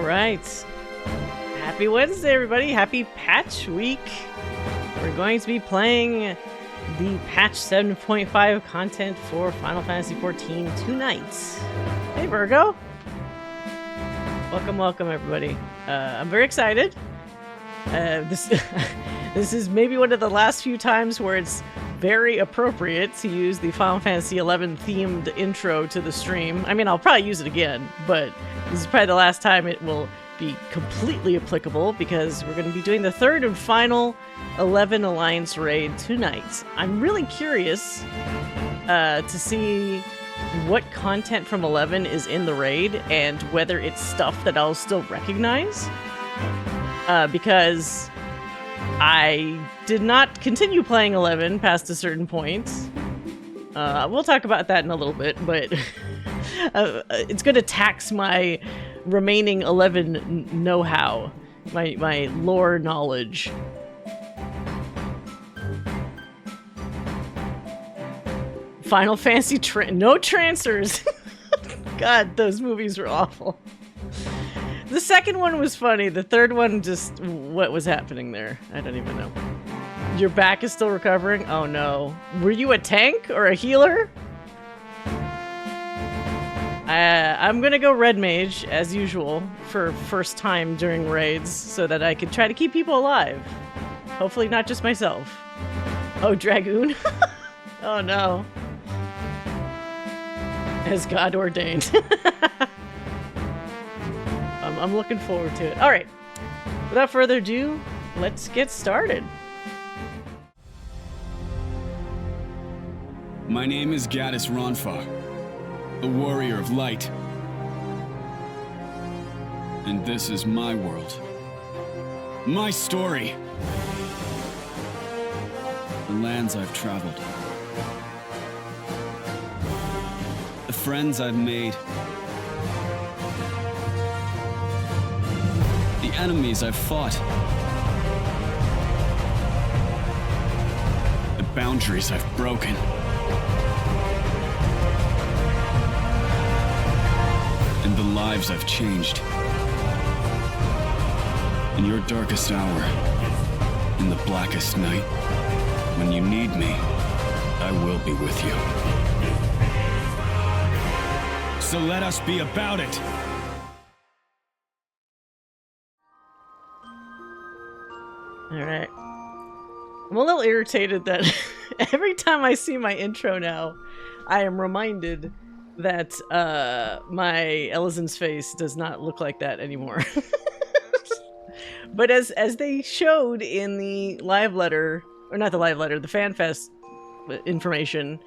right. Happy Wednesday, everybody. Happy patch week. We're going to be playing the patch 7.5 content for Final Fantasy XIV tonight. Hey, Virgo. Welcome, everybody. I'm very excited. This is maybe one of the last few times where it's very appropriate to use the Final Fantasy XI themed intro to the stream. I mean, I'll probably use it again, but this is probably the last time it will be completely applicable because we're going to be doing the third and final 11 Alliance raid tonight. I'm really curious to see what content from 11 is in the raid and whether it's stuff that I'll still recognize. Because I did not continue playing 11 past a certain point. We'll talk about that in a little bit, but it's going to tax my remaining 11 know-how, my lore knowledge. Final Fantasy no transfers. God, those movies were awful. The second one was funny. The third one, just what was happening there? I don't even know. Your back is still recovering? Oh no. Were you a tank or a healer? I'm gonna go Red Mage, as usual, for first time during raids, so that I could try to keep people alive. Hopefully not just myself. Oh, Dragoon? Oh no. As God ordained. I'm looking forward to it. All right. Without further ado, let's get started. My name is Gaddis Ronfa, a warrior of light. And this is my world. My story. The lands I've traveled. The friends I've made. The enemies I've fought. The boundaries I've broken. And the lives I've changed. In your darkest hour, in the blackest night, when you need me, I will be with you. So let us be about it. Alright. I'm a little irritated that every time I see my intro now, I am reminded that my Elizen's face does not look like that anymore. But as they showed in the live letter, or not the live letter, the FanFest information,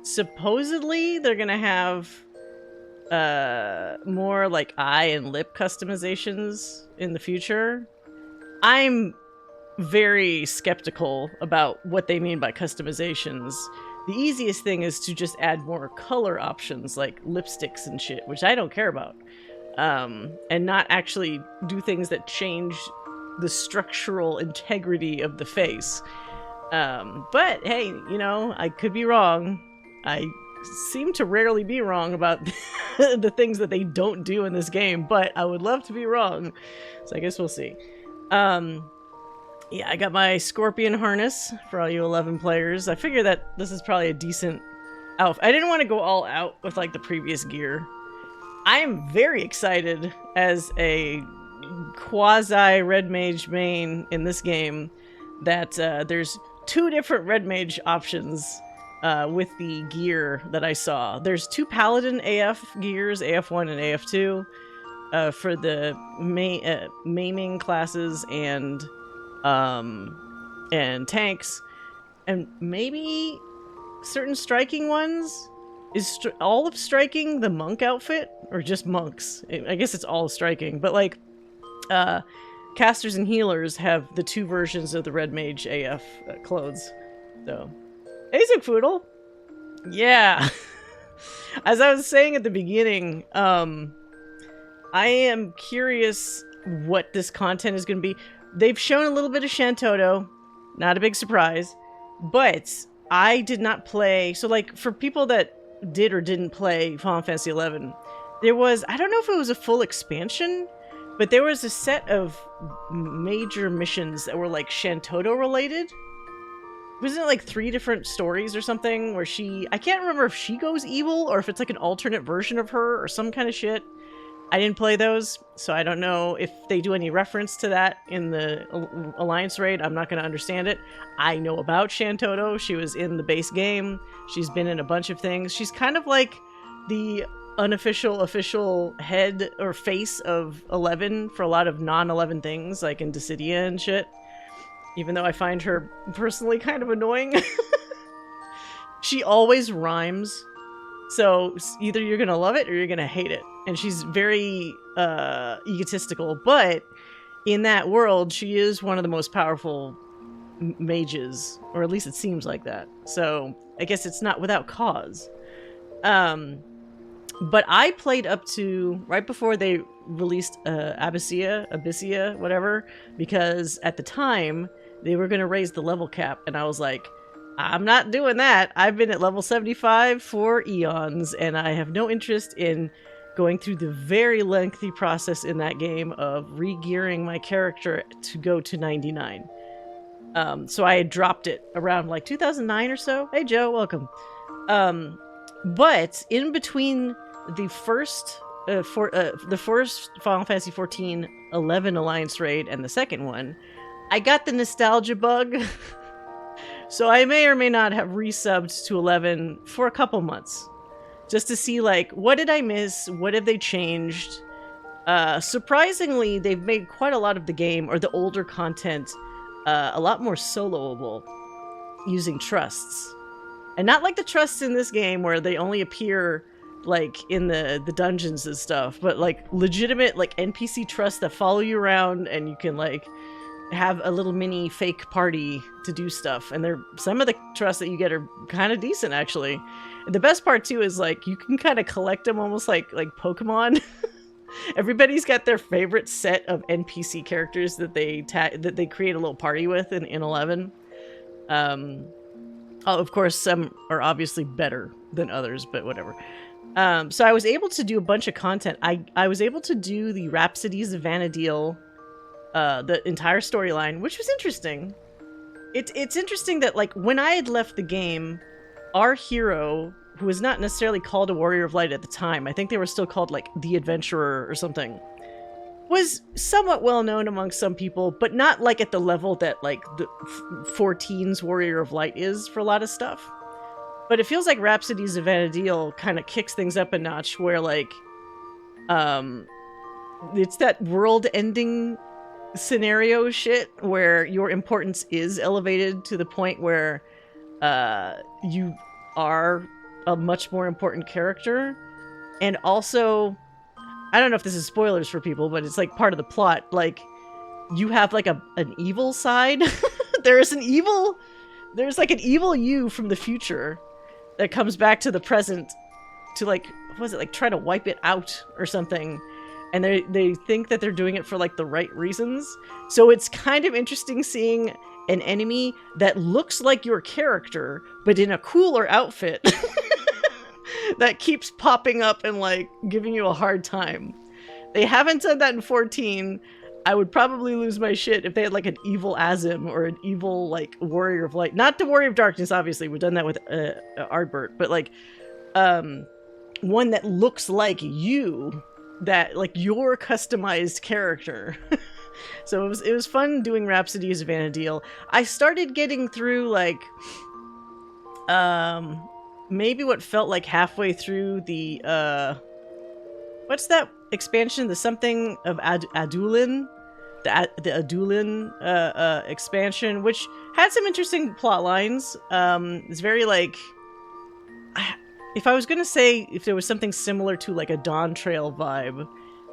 supposedly they're gonna have more like eye and lip customizations in the future. I'm very skeptical about what they mean by customizations. The easiest thing is to just add more color options like lipsticks and shit, which I don't care about, and not actually do things that change the structural integrity of the face. But hey, you know, I could be wrong. I seem to rarely be wrong about the things that they don't do in this game, but I would love to be wrong, so I guess we'll see. Yeah, I got my Scorpion harness for all you 11 players. I figure that this is probably a decent outfit. I didn't want to go all out with like the previous gear. I am very excited as a quasi Red Mage main in this game that there's two different Red Mage options with the gear that I saw. There's two Paladin AF gears, AF1 and AF2, for the maiming classes and tanks, and maybe certain striking ones. Is all of striking the monk outfit, or just monks? I guess it's all striking, but like casters and healers have the two versions of the Red Mage AF clothes. So, hey Zugfoodle! Yeah! As I was saying at the beginning, I am curious what this content is going to be. They've shown a little bit of Shantoto, not a big surprise, but I did not play. So like for people that did or didn't play Final Fantasy XI, there was, I don't know if it was a full expansion, But there was a set of major missions that were like Shantoto related. Wasn't it like 3 different stories or something where I can't remember if she goes evil or if it's like an alternate version of her or some kind of shit. I didn't play those, so I don't know if they do any reference to that in the Alliance raid. I'm not going to understand it. I know about Shantoto. She was in the base game. She's been in a bunch of things. She's kind of like the unofficial, official head or face of 11 for a lot of non-11 things, like in Dissidia and shit. Even though I find her personally kind of annoying. She always rhymes. So either you're going to love it or you're going to hate it. And she's very egotistical. But in that world, she is one of the most powerful mages. Or at least it seems like that. So I guess it's not without cause. But I played up to right before they released Abyssia, whatever. Because at the time, they were going to raise the level cap. And I was like, I'm not doing that. I've been at level 75 for eons. And I have no interest in going through the very lengthy process in that game of re-gearing my character to go to 99. So I had dropped it around like 2009 or so. Hey, Joe, welcome. But in between the first Final Fantasy XIV 11 Alliance raid and the second one, I got the nostalgia bug. So I may or may not have resubbed to 11 for a couple months. Just to see, like, what did I miss? What have they changed? Surprisingly, they've made quite a lot of the game, or the older content, a lot more soloable, using trusts. And not like the trusts in this game, where they only appear, like, in the dungeons and stuff, but, like, legitimate, like, NPC trusts that follow you around, and you can, like, have a little mini fake party to do stuff. And some of the trusts that you get are kind of decent, actually. And the best part too is like you can kind of collect them almost like Pokemon. Everybody's got their favorite set of NPC characters that they create a little party with in 11. Of course, some are obviously better than others, but whatever. So I was able to do a bunch of content. I was able to do the Rhapsodies of Vana'diel, the entire storyline, which was interesting. It's interesting that, like, when I had left the game, our hero, who was not necessarily called a Warrior of Light at the time, I think they were still called, like, the Adventurer or something, was somewhat well known among some people, but not, like, at the level that, like, the 14's Warrior of Light is for a lot of stuff. But it feels like Rhapsodies of Vana'diel kind of kicks things up a notch where, like, it's that world-ending scenario shit where your importance is elevated to the point where you are a much more important character. And also, I don't know if this is spoilers for people, but it's like part of the plot, like you have like an evil side. There's like an evil you from the future that comes back to the present to, like, what was it, like try to wipe it out or something. And they think that they're doing it for, like, the right reasons. So it's kind of interesting seeing an enemy that looks like your character, but in a cooler outfit that keeps popping up and, like, giving you a hard time. They haven't done that in 14. I would probably lose my shit if they had, like, an evil Azim or an evil, like, Warrior of Light. Not the Warrior of Darkness, obviously. We've done that with Ardbert. But, like, one that looks like you, that, like, your customized character. So it was fun doing Rhapsodies of Vana'diel. I started getting through, like, maybe what felt like halfway through the, what's that expansion? The something of Adulin? The Adulin, expansion, which had some interesting plot lines. It's very, like, if I was gonna say if there was something similar to, like, a Dawn Trail vibe,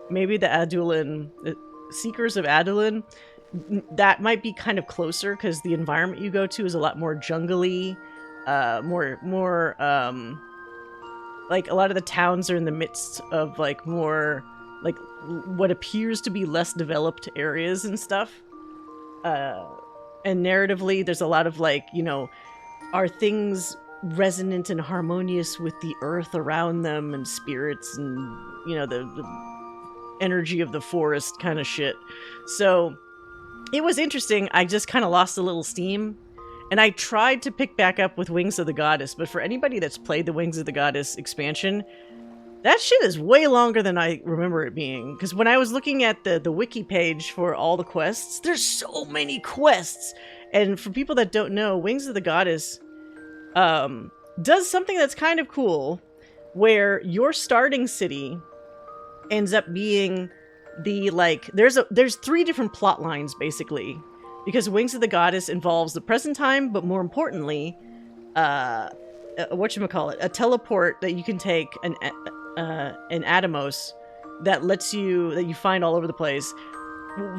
maybe the Adulin, the Seekers of Adulin, that might be kind of closer, because the environment you go to is a lot more jungly, more, like, a lot of the towns are in the midst of, like, more, like, what appears to be less developed areas and stuff. And narratively, there's a lot of, like, you know, are things resonant and harmonious with the earth around them and spirits and, you know, the energy of the forest kind of shit. So it was interesting. I just kind of lost a little steam. And I tried to pick back up with Wings of the Goddess, but for anybody that's played the Wings of the Goddess expansion, that shit is way longer than I remember it being. Because when I was looking at the wiki page for all the quests, there's so many quests. And for people that don't know, Wings of the Goddess does something that's kind of cool, where your starting city ends up being the, like, there's 3 different plot lines, basically. Because Wings of the Goddess involves the present time, but more importantly, whatchamacallit, a teleport that you can take, an Atomos, that you find all over the place.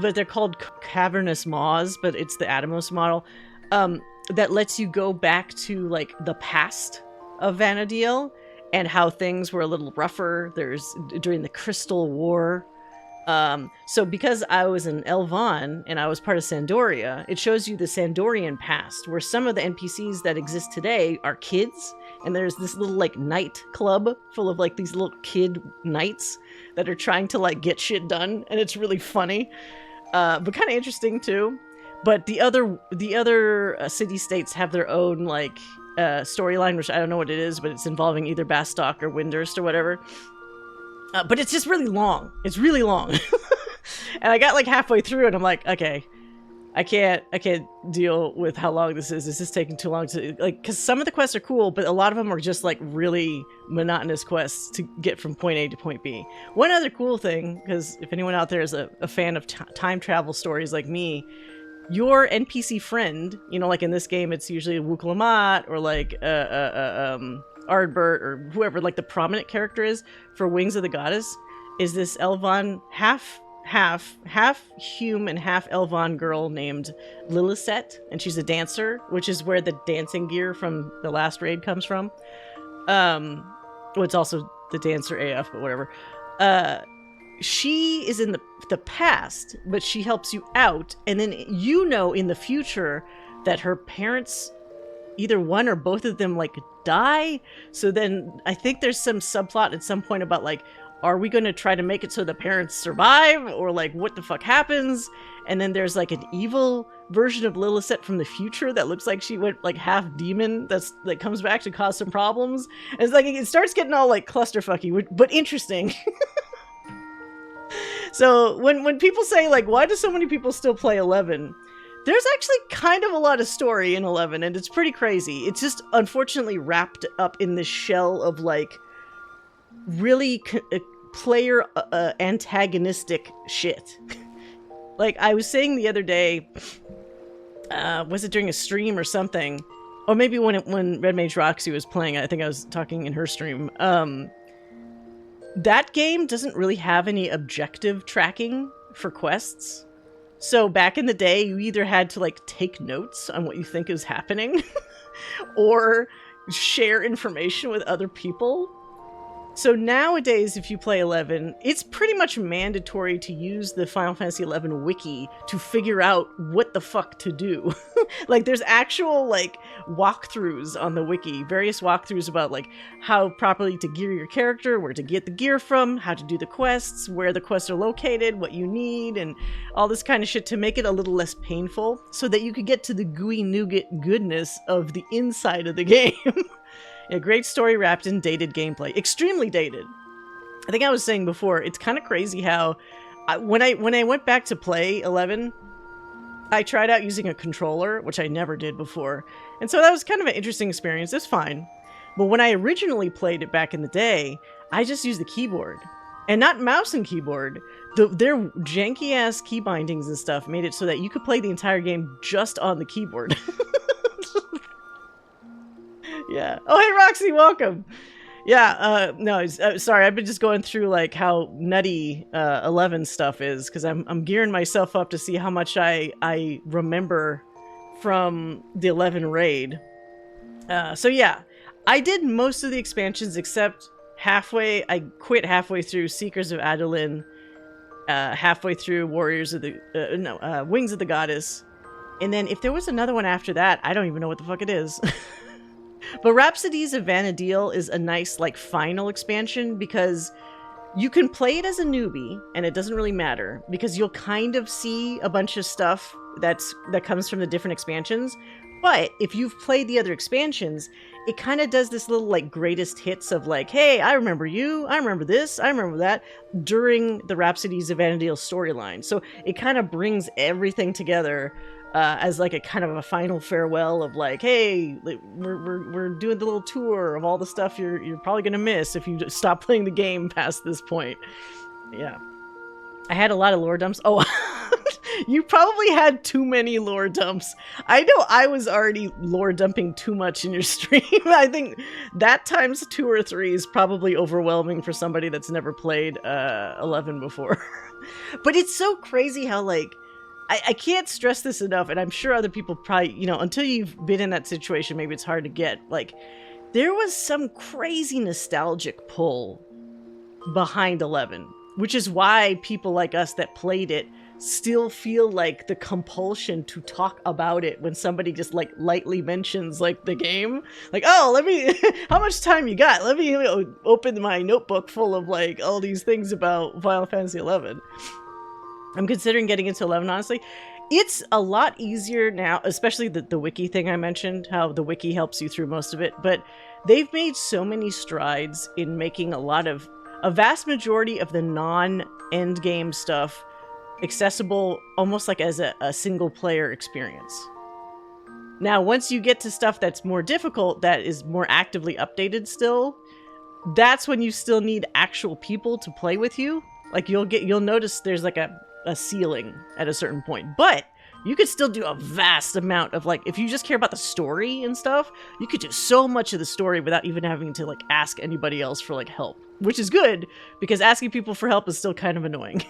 But they're called cavernous maws, but it's the Atomos model, that lets you go back to, like, the past of Vana'diel, and how things were a little rougher. During the Crystal War. So because I was an Elvan and I was part of Sandoria, it shows you the Sandorian past, where some of the NPCs that exist today are kids, and there's this little, like, knight club full of, like, these little kid knights that are trying to, like, get shit done, and it's really funny, but kind of interesting too. But the other city-states have their own, like, storyline, which I don't know what it is, but it's involving either Bastok or Windurst or whatever. But it's just really long. It's really long. And I got, like, halfway through and I'm like, okay, I can't deal with how long this is. This is taking too long to, like, because some of the quests are cool, but a lot of them are just, like, really monotonous quests to get from point A to point B. One other cool thing, because if anyone out there is a fan of time travel stories like me, your NPC friend, you know, like in this game, it's usually Wukalamat or, like, Ardbert or whoever, like, the prominent character is for Wings of the Goddess, is this Elvan half human, half Elvan girl named Liliset, and she's a dancer, which is where the dancing gear from the last raid comes from. Well, it's also the dancer AF, but whatever. She is in the past, but she helps you out, and then you know in the future that her parents, either one or both of them, like, die. So then I think there's some subplot at some point about, like, are we going to try to make it so the parents survive, or, like, what the fuck happens? And then there's, like, an evil version of Liliset from the future that looks like she went, like, half demon that comes back to cause some problems. And it's like, it starts getting all, like, clusterfucky, but interesting. So when people say, like, why do so many people still play 11? There's actually kind of a lot of story in 11, and it's pretty crazy. It's just unfortunately wrapped up in this shell of, like, really player antagonistic shit. Like, I was saying the other day, was it during a stream or something? Or maybe when Red Mage Roxy was playing, I think I was talking in her stream. That game doesn't really have any objective tracking for quests. So back in the day, you either had to, like, take notes on what you think is happening or share information with other people. So nowadays, if you play 11, it's pretty much mandatory to use the Final Fantasy XI wiki to figure out what the fuck to do. Like, there's actual, like, walkthroughs on the wiki, various walkthroughs about, like, how properly to gear your character, where to get the gear from, how to do the quests, where the quests are located, what you need, and all this kind of shit to make it a little less painful so that you could get to the gooey nougat goodness of the inside of the game. A great story wrapped in dated gameplay. Extremely dated. I think I was saying before, it's kind of crazy how when I went back to play 11, I tried out using a controller, which I never did before. And so that was kind of an interesting experience. It's fine. But when I originally played it back in the day, I just used the keyboard. And not mouse and keyboard. Their janky-ass key bindings and stuff made it so that you could play the entire game just on the keyboard. Yeah. Oh, hey, Roxy, welcome. Yeah, no, sorry, I've been just going through, like, how nutty 11 stuff is, because I'm gearing myself up to see how much I remember from the 11 raid. So yeah, I did most of the expansions except I quit halfway through Seekers of Adolin, halfway through Wings of the Goddess, and then if there was another one after that, I don't even know what the fuck it is. But Rhapsodies of Vana'diel is a nice, like, final expansion, because You can play it as a newbie, and it doesn't really matter because you'll kind of see a bunch of stuff that comes from the different expansions. But if you've played the other expansions, it kind of does this little like greatest hits of like, hey, I remember you, I remember this, I remember that during the Rhapsodies of Vana'diel storyline. So it kind of brings everything together as like a kind of a final farewell of like, hey, we're doing the little tour of all the stuff you're probably gonna miss if you just stop playing the game past this point. Yeah, I had a lot of lore dumps. Oh, you probably had too many lore dumps. I know I was already lore dumping too much in your stream. I think that times 2 or 3 is probably overwhelming for somebody that's never played 11 before. But it's so crazy how like I can't stress this enough, and I'm sure other people probably, you know, until you've been in that situation, maybe it's hard to get. Like, there was some crazy nostalgic pull behind 11, which is why people like us that played it still feel like the compulsion to talk about it when somebody just like lightly mentions like the game. Like, oh, let me, how much time you got? Let me open my notebook full of like all these things about Final Fantasy 11. I'm considering getting into 11, honestly. It's a lot easier now, especially the wiki thing I mentioned, how the wiki helps you through most of it. But they've made so many strides in making a vast majority of the non-end game stuff accessible almost like as a single player experience. Now, once you get to stuff that's more difficult, that is more actively updated still, that's when you still need actual people to play with you. Like you'll notice there's like a ceiling at a certain point, but you could still do a vast amount of like, if you just care about the story and stuff, you could do so much of the story without even having to like ask anybody else for like help, which is good because asking people for help is still kind of annoying.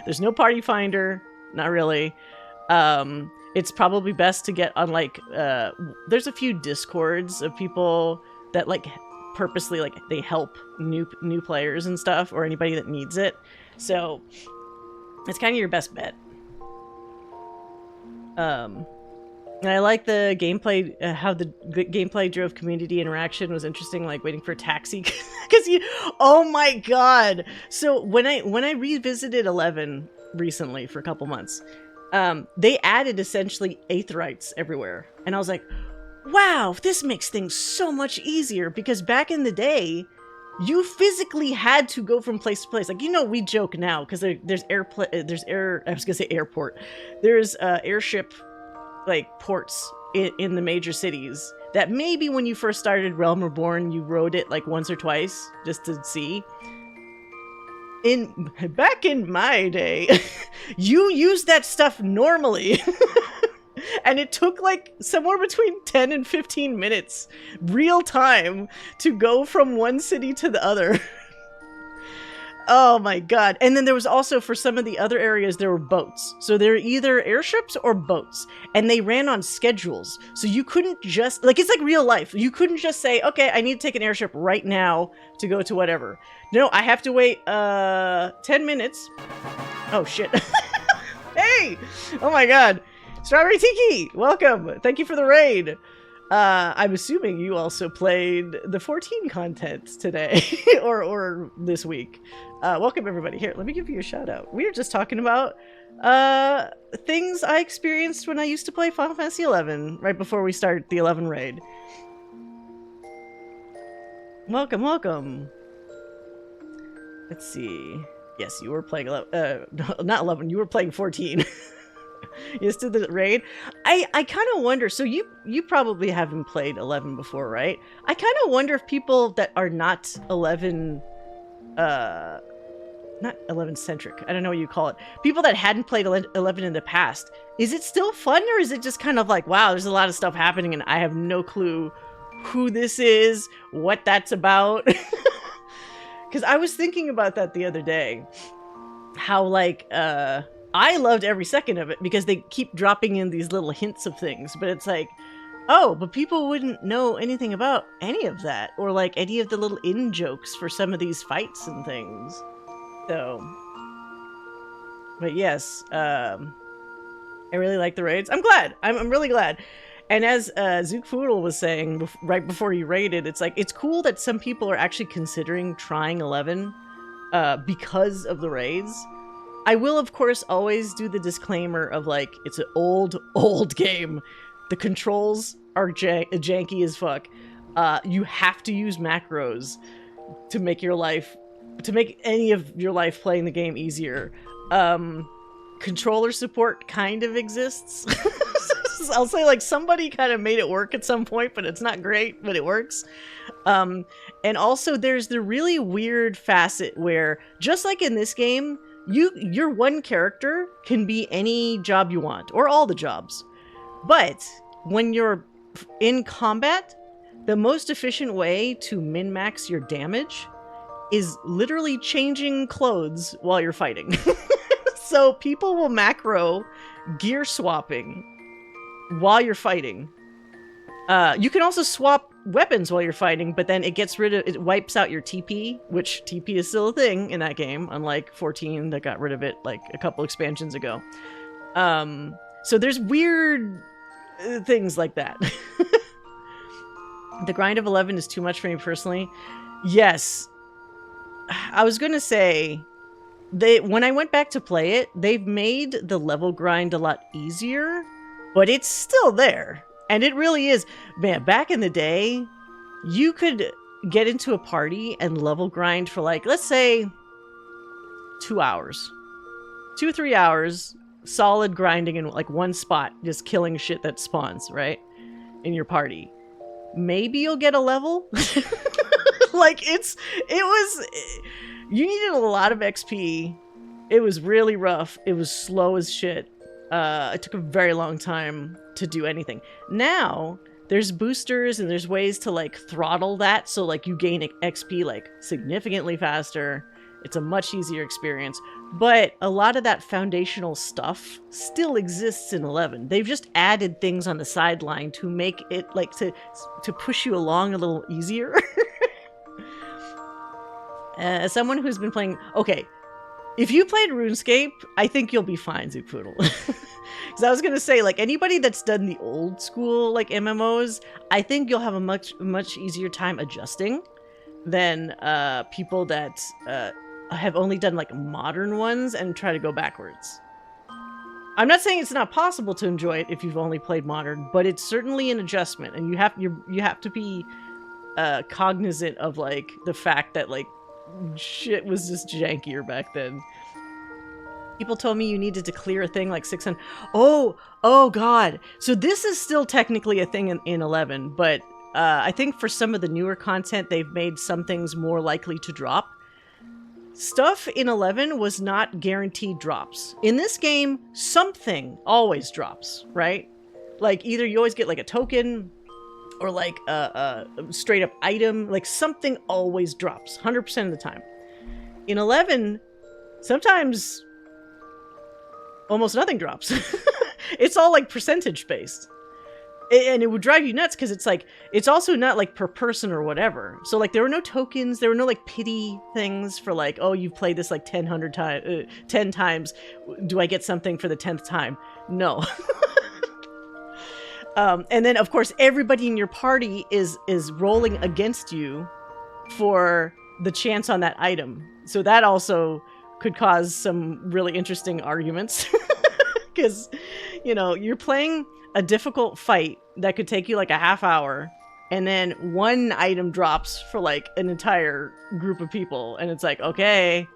There's no party finder, not really. It's probably best to get on like, there's a few discords of people that like purposely like they help new players and stuff, or anybody that needs it. So it's kind of your best bet. And I like the gameplay, how the gameplay drove community interaction was interesting, like waiting for a taxi. Because oh my god. So when I revisited 11 recently for a couple months, they added essentially aetherites everywhere. And I was like, wow, this makes things so much easier, because back in the day, you physically had to go from place to place. Like, you know, we joke now because there's airport. There's airship like ports in the major cities that maybe when you first started Realm Reborn, you rode it like once or twice just to see. Back in my day, you used that stuff normally. And it took like somewhere between 10 and 15 minutes real time to go from one city to the other. Oh my god. And then there was also, for some of the other areas, there were boats. So they're either airships or boats. And they ran on schedules. So you couldn't just, like, it's like real life. You couldn't just say, okay, I need to take an airship right now to go to whatever. No, I have to wait 10 minutes. Oh shit. Hey! Oh my god. Strawberry Tiki, welcome. Thank you for the raid. I'm assuming you also played the 14 content today or this week. Welcome everybody. Here, let me give you a shout out. We were just talking about things I experienced when I used to play Final Fantasy 11 right before we started the 11 raid. Welcome, welcome. Let's see. Yes, you were playing 11, not 11, you were playing 14. Yes, to the raid. I kind of wonder, so you probably haven't played 11 before, right? I kind of wonder if people that are not 11 not 11 centric, I don't know what you call it, people that hadn't played 11 in the past, is it still fun, or is it just kind of like, wow, there's a lot of stuff happening and I have no clue who this is, what that's about? Because I was thinking about that the other day, how like I loved every second of it because they keep dropping in these little hints of things, but it's like, oh, but people wouldn't know anything about any of that, or like any of the little in-jokes for some of these fights and things. So, but yes, I really like the raids. I'm glad. I'm really glad. And as Zook Foodle was saying right before you raided, it's like, it's cool that some people are actually considering trying 11. because of the raids. I will, of course, always do the disclaimer of, like, it's an old game. The controls are janky as fuck. You have to use macros to make any of your life playing the game easier. Controller support kind of exists. I'll say, like, somebody kind of made it work at some point, but it's not great, but it works. And also there's the really weird facet where, just like in this game, your one character can be any job you want, or all the jobs. But when you're in combat, the most efficient way to min-max your damage is literally changing clothes while you're fighting. So people will macro gear swapping while you're fighting. You can also swap weapons while you're fighting, but then it wipes out your TP, which TP is still a thing in that game, unlike 14 that got rid of it like a couple expansions ago. So there's weird things like that. The grind of 11 is too much for me personally. Yes. I was gonna say, when I went back to play it, they've made the level grind a lot easier, but it's still there. And it really is. Man, back in the day, you could get into a party and level grind for, like, let's say 2 hours. 2 or 3 hours, solid grinding in, like, one spot, just killing shit that spawns, right? In your party. Maybe you'll get a level. Like, you needed a lot of XP. It was really rough. It was slow as shit. It took a very long time to do anything. Now, there's boosters and there's ways to, like, throttle that so, like, you gain XP, like, significantly faster. It's a much easier experience. But a lot of that foundational stuff still exists in 11. They've just added things on the sideline to make it, like, to push you along a little easier. As someone who's been playing... Okay, if you played RuneScape, I think you'll be fine, Zookpoodle. Because I was going to say, like, anybody that's done the old school, like, MMOs, I think you'll have a much easier time adjusting than people that have only done, like, modern ones and try to go backwards. I'm not saying it's not possible to enjoy it if you've only played modern, but it's certainly an adjustment, and you have to be cognizant of, like, the fact that, like, shit was just jankier back then. People told me you needed to clear a thing like 600. Oh god. So this is still technically a thing in 11, but I think for some of the newer content, they've made some things more likely to drop. Stuff in 11 was not guaranteed drops. In this game, something always drops, right? Like, either you always get, like, a token, or, like, a straight up item. Like, something always drops 100% of the time. In 11, sometimes almost nothing drops. It's all, like, percentage based. And it would drive you nuts because it's, like, it's also not, like, per person or whatever. So, like, there were no tokens. There were no, like, pity things for, like, oh, you've played this, like, 10 times. Do I get something for the 10th time? No. And then, of course, everybody in your party is rolling against you for the chance on that item. So that also could cause some really interesting arguments. Because, you know, you're playing a difficult fight that could take you, like, a half hour, and then one item drops for, like, an entire group of people. And it's like, okay,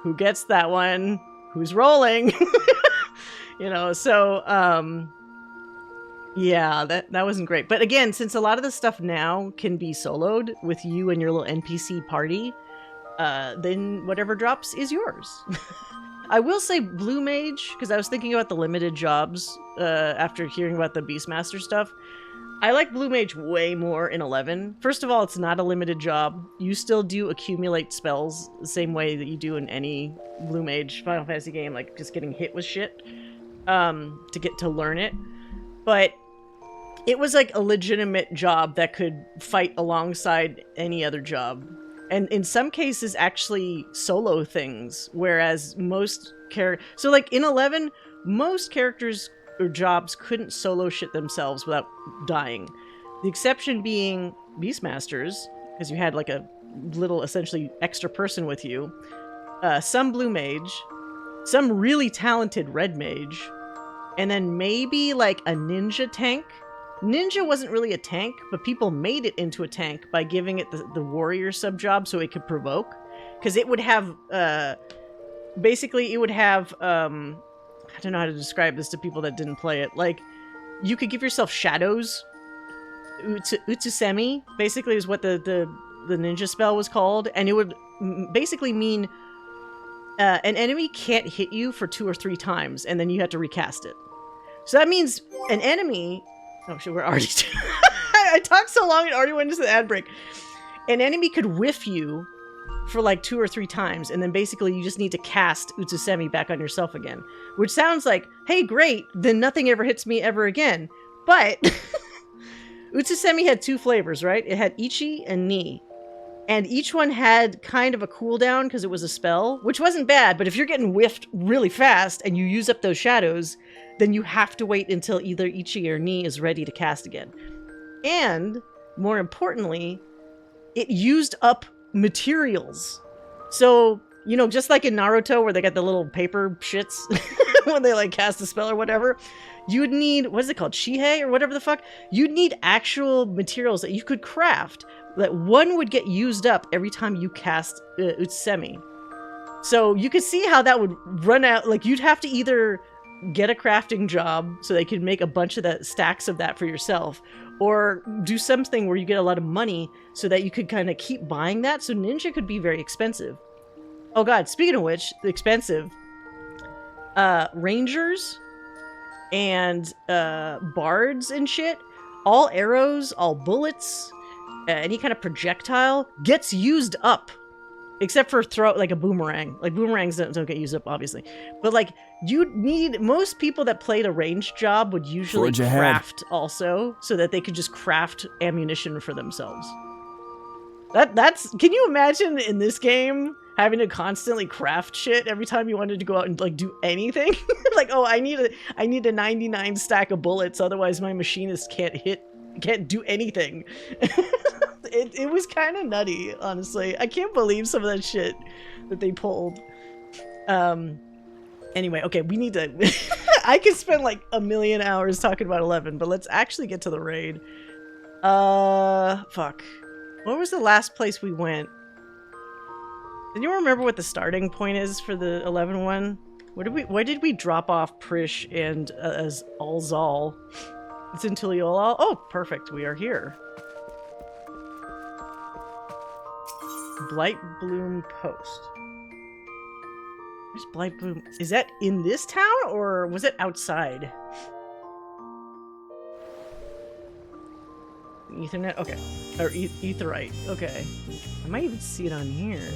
who gets that one? Who's rolling? You know, so... yeah, that wasn't great. But again, since a lot of the stuff now can be soloed with you and your little NPC party, then whatever drops is yours. I will say Blue Mage, because I was thinking about the limited jobs after hearing about the Beastmaster stuff. I like Blue Mage way more in 11. First of all, it's not a limited job. You still do accumulate spells the same way that you do in any Blue Mage Final Fantasy game, like just getting hit with shit to get to learn it. But it was like a legitimate job that could fight alongside any other job. And in some cases, actually solo things, whereas most so like in 11, most characters or jobs couldn't solo shit themselves without dying. The exception being Beastmasters, because you had like a little essentially extra person with you. some blue mage, some really talented red mage, and then maybe like a ninja tank. Ninja wasn't really a tank, but people made it into a tank by giving it the warrior sub job so it could provoke. Because it would have, basically it would have, I don't know how to describe this to people that didn't play it. Like, you could give yourself shadows. Utsusemi, basically, is what the ninja spell was called. And it would basically mean an enemy can't hit you for 2 or 3 times, and then you have to recast it. So that means an enemy... Oh shit, we're already... I talked so long it already went into the ad break. An enemy could whiff you for like 2 or 3 times, and then basically you just need to cast Utsusemi back on yourself again. Which sounds like, hey, great, then nothing ever hits me ever again. But Utsusemi had 2 flavors, right? It had Ichi and Ni. And each one had kind of a cooldown because it was a spell, which wasn't bad, but if you're getting whiffed really fast and you use up those shadows, then you have to wait until either Ichi or Ni is ready to cast again. And, more importantly, it used up materials. So, you know, just like in Naruto where they got the little paper shits when they like cast a spell or whatever, you would need, what is it called, Shihei or whatever the fuck? You'd need actual materials that you could craft, that one would get used up every time you cast Utsusemi. So you could see how that would run out. Like, you'd have to either get a crafting job so they could make a bunch of that stacks of that for yourself, or do something where you get a lot of money so that you could kind of keep buying that. So ninja could be very expensive. Oh god, speaking of which, expensive. Rangers and bards and shit, all arrows, all bullets, any kind of projectile gets used up. Except for throw, like a boomerang. Like, boomerangs don't get used up, obviously. But, like, you'd need... Most people that played a ranged job would usually craft also, so that they could just craft ammunition for themselves. That's... Can you imagine in this game having to constantly craft shit every time you wanted to go out and, like, do anything? Like, oh, I need a 99 stack of bullets, otherwise my machinist can't do anything. It was kind of nutty, honestly. I can't believe some of that shit that they pulled. Anyway, okay, we need to... I could spend like a million hours talking about 11, but let's actually get to the raid. Fuck. What was the last place we went? Did you remember what the starting point is for the 11 one? Where did we drop off Prish and as Alzal? It's in Tuliolal. Oh, perfect. We are here. Blight Bloom Post. Where's Blight Bloom? Is that in this town or was it outside? Ethernet? Okay. Or Etherite. Okay. I might even see it on here.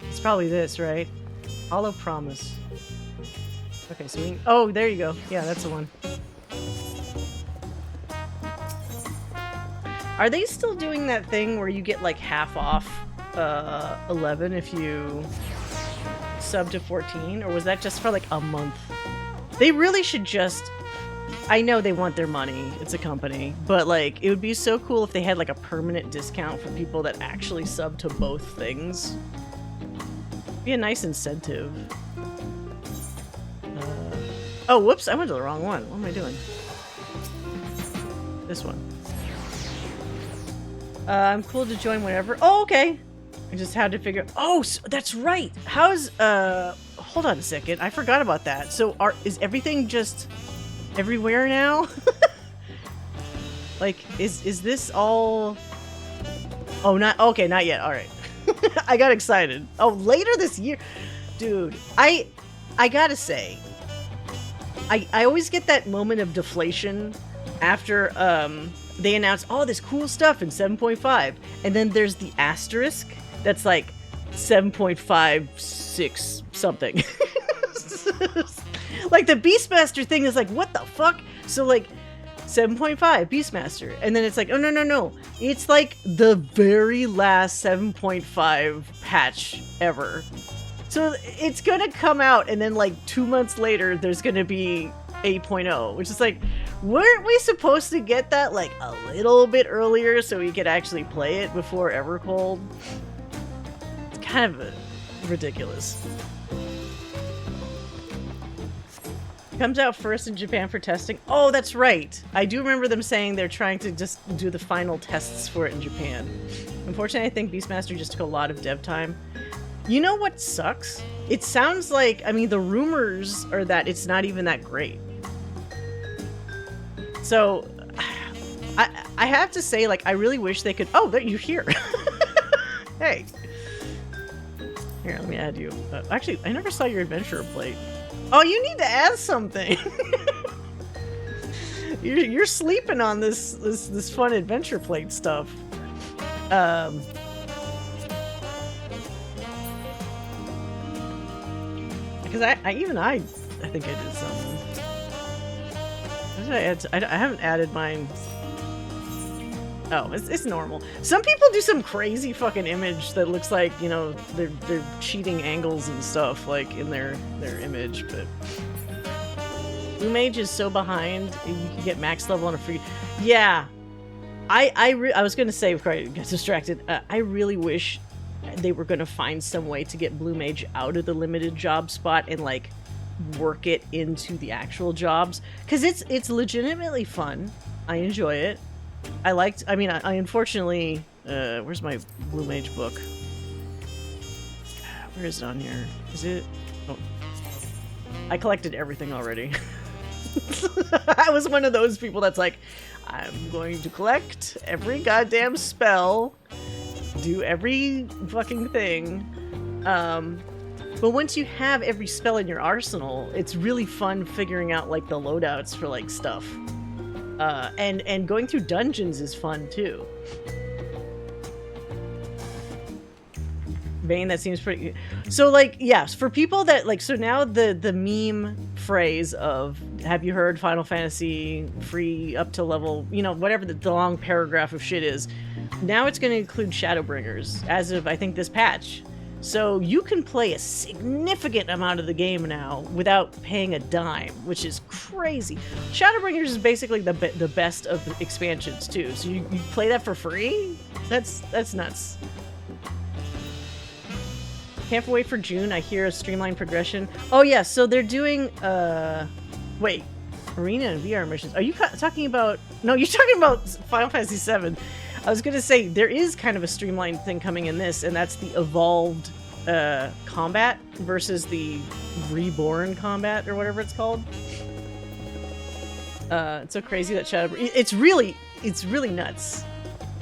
It's probably this, right? Hollow Promise. Okay, so we... Oh, there you go. Yeah, that's the one. Are they still doing that thing where you get like half off 11 if you sub to 14? Or was that just for like a month? They really should just... I know they want their money. It's a company. But like, it would be so cool if they had like a permanent discount for people that actually sub to both things. It'd be a nice incentive. Oh, whoops. I went to the wrong one. What am I doing? This one. I'm cool to join whenever. Oh, okay. I just had to figure... Oh, so that's right. How's... Hold on a second. I forgot about that. So is everything just everywhere now? Like, is this all... Oh, not... Okay, not yet. All right. I got excited. Oh, later this year. Dude, I gotta say... I always get that moment of deflation after they announce all this cool stuff in 7.5, and then there's the asterisk that's like 7.56 something. Like the Beastmaster thing is like, what the fuck? So like 7.5 Beastmaster, and then it's like, oh no, it's like the very last 7.5 patch ever. So it's gonna come out, and then like 2 months later, there's gonna be 8.0, which is like, Weren't we supposed to get that like a little bit earlier so we could actually play it before Evercold? It's kind of ridiculous. Comes out first in Japan for testing. Oh, that's right. I do remember them saying they're trying to just do the final tests for it in Japan. Unfortunately, I think Beastmaster just took a lot of dev time. You know what sucks? It sounds like, I mean, the rumors are that it's not even that great. So, I have to say, like, I really wish they could... Oh, you're here. Hey. Here, let me add you. Actually, I never saw your adventurer plate. Oh, you need to add something. you're sleeping on this fun adventure plate stuff. Because I think I did something. What did I add? I haven't added mine. Oh, it's normal. Some people do some crazy fucking image that looks like, you know, they're cheating angles and stuff, like, in their image, but... Blue Mage is so behind, you can get max level on a free... Yeah. I was gonna say, before I got distracted, I really wish they were gonna find some way to get Blue Mage out of the limited job spot and, like, work it into the actual jobs. Because it's legitimately fun. I enjoy it. I mean, I unfortunately, where's my Blue Mage book? Where is it on here? Is it? Oh. I collected everything already. I was one of those people that's like, I'm going to collect every goddamn spell, do every fucking thing. But once you have every spell in your arsenal, it's really fun figuring out, like, the loadouts for, like, stuff. And going through dungeons is fun too. Bane, that seems pretty... So, like, yes, for people that, like, so now the meme phrase of, have you heard Final Fantasy free up to level, you know, whatever the long paragraph of shit is, now it's going to include Shadowbringers, as of, I think, this patch. So you can play a significant amount of the game now without paying a dime, which is crazy. Shadowbringers is basically the best of the expansions too. So you play that for free? That's nuts. Can't wait for June. I hear a streamlined progression. Oh yeah, so they're doing wait, arena and VR missions. Are you talking about? No, you're talking about Final Fantasy VII. I was gonna say there is kind of a streamlined thing coming in this, and that's the evolved combat versus the reborn combat or whatever it's called. It's so crazy that it's really nuts.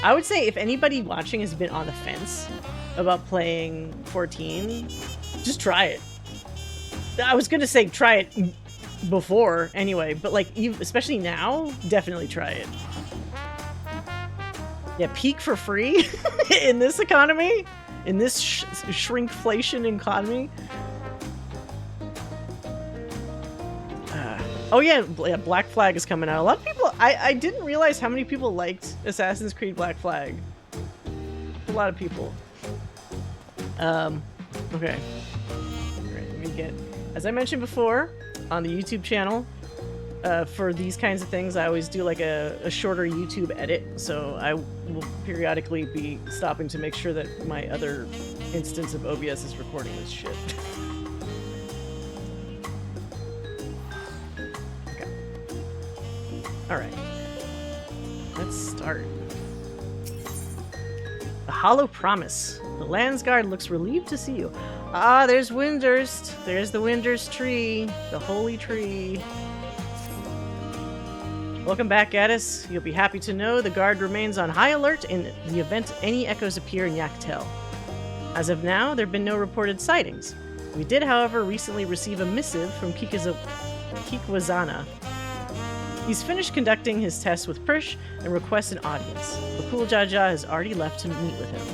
I would say if anybody watching has been on the fence about playing 14, just try it. I was gonna say try it before anyway, but like especially now, definitely try it. Yeah, peak for free in this economy, in this shrinkflation economy. Oh yeah, Black Flag is coming out. A lot of people, I didn't realize how many people liked Assassin's Creed Black Flag. A lot of people. Okay. Alright, let me get, as I mentioned before, on the YouTube channel, for these kinds of things, I always do like a shorter YouTube edit, so I will periodically be stopping to make sure that my other instance of OBS is recording this shit. Okay. Alright. Let's start. A Hollow Promise. The Landsguard looks relieved to see you. Ah, there's Windurst. There's the Windurst tree. The holy tree. Welcome back, Gaddis. You'll be happy to know the guard remains on high alert in the event any echoes appear in Yaktel. As of now, there have been no reported sightings. We did, however, recently receive a missive from Kikwazana. He's finished conducting his tests with Prish and requests an audience. Bakul Jaja has already left to meet with him.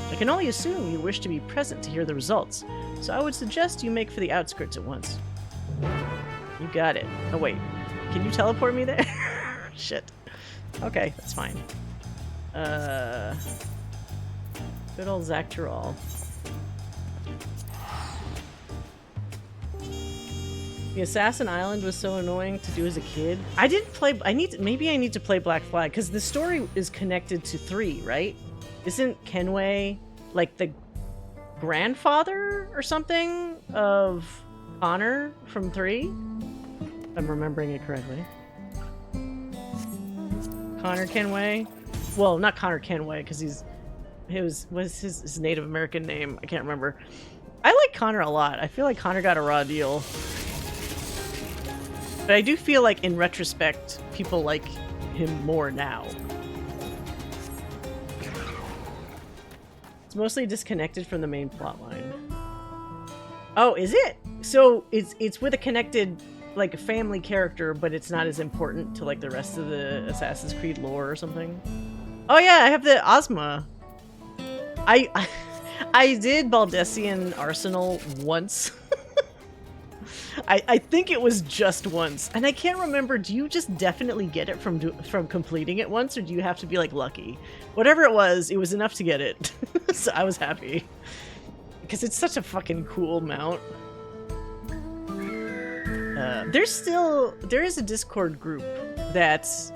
I can only assume you wish to be present to hear the results, so I would suggest you make for the outskirts at once. You got it. Oh wait, can you teleport me there? Shit. Okay, that's fine. Good old Zaktaral. The Assassin Island was so annoying to do as a kid. I didn't play. Maybe I need to play Black Flag because the story is connected to 3, right? Isn't Kenway like the grandfather or something of Connor from 3? I'm remembering it correctly. Connor Kenway. Well, not Connor Kenway because what's his Native American name? I can't remember. I like Connor a lot. I feel like Connor got a raw deal. But I do feel like, in retrospect, people like him more now. It's mostly disconnected from the main plotline. Oh, is it? So it's with a connected, like, a family character, but it's not as important to, like, the rest of the Assassin's Creed lore or something? Oh yeah, I have the Ozma. I did Baldessian Arsenal once. I think it was just once, and I can't remember. Do you just definitely get it from completing it once, or do you have to be like lucky? Whatever it was enough to get it. So I was happy because it's such a fucking cool mount. There is a Discord group that's,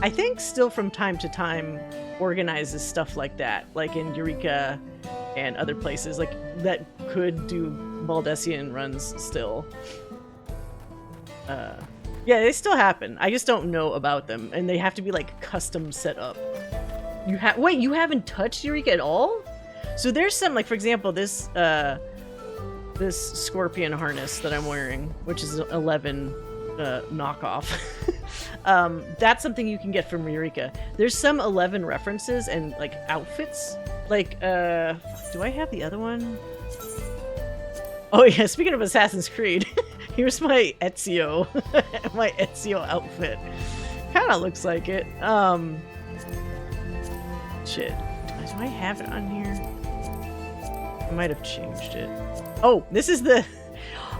I think, still from time to time organizes stuff like that, like in Eureka and other places like that could do Baldessian runs still. Yeah, they still happen. I just don't know about them, and they have to be like custom set up. Wait, you haven't touched Eureka at all? So there's some, like, for example, this scorpion harness that I'm wearing, which is an 11 knockoff. That's something you can get from Eureka. There's some 11 references and like outfits. Like, do I have the other one? Oh yeah, speaking of Assassin's Creed, here's my Ezio, my Ezio outfit. Kinda looks like it. Shit. Do I have it on here? I might have changed it. Oh, this is the...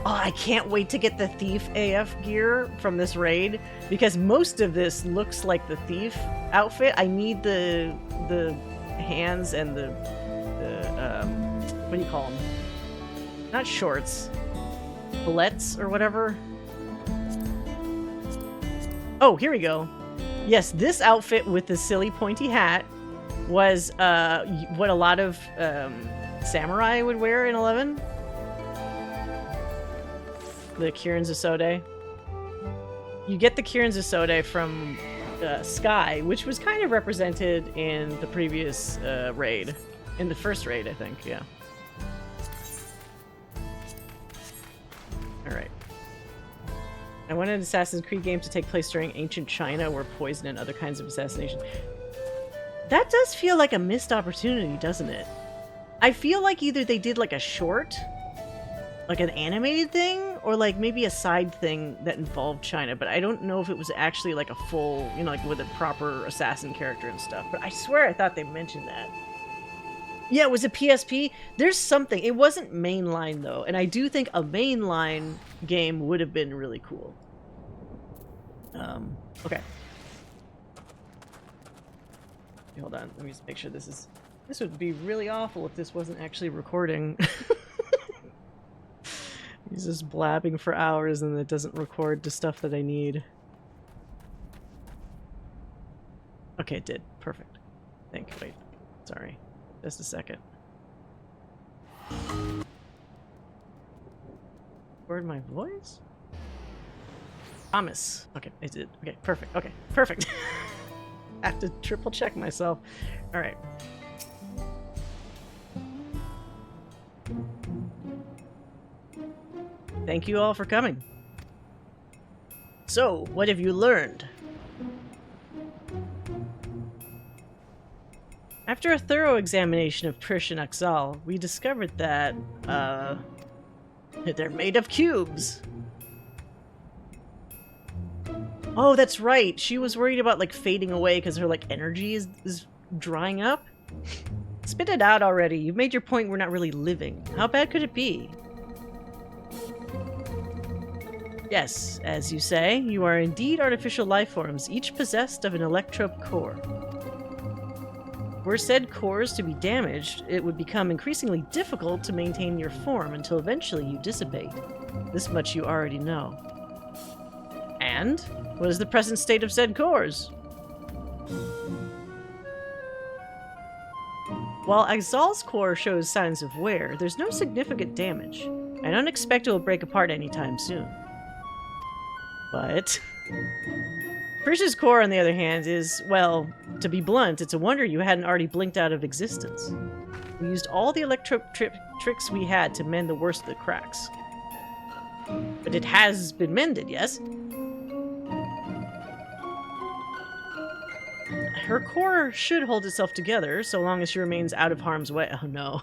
Oh, I can't wait to get the Thief AF gear from this raid, because most of this looks like the Thief outfit. I need the hands and the what do you call them? Not shorts. Bullets or whatever. Oh, here we go. Yes, this outfit with the silly pointy hat was what a lot of samurai would wear in 11. The Kirin Zasode. You get the Kirin Zasode from Sky, which was kind of represented in the previous raid. In the first raid, I think, yeah. Alright. I wanted an Assassin's Creed game to take place during ancient China, where poison and other kinds of assassination. That does feel like a missed opportunity, doesn't it? I feel like either they did like a short, like an animated thing, or like maybe a side thing that involved China, but I don't know if it was actually like a full, you know, like with a proper assassin character and stuff. But I swear I thought they mentioned that. Yeah, it was a PSP. There's something. It wasn't mainline though, and I do think a mainline game would have been really cool. Okay. Hold on, let me just make sure this is... This would be really awful if this wasn't actually recording. He's just blabbing for hours and it doesn't record the stuff that I need. Okay, it did. Perfect. Wait. Sorry. Just a second. Record my voice? Thomas. Okay, it did. Okay, perfect. Okay, perfect. I have to triple check myself. Alright. Thank you all for coming. So, what have you learned? After a thorough examination of Prish and Axal, we discovered that, they're made of cubes. Oh, that's right. She was worried about, like, fading away because her, like, energy is drying up. Spit it out already. You've made your point. We're not really living. How bad could it be? Yes, as you say, you are indeed artificial life forms, each possessed of an electrope core. Were said cores to be damaged, it would become increasingly difficult to maintain your form until eventually you dissipate. This much you already know. And? What is the present state of said cores? While Exal's core shows signs of wear, there's no significant damage. I don't expect it will break apart anytime soon. But Frisch's core, on the other hand, is, well, to be blunt, it's a wonder you hadn't already blinked out of existence. We used all the tricks we had to mend the worst of the cracks. But it has been mended, yes? Her core should hold itself together, so long as she remains out of harm's way. Oh no.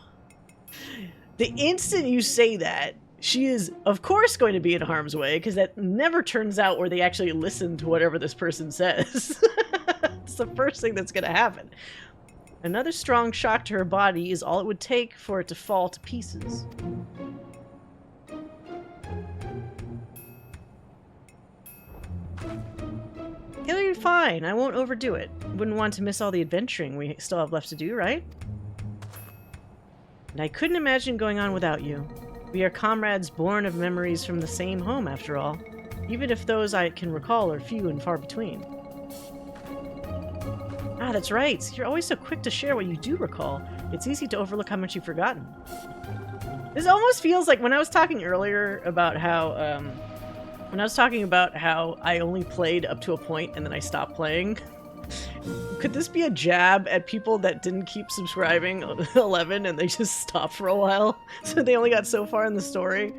The instant you say that, she is, of course, going to be in harm's way, because that never turns out where they actually listen to whatever this person says. It's the first thing that's going to happen. Another strong shock to her body is all it would take for it to fall to pieces. It'll be fine. I won't overdo it. Wouldn't want to miss all the adventuring we still have left to do, right? And I couldn't imagine going on without you. We are comrades born of memories from the same home, after all, even if those I can recall are few and far between. Ah, that's right. You're always so quick to share what you do recall. It's easy to overlook how much you've forgotten. This almost feels like when I was talking earlier about how, I only played up to a point and then I stopped playing. Could this be a jab at people that didn't keep subscribing on 11 and they just stopped for a while? So they only got so far in the story?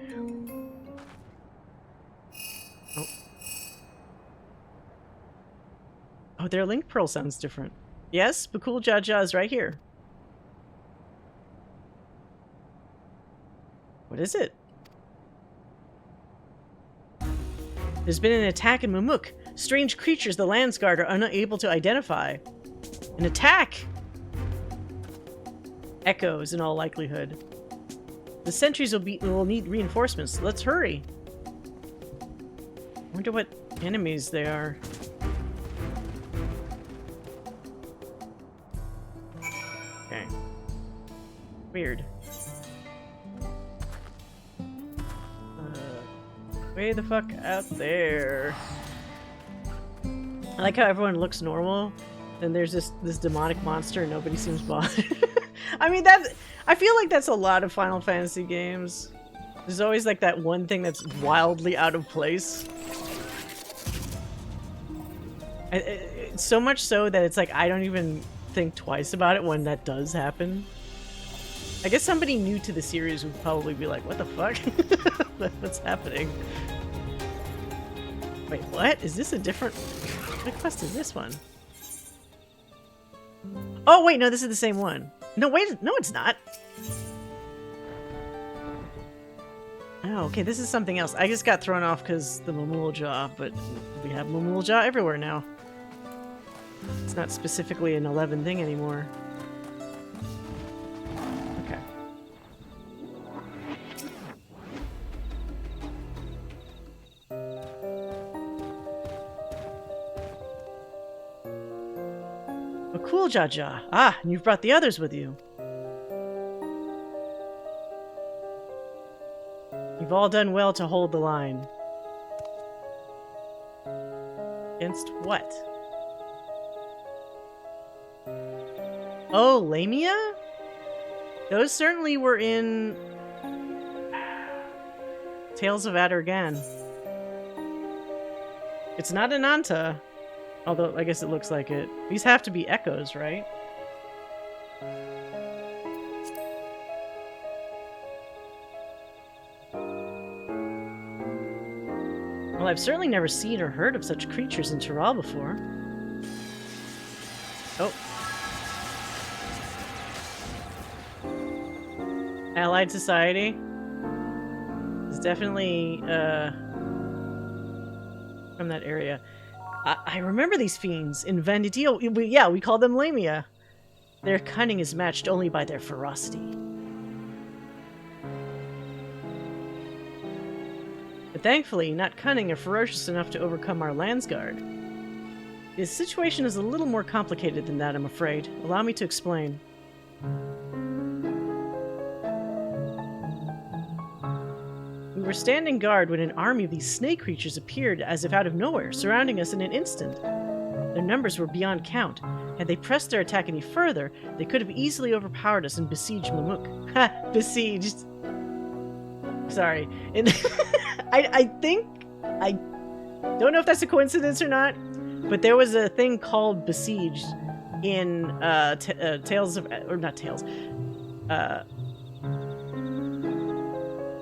Oh. Oh, their link pearl sounds different. Yes, Bakul Jaja is right here. What is it? There's been an attack in Mumuk. Strange creatures the Landsguard are unable to identify. An attack! Echoes, in all likelihood. The sentries will need reinforcements. Let's hurry. I wonder what enemies they are. Okay. Weird. Way the fuck out there. I like how everyone looks normal, and there's this demonic monster and nobody seems bothered. I mean, I feel like that's a lot of Final Fantasy games. There's always like that one thing that's wildly out of place. It's so much so that it's like I don't even think twice about it when that does happen. I guess somebody new to the series would probably be like, what the fuck? What's happening? Wait, what? Is this a different... What quest is this one? Oh, wait, no, this is the same one. No, wait, no, it's not. Oh, okay, this is something else. I just got thrown off because the Mamul Jaw, but we have Mamul Jaw everywhere now. It's not specifically an 11 thing anymore. Okay. A cool Jaja. Ah, and you've brought the others with you. You've all done well to hold the line. Against what? Oh, Lamia? Those certainly were in Tales of Adargan. It's not Ananta, although I guess it looks like it. These have to be echoes, right? Well, I've certainly never seen or heard of such creatures in Tural before. Oh. Allied Society is definitely from that area. I remember these fiends in Vendidio. Yeah, we call them Lamia. Their cunning is matched only by their ferocity. But thankfully, not cunning or ferocious enough to overcome our Landsguard. The situation is a little more complicated than that, I'm afraid. Allow me to explain. We were standing guard when an army of these snake creatures appeared as if out of nowhere, surrounding us in an instant. Their numbers were beyond count. Had they pressed their attack any further, they could have easily overpowered us and besieged Mamuk. Ha! Besieged! Sorry. And I think... I don't know if that's a coincidence or not, but there was a thing called Besieged in Tales of... Or not Tales.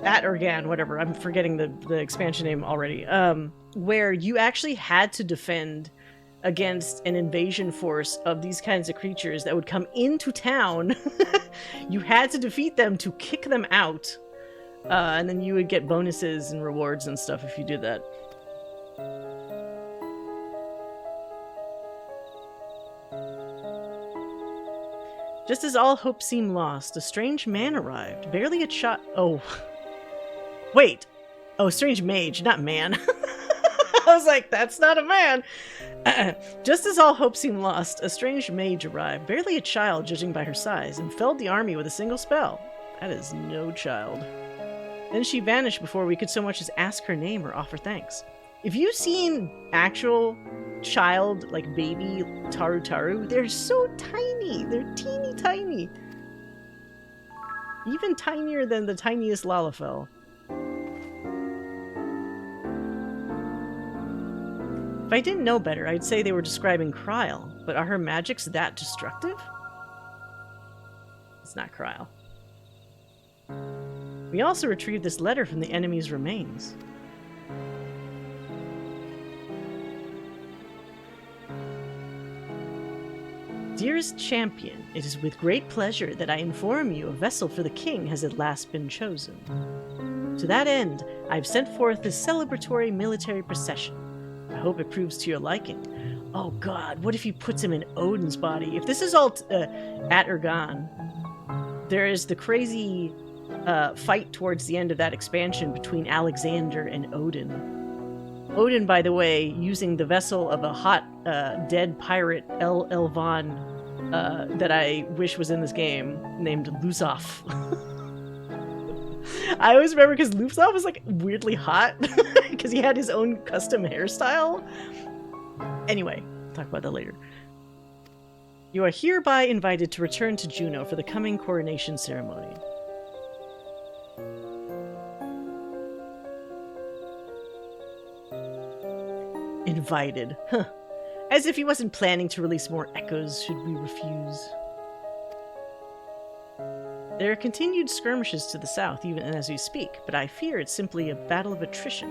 At Organ, whatever. I'm forgetting the expansion name already. Where you actually had to defend against an invasion force of these kinds of creatures that would come into town. You had to defeat them to kick them out. And then you would get bonuses and rewards and stuff if you did that. Just as all hope seemed lost, a strange man arrived. Barely a child. Oh. Wait. Oh, strange mage, not man. I was like, that's not a man. Just as all hope seemed lost, a strange mage arrived, barely a child judging by her size, and felled the army with a single spell. That is no child. Then she vanished before we could so much as ask her name or offer thanks. If you've seen actual child, like baby Taru, they're so tiny. They're teeny tiny. Even tinier than the tiniest Lalafell. If I didn't know better, I'd say they were describing Kryl, but are her magics that destructive? It's not Kryl. We also retrieved this letter from the enemy's remains. Dearest champion, it is with great pleasure that I inform you a vessel for the king has at last been chosen. To that end, I have sent forth this celebratory military procession. I hope it proves to your liking. Oh god, what if he puts him in Odin's body? If this is all at Urgan, there is the crazy fight towards the end of that expansion between Alexander and Odin. Odin, by the way, using the vessel of a hot dead pirate, Elvan, that I wish was in this game, named Luzov. I always remember because Luzov was like weirdly hot because he had his own custom hairstyle. Anyway, talk about that later. You are hereby invited to return to Juneau for the coming coronation ceremony. Invited. Huh. As if he wasn't planning to release more echoes should we refuse. There are continued skirmishes to the south even as we speak, but I fear it's simply a battle of attrition.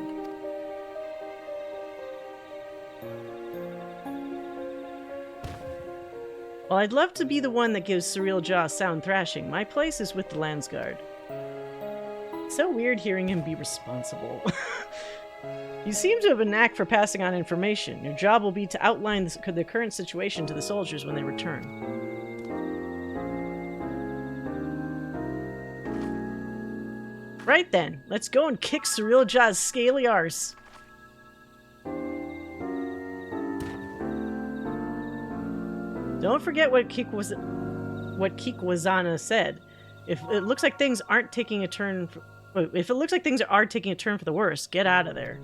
While I'd love to be the one that gives Surreal Jaw a sound thrashing, my place is with the Landsguard. It's so weird hearing him be responsible. You seem to have a knack for passing on information. Your job will be to outline the current situation to the soldiers when they return. Right then, let's go and kick Surreal Jaw's scaly arse. Don't forget what Kikwazana said. If it looks like things aren't taking a turn for, if it looks like things are taking a turn for the worse, get out of there.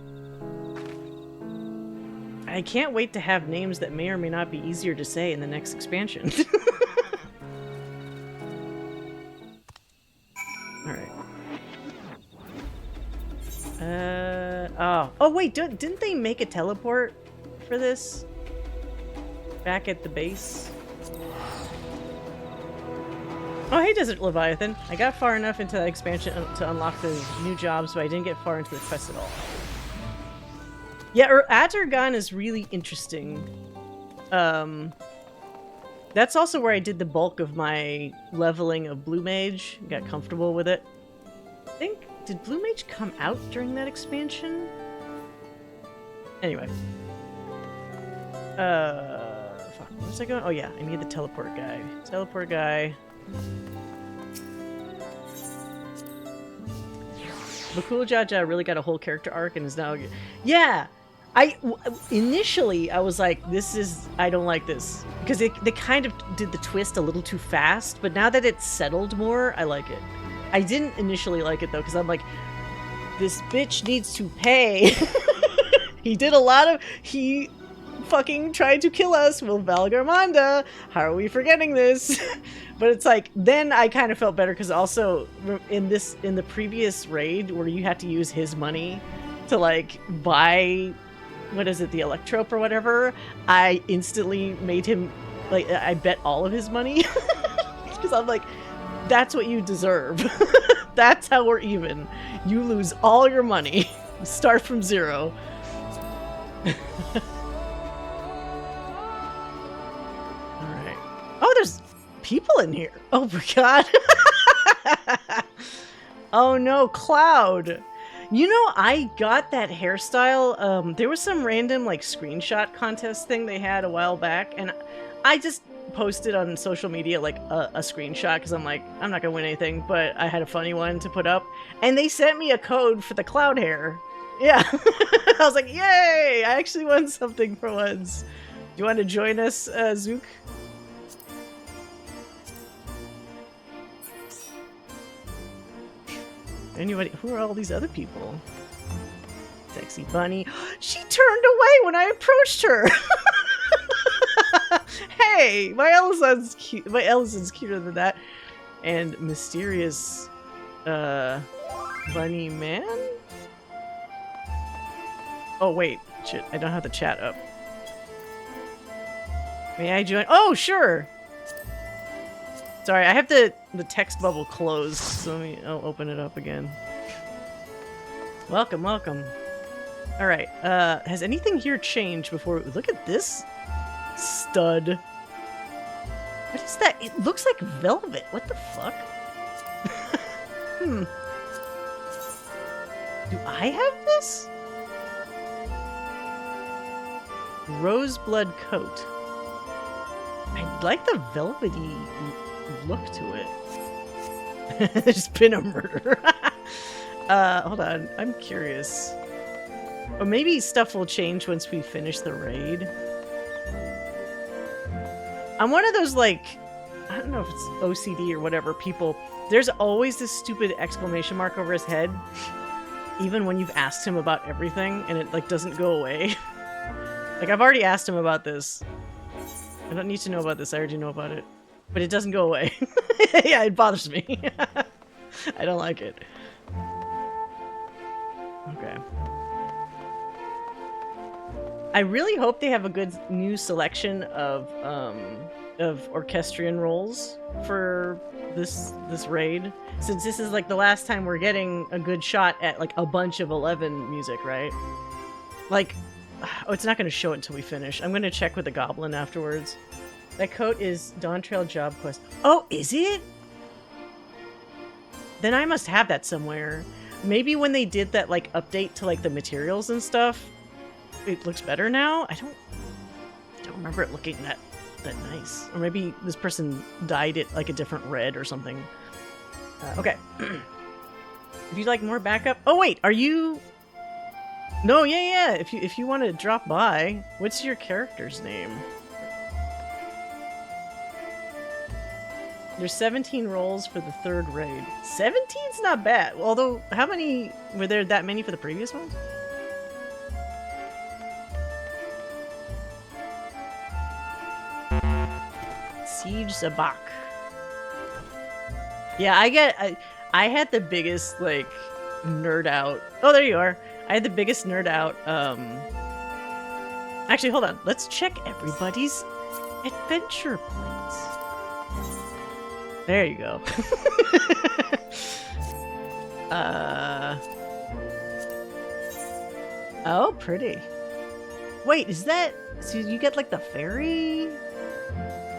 I can't wait to have names that may or may not be easier to say in the next expansion. Alright. Oh wait, didn't they make a teleport for this? Back at the base? Oh hey Desert Leviathan! I got far enough into that expansion to unlock the new jobs, but I didn't get far into the quest at all. Yeah, Aturgan is really interesting. That's also where I did the bulk of my leveling of Blue Mage. Got comfortable with it. I think, did Blue Mage come out during that expansion? Anyway. Fuck, where's I going? Oh yeah, I need the teleport guy. Teleport guy. Bakula Jaja really got a whole character arc and is now... Yeah! Initially I was like, I don't like this, because they kind of did the twist a little too fast, but now that it's settled more, I like it. I didn't initially like it though, because I'm like, this bitch needs to pay. He fucking tried to kill us with Valgarmanda. How are we forgetting this? But it's like, then I kind of felt better, because also in the previous raid where you had to use his money to like buy, what is it, the Electrope or whatever, I instantly made him, like, I bet all of his money. Because I'm like, that's what you deserve. That's how we're even. You lose all your money. Start from zero. Alright. Oh, there's people in here. Oh my god. Oh no, Cloud. You know, I got that hairstyle. There was some random like screenshot contest thing they had a while back, and I just posted on social media like a screenshot, because I'm like, I'm not gonna win anything, but I had a funny one to put up, and they sent me a code for the Cloud hair. Yeah. I was like, yay! I actually won something for once. Do you want to join us, Zook? Anybody? Who are all these other people? Sexy bunny. She turned away when I approached her. Hey, my Ellison's cute. My Ellison's cuter than that. And mysterious, bunny man. Oh wait, shit! I don't have the chat up. May I join? Oh sure. Sorry, I have the text bubble closed, so I'll open it up again. Welcome, welcome. All right. Has anything here changed before? Look at this stud. What is that? It looks like velvet. What the fuck? Do I have this? Roseblood coat. I like the velvety look to it. There's been a murder. Hold on. I'm curious. Or maybe stuff will change once we finish the raid. I'm one of those, like, I don't know if it's OCD or whatever, people. There's always this stupid exclamation mark over his head, even when you've asked him about everything, and it, like, doesn't go away. Like, I've already asked him about this. I don't need to know about this. I already know about it. But it doesn't go away. Yeah, it bothers me. I don't like it. Okay. I really hope they have a good new selection of orchestrion roles for this raid, since this is like the last time we're getting a good shot at like a bunch of 11 music, right? Like, oh, it's not going to show it until we finish. I'm going to check with the goblin afterwards. That coat is Dawn Trail Job Quest. Oh, is it? Then I must have that somewhere. Maybe when they did that like update to like the materials and stuff, it looks better now. I don't remember it looking that nice. Or maybe this person dyed it like a different red or something. Okay. If you'd like more backup. Oh wait, are you? No, yeah. If you want to drop by, what's your character's name? There's 17 roles for the third raid. 17's not bad. Although, how many were there? That many for the previous ones? Siege Zabak. Yeah, I had the biggest like nerd out. Oh, there you are. I had the biggest nerd out. Actually, hold on. Let's check everybody's adventure points. There you go. Oh, pretty. Wait, is that... So you get, like, the fairy...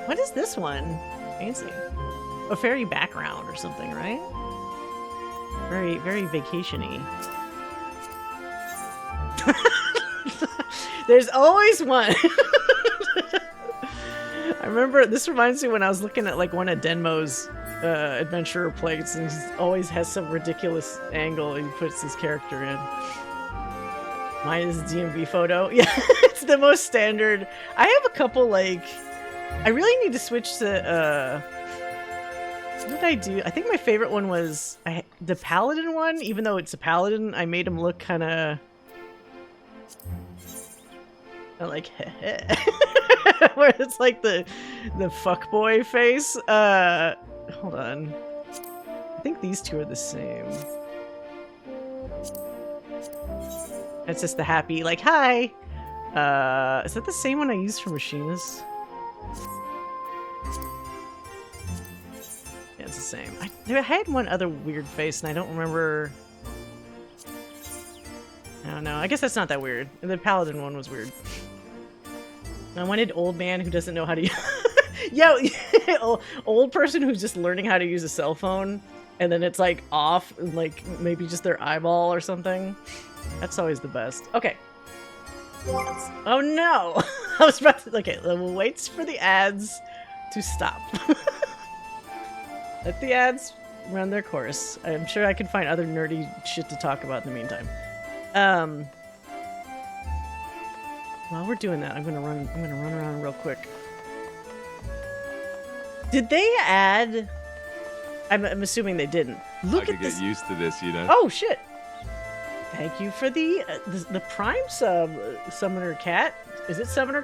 What is this one? Fancy. A fairy background or something, right? Very, very vacation-y. There's always one! I remember, this reminds me when I was looking at like one of Denmo's adventurer plates, and he always has some ridiculous angle he puts his character in. Mine is DMV photo. Yeah, it's the most standard. I have a couple, like... I really need to switch to, what did I do? I think my favorite one was the Paladin one. Even though it's a Paladin, I made him look kind of... like, where it's like the fuckboy face. Hold on. I think these two are the same. It's just the happy, like, hi! Is that the same one I used for Machinists? Yeah, it's the same. I had one other weird face, and I don't remember... I don't know. I guess that's not that weird. The Paladin one was weird. I wanted old man who doesn't know how to... Yeah, old person who's just learning how to use a cell phone, and then it's, like, off, and, like, maybe just their eyeball or something. That's always the best. Okay. Oh no! I was about to... Okay, we'll wait for the ads to stop. Let the ads run their course. I'm sure I can find other nerdy shit to talk about in the meantime. While we're doing that, I'm gonna run around real quick. Did they add... I'm assuming they didn't. Look at this. Get used to this, you know. Oh shit! Thank you for the Prime sub, Summoner Cat. Is it Summoner?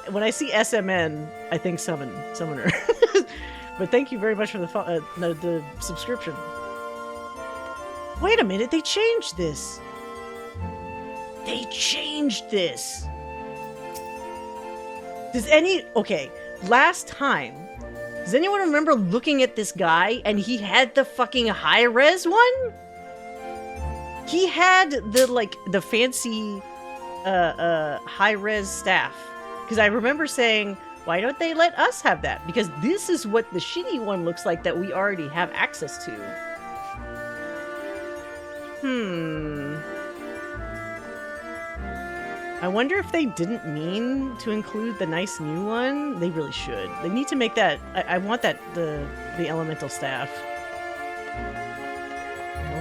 When I see SMN, I think Summoner. But thank you very much for the subscription. Wait a minute, they changed this. They changed this. Okay, last time, does anyone remember looking at this guy and he had the fucking high-res one? He had the fancy high-res staff. Because I remember saying, why don't they let us have that? Because this is what the shitty one looks like that we already have access to. I wonder if they didn't mean to include the nice new one. They really should. They need to make that... I want that, the elemental staff.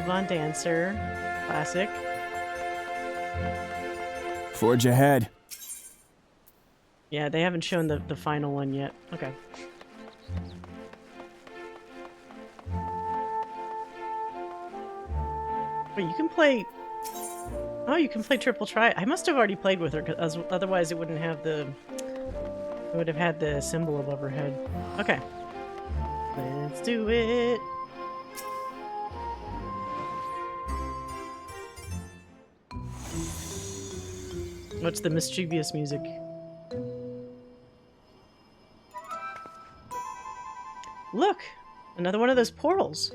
Von Dancer. Classic. Forge ahead. Yeah, they haven't shown the final one yet. Okay. Wait, you can play... Oh, you can play Triple Tri. I must have already played with her, because otherwise it wouldn't have the... It would have had the symbol above her head. Okay. Let's do it! What's the mischievous music? Look! Another one of those portals.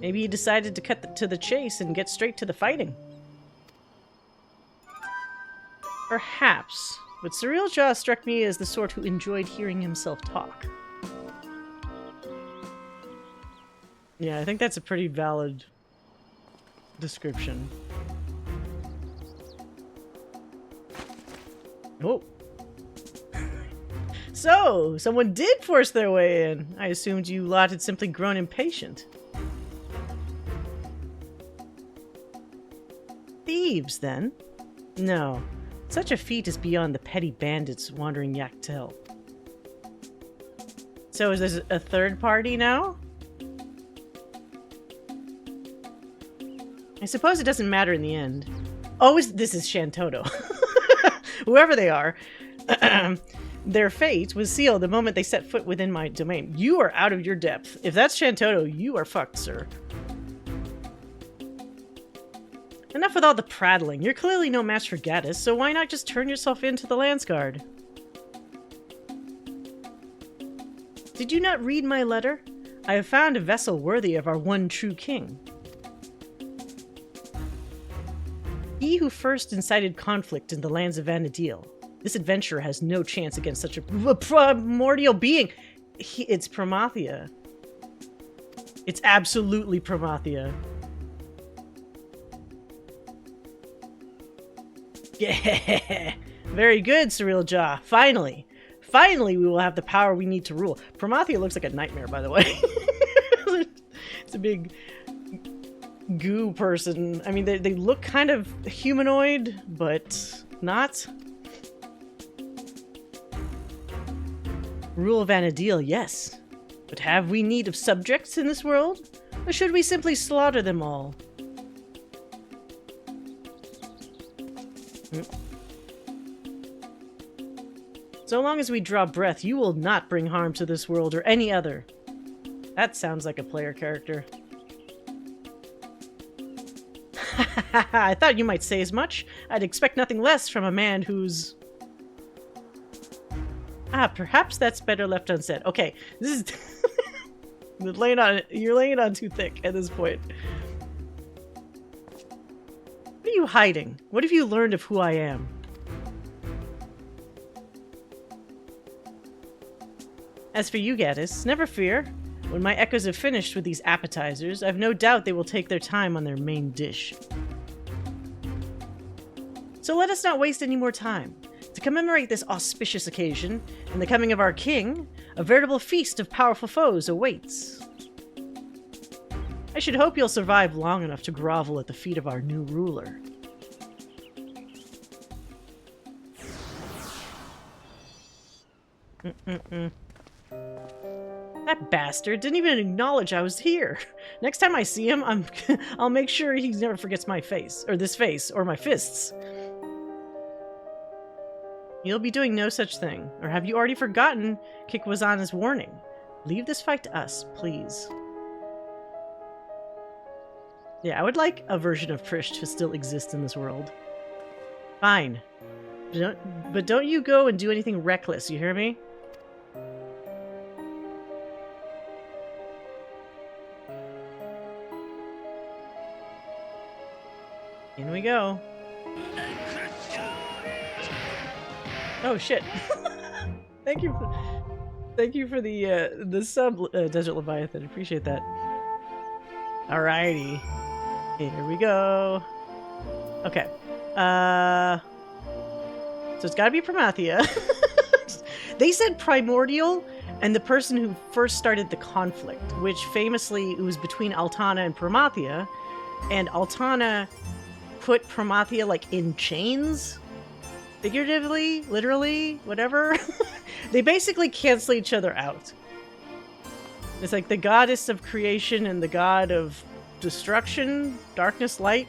Maybe he decided to cut to the chase and get straight to the fighting. Perhaps. But Surreal Jaw struck me as the sort who enjoyed hearing himself talk. Yeah, I think that's a pretty valid description. Oh. So, someone did force their way in. I assumed you lot had simply grown impatient. Thieves, then? No. Such a feat is beyond the petty bandits wandering Yaktel. So is there a third party now? I suppose it doesn't matter in the end. Oh, this is Shantoto. Whoever they are. Their fate was sealed the moment they set foot within my domain. You are out of your depth. If that's Shantoto, you are fucked, sir. Enough with all the prattling. You're clearly no match for Gaddis, so why not just turn yourself in to the Landsguard? Did you not read my letter? I have found a vessel worthy of our one true king. He who first incited conflict in the lands of Vanadil. This adventurer has no chance against such a primordial being. It's Promathia. It's absolutely Promathia. Yeah! Very good, Surreal Jaw. Finally! Finally we will have the power we need to rule. Promathia looks like a nightmare, by the way. It's a big... goo person. I mean, they look kind of humanoid, but not. Rule of Anadil, yes. But have we need of subjects in this world? Or should we simply slaughter them all? So long as we draw breath, you will not bring harm to this world or any other. That sounds like a player character. I thought you might say as much. I'd expect nothing less from a man who's... perhaps that's better left unsaid. Okay, this is... you're laying it on too thick at this point. What are you hiding? What have you learned of who I am? As for you, Gaddis, never fear. When my echoes have finished with these appetizers, I've no doubt they will take their time on their main dish. So let us not waste any more time. To commemorate this auspicious occasion, and the coming of our king, a veritable feast of powerful foes awaits. I should hope you'll survive long enough to grovel at the feet of our new ruler. That bastard didn't even acknowledge I was here. Next time I see him, I'll make sure he never forgets my face, or my fists. You'll be doing no such thing. Or have you already forgotten Kikwazana's warning? Leave this fight to us, please. Yeah, I would like a version of Prish to still exist in this world. Fine. But don't you go and do anything reckless, you hear me? In we go. Oh shit! Thank you for the sub, Desert Leviathan. Appreciate that. Alrighty, here we go. Okay, so it's gotta be Primathia. They said primordial, and the person who first started the conflict, which famously it was between Altana and Primathia, and Altana put Primathia like in chains. Figuratively, literally, whatever. They basically cancel each other out. It's like the goddess of creation and the god of destruction, darkness, light,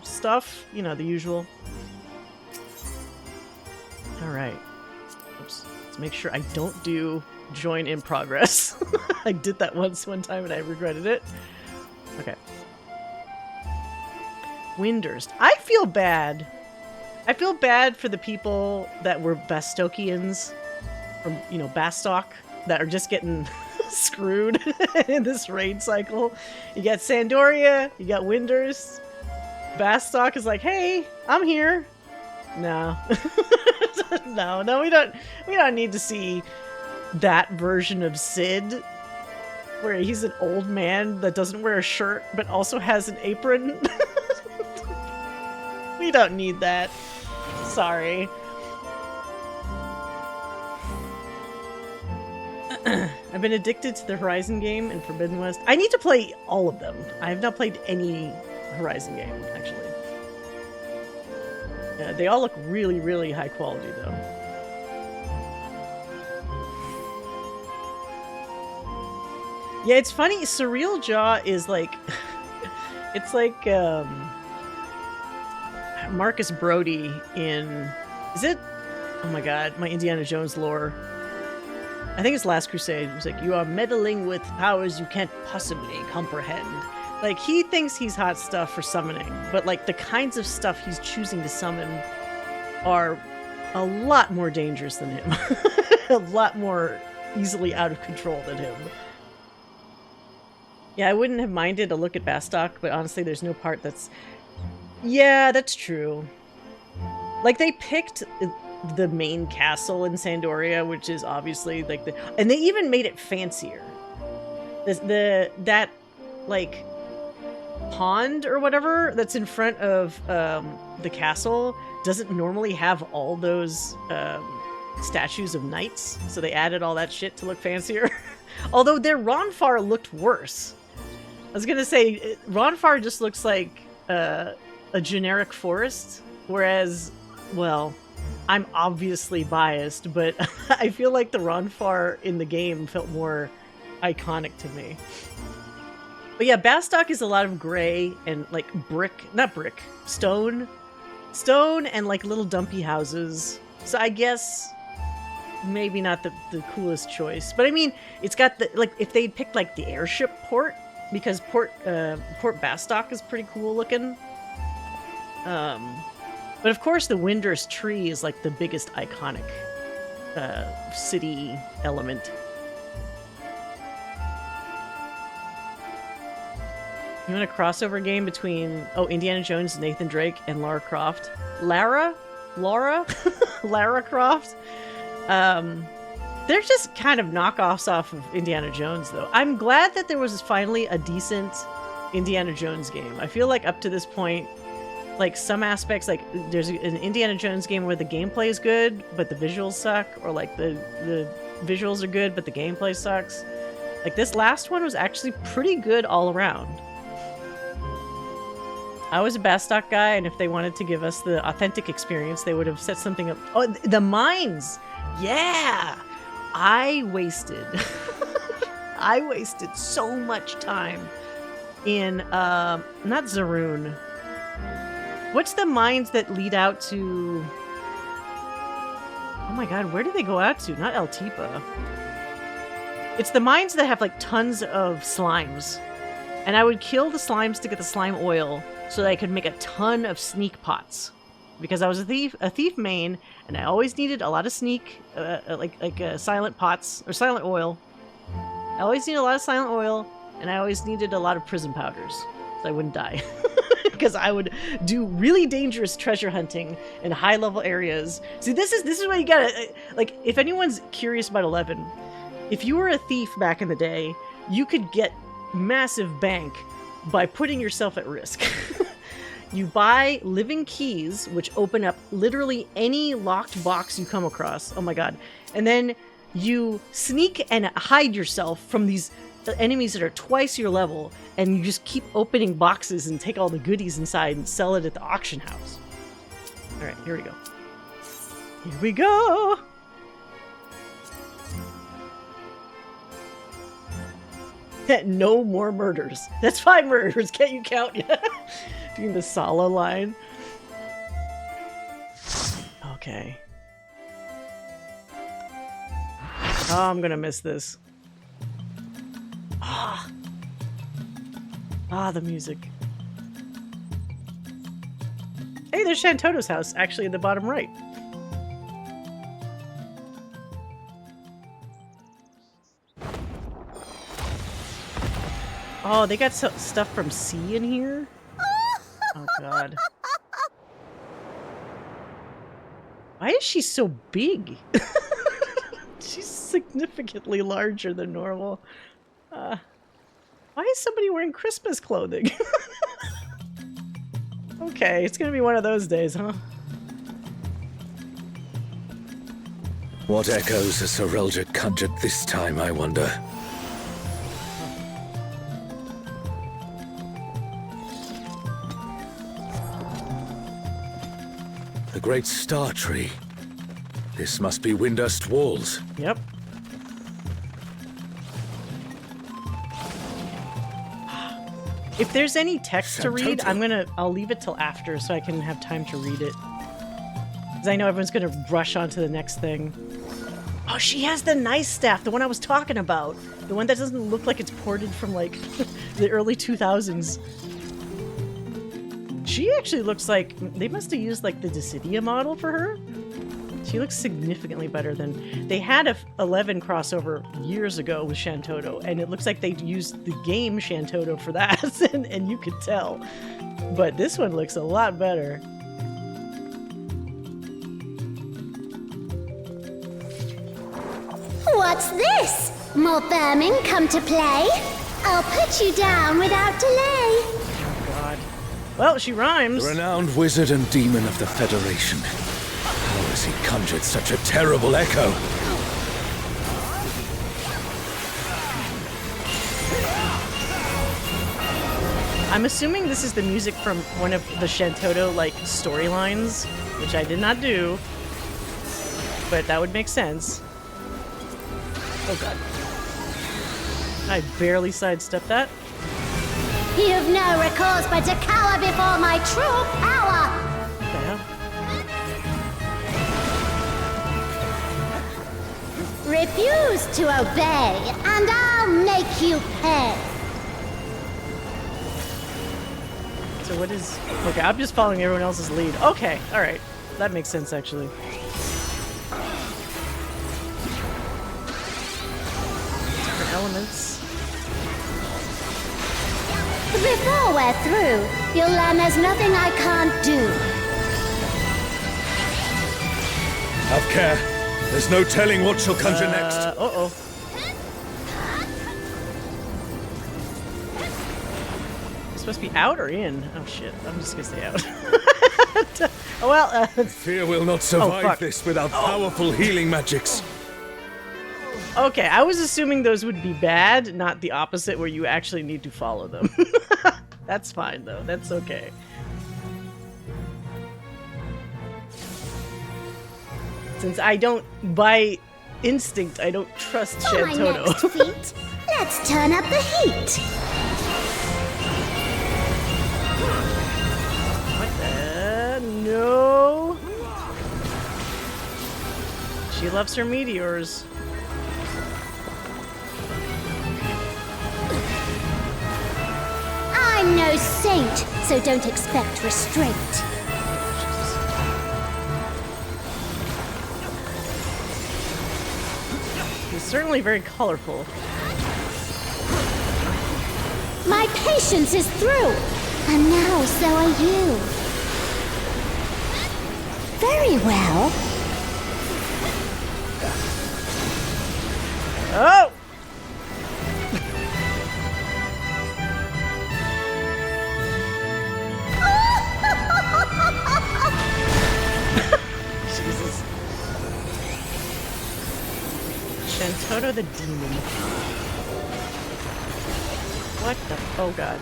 stuff. You know, the usual. Alright. Oops. Let's make sure I don't do join in progress. I did that one time and I regretted it. Okay. Windurst. I feel bad. I feel bad for the people that were Bastokians, or, you know, Bastok, that are just getting screwed in this raid cycle. You got Sandoria, you got Windurst. Bastok is like, hey, I'm here. No. no, we don't need to see that version of Sid, where he's an old man that doesn't wear a shirt, but also has an apron. We don't need that. Sorry. I've been addicted to the Horizon game and Forbidden West. I need to play all of them. I have not played any Horizon game, actually. Yeah, they all look really, really high quality, though. Yeah, it's funny. Surreal Jaw is like... it's like, Marcus Brody in... Is it? Oh my god, my Indiana Jones lore. I think it's Last Crusade. It's like, you are meddling with powers you can't possibly comprehend. Like, he thinks he's hot stuff for summoning, but like the kinds of stuff he's choosing to summon are a lot more dangerous than him. A lot more easily out of control than him. Yeah, I wouldn't have minded a look at Bastok, but honestly, there's no part that's... Yeah, that's true. Like, they picked the main castle in Sandoria, which is obviously, like, the... And they even made it fancier. That, like, pond or whatever that's in front of the castle doesn't normally have all those statues of knights, so they added all that shit to look fancier. Although their Ronfar looked worse. I was gonna say, Ronfar just looks like a generic forest, whereas, well, I'm obviously biased, but I feel like the Ronfar in the game felt more iconic to me. But yeah, Bastok is a lot of gray and like stone and like little dumpy houses. So I guess maybe not the coolest choice. But I mean, it's got the, like, if they'd picked like the airship port, because Port Bastok is pretty cool looking. But of course the Windurst tree is like the biggest iconic city element. You want a crossover game between, Indiana Jones, Nathan Drake, and Lara Croft? Lara Croft? They're just kind of knockoffs off of Indiana Jones, though. I'm glad that there was finally a decent Indiana Jones game. I feel like up to this point, like some aspects, like there's an Indiana Jones game where the gameplay is good, but the visuals suck, or like the visuals are good, but the gameplay sucks. Like this last one was actually pretty good all around. I was a Bastok guy, and if they wanted to give us the authentic experience, they would have set something up. Oh, the mines! Yeah! I wasted so much time in, not Zaroon. What's the mines that lead out to... Oh my god, where do they go out to? Not El Tipa. It's the mines that have, like, tons of slimes. And I would kill the slimes to get the slime oil, so that I could make a ton of sneak pots, because I was a thief main, and I always needed a lot of sneak, silent pots or silent oil. I always needed a lot of silent oil, and I always needed a lot of prism powders, so I wouldn't die. Because I would do really dangerous treasure hunting in high level areas. See, this is what you gotta, like, if anyone's curious about 11, if you were a thief back in the day, you could get massive bank by putting yourself at risk. You buy living keys, which open up literally any locked box you come across. Oh my god. And then you sneak and hide yourself from these enemies that are twice your level, and you just keep opening boxes and take all the goodies inside and sell it at the auction house. Alright, here we go. Here we go! No more murders. That's 5 murders. Can't you count yet? Doing the Sala line. Okay. Oh, I'm gonna miss this. Ah, the music. Hey, there's Shantoto's house, actually at the bottom right. Oh, they got stuff from C in here? Oh, God. Why is she so big? She's significantly larger than normal. Why is somebody wearing Christmas clothing? Okay, it's gonna be one of those days, huh? What echoes has Sir Eldred conjured this time, I wonder? The great star tree. This must be Windurst Walls. Yep. If there's any text to read, I'll leave it till after so I can have time to read it. Because I know everyone's gonna rush on to the next thing. Oh, she has the nice staff, the one I was talking about. The one that doesn't look like it's ported from, like, the early 2000s. She actually looks like... They must have used, like, the Dissidia model for her. She looks significantly better than... They had a 11 crossover years ago with Shantoto, and it looks like they used the game Shantoto for that, and you could tell. But this one looks a lot better. What's this? More vermin come to play? I'll put you down without delay. Oh, God. Well, she rhymes. The renowned wizard and demon of the Federation. How has he conjured such a terrible echo? I'm assuming this is the music from one of the Shantoto, like, storylines, which I did not do, but that would make sense. Oh god. I barely sidestepped that. You've no recourse but to cower before my true power! What the hell? Refuse to obey, and I'll make you pay! So what is... Okay, I'm just following everyone else's lead. Okay, alright. That makes sense, actually. Different elements. Before we're through, you'll learn there's nothing I can't do. Have care. There's no telling what she'll conjure next. Uh-oh. Supposed to be out or in? Oh shit, I'm just gonna stay out. Oh well, Fear will not survive fuck. this without powerful healing magics. okay, I was assuming those would be bad, not the opposite where you actually need to follow them. That's fine though, that's okay. Since I don't, by instinct, I don't trust For my Shantoto. next feat, let's turn up the heat. What the? No. She loves her meteors. I'm no saint, so don't expect restraint. He's certainly very colorful. My patience is through, and now so are you. Very well. Oh! Jesus. Shantoto the demon. What the? Oh god.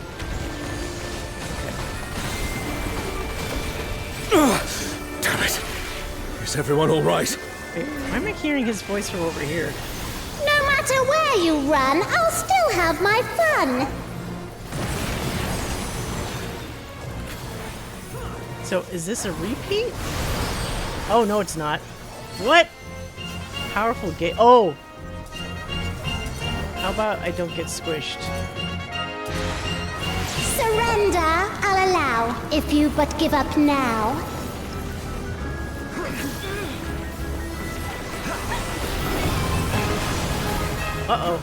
Damn it. Is everyone all right? Wait, why am I hearing his voice from over here? No matter where you run, I'll still have my fun. So, is this a repeat? Oh, no, it's not. What? Powerful gate. Oh! How about I don't get squished? Surrender, I'll allow, if you but give up now. Uh-oh.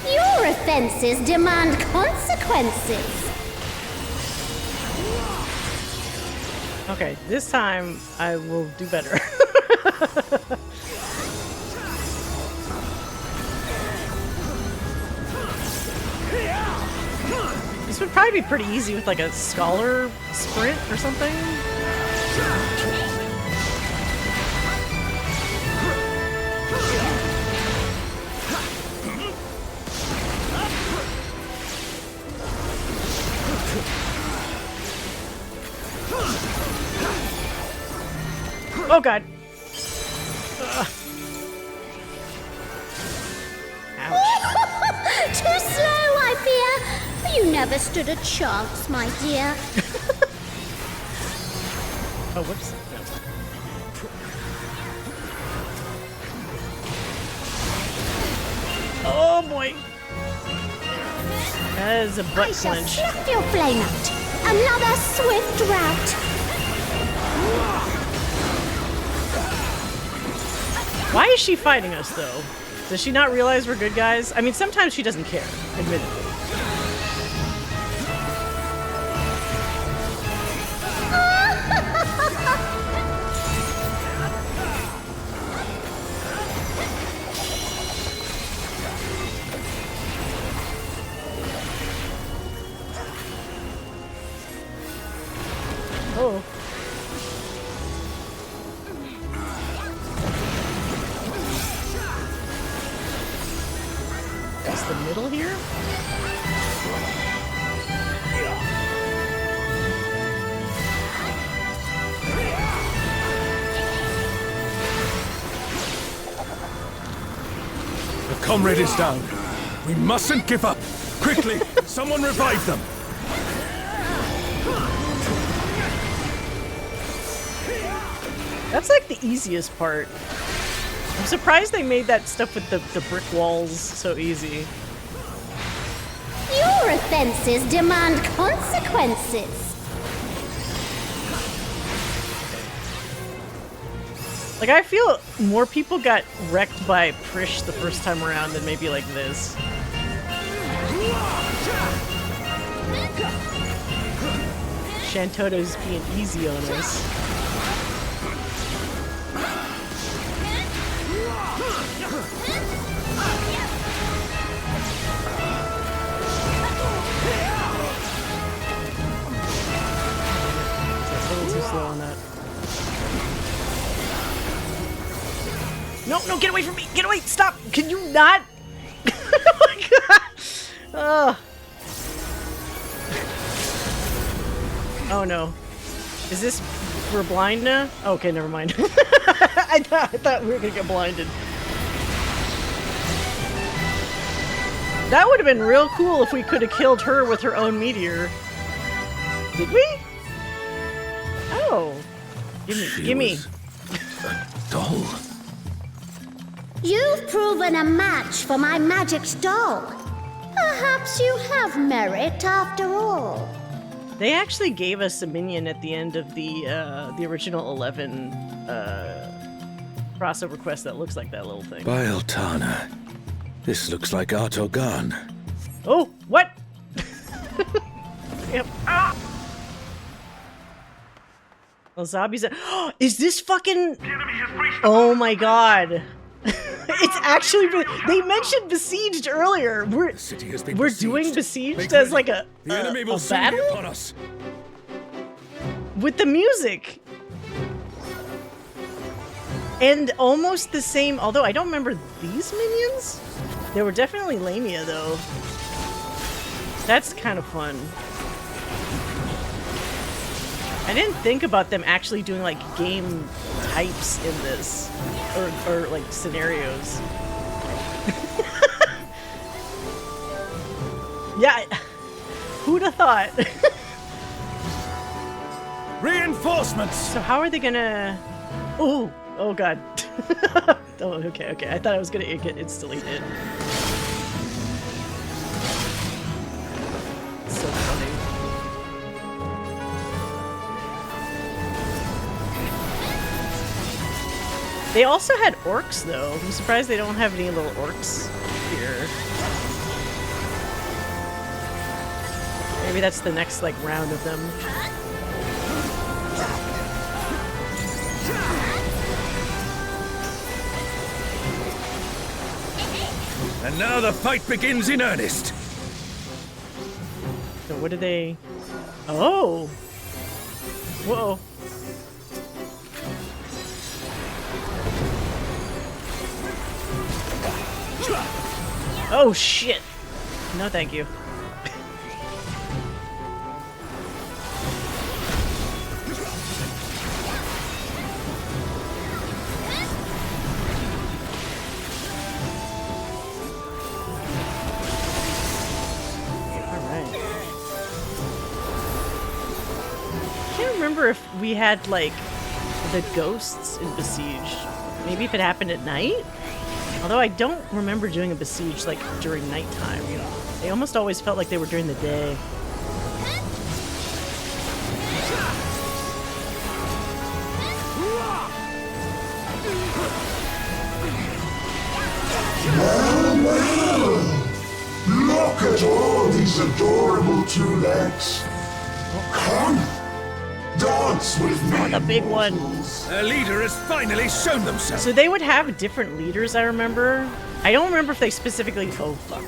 Your offenses demand consequences. Okay, this time I will do better. This would probably be pretty easy with like a scholar sprint or something. Oh god. Ugh. Ouch. Too slow, I fear. You never stood a chance, my dear. Oh, whoops. No. Oh boy. That is a I butt shall clench. sluck your flame out. Another swift rout. Why is she fighting us, though? Does she not realize we're good guys? I mean, sometimes she doesn't care, admittedly. Oh. the middle here? The comrade is down. We mustn't give up. Quickly, someone revive them. That's like the easiest part. I'm surprised they made that stuff with the brick walls so easy. Your offenses demand consequences. Like, I feel more people got wrecked by Prish the first time around than maybe like this. Shantoto's being easy on us. It's a little too slow on that. No, no, get away from me! Get away! Stop! Can you not? Oh my god! Oh no. Is this... we're blind now? Okay, never mind. I thought we were gonna get blinded. That would have been real cool if we could have killed her with her own meteor. Did we? Oh. Gimme. Doll. You've proven a match for my magic doll. Perhaps you have merit after all. They actually gave us a minion at the end of the original 11 crossover quest that looks like that little thing. Bieltana. This looks like Artogan. Oh, what? Yep. Ah! Well, zombies. Is this fucking? Oh my god! It's actually. They mentioned besieged earlier. We're doing besieged as like a battle upon us. With the music. And almost the same, although I don't remember these minions. They were definitely Lamia though. That's kind of fun. I didn't think about them actually doing like game types in this, or like scenarios. Yeah, who'd have thought? Reinforcements. So how are they gonna? Oh god. Oh, okay. I thought I was gonna get instantly hit. So funny. They also had orcs, though. I'm surprised they don't have any little orcs here. Maybe that's the next, like, round of them. And now the fight begins in earnest. So what did they... Oh! Whoa. Oh shit! No thank you. If we had like the ghosts in Besieged. Maybe if it happened at night? Although I don't remember doing a Besieged like during nighttime. They almost always felt like they were during the day. Well, look at all these adorable two legs. Come. Dance with me. The big one. Their leader has finally shown themselves. So they would have different leaders, I remember. I don't remember if they specifically... Oh, fuck.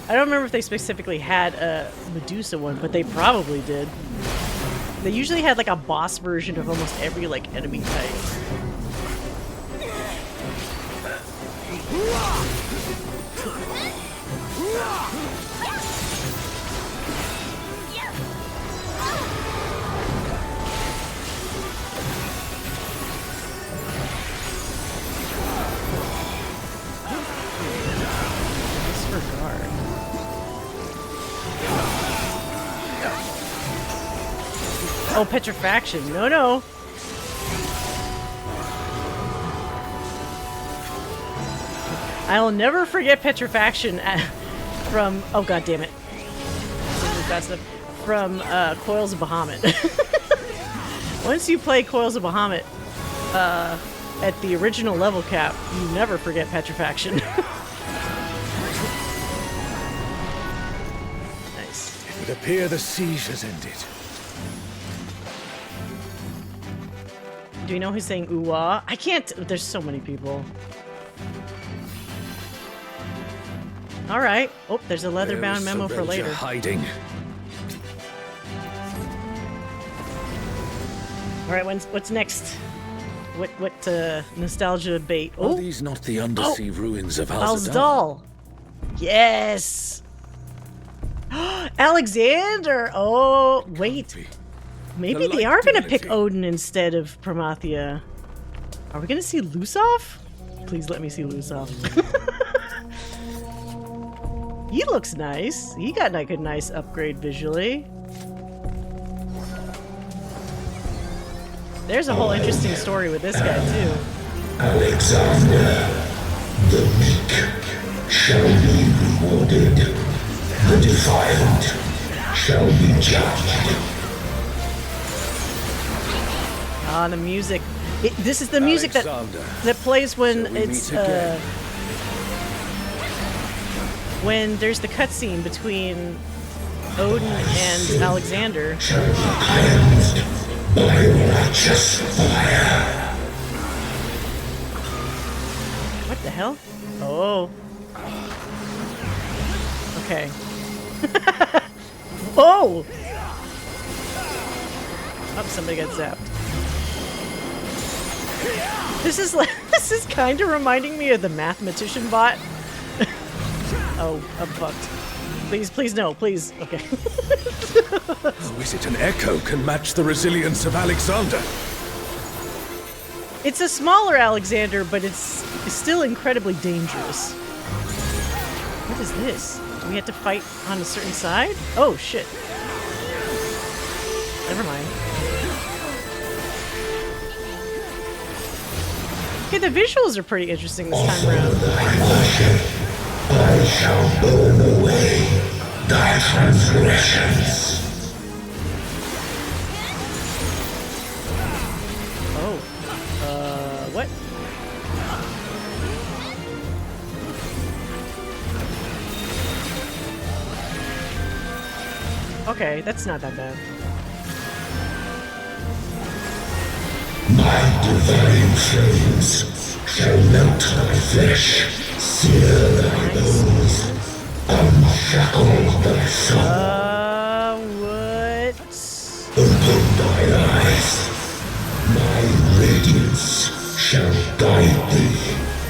I don't remember if they specifically had a Medusa one, but they probably did. They usually had like a boss version of almost every like enemy type. Disregard. Oh, petrifaction. No, no. I'll never forget petrifaction from... Oh, god damn it. Fast enough. From Coils of Bahamut. Once you play Coils of Bahamut at the original level cap, you never forget petrifaction. Nice. It would appear the siege has ended. Do you know who's saying ooh-ah? I can't... There's so many people. Alright. Oh, there's a leather-bound memo for later. Hiding. Alright, what's next? What nostalgia bait? Are Oh! these not the undersea ruins of Alzdal? Alzdal! Yes! Alexander! Oh, wait. Maybe The they light are gonna pick divinity. Odin instead of Promathia. Are we gonna see Lusov? Please let me see Lusov. He looks nice. He got like a nice upgrade visually. There's a whole interesting story with this guy too. Alexander, the meek shall be rewarded. The defiant shall be judged. Ah, the music. This is the music Alexander, that plays when shall we it's meet again? when there's the cutscene between Odin and Alexander. Shall be cleansed by righteous fire. What the hell? Oh. Okay. Oh! Oh, somebody got zapped. This is like, this is kind of reminding me of the mathematician bot. Oh, I'm fucked. Please, please, no, please. Okay. Oh, is it an echo can match the resilience of Alexander? It's a smaller Alexander, but it's still incredibly dangerous. What is this? Do we have to fight on a certain side? Oh, shit. Never mind. Okay, the visuals are pretty interesting this time around. I shall burn away thy transgressions. Oh. What? Okay, that's not that bad. My divine flames shall melt thy flesh, sear thy bones, unshackle thy soul, What? open thine eyes. My radiance shall guide thee.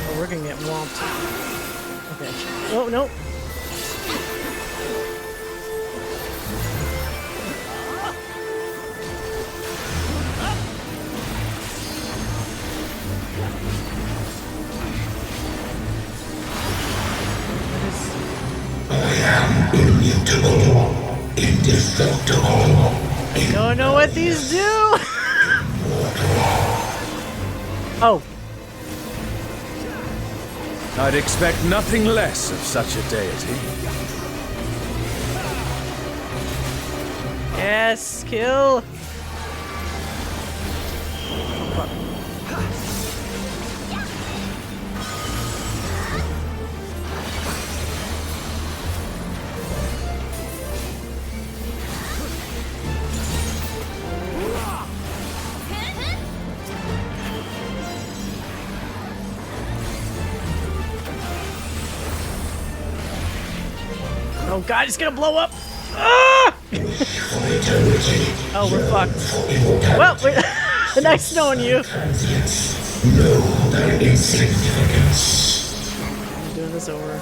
Oh, we're gonna get whomped. Okay. Oh, no. Immutable, indestructible, Don't know what these do. Oh, I'd expect nothing less of such a deity. yes, kill. Fuck. Oh god, it's gonna blow up! Ah! Oh, we're fucked. Well, nice knowing you. know thy insignificance. I'm doing this over.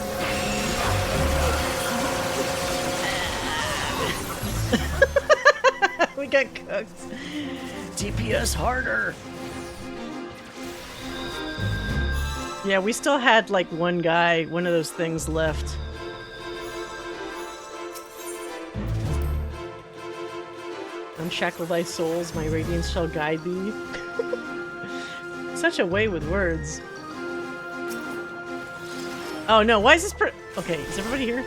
We got cooked. DPS harder. Yeah, we still had like one guy, one of those things left. Unshackle thy souls, my radiance shall guide thee. Such a way with words. Oh no, why is this okay, is everybody here?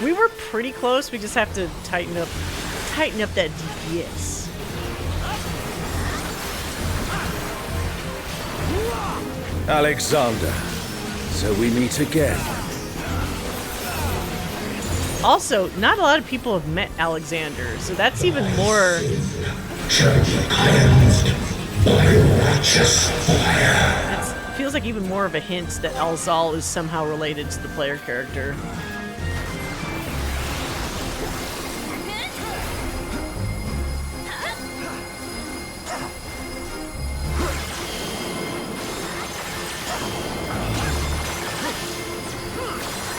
We were pretty close, we just have to tighten up that DPS. Alexander, so we meet again. Also, not a lot of people have met Alexander, so that's even more... Shall be cleansed by righteous fire. It feels like even more of a hint that Alzal is somehow related to the player character.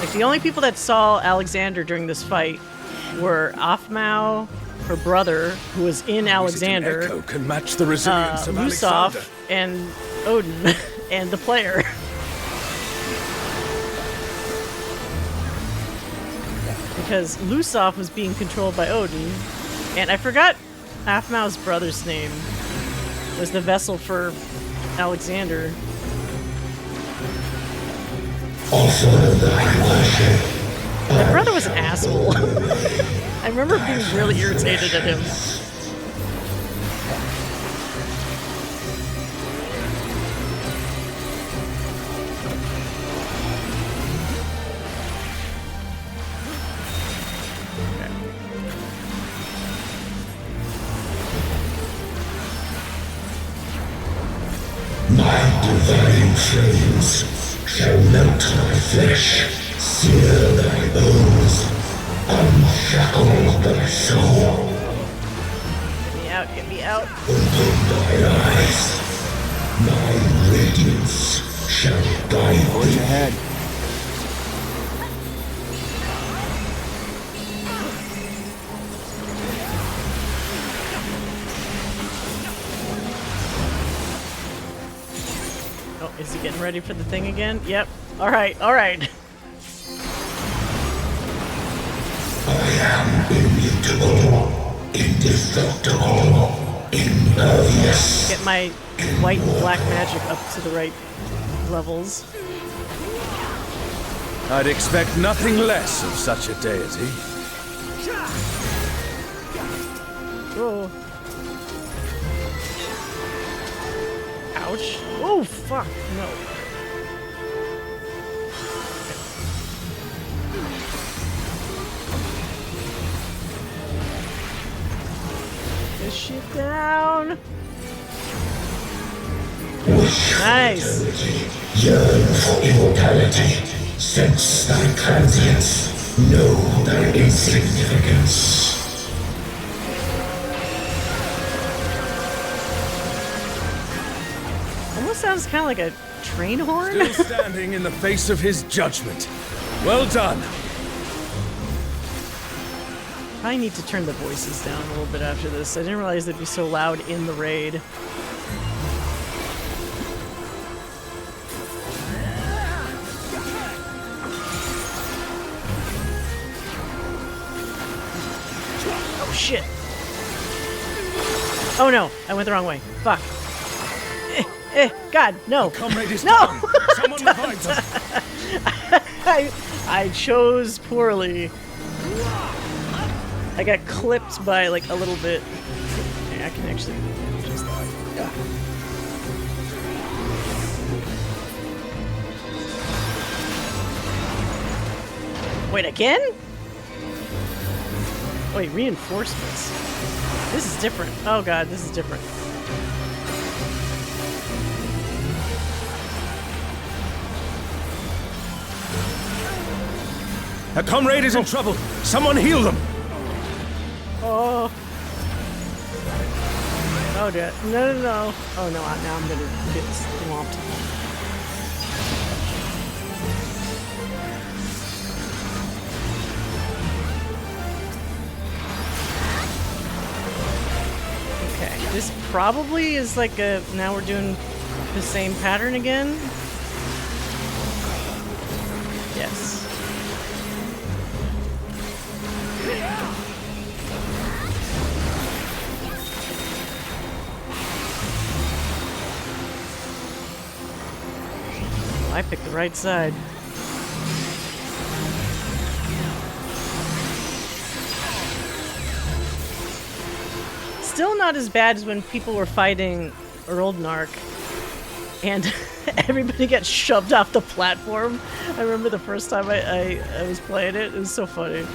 Like, the only people that saw Alexander during this fight were Afmau, her brother, who was in Alexander, Echo can match the resilience of Alexander. Lusov, and Odin, and the player. Because Lusov was being controlled by Odin, and I forgot Afmau's brother's name was the vessel for Alexander. My brother was an asshole. I remember being really irritated at him. My divine flames shall melt thy flesh, sear thy bones, unshackle thy soul. Get me out. Open thine eyes. My radiance shall guide thee. Ahead. Oh, is he getting ready for the thing again? Yep. Alright, alright. I am immutable, indestructible, impervious. Get my white and black magic up to the right levels. I'd expect nothing less of such a deity. Oh. Ouch. Oh, fuck. No. This shit down. Nice. Yearn for immortality. Sense thy transience. Know thy insignificance. Almost sounds kind of like a train horn. Still standing in the face of his judgment. Well done. I need to turn the voices down a little bit after this. I didn't realize they'd be so loud in the raid. Oh shit! Oh no! I went the wrong way. Fuck. God, no! Comrade is No! down. Someone revive them. I chose poorly. I got clipped by like a little bit. Okay, I can actually just wait again? Wait, reinforcements. This is different. Oh god, this is different. A comrade is in trouble. Someone heal them. Oh. Oh, dear. No, no, no. Oh, no. Now I'm gonna get swamped. This probably is like a... Now we're doing the same pattern again? Yes. I picked the right side. Still not as bad as when people were fighting Earl Narc and everybody got shoved off the platform. I remember the first time I was playing it. It was so funny.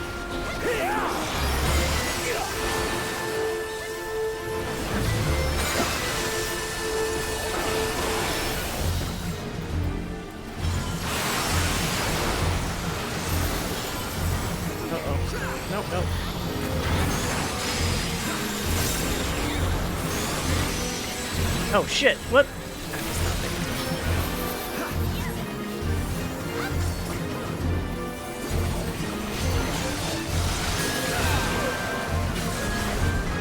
Nope, nope. Oh shit, what?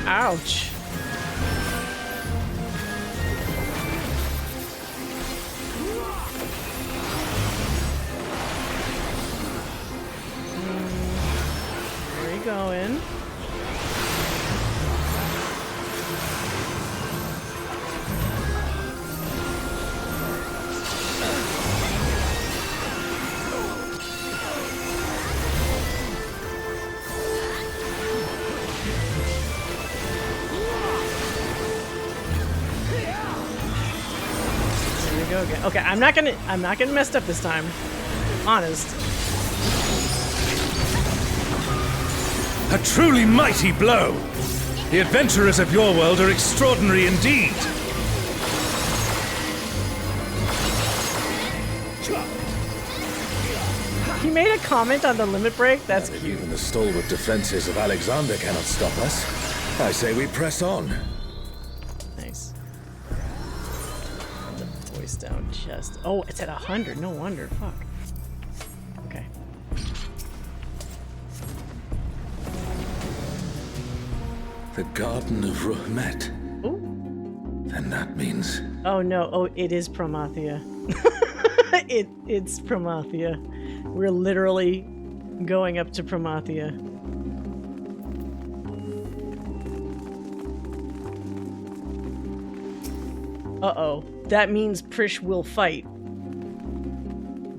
Ouch. Where are you going? Again. Okay, I'm not gonna mess up this time. Honest. A truly mighty blow. The adventurers of your world are extraordinary indeed. He made a comment on the limit break. That's If cute. even the stalwart defenses of Alexander cannot stop us, I say we press on. Nice. The voice down chest. Oh, it's at 100. No wonder. Fuck. Okay. The Garden of Ruhmet. Ooh. Then that means... Oh no. Oh, it is Promathia. It's Promathia. We're literally going up to Promathia. Uh-oh. That means Prish will fight.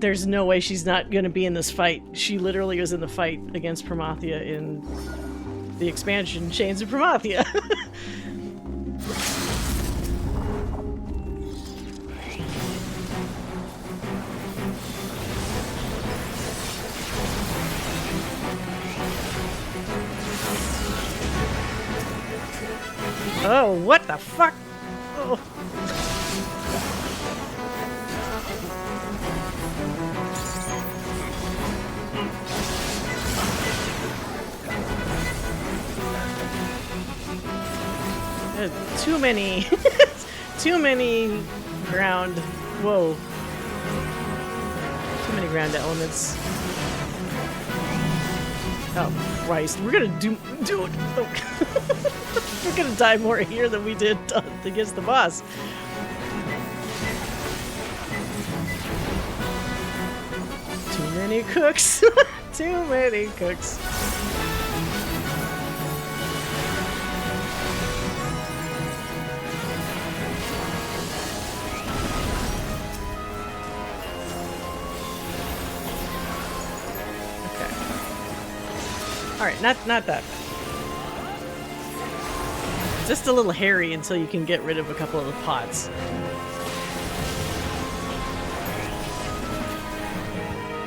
There's no way she's not gonna be in this fight. She literally was in the fight against Promathia in the expansion Chains of Promathia. Oh, what the fuck? Oh. There's too many, too many ground. Whoa. Too many ground elements. Oh Christ, we're gonna do it. Oh. We're gonna die more here than we did against the boss. Too many cooks. Too many cooks. Alright, not that bad. Just a little hairy until you can get rid of a couple of the pots.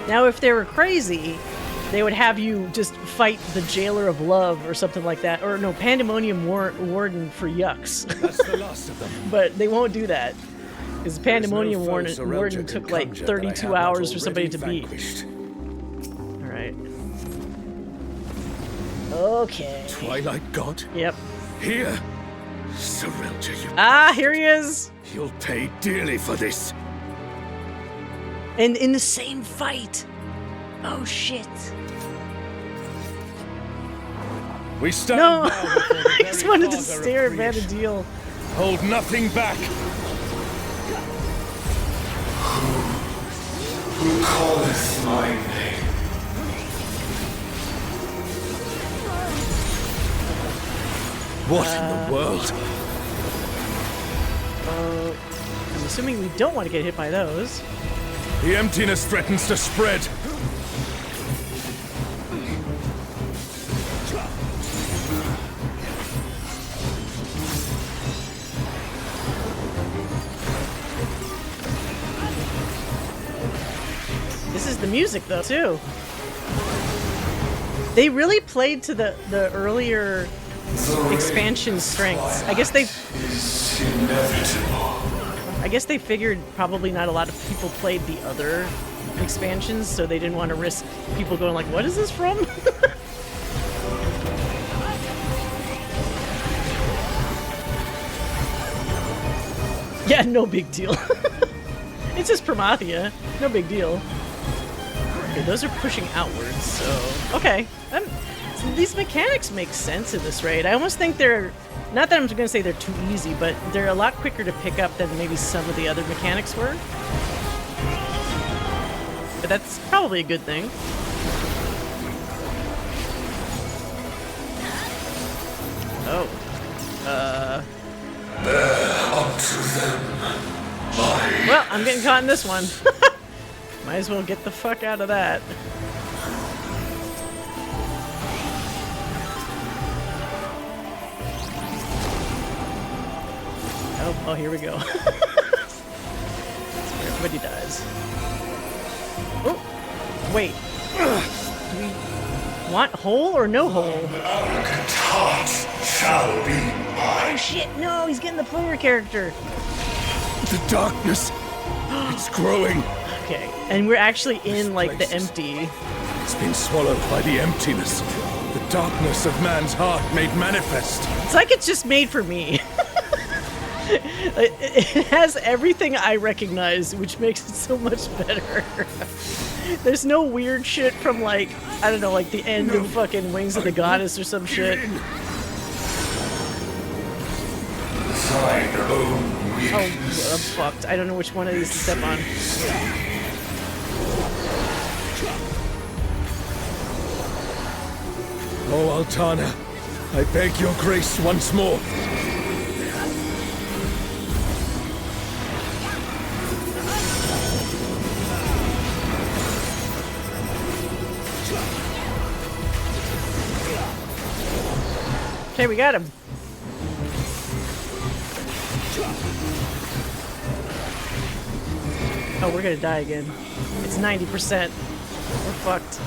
Now if they were crazy, they would have you just fight the Jailer of Love or something like that. Or no, Pandemonium Warden for yucks. That's the last of them. But they won't do that. Because Pandemonium Warden took like 32 hours for somebody to beat. Alright. Okay. Twilight God? Yep. Here, Sorelja, you... Ah, here he is! You'll pay dearly for this. And in the same fight! Oh shit. We stand No! now before the I just very wanted to Father of stare at creation. Vanadil. Hold nothing back. Who calleth my name? What in the world? I'm assuming we don't want to get hit by those. The emptiness threatens to spread. This is the music, though, too. They really played to the earlier expansion strengths. I guess they Is inevitable. I guess they figured probably not a lot of people played the other expansions, so they didn't want to risk people going like, what is this from? Yeah, no big deal. It's just Promathia. No big deal. Okay, those are pushing outwards, so... Okay. So these mechanics make sense in this raid. I almost think they're... Not that I'm going to say they're too easy, but they're a lot quicker to pick up than maybe some of the other mechanics were. But that's probably a good thing. Oh. Unto them, my Well, I'm getting caught in this one. Might as well get the fuck out of that. Oh, here we go. That's where everybody dies. Oh, wait. Do we want hole or no hole? arrogant hearts shall be Oh mine. shit, no, he's getting the player character. The darkness. It's growing. Okay, and we're actually in like the empty. It's been swallowed by the emptiness. The darkness of man's heart made manifest. It's like it's just made for me. It has everything I recognize, which makes it so much better. There's no weird shit from like, I don't know, like the end of fucking Wings of the Goddess or some shit. Thine own Oh, weakness. I'm fucked. I don't know which one of these to step on. Oh, Altana, I beg your grace once more. Okay, we got him. Oh, we're gonna die again. It's 90%. We're fucked.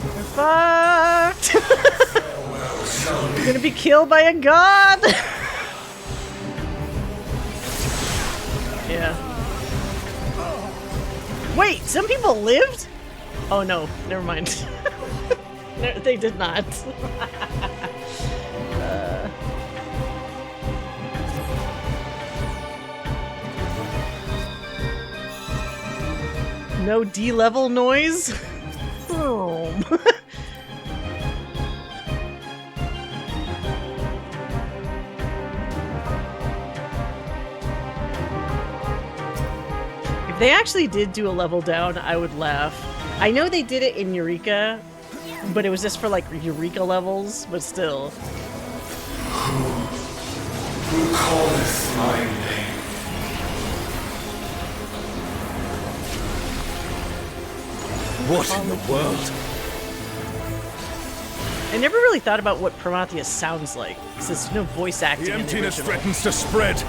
We're fucked! We're gonna be killed by a god! Yeah. Wait, some people lived? Oh no, never mind. No, they did not. No D-level noise? Oh. If they actually did do a level down, I would laugh. I know they did it in Eureka, but it was just for like Eureka levels, but still. Who calleth my name? What in the world? I never really thought about what Prometheus sounds like, because there's no voice acting The in the emptiness original. threatens to spread.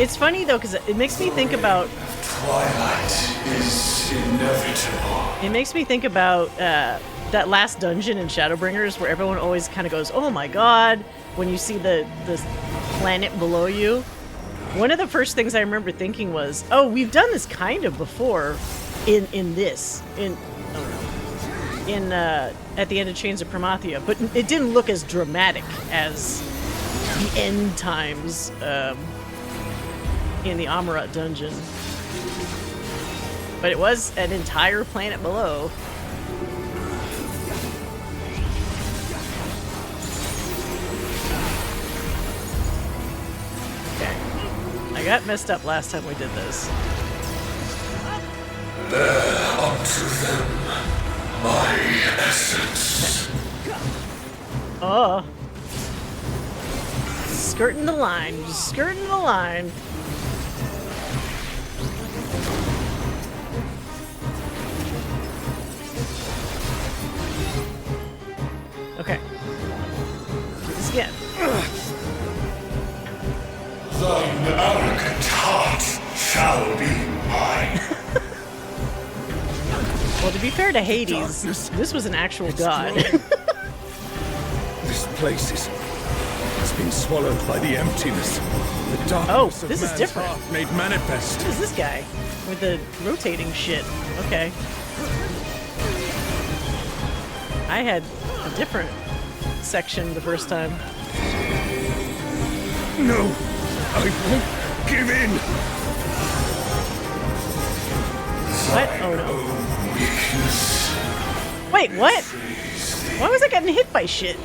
It's funny though, because it makes me think about Twilight is inevitable. it makes me think about that last dungeon in Shadowbringers where everyone always kind of goes, "Oh my god," when you see the planet below you. One of the first things I remember thinking was, "Oh, we've done this kind of before." in this in at the end of Chains of Promathia, but it didn't look as dramatic as the end times in the Amarat dungeon. But it was an entire planet below. Okay. I got messed up last time we did this. Unto them, my essence. Oh. Skirting the line. Just skirting the line. Okay. Do this again. Thine arrogant heart shall be mine. Well, to be fair to Hades, this was an actual god. This place has been swallowed by the emptiness. The darkness of this is man's different. heart made manifest. What is this guy with the rotating shit? Okay. I had a different section the first time. No, I won't give in. What? Oh no. Wait, what? Why was I getting hit by shit?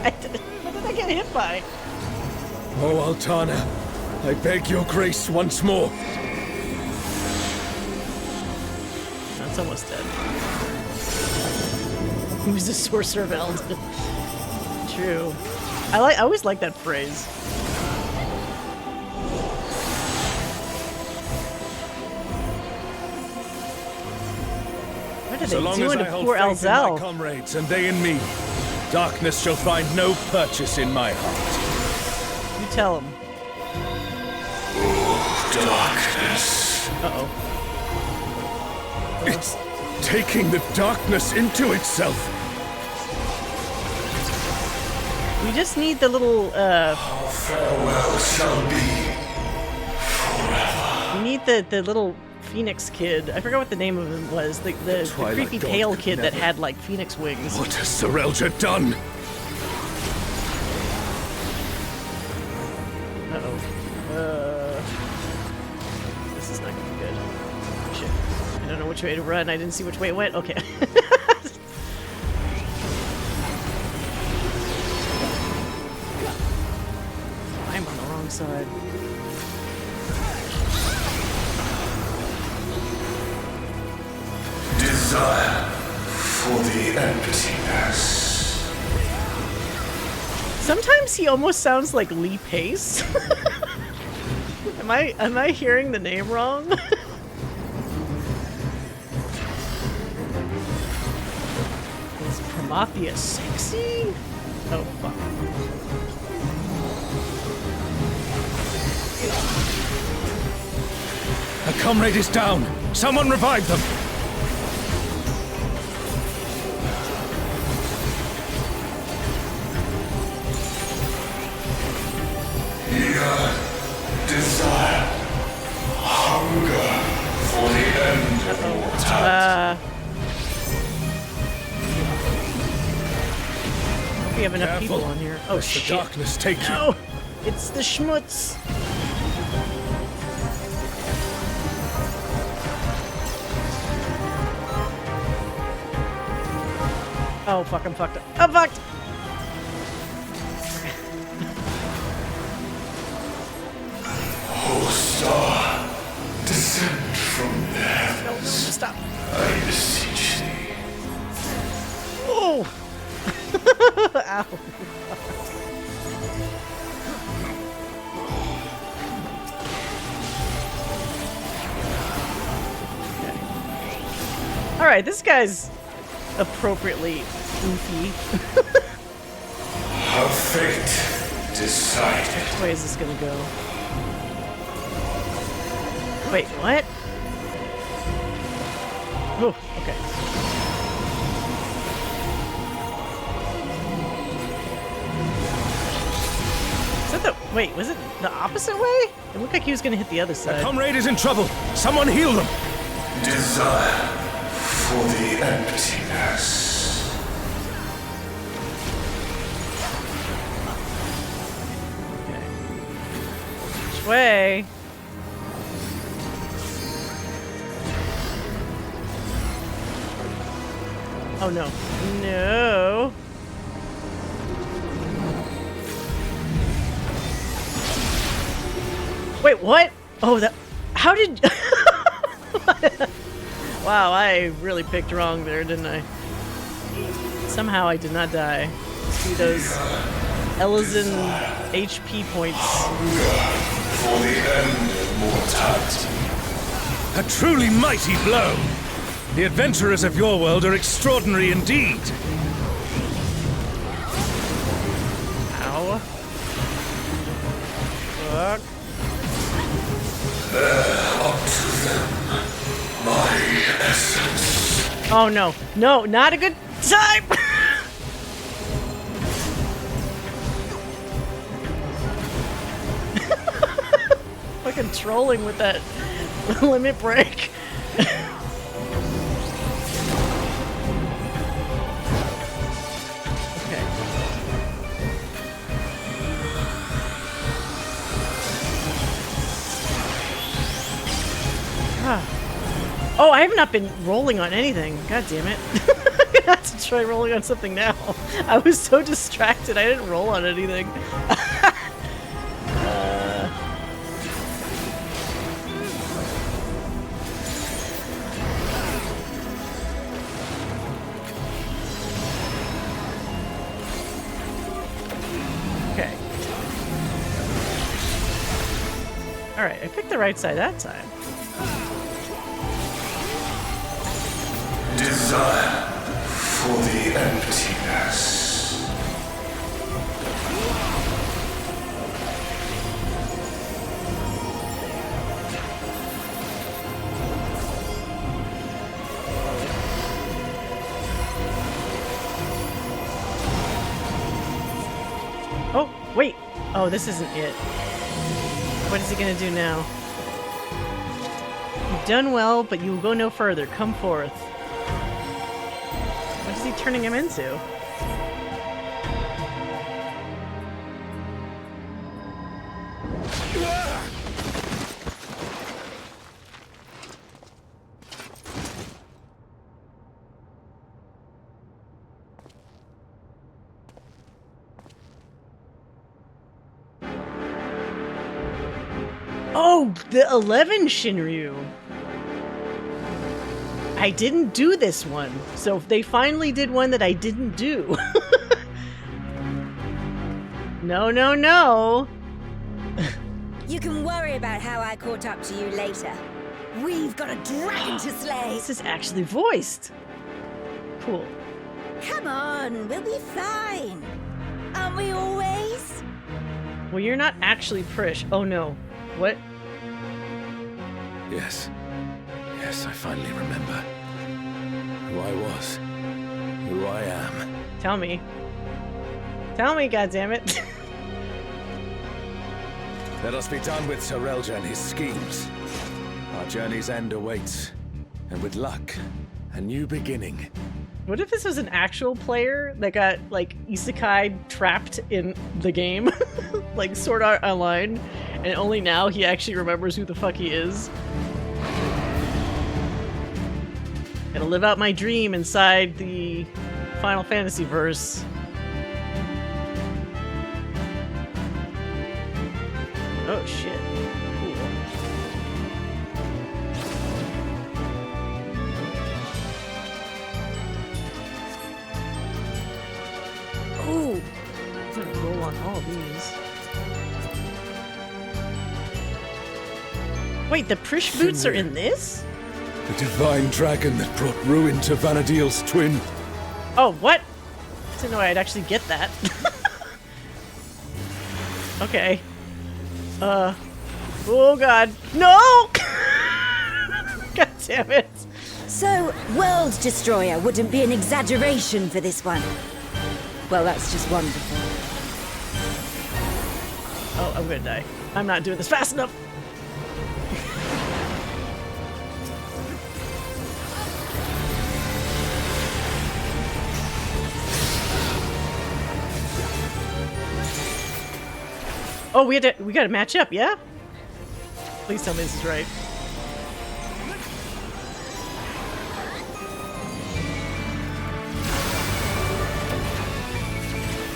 What did I get hit by? Oh, Altana, I beg your grace once more. That's almost dead. Who's the sorcerer of Eld? True. I always like that phrase. What did So they long do as to I hold poor faith in my Alzel? comrades and they in me, darkness shall find no purchase in my heart. You tell him. Darkness. Uh-oh. It's taking the darkness into itself. We just need the little, Farewell shall be forever. we need the little Phoenix kid. I forgot what the name of him was. The Twilight creepy God pale could kid that never. had, like, phoenix wings. What has Sorelja done? Uh-oh. This is not gonna be good. Shit. I don't know which way to run. I didn't see which way it went. Okay. I'm on the wrong side. Desire for the emptiness. Sometimes he almost sounds like Lee Pace. Am I hearing the name wrong? Is Promathia sexy? Oh fuck. A comrade is down. Someone revive them. Eager desire, hunger for the end of all time. We have enough Careful, people on here. Oh lest the shit. darkness take you. No! It's the schmutz! Oh fuck, I'm fucked up. I'm fucked! O star, descend from the heavens. Stop. I beseech thee. Oh! Ow. Alright, this guy's appropriately goofy. Her fate decided. Which way is this gonna go? Wait, what? Oh, okay. Is that the... Wait, was it the opposite way? It looked like he was gonna hit the other A side. comrade is in trouble. Someone heal them. Desire for the emptiness. Which way? Oh no. No. Wait, what? Oh, that. How did. Wow, I really picked wrong there, didn't I? Somehow I did not die. See those Ellison HP points. For the end of mortality. A truly mighty blow. The adventurers of your world are extraordinary indeed. Ow. Fuck. Up to them. My essence. Oh no. No, not a good time! Fucking trolling with that limit break. Okay. Oh, I have not been rolling on anything. God damn it. I'm gonna have to try rolling on something now. I was so distracted, I didn't roll on anything. Okay. Alright, I picked the right side that time. Desire for the emptiness. Oh, wait. Oh, this isn't it. What is he gonna do now? You've done well, but you will go no further. Come forth. What is he turning him into? Oh, the 11 Shinryu. I didn't do this one, so they finally did one that I didn't do. No, no, no. You can worry about how I caught up to you later. We've got a dragon to slay. This is actually voiced. Cool. Come on, we'll be fine. Aren't we always? Well, you're not actually Prish. Oh no. What? Yes. Yes, I finally remember. Who I was. Who I am. Tell me. Tell me, goddammit. Let us be done with Sorelja and his schemes. Our journey's end awaits. And with luck, a new beginning. What if this was an actual player that got, like, isekai trapped in the game? Like, Sword Art Online, and only now he actually remembers who the fuck he is? Gotta live out my dream inside the Final Fantasy verse. Oh shit. Cool. Oh! I'm gonna roll on all of these. Wait, the Prish boots are in this? The divine dragon that brought ruin to Vanadil's twin. Oh, what? I didn't know I'd actually get that. Okay. Oh god. No! God damn it. So, World Destroyer wouldn't be an exaggeration for this one. Well, that's just wonderful. I'm gonna die. I'm not doing this fast enough. Oh, we gotta match up, yeah? Please tell me this is right.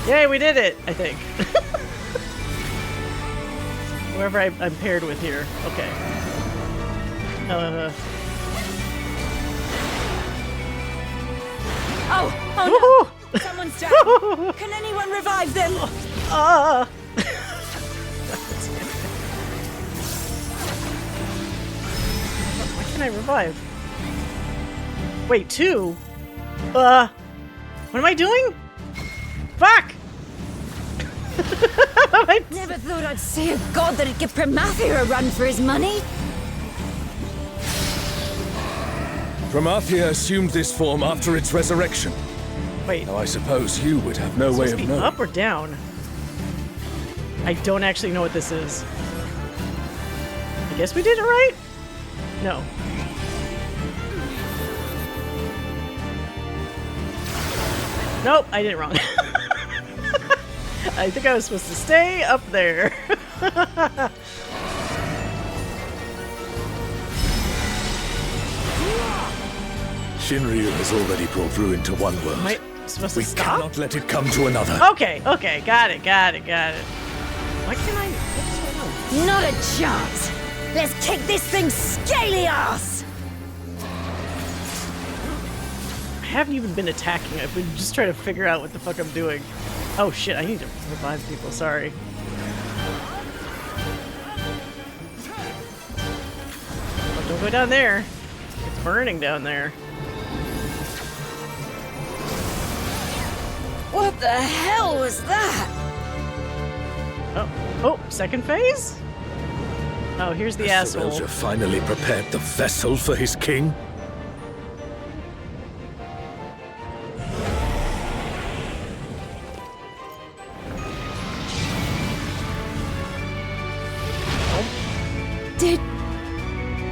Yay, we did it, I think. Whoever I'm paired with here. Okay. Oh no! Someone's down! Can anyone revive them? Why can't I revive? Wait, 2? What am I doing? Fuck! Never thought I'd see a god that'd give Promathia a run for his money. Promathia assumed this form after its resurrection. Wait, Now I suppose you would have no way supposed of to be knowing. up or down? I don't actually know what this is. I guess we did it right? No. Nope, I did it wrong. I think I was supposed to stay up there. Shinryu has already brought ruin to one world. Am I supposed We to stop? cannot let it come to another. Okay, got it. Why can't I? What's going on? Not a chance. Let's kick this thing's scaly ass. I haven't even been attacking. I've been just trying to figure out what the fuck I'm doing. Oh shit, I need to revive people, sorry. Oh, don't go down there. It's burning down there. What the hell was that? Oh, second phase? Oh, here's the asshole. Serelja finally prepared the vessel for his king.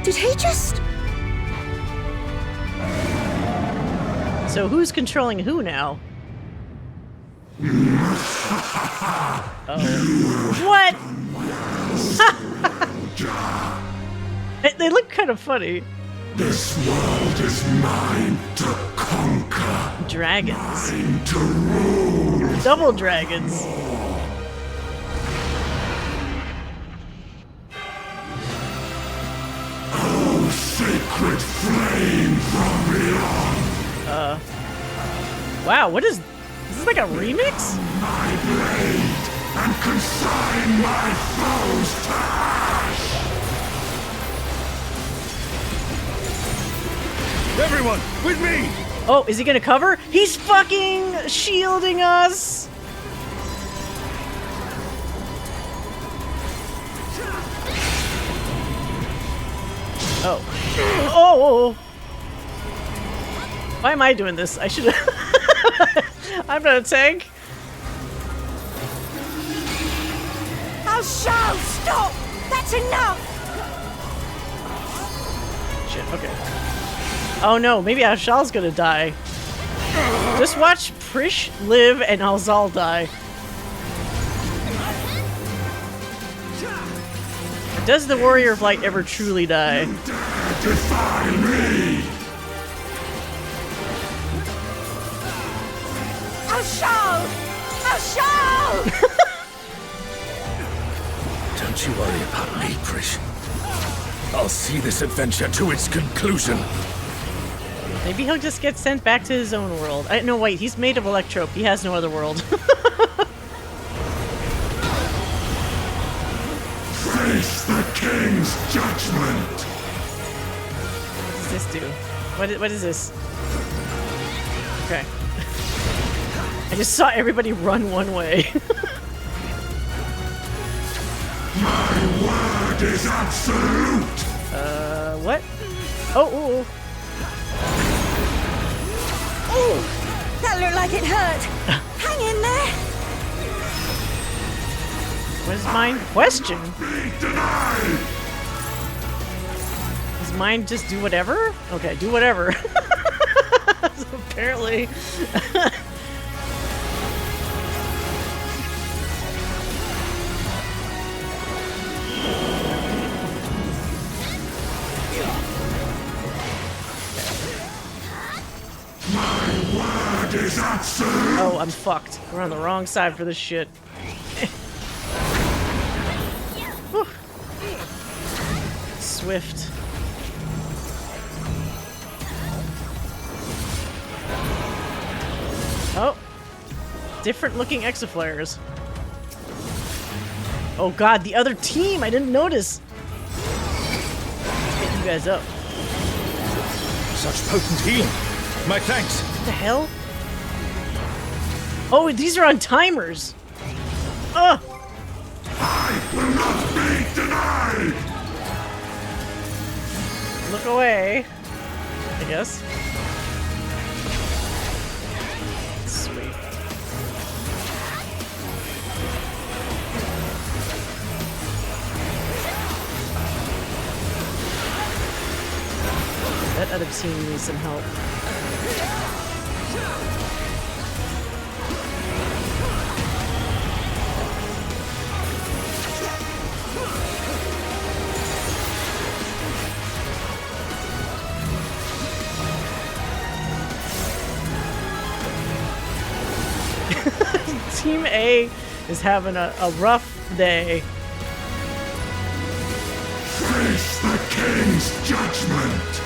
Did he just... So who's controlling who now? Oh. What? They look kind of funny. This world is mine to conquer. Dragons. Mine to rule. Double dragons. Oh, sacred flame from beyond. Wow, what is this like a remix? My blade and consign my foes to ash. Everyone, with me! Oh, is he gonna cover? He's fucking shielding us! Oh. Oh! Why am I doing this? I should have... I'm not a tank. Oh, Charles, stop! That's enough! Shit, okay. Oh no, maybe Ashal's gonna die. Just watch Prish live and Alzal die. Does the Warrior of Light ever truly die? Defy me. Oh, Charles! Oh, Charles! Don't you worry about me, Prish. I'll see this adventure to its conclusion. Maybe he'll just get sent back to his own world. No, wait, he's made of Electrope. He has no other world. Face the king's judgment. What does this do? What is this? Okay. I just saw everybody run one way. My word is absolute. What? Oh. Ooh, that looked like it hurt. Hang in there. What is mine? Question? Does mine just do whatever? Okay, do whatever. So apparently. Oh, I'm fucked. We're on the wrong side for this shit. Swift. Oh. Different looking exaflares. Oh god, the other team! I didn't notice! Let's get you guys up. Such potent healing. My thanks. What the hell? Oh, these are on timers! Ugh! I will not be denied! Look away. I guess. Sweet. That other team needs some help. Team A is having a rough day. Face the king's judgment!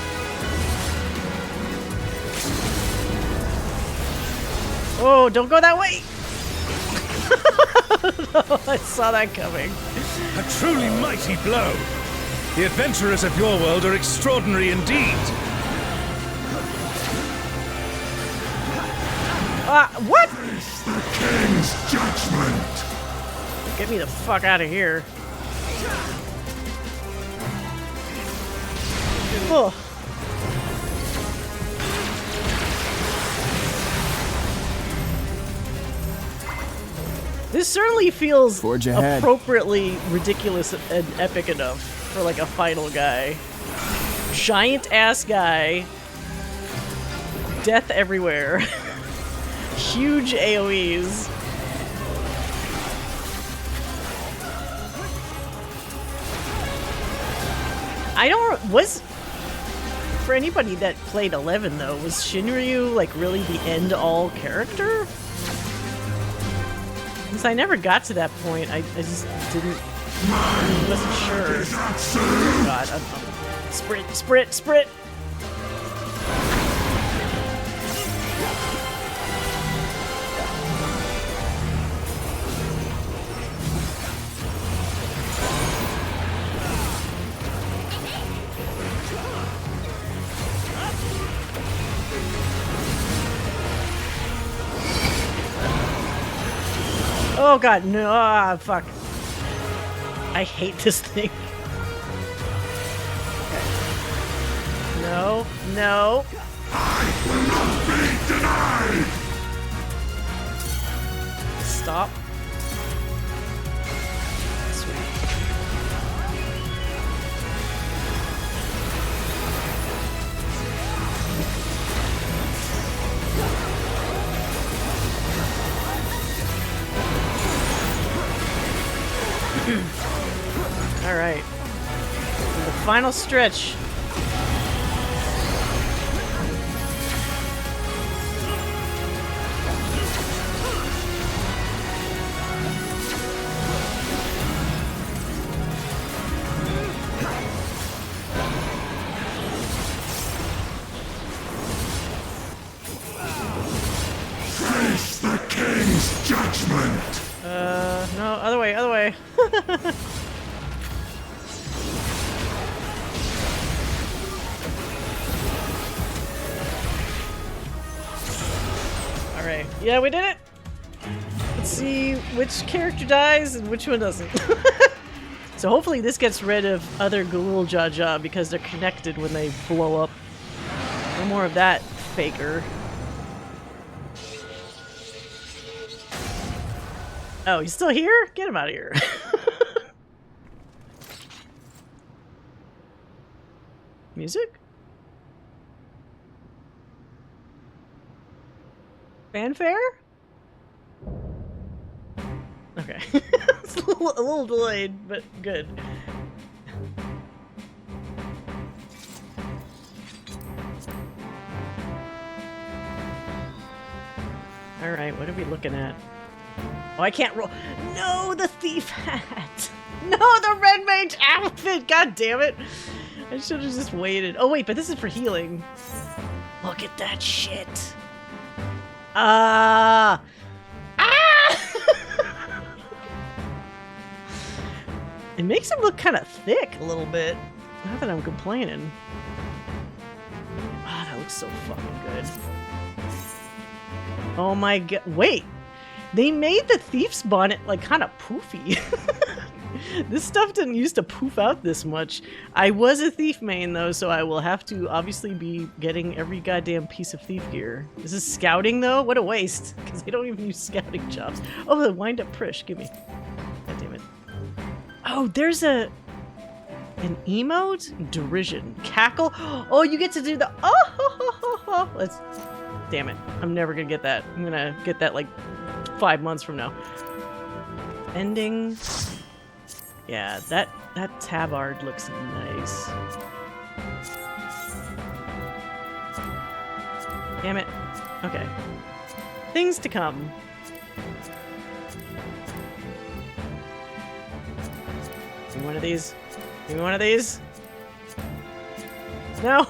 Oh, don't go that way! No, I saw that coming. A truly mighty blow. The adventurers of your world are extraordinary indeed. What? Face the king's judgment! Get me the fuck out of here. Oh. This certainly feels Forge ahead. appropriately ridiculous and epic enough for like a final guy. Giant ass guy. Death everywhere. Huge AoEs. For anybody that played 11 though, was Shinryu like really the end-all character? Because I never got to that point, I just wasn't sure. Oh god, sprint! Oh god, no, fuck. I hate this thing. Okay. No. I will not be denied! Stop. Sweet. All right. The final stretch. Face the king's judgment! No, other way. Alright, yeah, we did it! Let's see which character dies and which one doesn't. So hopefully this gets rid of other Ghoul Jaja because they're connected when they blow up. No more of that faker. Oh, he's still here? Get him out of here. Music? Fanfare? Okay. It's a little delayed, but good. Alright, what are we looking at? Oh, I can't roll. No, the thief hat. No, the red mage outfit. God damn it. I should have just waited. Oh, wait, but this is for healing. Look at that shit. Ah! It makes him look kind of thick a little bit. Not that I'm complaining. Ah, that looks so fucking good. Oh my god. Wait. They made the thief's bonnet like kind of poofy. This stuff didn't used to poof out this much. I was a thief main though, so I will have to obviously be getting every goddamn piece of thief gear. This is scouting though? What a waste. Because they don't even use scouting chops. Oh, the wind up Prish. Give me. God damn it. Oh, there's an emote? Derision. Cackle? Oh, you get to do the let's damn it. I'm never gonna get that. I'm gonna get that like 5 months from now. Ending. Yeah, that tabard looks nice. Damn it. Okay. Things to come. Give me one of these. Give me one of these. No.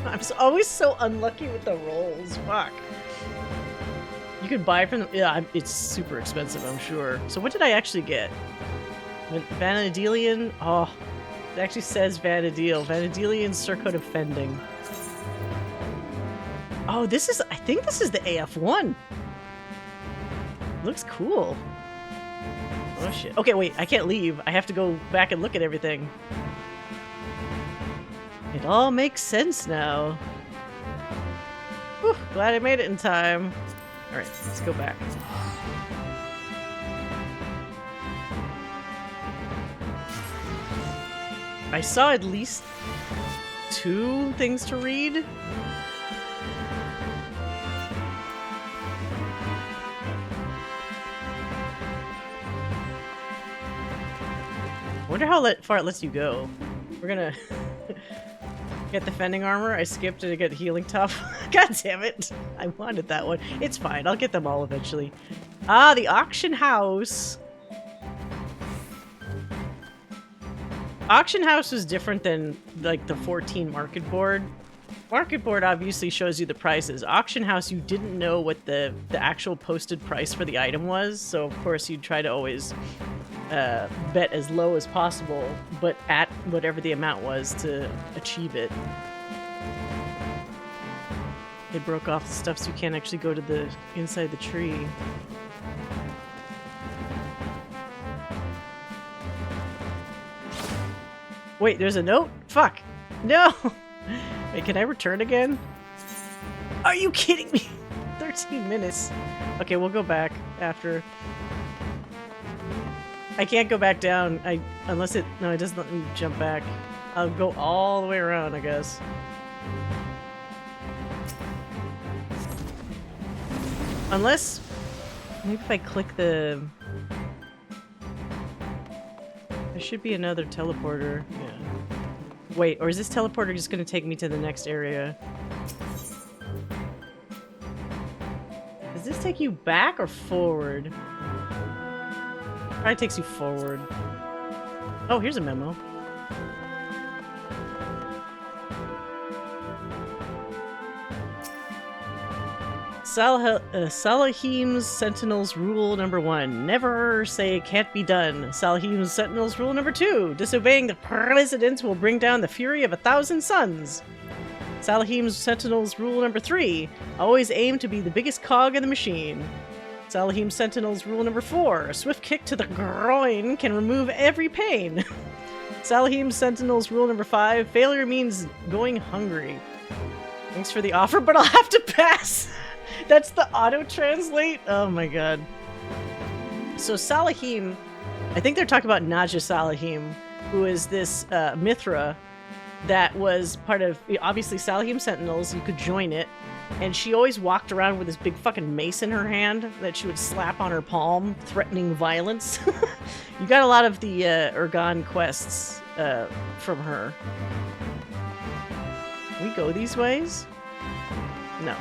I'm always so unlucky with the rolls. Fuck. You could buy from them. Yeah, it's super expensive, I'm sure. So what did I actually get? Vanadilian. Oh, it actually says Vanadil. Vanadilian Circuit of Fending. Oh, this is. I think this is the AF1. Looks cool. Oh shit. Okay, wait. I can't leave. I have to go back and look at everything. It all makes sense now. Whew, glad I made it in time. Alright, let's go back. I saw at least 2 things to read. I wonder how far it lets you go. We're gonna get the fending armor. I skipped to get healing top. God damn it. I wanted that one. It's fine. I'll get them all eventually. Ah, the auction house. Auction house was different than like the 14 market board. Market board obviously shows you the prices. Auction house, you didn't know what the actual posted price for the item was. So of course you'd try to always bet as low as possible, but at whatever the amount was to achieve it. They broke off the stuff so you can't actually go to the inside the tree. Wait, there's a note? Fuck. No! Wait, can I return again? Are you kidding me? 13 minutes. Okay, we'll go back after. I can't go back down. Unless it... No, it doesn't let me jump back. I'll go all the way around, I guess. Unless... Maybe if I click the... There should be another teleporter. Yeah. Wait, or is this teleporter just gonna take me to the next area? Does this take you back or forward? Probably takes you forward. Oh, here's a memo. Salahim's Sentinels Rule number 1. Never say it can't be done. Salahim's Sentinels Rule number 2. Disobeying the President will bring down the fury of 1,000 suns. Salahim's Sentinels Rule number 3. Always aim to be the biggest cog in the machine. Salahim's Sentinels Rule number 4. A swift kick to the groin can remove every pain. Salahim's Sentinels Rule number 5. Failure means going hungry. Thanks for the offer, but I'll have to pass. That's the auto-translate? Oh my god. So Salahim, I think they're talking about Naja Salahim, who is this Mithra that was part of, obviously, Salahim Sentinels. You could join it. And she always walked around with this big fucking mace in her hand that she would slap on her palm, threatening violence. You got a lot of the Urgan quests from her. Can we go these ways? No.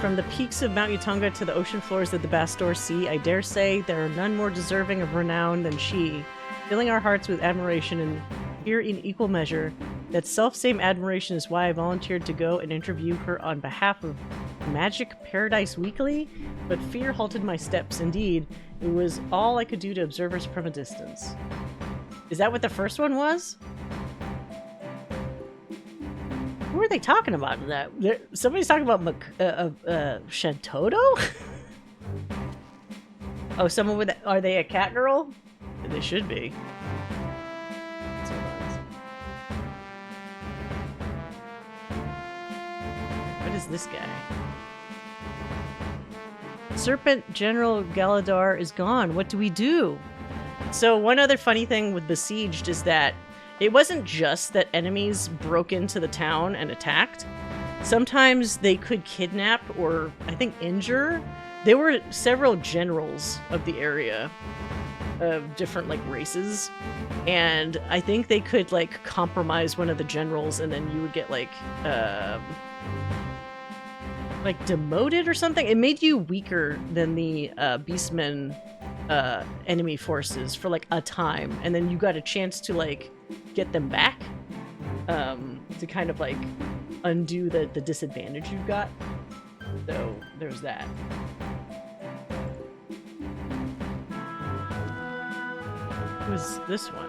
From the peaks of Mount Utunga to the ocean floors of the Bastor Sea, I dare say there are none more deserving of renown than she, filling our hearts with admiration and here in equal measure. That self-same admiration is why I volunteered to go and interview her on behalf of Magic Paradise Weekly, but fear halted my steps. Indeed, it was all I could do to observe her from a distance. Is that what the first one was? Who are they talking about in that? Somebody's talking about Shantoto? Oh, someone with... Are they a cat girl? They should be. What is this guy? Serpent General Galadar is gone. What do we do? So one other funny thing with Besieged is that it wasn't just that enemies broke into the town and attacked. Sometimes they could kidnap or, I think, injure. There were several generals of the area of different, like, races. And I think they could, like, compromise one of the generals and then you would get, like demoted or something. It made you weaker than the Beastmen enemy forces for, like, a time. And then you got a chance to, like, get them back to kind of like undo the disadvantage you've got. So there's that. Who's this one?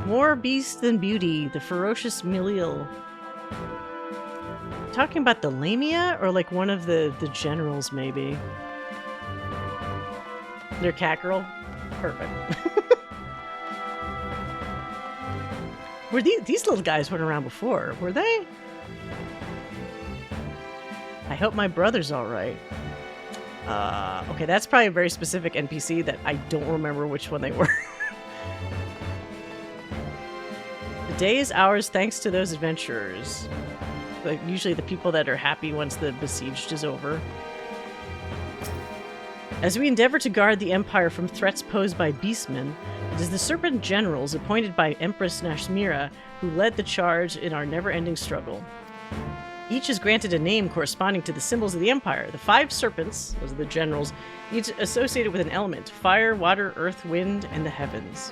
More beast than beauty, the ferocious Miliel. Talking about the Lamia or like one of the generals maybe? Their cat girl? Perfect. Were these little guys weren't around before, were they? I hope my brother's alright. Okay, that's probably a very specific NPC that I don't remember which one they were. The day is ours thanks to those adventurers. Like, usually the people that are happy once the Besieged is over. As we endeavor to guard the Empire from threats posed by beastmen, it is the Serpent Generals appointed by Empress Nashmira who led the charge in our never-ending struggle. Each is granted a name corresponding to the symbols of the Empire. The 5 serpents, those are the generals, each associated with an element: fire, water, earth, wind, and the heavens.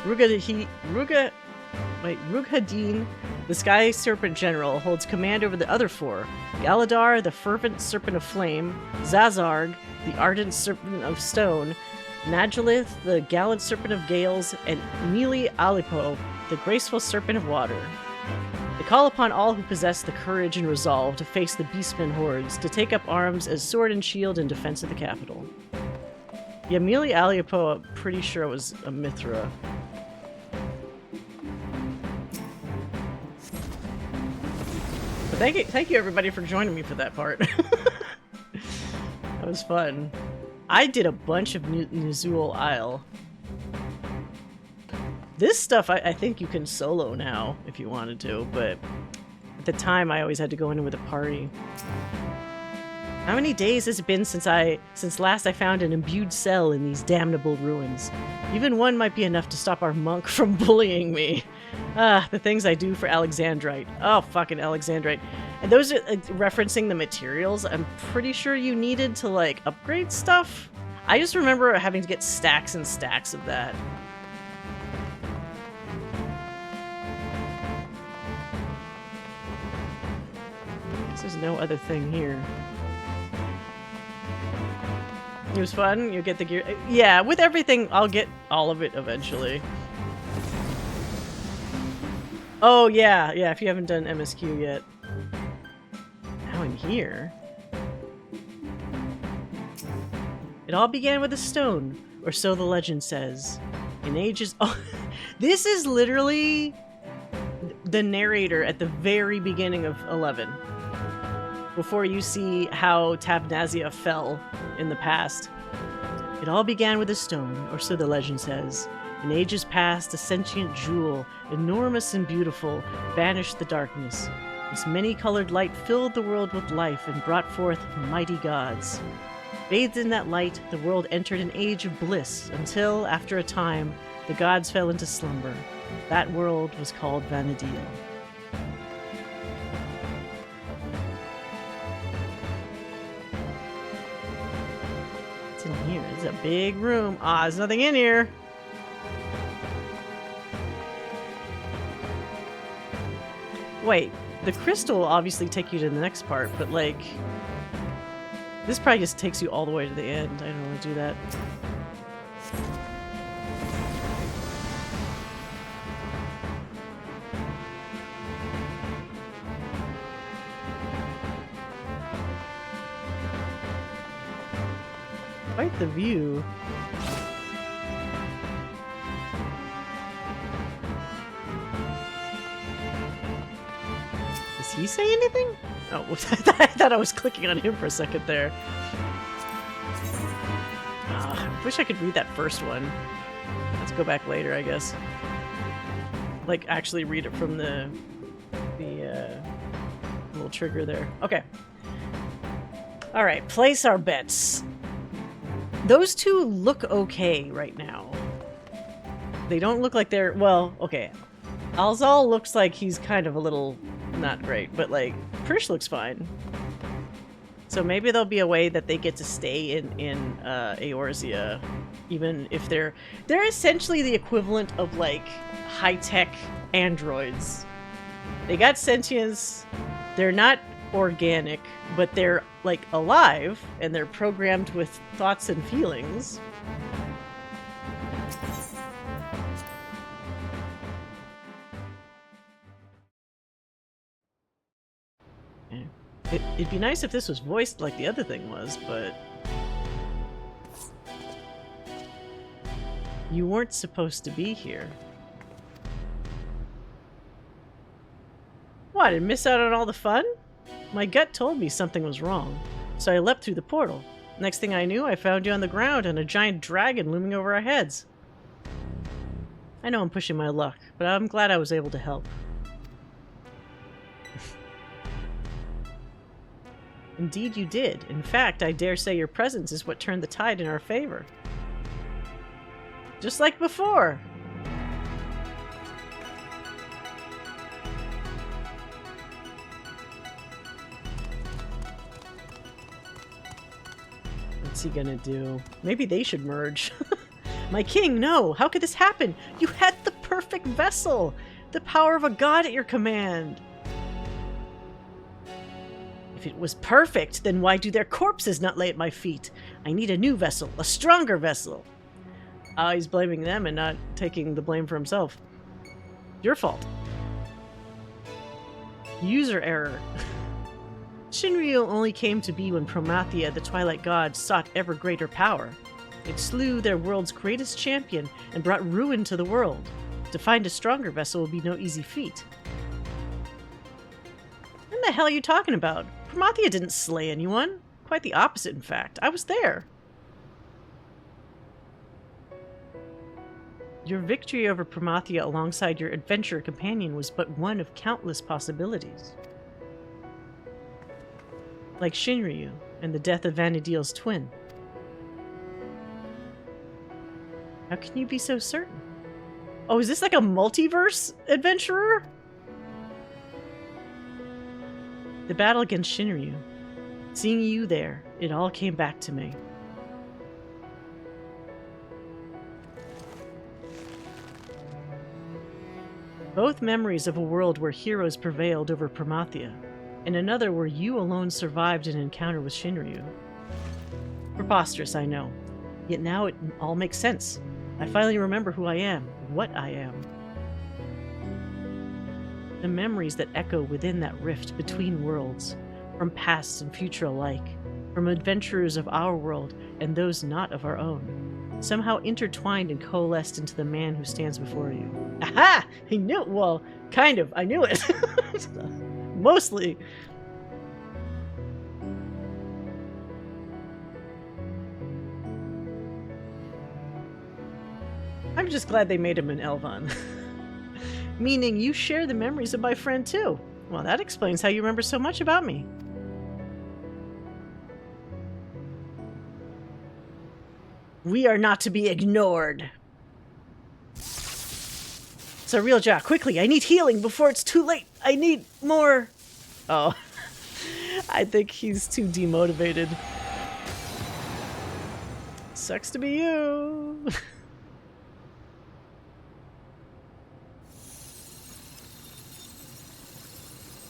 Rughadin, the Sky Serpent General, holds command over the other 4: Galadar, the Fervent Serpent of Flame; Zazarg, the Ardent Serpent of Stone; Najalith, the Gallant Serpent of Gales; and Mili Alipo, the Graceful Serpent of Water. They call upon all who possess the courage and resolve to face the beastmen hordes, to take up arms as sword and shield in defense of the capital. Yeah, Mili Alipo, I'm pretty sure it was a Mithra. But thank you everybody for joining me for that part. That was fun. I did a bunch of Nuzul Isle. This stuff I think you can solo now if you wanted to, but at the time I always had to go in with a party. How many days has it been since last I found an imbued cell in these damnable ruins? Even one might be enough to stop our monk from bullying me. Ah, the things I do for Alexandrite. Oh, fucking Alexandrite. And those are referencing the materials I'm pretty sure you needed to, like, upgrade stuff. I just remember having to get stacks and stacks of that. There's no other thing here. It was fun. You get the gear. Yeah, with everything, I'll get all of it eventually. Oh, yeah. Yeah, if you haven't done MSQ yet. Now in here. It all began with a stone, or so the legend says. In ages... Oh, this is literally... the narrator at the very beginning of 11. Before you see how Tabnazia fell in the past. It all began with a stone, or so the legend says. In ages past, a sentient jewel, enormous and beautiful, banished the darkness. This many-colored light filled the world with life and brought forth mighty gods. Bathed in that light, the world entered an age of bliss until, after a time, the gods fell into slumber. That world was called Vana'diel. What's in here? It's a big room. Ah, there's nothing in here. Wait, the crystal will obviously take you to the next part, but like... This probably just takes you all the way to the end. I don't want to do that. Quite the view. Does he say anything? Oh, I thought I was clicking on him for a second there. I wish I could read that first one. Let's go back later, I guess. Like, actually read it from the little trigger there. Okay. Alright, place our bets. Those two look okay right now. They don't look like they're... Well, okay. Alzal looks like he's kind of a little not great, but like, Prish looks fine. So maybe there'll be a way that they get to stay in Eorzea, even if they're essentially the equivalent of like high-tech androids. They got sentience, they're not organic, but they're like alive and they're programmed with thoughts and feelings. It'd be nice if this was voiced like the other thing was, but... You weren't supposed to be here. What, did I miss out on all the fun? My gut told me something was wrong, so I leapt through the portal. Next thing I knew, I found you on the ground and a giant dragon looming over our heads. I know I'm pushing my luck, but I'm glad I was able to help. Indeed you did. In fact, I dare say your presence is what turned the tide in our favor. Just like before! What's he gonna do? Maybe they should merge. My king, no! How could this happen? You had the perfect vessel! The power of a god at your command! If it was perfect, then why do their corpses not lay at my feet? I need a new vessel, a stronger vessel. He's blaming them and not taking the blame for himself. Your fault. User error. Shinryu only came to be when Promathia, the Twilight God, sought ever greater power. It slew their world's greatest champion and brought ruin to the world. To find a stronger vessel will be no easy feat. What the hell are you talking about? Promathia didn't slay anyone. Quite the opposite, in fact. I was there. Your victory over Promathia alongside your adventurer companion was but one of countless possibilities. Like Shinryu and the death of Vana'diel's twin. How can you be so certain? Oh, is this like a multiverse adventurer? The battle against Shinryu. Seeing you there, it all came back to me. Both memories of a world where heroes prevailed over Promathia, and another where you alone survived an encounter with Shinryu. Preposterous, I know. Yet now it all makes sense. I finally remember who I am, what I am. The memories that echo within that rift between worlds, from past and future alike, from adventurers of our world and those not of our own. somehow intertwined and coalesced into the man who stands before you. Aha! I knew it. Well, kind of. I knew it. Mostly. I'm just glad they made him an Elvan. Meaning you share the memories of my friend too. Well, that explains how you remember so much about me. We are not to be ignored. So real Jack, quickly, I need healing before it's too late. I need more. Oh, I think he's too demotivated. Sucks to be you.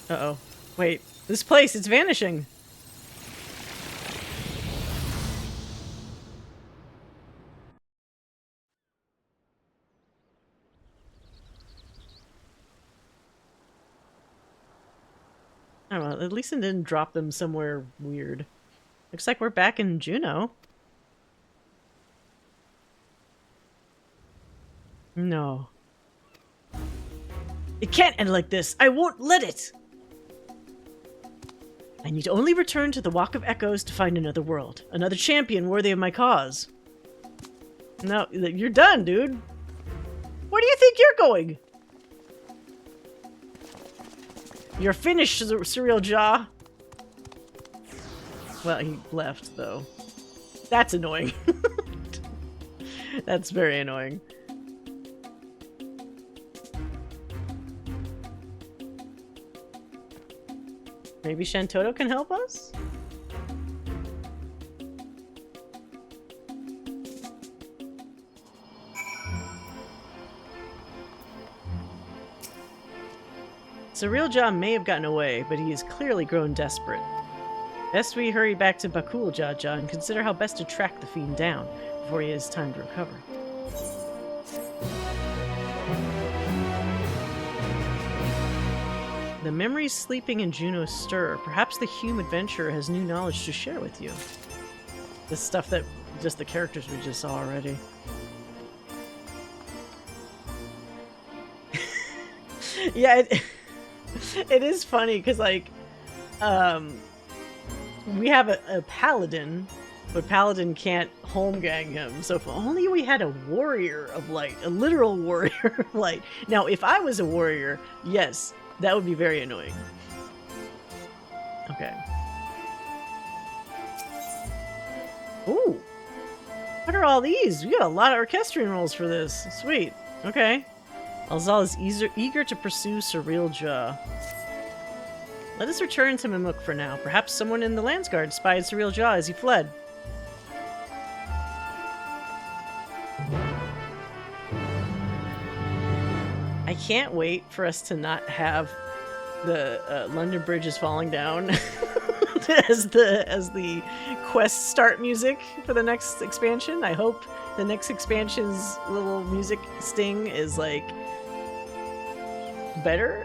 Uh-oh. Wait, this place, it's vanishing. I don't know, at least it didn't drop them somewhere weird. Looks like we're back in Juneau. No. It can't end like this. I won't let it. I need only return to the Walk of Echoes to find another world. Another champion worthy of my cause. No, you're done, dude. Where do you think you're going? You're finished, Surreal Jaw. Well, he left, though. That's annoying. That's very annoying. Maybe Shantoto can help us? Surreal Jaw may have gotten away, but he has clearly grown desperate. Best we hurry back to Bakul Jaja and consider how best to track the fiend down before he has time to recover. The memories sleeping in Juneau stir. Perhaps the Hume adventurer has new knowledge to share with you. The stuff that just the characters we just saw already. Yeah, it is funny because, like, we have a paladin, but paladin can't home gang him. So if only we had a warrior of light, a literal warrior of light. Now, if I was a warrior, yes, that would be very annoying. Okay. Ooh. What are all these? We got a lot of orchestrion rolls for this. Sweet. Okay. Alzal is eager to pursue Surreal Jaw. Let us return to Mimuk for now. Perhaps someone in the Landsguard spied Surreal Jaw as he fled. I can't wait for us to not have the London Bridge is falling down as the quest start music for the next expansion. I hope the next expansion's little music sting is like better.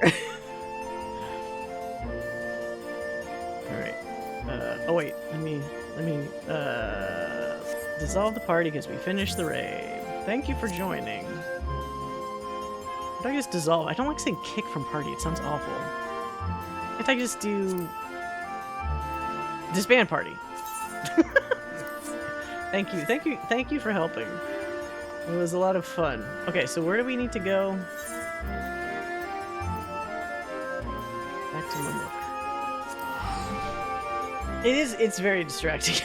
All right. Oh wait, let me dissolve the party because we finished the raid. Thank you for joining. How do I just dissolve? I don't like saying kick from party. It sounds awful. If I just do disband party. Thank you for helping. It was a lot of fun. Okay, so where do we need to go? Back to Mimuk. It's very distracting.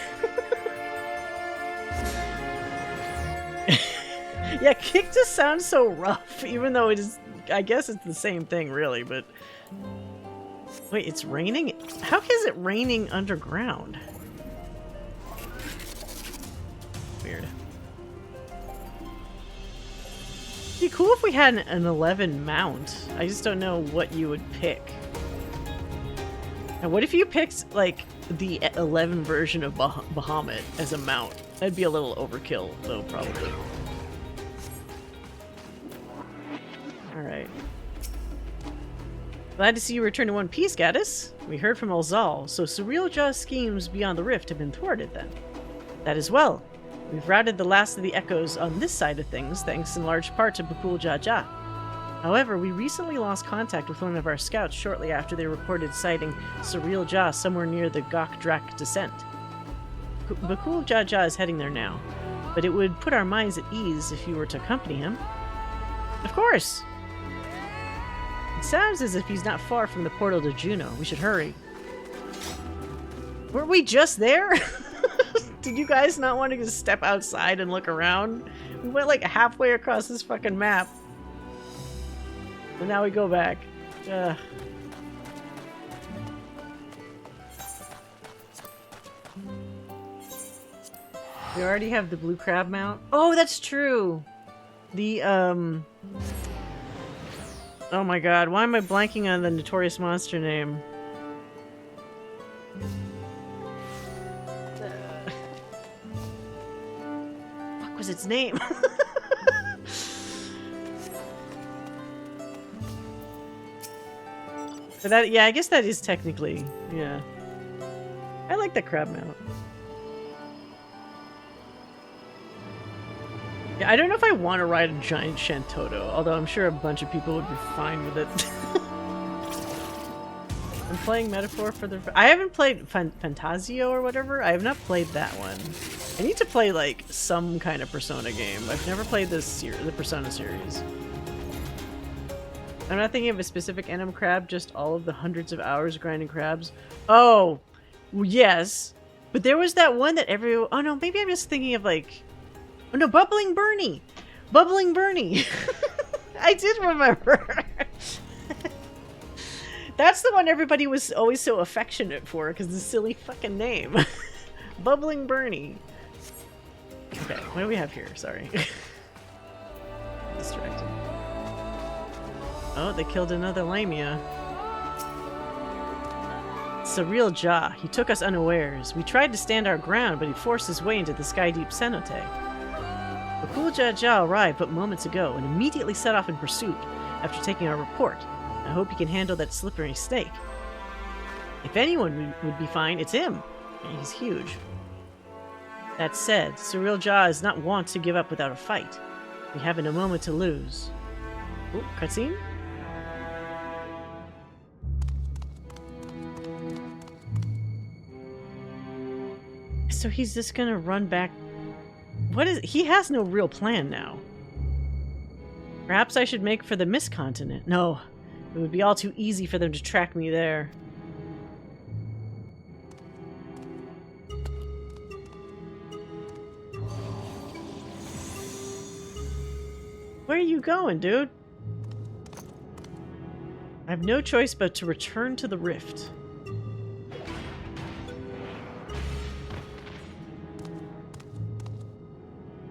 Yeah, kick just sounds so rough, even though it is, I guess it's the same thing, really, but... Wait, it's raining? How is it raining underground? Weird. It'd be cool if we had an 11 mount. I just don't know what you would pick. And what if you picked, like, the 11 version of Bahamut as a mount? That'd be a little overkill, though, probably. Alright. Glad to see you return to one piece, Gaddis. We heard from Alzal, so Surreal Jaw's schemes beyond the rift have been thwarted then. That is well. We've routed the last of the echoes on this side of things, thanks in large part to Bakul Jaja. However, we recently lost contact with one of our scouts shortly after they reported sighting Surreal Jaw somewhere near the Gok Drak descent. Bakul Jaja is heading there now, but it would put our minds at ease if you were to accompany him. Of course! It sounds as if he's not far from the portal to Juno. We should hurry. Weren't we just there? Did you guys not want to just step outside and look around? We went like halfway across this fucking map. And now we go back. Ugh. We already have the blue crab mount. Oh, that's true! The, oh my god, why am I blanking on the notorious monster name? What was its name? But that, yeah, I guess that is technically, yeah. I like that crab mount. Yeah, I don't know if I want to ride a giant Shantoto, although I'm sure a bunch of people would be fine with it. I'm playing Metaphor for the... I haven't played Fantasio or whatever. I have not played that one. I need to play, like, some kind of Persona game. I've never played the Persona series. I'm not thinking of a specific Enum crab, just all of the hundreds of hours grinding crabs. Oh, yes. But there was that one that everyone... Oh, no, maybe I'm just thinking of, like... Oh, no, Bubbling Bernie! Bubbling Bernie! I did remember! That's the one everybody was always so affectionate for, because the silly fucking name. Bubbling Bernie. Okay, what do we have here? Sorry. Distracted. Oh, they killed another Lamia. Surreal Jaw. He took us unawares. We tried to stand our ground, but he forced his way into the sky-deep cenote. Bakul Jaja arrived but moments ago and immediately set off in pursuit after taking our report. I hope he can handle that slippery snake. If anyone would be fine, it's him. He's huge. That said, Surreal Jaw is not wont to give up without a fight. We haven't a moment to lose. Ooh, cutscene? So he's just gonna run back. What is... He has no real plan now. Perhaps I should make for the Mist Continent. No, it would be all too easy for them to track me there. Where are you going, dude? I have no choice but to return to the rift.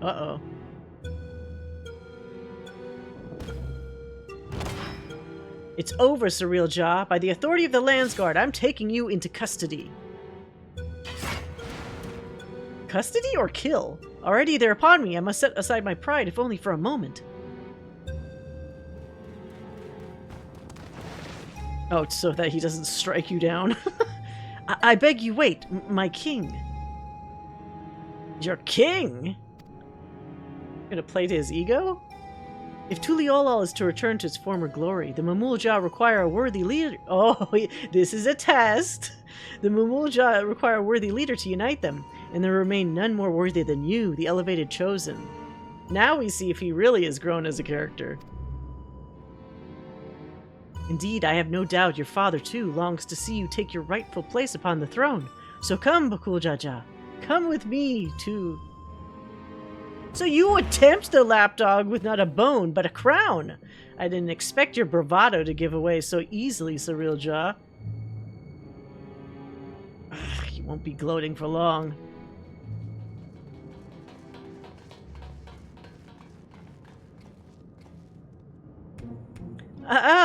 Uh-oh. It's over, Surreal Jaw. By the authority of the Landsguard, I'm taking you into custody. Custody or kill? Already they're upon me. I must set aside my pride, if only for a moment. Oh, so that he doesn't strike you down. I beg you wait, my king. Your king? Gonna play to his ego? If Tuliolal is to return to its former glory, the Mamulja require a worthy leader. Oh, this is a test. The Mamulja require a worthy leader to unite them, and there remain none more worthy than you, the elevated chosen. Now we see if he really has grown as a character. Indeed, I have no doubt your father, too, longs to see you take your rightful place upon the throne. So come, Bakul Jaja. Come with me, too. So you attempt the lapdog with not a bone, but a crown. I didn't expect your bravado to give away so easily, Surreal Jaw. You won't be gloating for long.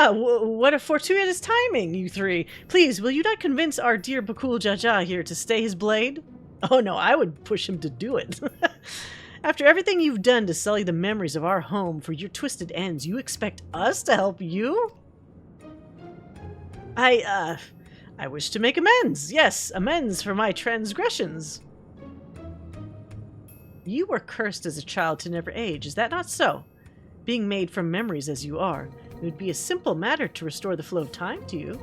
What a fortuitous timing, you three. Please, will you not convince our dear Bakul Jaja here to stay his blade? Oh no, I would push him to do it. After everything you've done to sully the memories of our home for your twisted ends, you expect us to help you? I wish to make amends. Yes, amends for my transgressions. You were cursed as a child to never age, is that not so? Being made from memories as you are, it would be a simple matter to restore the flow of time to you.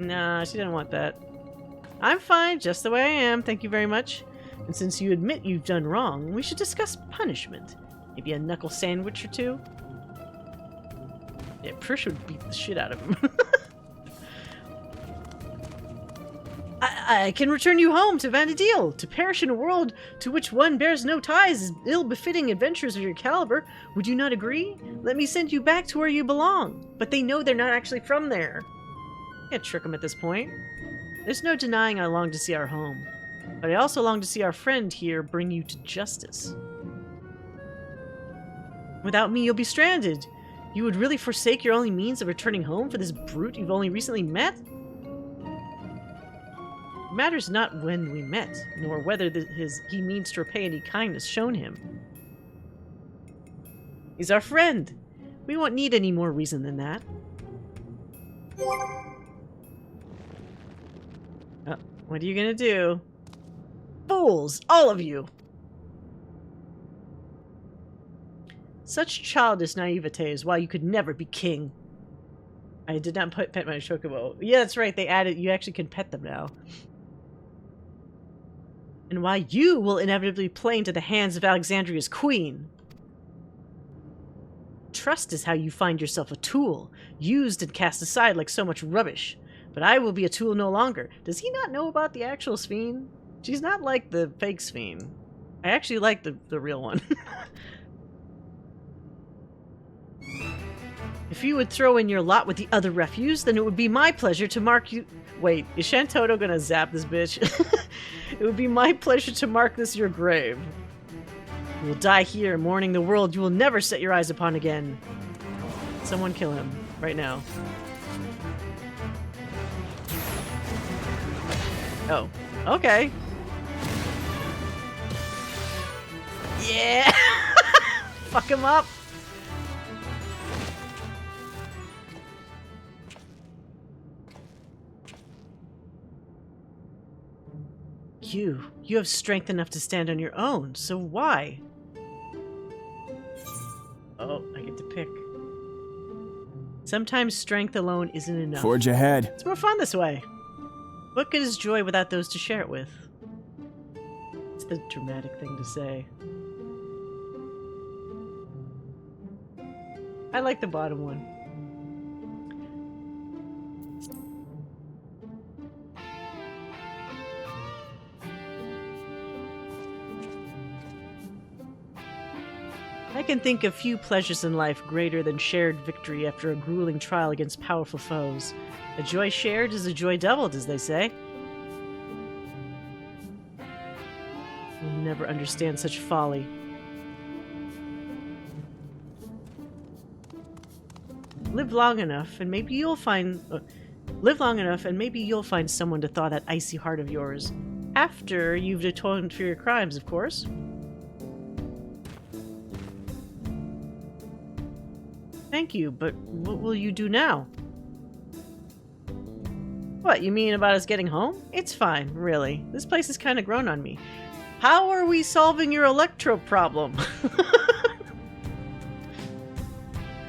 Nah, she didn't want that. I'm fine, just the way I am, thank you very much. And since you admit you've done wrong, we should discuss punishment. Maybe a knuckle sandwich or two? Yeah, Prish would beat the shit out of him. I can return you home to Vanadil. To perish in a world to which one bears no ties is ill-befitting adventures of your caliber. Would you not agree? Let me send you back to where you belong. But they know they're not actually from there. Can't trick them at this point. There's no denying I long to see our home. But I also long to see our friend here bring you to justice. Without me, you'll be stranded. You would really forsake your only means of returning home for this brute you've only recently met? It matters not when we met, nor whether he means to repay any kindness shown him. He's our friend. We won't need any more reason than that. Oh, what are you gonna do? Fools! All of you! Such childish naivete is why you could never be king. I did not pet my chocobo. Yeah, that's right, they added, you actually can pet them now. And why you will inevitably play into the hands of Alexandria's queen. Trust is how you find yourself a tool, used and cast aside like so much rubbish. But I will be a tool no longer. Does he not know about the actual Sphene? She's not like the fake Sphene. I actually like the real one. If you would throw in your lot with the other refuse, then it would be my pleasure to mark you... Wait, is Shantoto gonna zap this bitch? It would be my pleasure to mark this your grave. You will die here, mourning the world you will never set your eyes upon again. Someone kill him, right now. Oh, okay. Yeah! Fuck him up! You have strength enough to stand on your own, so why? Oh, I get to pick. Sometimes strength alone isn't enough. Forge ahead. It's more fun this way. What good is joy without those to share it with? It's the dramatic thing to say. I like the bottom one. I can think of few pleasures in life greater than shared victory after a grueling trial against powerful foes. A joy shared is a joy doubled, as they say. You'll never understand such folly. Live long enough, and maybe you'll find someone to thaw that icy heart of yours. After you've atoned for your crimes, of course. Thank you, but what will you do now? What, you mean about us getting home? It's fine, really. This place has kind of grown on me. How are we solving your electro problem?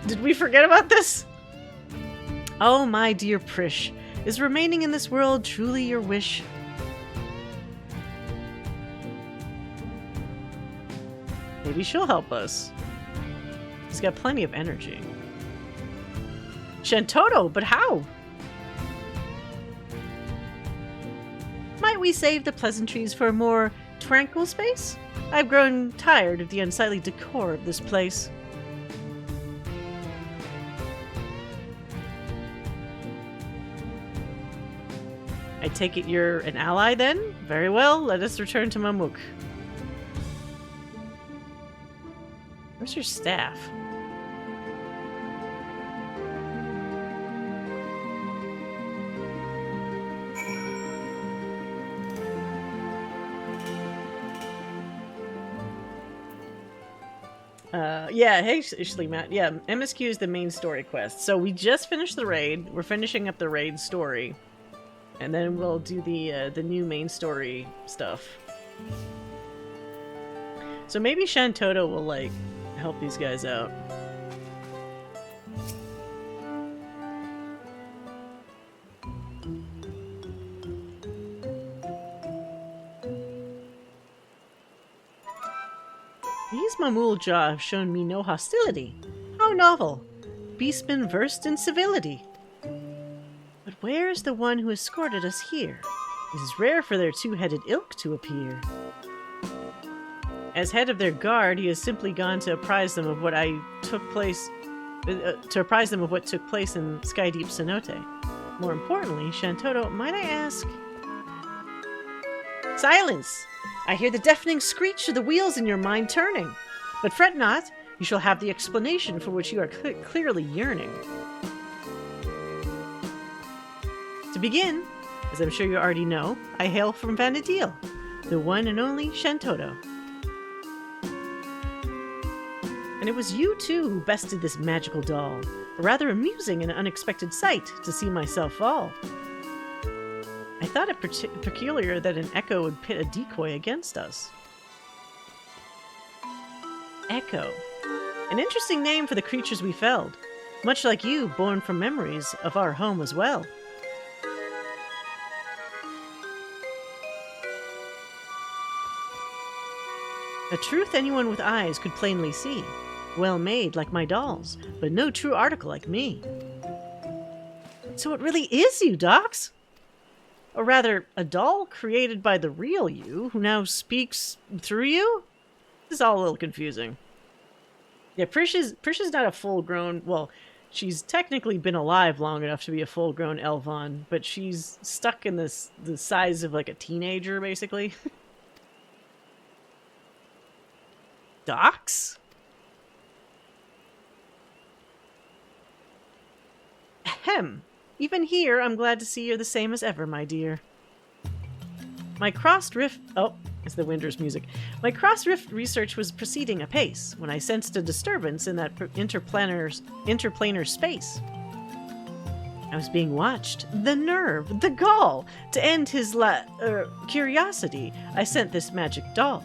Did we forget about this? Oh, my dear Prish, is remaining in this world truly your wish? Maybe she'll help us. She's got plenty of energy. Shantoto, but how? Might we save the pleasantries for a more tranquil space? I've grown tired of the unsightly decor of this place. I take it you're an ally then? Very well, let us return to Mamuk. Where's your staff? Yeah, hey, actually, Matt. Yeah, MSQ is the main story quest. So we just finished the raid. We're finishing up the raid story. And then we'll do the new main story stuff. So maybe Shantoto will, like, help these guys out. These Mamul Jah have shown me no hostility. How novel! Beastmen versed in civility. But where is the one who escorted us here? It is rare for their two-headed ilk to appear. As head of their guard, he has simply gone to apprise them of what took place in Skydeep Cenote. More importantly, Shantoto, might I ask? Silence! I hear the deafening screech of the wheels in your mind turning. But fret not, you shall have the explanation for which you are clearly yearning. To begin, as I'm sure you already know, I hail from Vana'diel, the one and only Shantoto. And it was you, too, who bested this magical doll. A rather amusing and unexpected sight to see myself fall. I thought it peculiar that an echo would pit a decoy against us. Echo. An interesting name for the creatures we felled. Much like you, born from memories of our home as well. A truth anyone with eyes could plainly see. Well made, like my dolls, but no true article like me. So it really is you, Docs? Or rather, a doll created by the real you, who now speaks through you? This is all a little confusing. Yeah, Prisha's not a full-grown... Well, she's technically been alive long enough to be a full-grown Elvon, but she's stuck in the size of, like, a teenager, basically. Docs? Ahem. Even here, I'm glad to see you're the same as ever, my dear. My cross-rift... Oh, it's the Winder's music. My cross-rift research was proceeding apace when I sensed a disturbance in that interplanar space. I was being watched. The nerve, the gall! To end his curiosity, I sent this magic doll.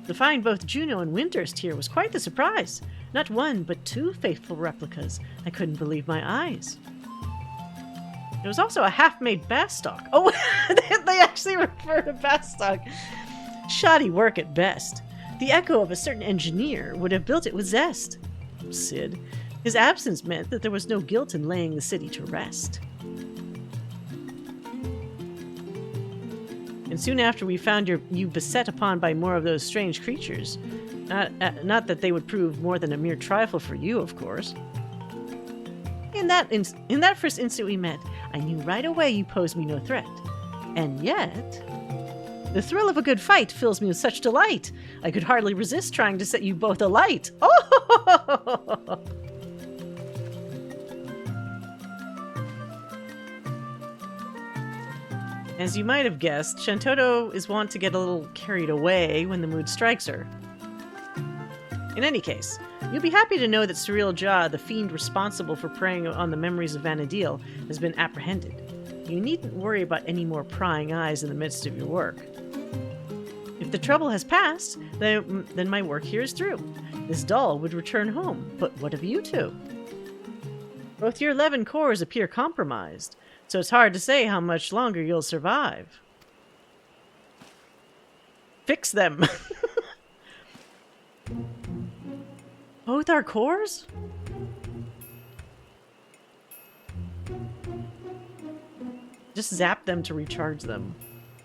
To find both Juno and Windurst here was quite the surprise. Not one, but two faithful replicas. I couldn't believe my eyes. There was also a half-made Bastock. Oh, they actually refer to Bastock. Shoddy work at best. The echo of a certain engineer would have built it with zest. Sid. His absence meant that there was no guilt in laying the city to rest. And soon after we found you beset upon by more of those strange creatures. Not that they would prove more than a mere trifle for you, of course. In that first instant we met, I knew right away you posed me no threat. And yet... The thrill of a good fight fills me with such delight. I could hardly resist trying to set you both alight. Oh! As you might have guessed, Shantoto is wont to get a little carried away when the mood strikes her. In any case, you'll be happy to know that Surreal Jah, the fiend responsible for preying on the memories of Vana'diel, has been apprehended. You needn't worry about any more prying eyes in the midst of your work. If the trouble has passed, then my work here is through. This doll would return home, but what of you two? Both your 11 cores appear compromised, so it's hard to say how much longer you'll survive. Fix them! Both our cores? Just zap them to recharge them.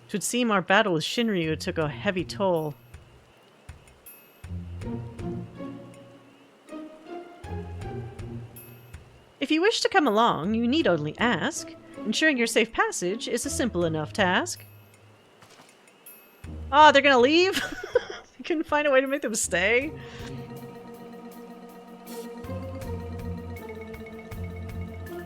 It would seem our battle with Shinryu took a heavy toll. If you wish to come along, you need only ask. Ensuring your safe passage is a simple enough task. Oh, they're gonna leave? I couldn't find a way to make them stay?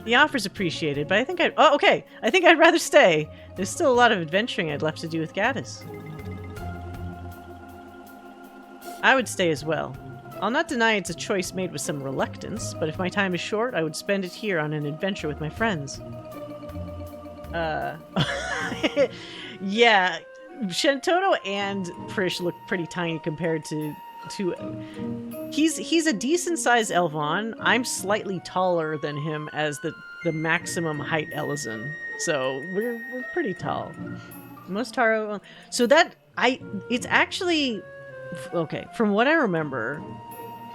The offer's appreciated, but I think I'd... Oh, okay! I think I'd rather stay. There's still a lot of adventuring I'd left to do with Gaddis. I would stay as well. I'll not deny it's a choice made with some reluctance, but if my time is short, I would spend it here on an adventure with my friends. Yeah, Shantotto and Prish look pretty tiny compared to he's a decent sized Elvon. I'm slightly taller than him as the maximum height Elezen. So we're pretty tall. Most Taro, so that it's actually okay, from what I remember,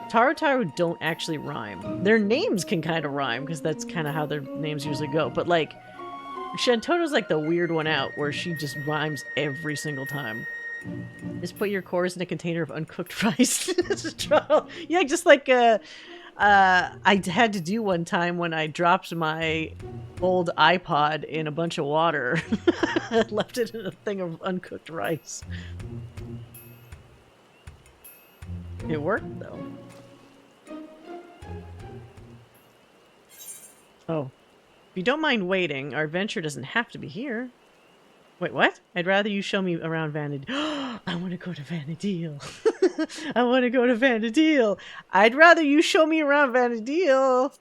Taro don't actually rhyme. Their names can kind of rhyme because that's kind of how their names usually go. But like Shantotto's like the weird one out where she just rhymes every single time. Just put your cores in a container of uncooked rice. Yeah, just like I had to do one time when I dropped my old iPod in a bunch of water. Left it in a thing of uncooked rice. It worked though. Oh. If you don't mind waiting, our adventure doesn't have to be here. Wait, what? I'd rather you show me around Vanadil. I want to go to Vanadil. I want to go to Vanadil. I'd rather you show me around Vanadil.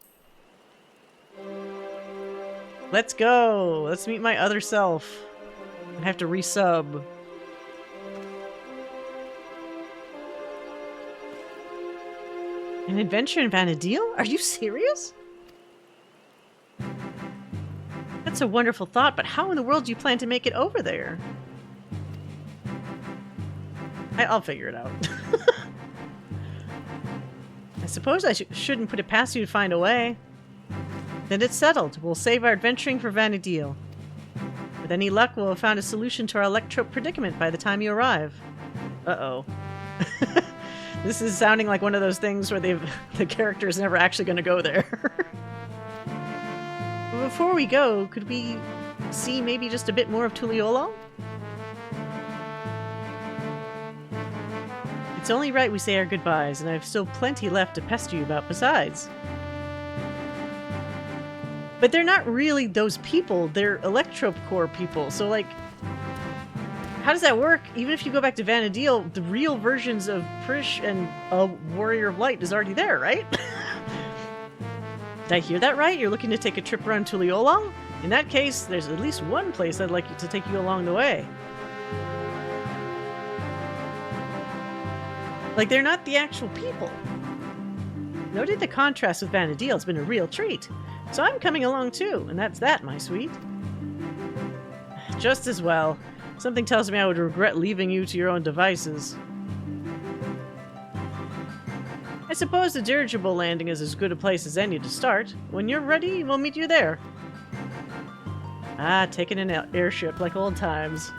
Let's go. Let's meet my other self. I have to resub. An adventure in Vanadil? Are you serious? That's a wonderful thought, but how in the world do you plan to make it over there? I'll figure it out. I suppose I shouldn't put it past you to find a way. Then it's settled. We'll save our adventuring for Vanadil. With any luck, we'll have found a solution to our electrope predicament by the time you arrive. Uh-oh. This is sounding like one of those things where the character is never actually going to go there. Before we go, could we see maybe just a bit more of Tuliolo? It's only right we say our goodbyes, and I've still plenty left to pester you about besides. But they're not really those people, they're Electrope Core people, so like, how does that work? Even if you go back to Vanadil, the real versions of Prish and a Warrior of Light is already there, right? Did I hear that right? You're looking to take a trip around Tuliolo? In that case, there's at least one place I'd like to take you along the way. Like, they're not the actual people. Noted the contrast with Vanadil has been a real treat. So I'm coming along too, and that's that, my sweet. Just as well. Something tells me I would regret leaving you to your own devices. I suppose the dirigible landing is as good a place as any to start. When you're ready, we'll meet you there. Ah, taking an airship like old times.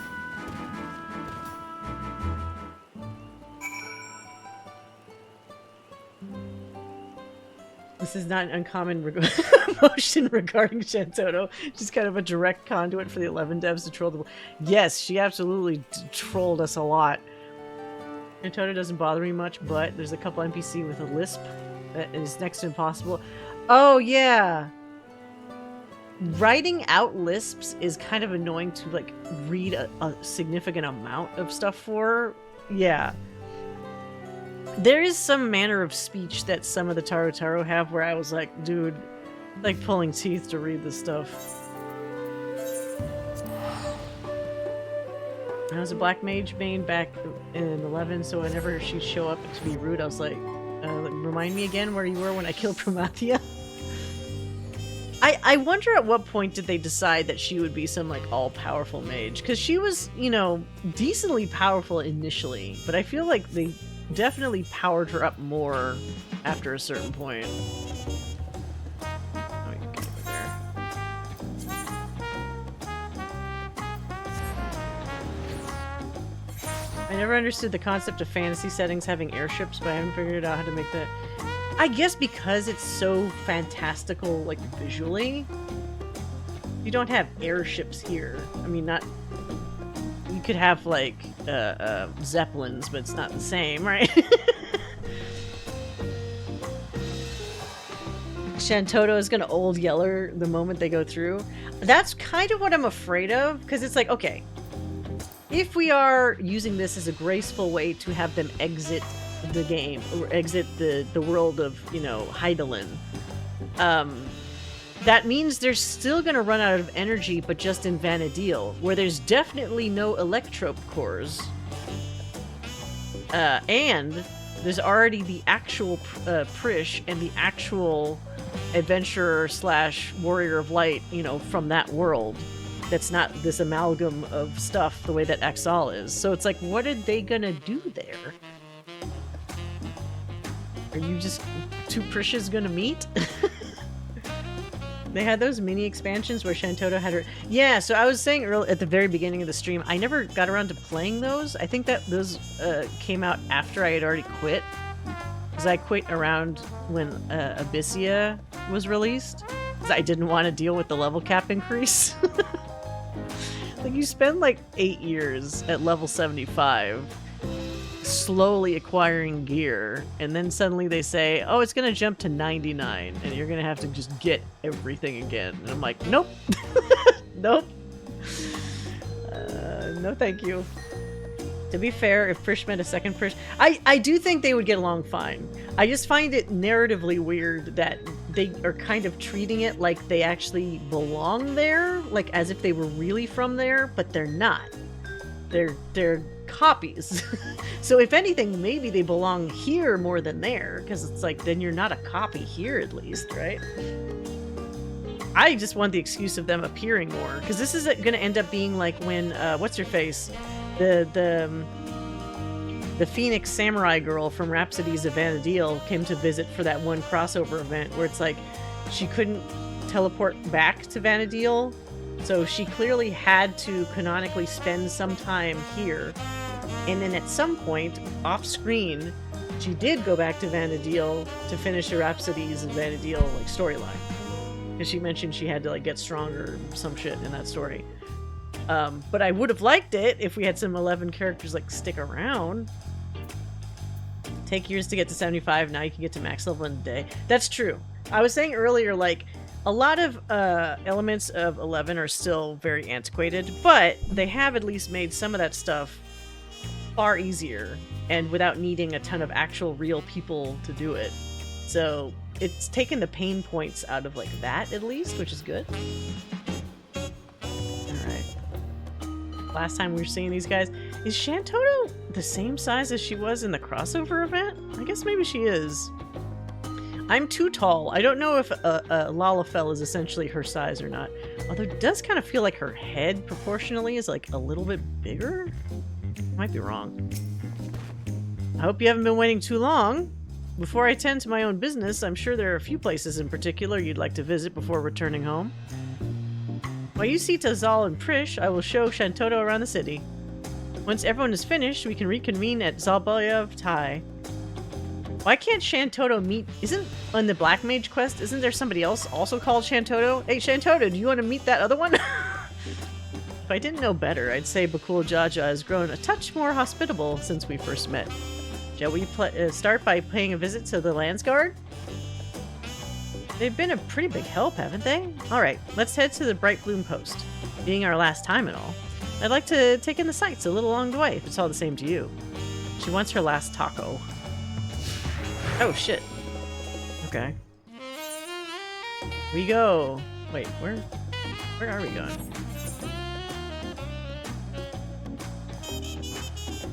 This is not an uncommon motion regarding Shantotto. Just kind of a direct conduit for the 11 devs to troll the... Yes, she absolutely trolled us a lot. Shantotto doesn't bother me much, but there's a couple NPC with a lisp that is next to impossible. Oh, yeah! Writing out lisps is kind of annoying to, like, read a significant amount of stuff for. Yeah. There is some manner of speech that some of the Taro have where I was like, dude, like pulling teeth to read this stuff. I was a black mage main back in 11, so whenever she'd show up to be rude, I was like, remind me again where you were when I killed Promathia? I wonder at what point did they decide that she would be some, like, all-powerful mage? Because she was, you know, decently powerful initially, but I feel like they definitely powered her up more after a certain point. Oh, you can get over there. I never understood the concept of fantasy settings having airships, but I haven't figured out how to make that. I guess because it's so fantastical, like, visually. You don't have airships here. I mean, not... You could have, like, Zeppelins, but it's not the same, right? Shantotto is gonna old Yeller the moment they go through. That's kind of what I'm afraid of, because it's like, okay, if we are using this as a graceful way to have them exit the game, or exit the world of, you know, Hydaelyn, that means they're still gonna run out of energy, but just in Vanadil, where there's definitely no electrope cores. And there's already the actual Prish and the actual adventurer slash warrior of light, you know, from that world. That's not this amalgam of stuff the way that Exal is. So it's like, what are they gonna do there? Are you just two Prishes gonna meet? They had those mini expansions where Shantoto had her... Yeah, so I was saying earlier at the very beginning of the stream, I never got around to playing those. I think that those came out after I had already quit. Because I quit around when Abyssia was released. Because I didn't want to deal with the level cap increase. Like, you spend like 8 years at level 75 slowly acquiring gear, and then suddenly they say, oh, it's gonna jump to 99 and you're gonna have to just get everything again. And I'm like, nope. Nope. No thank you. To be fair, if Prish met a second Prish, I do think they would get along fine. I just find it narratively weird that they are kind of treating it like they actually belong there, like as if they were really from there, but they're not. They're copies. So if anything, maybe they belong here more than there, because it's like, then you're not a copy here at least, right? I just want the excuse of them appearing more, because this is going to end up being like when, what's her face? The Phoenix Samurai girl from Rhapsodies of Vanadil came to visit for that one crossover event where it's like, she couldn't teleport back to Vanadil, so she clearly had to canonically spend some time here. And then at some point, off screen, she did go back to Vanadil to finish the Rhapsodies of Vanadil like storyline. Because she mentioned she had to like get stronger or some shit in that story. But I would have liked it if we had some 11 characters like stick around. Take years to get to 75, now you can get to max level in a day. That's true. I was saying earlier, like, a lot of elements of 11 are still very antiquated, but they have at least made some of that stuff far easier and without needing a ton of actual real people to do it. So it's taken the pain points out of like that at least, which is good. Alright. Last time we were seeing these guys. Is Shantoto the same size as she was in the crossover event? I guess maybe she is. I'm too tall. I don't know if Lalafell is essentially her size or not. Although it does kind of feel like her head proportionally is like a little bit bigger. Might be wrong. I hope you haven't been waiting too long. Before I tend to my own business, I'm sure there are a few places in particular you'd like to visit before returning home. While you see Tazal and Prish, I will show Shantoto around the city. Once everyone is finished, we can reconvene at Zalbayev Tai. Why can't Shantoto meet... Isn't... On the Black Mage quest, isn't there somebody else also called Shantoto? Hey, Shantoto, do you want to meet that other one? If I didn't know better, I'd say Bakul Jaja has grown a touch more hospitable since we first met. Shall we start by paying a visit to the Landsguard? They've been a pretty big help, haven't they? Alright, let's head to the Bright Bloom Post. Being our last time and all, I'd like to take in the sights a little along the way, if it's all the same to you. She wants her last taco. Oh, shit. Okay. We go. Wait, where are we going?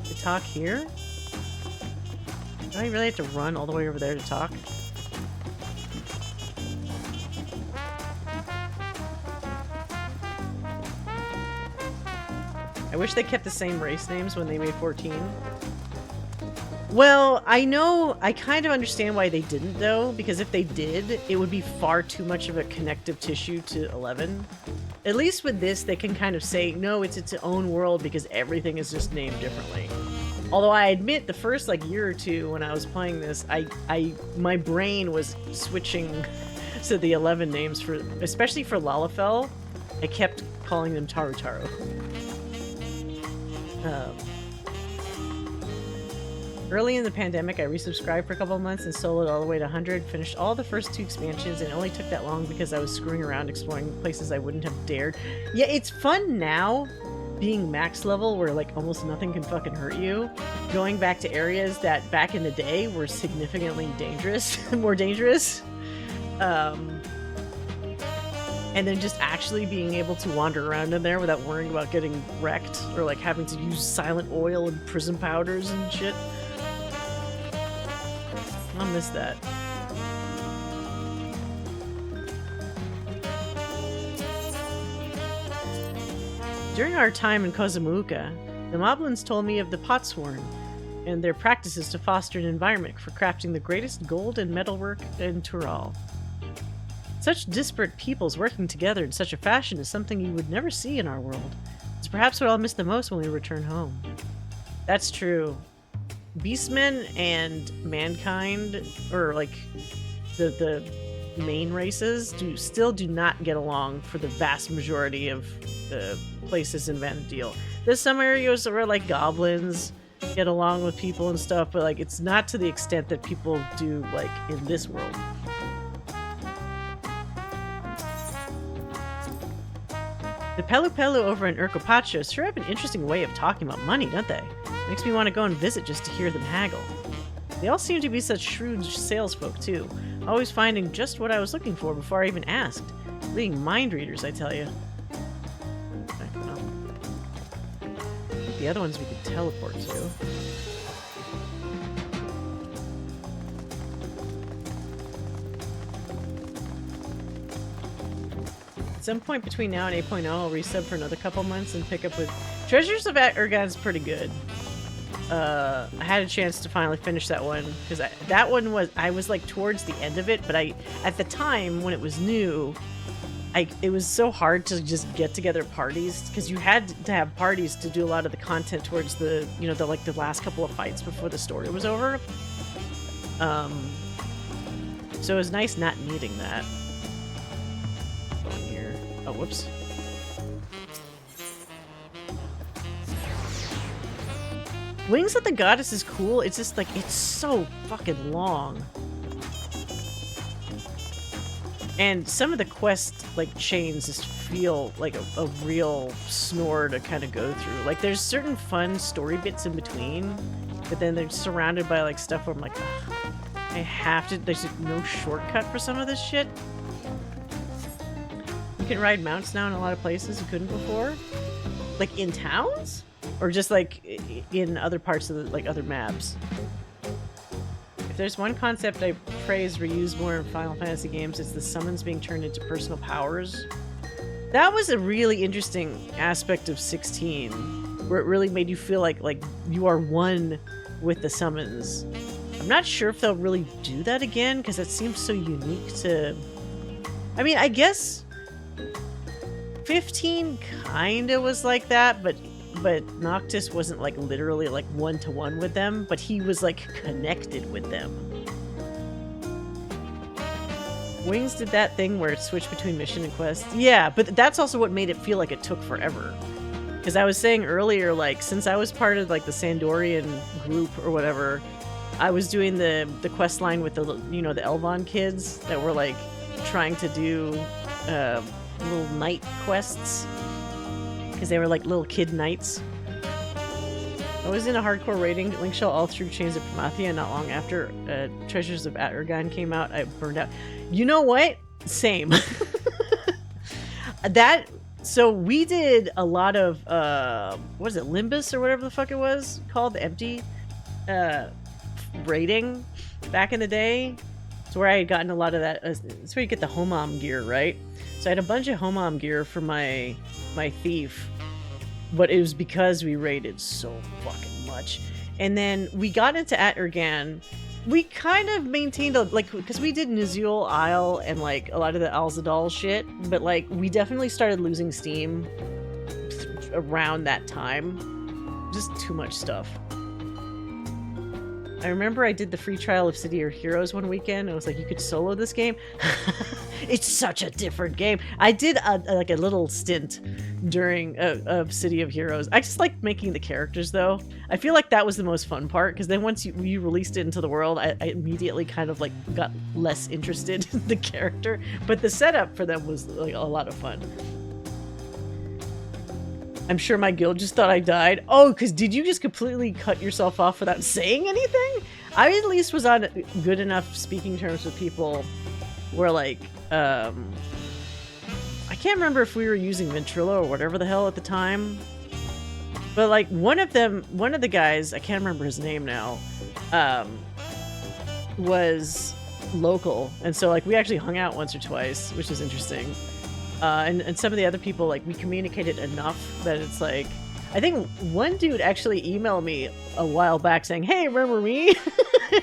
To talk here? Do I really have to run all the way over there to talk? I wish they kept the same race names when they made 14. Well, I kind of understand why they didn't, though, because if they did, it would be far too much of a connective tissue to 11. At least with this, they can kind of say, no, it's its own world because everything is just named differently. Although I admit, the first, like, year or two when I was playing this, my brain was switching to the 11 names, for, especially for Lalafell. I kept calling them Tarutaro. Early in the pandemic, I resubscribed for a couple of months and soloed all the way to 100, finished all the first 2 expansions, and it only took that long because I was screwing around exploring places I wouldn't have dared. Yeah, it's fun now, being max level where like almost nothing can fucking hurt you, going back to areas that back in the day were significantly dangerous, more dangerous. and then just actually being able to wander around in there without worrying about getting wrecked or like having to use silent oil and prism powders and shit. I'll miss that. During our time in Kozamuka, the Moblins told me of the Potsworn and their practices to foster an environment for crafting the greatest gold and metalwork in Tural. Such disparate peoples working together in such a fashion is something you would never see in our world. It's perhaps what I'll miss the most when we return home. That's true. Beastmen and mankind, or like the main races, still do not get along for the vast majority of the places in Vanadil. There's some areas where like goblins get along with people and stuff, but like it's not to the extent that people do like in this world. The Pelu Pelu over in Urkopacho sure have an interesting way of talking about money, don't they? Makes me want to go and visit just to hear them haggle. They all seem to be such shrewd salesfolk too, always finding just what I was looking for before I even asked. Being mind readers, I tell you. I don't know. I think the other ones we could teleport to. At some point between now and 8.0, I'll resub for another couple months and pick up with Treasures of Urgan's pretty good. I had a chance to finally finish that one because that one was like towards the end of it, but at the time when it was new, it was so hard to just get together parties because you had to have parties to do a lot of the content towards the the last couple of fights before the story was over. So it was nice not needing that. Here. Oh, whoops. Wings of the Goddess is cool. It's just like, it's so fucking long. And some of the quest like chains just feel like a real snore to kind of go through. Like there's certain fun story bits in between, but then they're surrounded by like stuff where I'm like, ugh, I have to, there's no shortcut for some of this shit. You can ride mounts now in a lot of places you couldn't before. Like in towns? Or just like in other parts of the, like other maps. If there's one concept I praise reused more in Final Fantasy games, it's the summons being turned into personal powers. That was a really interesting aspect of 16, where it really made you feel like you are one with the summons. I'm not sure if they'll really do that again, because it seems so unique to... I mean, I guess 15 kinda was like that, but Noctis wasn't like literally like one-to-one with them, but he was like connected with them. Wings did that thing where it switched between mission and quest. Yeah, but that's also what made it feel like it took forever. Because I was saying earlier, like, since I was part of like the Sandorian group or whatever, I was doing the quest line with the, you know, the Elvon kids that were like trying to do little night quests. Because they were like little kid knights. I was in a hardcore raiding Link Shell all through Chains of Promathia. Not long after Treasures of Urgan came out, I burned out. You know what? Same. So we did a lot of what is it, Limbus or whatever the fuck it was called, the empty raiding back in the day. It's where I had gotten a lot of that. It's where you get the Homam gear, right? So I had a bunch of Homam gear for my thief, but it was because we raided so fucking much. And then we got into Urgan. We kind of maintained because we did Nuzul Isle and like a lot of the Alzadal shit, but like we definitely started losing steam around that time. Just too much stuff. I remember I did the free trial of City of Heroes one weekend. I was like, you could solo this game? It's such a different game. I did a little stint during of City of Heroes. I just like making the characters though. I feel like that was the most fun part, because then once you released it into the world, I immediately kind of like got less interested in the character. But the setup for them was like a lot of fun. I'm sure my guild just thought I died. Oh, because did you just completely cut yourself off without saying anything? I at least was on good enough speaking terms with people where like, I I can't remember if we were using Ventrilo or whatever the hell at the time. But like one of the guys, I can't remember his name now, was local. And so like we actually hung out once or twice, which is interesting. And some of the other people, like we communicated enough that it's like, I think one dude actually emailed me a while back saying, hey, remember me?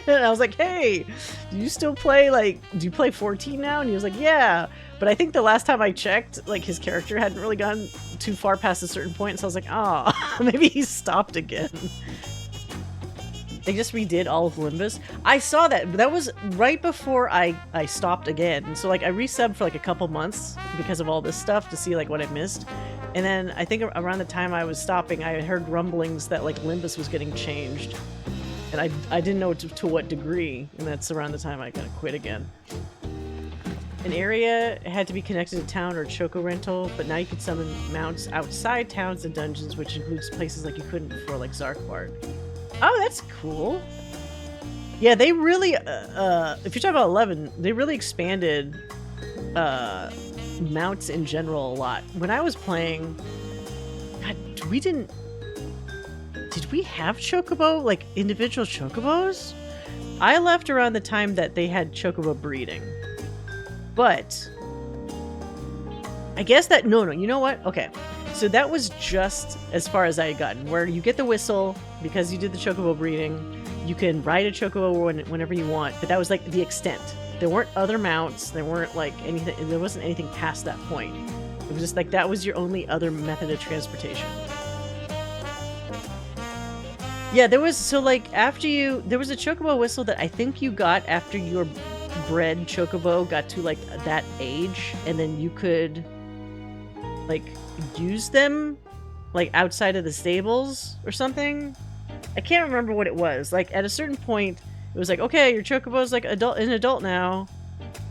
And I was like, hey, do you still play, like, do you play 14 now? And he was like, yeah. But I think the last time I checked, like, his character hadn't really gone too far past a certain point. So I was like, oh, maybe he stopped again. They just redid all of Limbus. I saw that. That was right before I stopped again. So, like, I resubbed for, like, a couple months because of all this stuff to see, like, what I missed. And then I think around the time I was stopping, I heard rumblings that, like, Limbus was getting changed. And I didn't know to what degree. And that's around the time I kind of quit again. An area had to be connected to town or choco rental, but now you can summon mounts outside towns and dungeons, which includes places like you couldn't before, like Zarkward. Oh, that's cool. Yeah, they really, if you're talking about 11, they really expanded mounts in general a lot. When I was playing, God, did we have chocobo, like individual chocobos? I left around the time that they had chocobo breeding. But I guess that, no, you know what? Okay. So that was just as far as I had gotten, where you get the whistle because you did the chocobo breeding. You can ride a chocobo whenever you want, but that was like the extent. There weren't other mounts. There weren't like anything. There wasn't anything past that point. It was just like that was your only other method of transportation. Yeah, there was, so like after there was a chocobo whistle that I think you got after your bred chocobo got to like that age, and then you could like use them like outside of the stables or something. I can't remember what it was. Like at a certain point it was like, okay, your chocobo's like an adult now,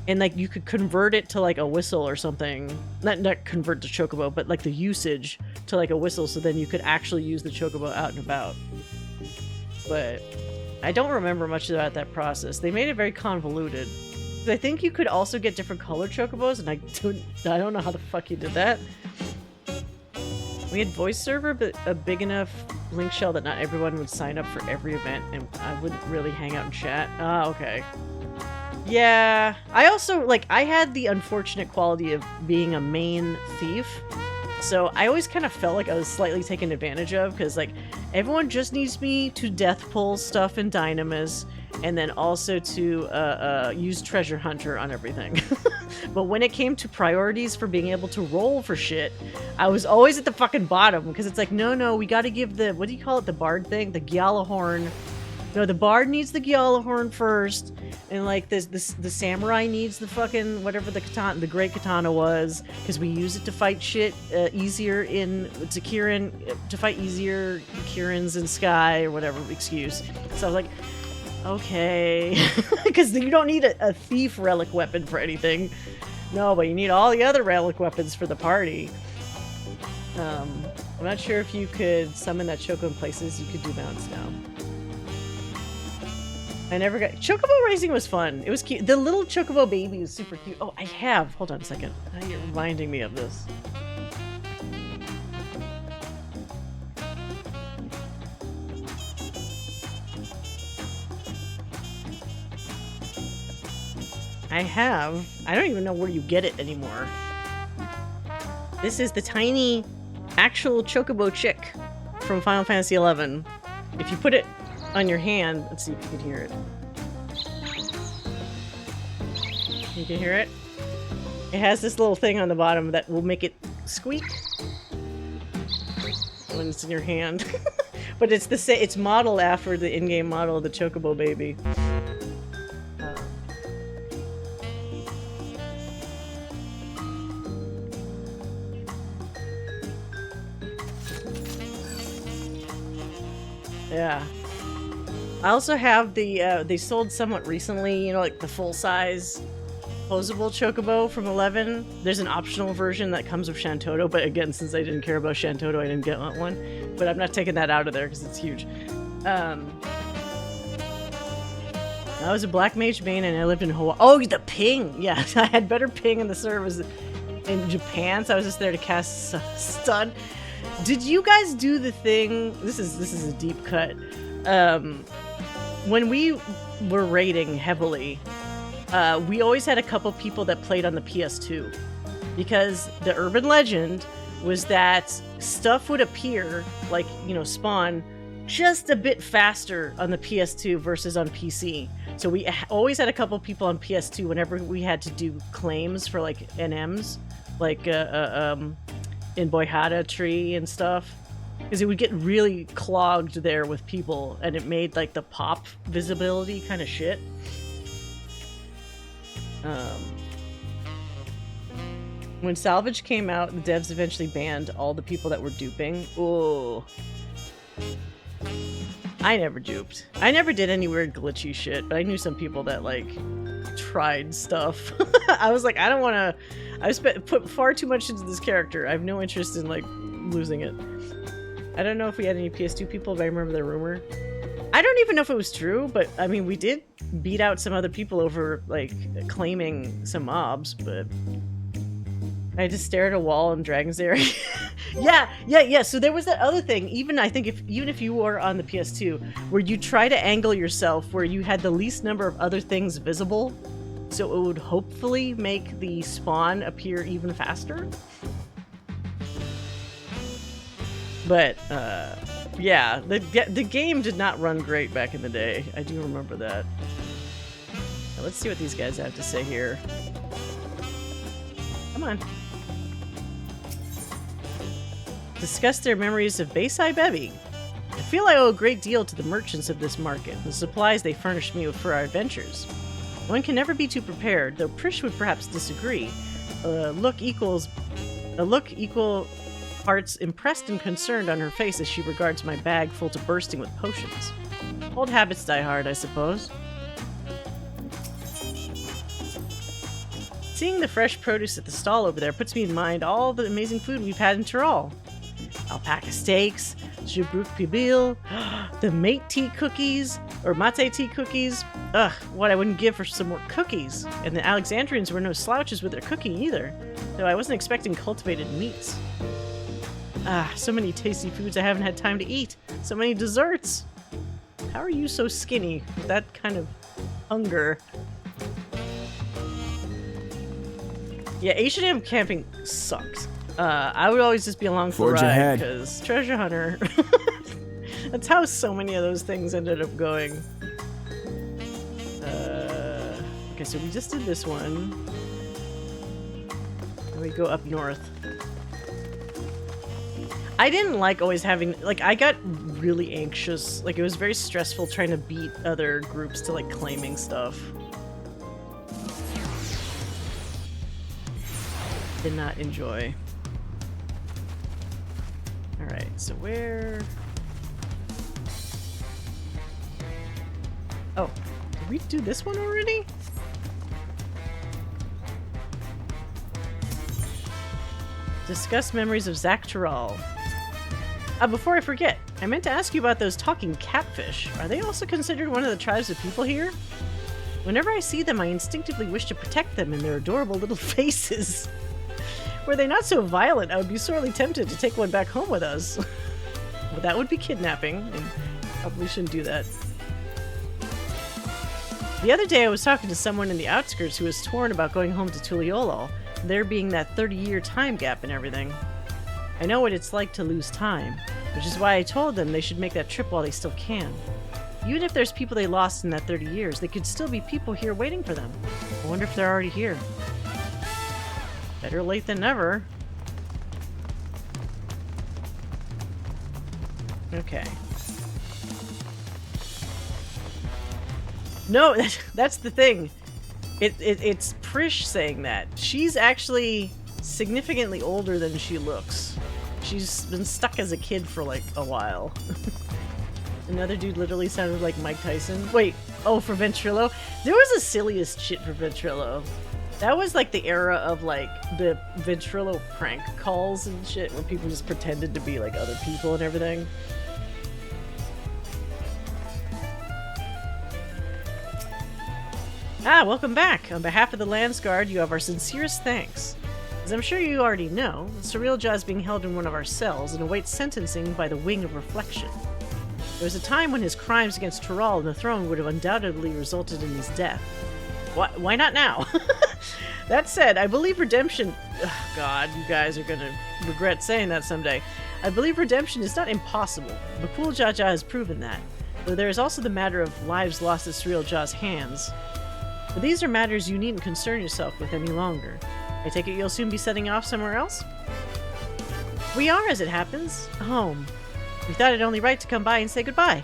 and like you could convert it to like a whistle or something. Not convert the chocobo, but like the usage to like a whistle, so then you could actually use the chocobo out and about. But I don't remember much about that process. They made it very convoluted. I think you could also get different colored chocobos, and I don't know how the fuck you did that. We had voice server, but a big enough link shell that not everyone would sign up for every event, and I wouldn't really hang out and chat. Ah, okay. Yeah, I also, like, I had the unfortunate quality of being a main thief, so I always kind of felt like I was slightly taken advantage of, because, like, everyone just needs me to death pull stuff in Dynamis, and then also to use Treasure Hunter on everything. But when it came to priorities for being able to roll for shit, I was always at the fucking bottom, because it's like, no, we gotta give the, what do you call it, the bard thing? The Gyalahorn. No, the bard needs the Gyalahorn first, and like the samurai needs the fucking whatever the great katana was, because we use it to fight shit easier in Kirin, to fight easier Kirins in Sky or whatever excuse. So I was like, okay, because you don't need a thief relic weapon for anything. No, but you need all the other relic weapons for the party. I'm not sure if you could summon that choco in places. You could do mounts now. I never got... Chocobo racing was fun. It was cute. The little chocobo baby was super cute. Oh, I have. Hold on a second. Now you're reminding me of this. I have. I don't even know where you get it anymore. This is the tiny actual chocobo chick from Final Fantasy XI. If you put it on your hand, let's see if you can hear it. You can hear it? It has this little thing on the bottom that will make it squeak when it's in your hand. But it's it's modeled after the in-game model of the chocobo baby. Yeah. I also have the, they sold somewhat recently, you know, like the full-size posable chocobo from 11. There's an optional version that comes with Shantoto, but again, since I didn't care about Shantoto, I didn't get one. But I'm not taking that out of there because it's huge. I was a Black Mage main and I lived in Hawaii. Oh, the ping! Yeah, I had better ping in the servers. in Japan, so I was just there to cast stun. Did you guys do the thing? This is a deep cut. When we were raiding heavily, we always had a couple people that played on the PS2, because the urban legend was that stuff would appear, like, you know, spawn just a bit faster on the PS2 versus on PC. So we always had a couple people on PS2 whenever we had to do claims for like NMs, like in Boyhada Tree and stuff, because it would get really clogged there with people, and it made like the pop visibility kind of shit. When Salvage came out, the devs eventually banned all the people that were duping. Ooh. I never duped. I never did any weird glitchy shit, but I knew some people that, like, tried stuff. I was like, I don't want to... put far too much into this character. I have no interest in, like, losing it. I don't know if we had any PS2 people, but I remember the rumor. I don't even know if it was true, but, I mean, we did beat out some other people over, like, claiming some mobs, but... I just stare at a wall in Dragon's Area. Yeah. So there was that other thing. Even if you were on the PS2, where you try to angle yourself where you had the least number of other things visible, so it would hopefully make the spawn appear even faster. But yeah, the game did not run great back in the day. I do remember that. Now, let's see what these guys have to say here. Come on. Discuss their memories of Bayside Bevy. I feel I owe a great deal to the merchants of this market, the supplies they furnished me for our adventures. One can never be too prepared, though Prish would perhaps disagree. A look equal parts impressed and concerned on her face as she regards my bag full to bursting with potions. Old habits die hard, I suppose. Seeing the fresh produce at the stall over there puts me in mind all the amazing food we've had in Tyrol. Alpaca steaks, Jabrouk Pibil, the mate tea cookies, or mate tea cookies. Ugh, what I wouldn't give for some more cookies. And the Alexandrians were no slouches with their cooking either, though I wasn't expecting cultivated meats. Ah, so many tasty foods I haven't had time to eat. So many desserts. How are you so skinny with that kind of hunger? Yeah, H&M camping sucked. I would always just be along for the ride, because treasure hunter. That's how so many of those things ended up going. Okay, so we just did this one. And we go up north. I didn't like always having, like, I got really anxious. Like, it was very stressful trying to beat other groups to, like, claiming stuff. Did not enjoy. Alright, so where... Oh, did we do this one already? Discuss memories of Zaktaral. Before I forget, I meant to ask you about those talking catfish. Are they also considered one of the tribes of people here? Whenever I see them, I instinctively wish to protect them and their adorable little faces. Were they not so violent, I would be sorely tempted to take one back home with us. But that would be kidnapping, and probably shouldn't do that. The other day I was talking to someone in the outskirts who was torn about going home to Tuliolol, there being that 30-year time gap and everything. I know what it's like to lose time, which is why I told them they should make that trip while they still can. Even if there's people they lost in that 30 years, there could still be people here waiting for them. I wonder if they're already here. Better late than never. Okay. No, that's the thing. It's Prish saying that. She's actually significantly older than she looks. She's been stuck as a kid for like a while. Another dude literally sounded like Mike Tyson. Wait, oh, for Ventrilo? There was the silliest shit for Ventrilo. That was like the era of like the Ventrilo prank calls and shit where people just pretended to be like other people and everything. Ah, welcome back. On behalf of the Landsguard, you have our sincerest thanks. As I'm sure you already know, Surreal is being held in one of our cells and awaits sentencing by the Wing of Reflection. There was a time when his crimes against Tural and the throne would have undoubtedly resulted in his death. Why not now? That said, I believe redemption... Ugh, God, you guys are gonna regret saying that someday. I believe redemption is not impossible. Bakul Jaja has proven that. Though there is also the matter of lives lost at Surreal Jaw's hands. But these are matters you needn't concern yourself with any longer. I take it you'll soon be setting off somewhere else? We are, as it happens. Home. We thought it only right to come by and say goodbye.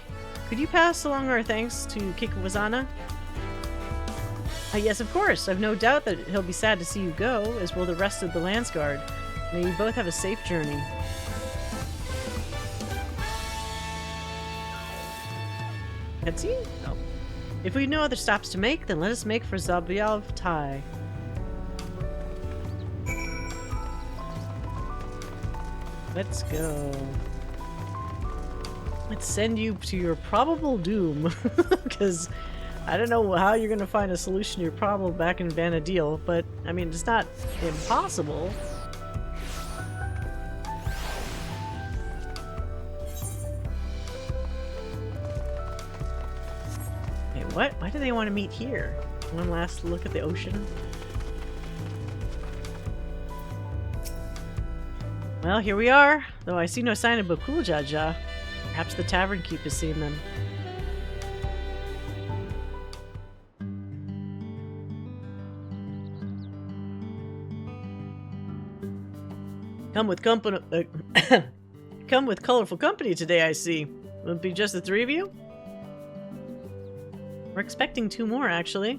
Could you pass along our thanks to Kikuwazana? Yes, of course. I've no doubt that he'll be sad to see you go, as will the rest of the Landsguard. May you both have a safe journey. Cutscene? Oh. If we've no other stops to make, then let us make for Zabyalv Tai. Let's go. Let's send you to your probable doom. Because I don't know how you're going to find a solution to your problem back in Vanadil, but I mean, it's not impossible. Hey, what? Why do they want to meet here? One last look at the ocean. Well, here we are, though I see no sign of Bakul Jaja. Perhaps the tavern keep has seen them. Come with company. Come with colorful company today, I see. Will it be just the three of you? We're expecting two more, actually.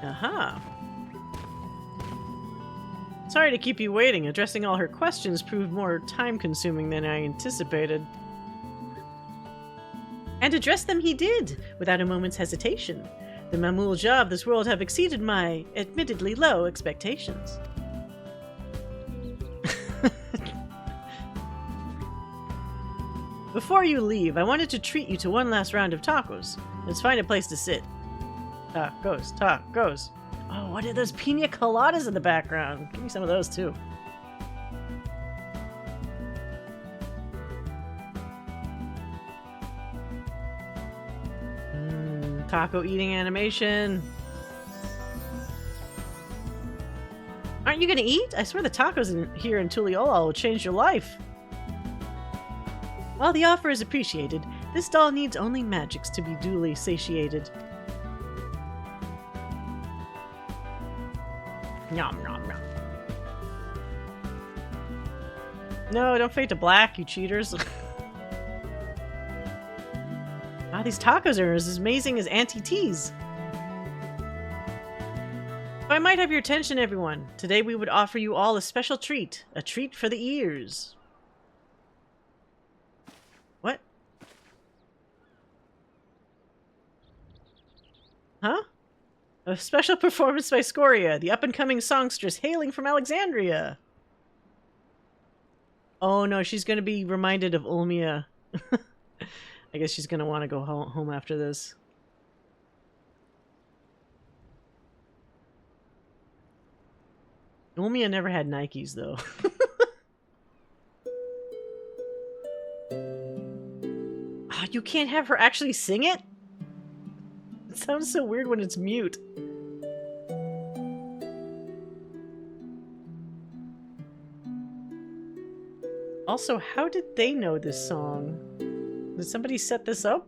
Aha. Sorry to keep you waiting. Addressing all her questions proved more time-consuming than I anticipated. And address them he did, without a moment's hesitation. The Mamul Jah of this world have exceeded my, admittedly low, expectations. Before you leave, I wanted to treat you to one last round of tacos. Let's find a place to sit. Tacos, tacos. Oh, what are those pina coladas in the background? Give me some of those, too. Taco eating animation. Aren't you gonna eat? I swear the tacos here in Tuliola will change your life. While the offer is appreciated, this doll needs only magics to be duly satiated. Nom nom nom. No, don't fade to black, you cheaters. Wow, these tacos are as amazing as Auntie T's. If I might have your attention, everyone, today we would offer you all a special treat. A treat for the ears. What? Huh? A special performance by Scoria, the up-and-coming songstress hailing from Alexandria. Oh no, she's gonna be reminded of Ulmia. I guess she's gonna want to go home after this. Ulmia never had Nikes, though. Oh, you can't have her actually sing it? It sounds so weird when it's mute. Also, how did they know this song? Did somebody set this up?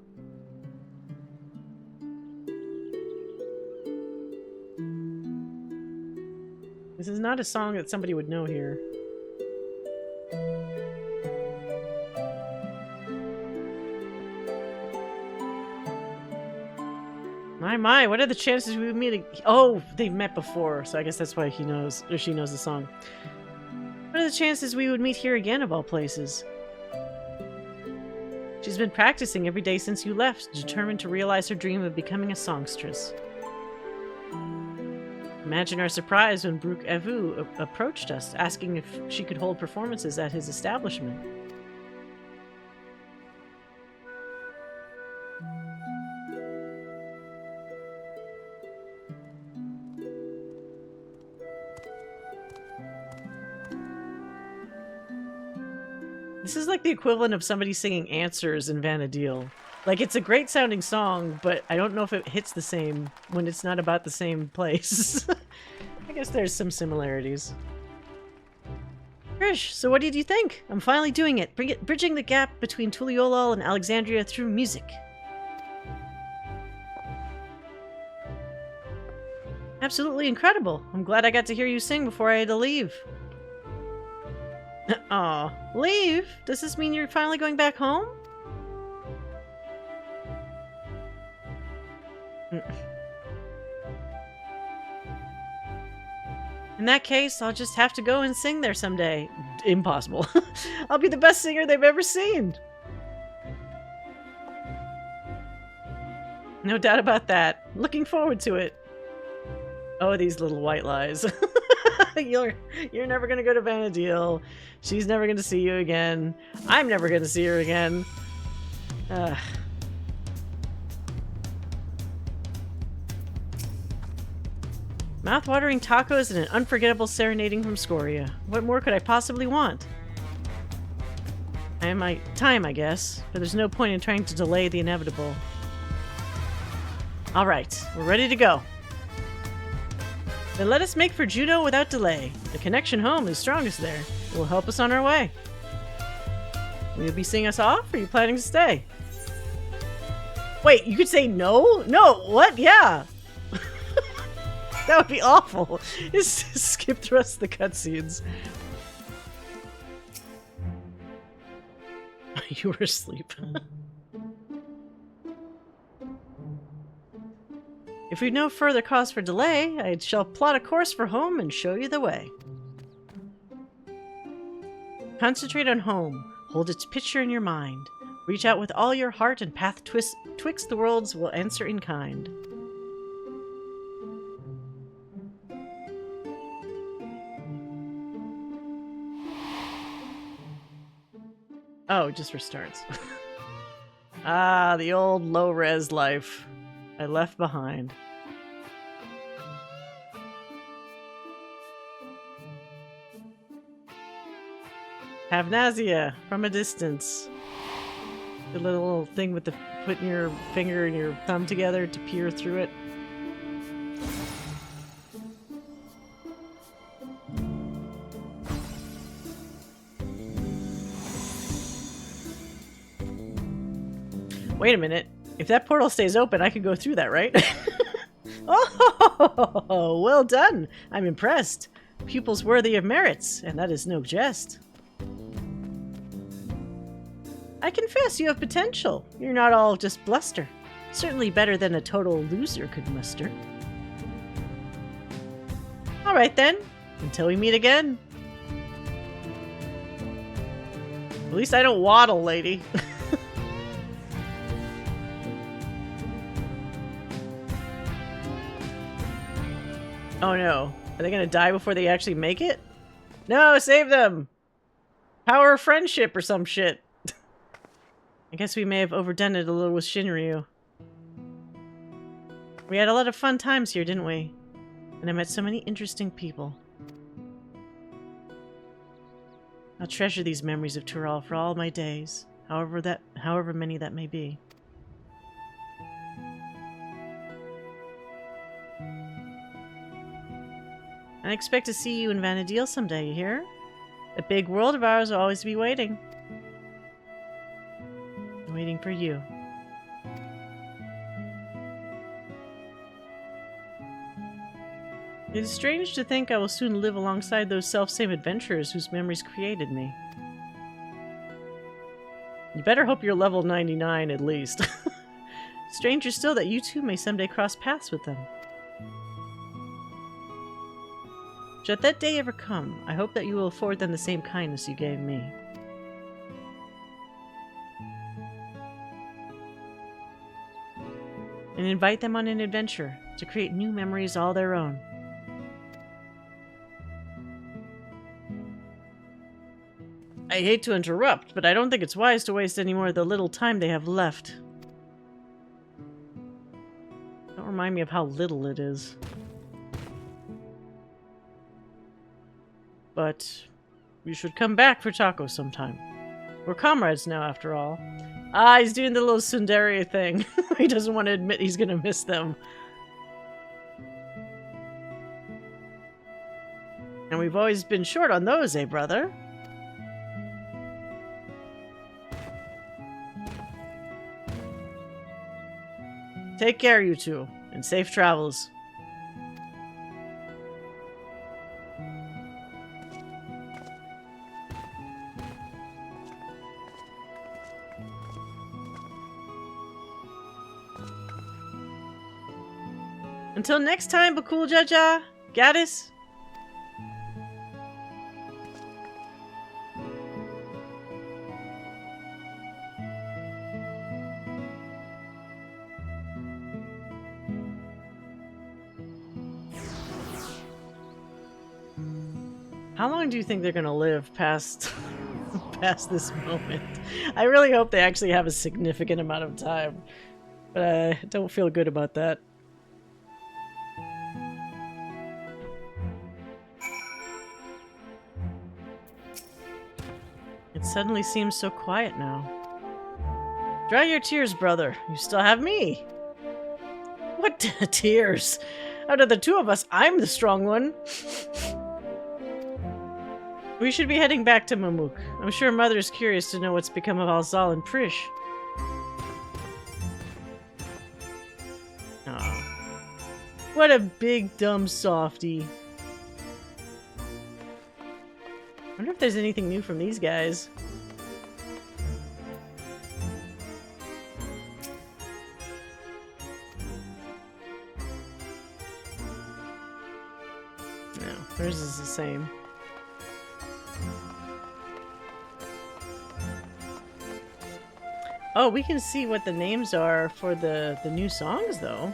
This is not a song that somebody would know here. My, what are the chances we would meet? Oh, they've met before, so I guess that's why he knows, or she knows the song. What are the chances we would meet here again, of all places? She's been practicing every day since you left, determined to realize her dream of becoming a songstress. Imagine our surprise when Brook Evu approached us, asking if she could hold performances at his establishment. This is like the equivalent of somebody singing Answers in Vanadil. Like, it's a great sounding song, but I don't know if it hits the same when it's not about the same place. I guess there's some similarities. Krish, so what did you think? I'm finally doing it, bridging the gap between Tuliolol and Alexandria through music. Absolutely incredible. I'm glad I got to hear you sing before I had to leave. Aw, leave? Does this mean you're finally going back home? In that case, I'll just have to go and sing there someday. Impossible. I'll be the best singer they've ever seen. No doubt about that. Looking forward to it. Oh, these little white lies. You're never gonna go to Vanadil. She's never gonna see you again. I'm never gonna see her again. Mouth-watering tacos and an unforgettable serenading from Scoria. What more could I possibly want? I have my time, I guess, but there's no point in trying to delay the inevitable. Alright, we're ready to go. Then let us make for Juneau without delay. The connection home is strongest there. It will help us on our way. Will you be seeing us off, or are you planning to stay? Wait, you could say no? No, what? Yeah. That would be awful. Just skip the rest of the cutscenes. You were asleep. If we've no further cause for delay, I shall plot a course for home and show you the way. Concentrate on home. Hold its picture in your mind. Reach out with all your heart, and path twixt the worlds will answer in kind. Oh, it just restarts. Ah, the old low-res life I left behind. Havnasia, from a distance. The little thing with the putting your finger and your thumb together to peer through it. Wait a minute. If that portal stays open, I could go through that, right? Oh, well done. I'm impressed. Pupils worthy of merits, and that is no jest. I confess you have potential. You're not all just bluster. Certainly better than a total loser could muster. All right then. Until we meet again. At least I don't waddle, lady. Oh no. Are they gonna die before they actually make it? No, save them! Power of friendship or some shit. I guess we may have overdone it a little with Shinryu. We had a lot of fun times here, didn't we? And I met so many interesting people. I'll treasure these memories of Tural for all my days, however many that may be. I expect to see you in Vanadil someday, you hear? The big world of ours will always be waiting. Waiting for you. It is strange to think I will soon live alongside those self-same adventurers whose memories created me. You better hope you're level 99 at least. Stranger still that you too may someday cross paths with them. Should that day ever come, I hope that you will afford them the same kindness you gave me. And invite them on an adventure to create new memories all their own. I hate to interrupt, but I don't think it's wise to waste any more of the little time they have left. Don't remind me of how little it is. But you should come back for tacos sometime. We're comrades now, after all. Ah, he's doing the little tsundere thing. He doesn't want to admit he's gonna miss them. And we've always been short on those, eh, brother? Take care, you two, and safe travels. Until next time, Bakul Jaja, Gaddis. How long do you think they're gonna live past past this moment? I really hope they actually have a significant amount of time, but I don't feel good about that. It suddenly seems so quiet now. Dry your tears, brother. You still have me. What tears? Out of the two of us, I'm the strong one. We should be heading back to Mamuk. I'm sure Mother's curious to know what's become of Alzal and Prish. Aw. What a big dumb softy. I wonder if there's anything new from these guys. No, theirs is the same. Oh, we can see what the names are for the new songs, though.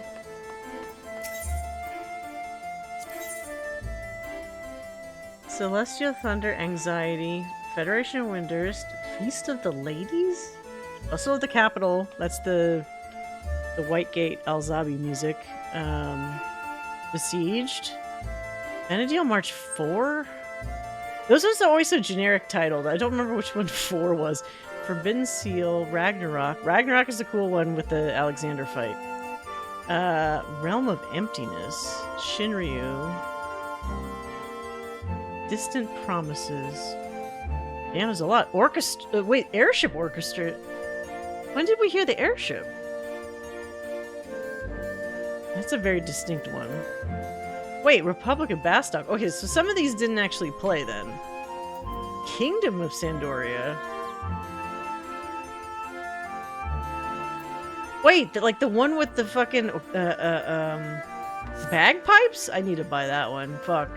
Celestial Thunder, Anxiety, Federation of Winters, Feast of the Ladies? Bustle of the Capital, that's the White Gate Alzabi music. Besieged. Vanadil March 4? Those ones are always so generic titled. I don't remember which one 4 was. Forbidden Seal, Ragnarok. Ragnarok is the cool one with the Alexander fight. Realm of Emptiness. Shinryu. Distant Promises. Damn, there's a lot. Orchestra. Wait, Airship Orchestra. When did we hear the airship? That's a very distinct one. Wait, Republic of Bastok. Okay, so some of these didn't actually play then. Kingdom of Sandoria. Wait, like the one with the fucking bagpipes? I need to buy that one. Fuck.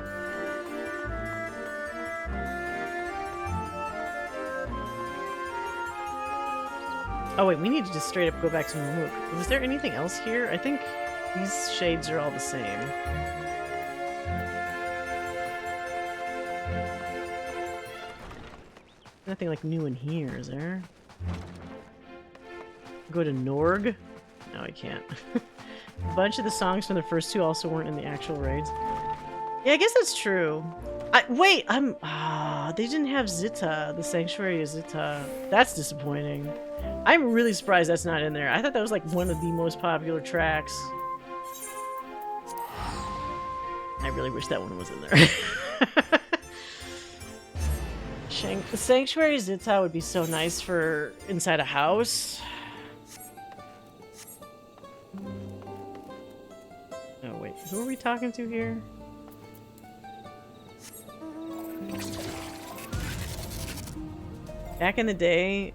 Oh wait, we need to just straight up go back to Mamuk. Was there anything else here? I think these shades are all the same. Nothing like new in here, is there? Go to Norg? No, I can't. A bunch of the songs from the first two also weren't in the actual raids. Yeah, I guess that's true. Wait, they didn't have Zita, the Sanctuary of Zita. That's disappointing. I'm really surprised that's not in there. I thought that was like one of the most popular tracks. I really wish that one was in there. The Sanctuary of Zita would be so nice for inside a house. Oh wait, who are we talking to here? Back in the day,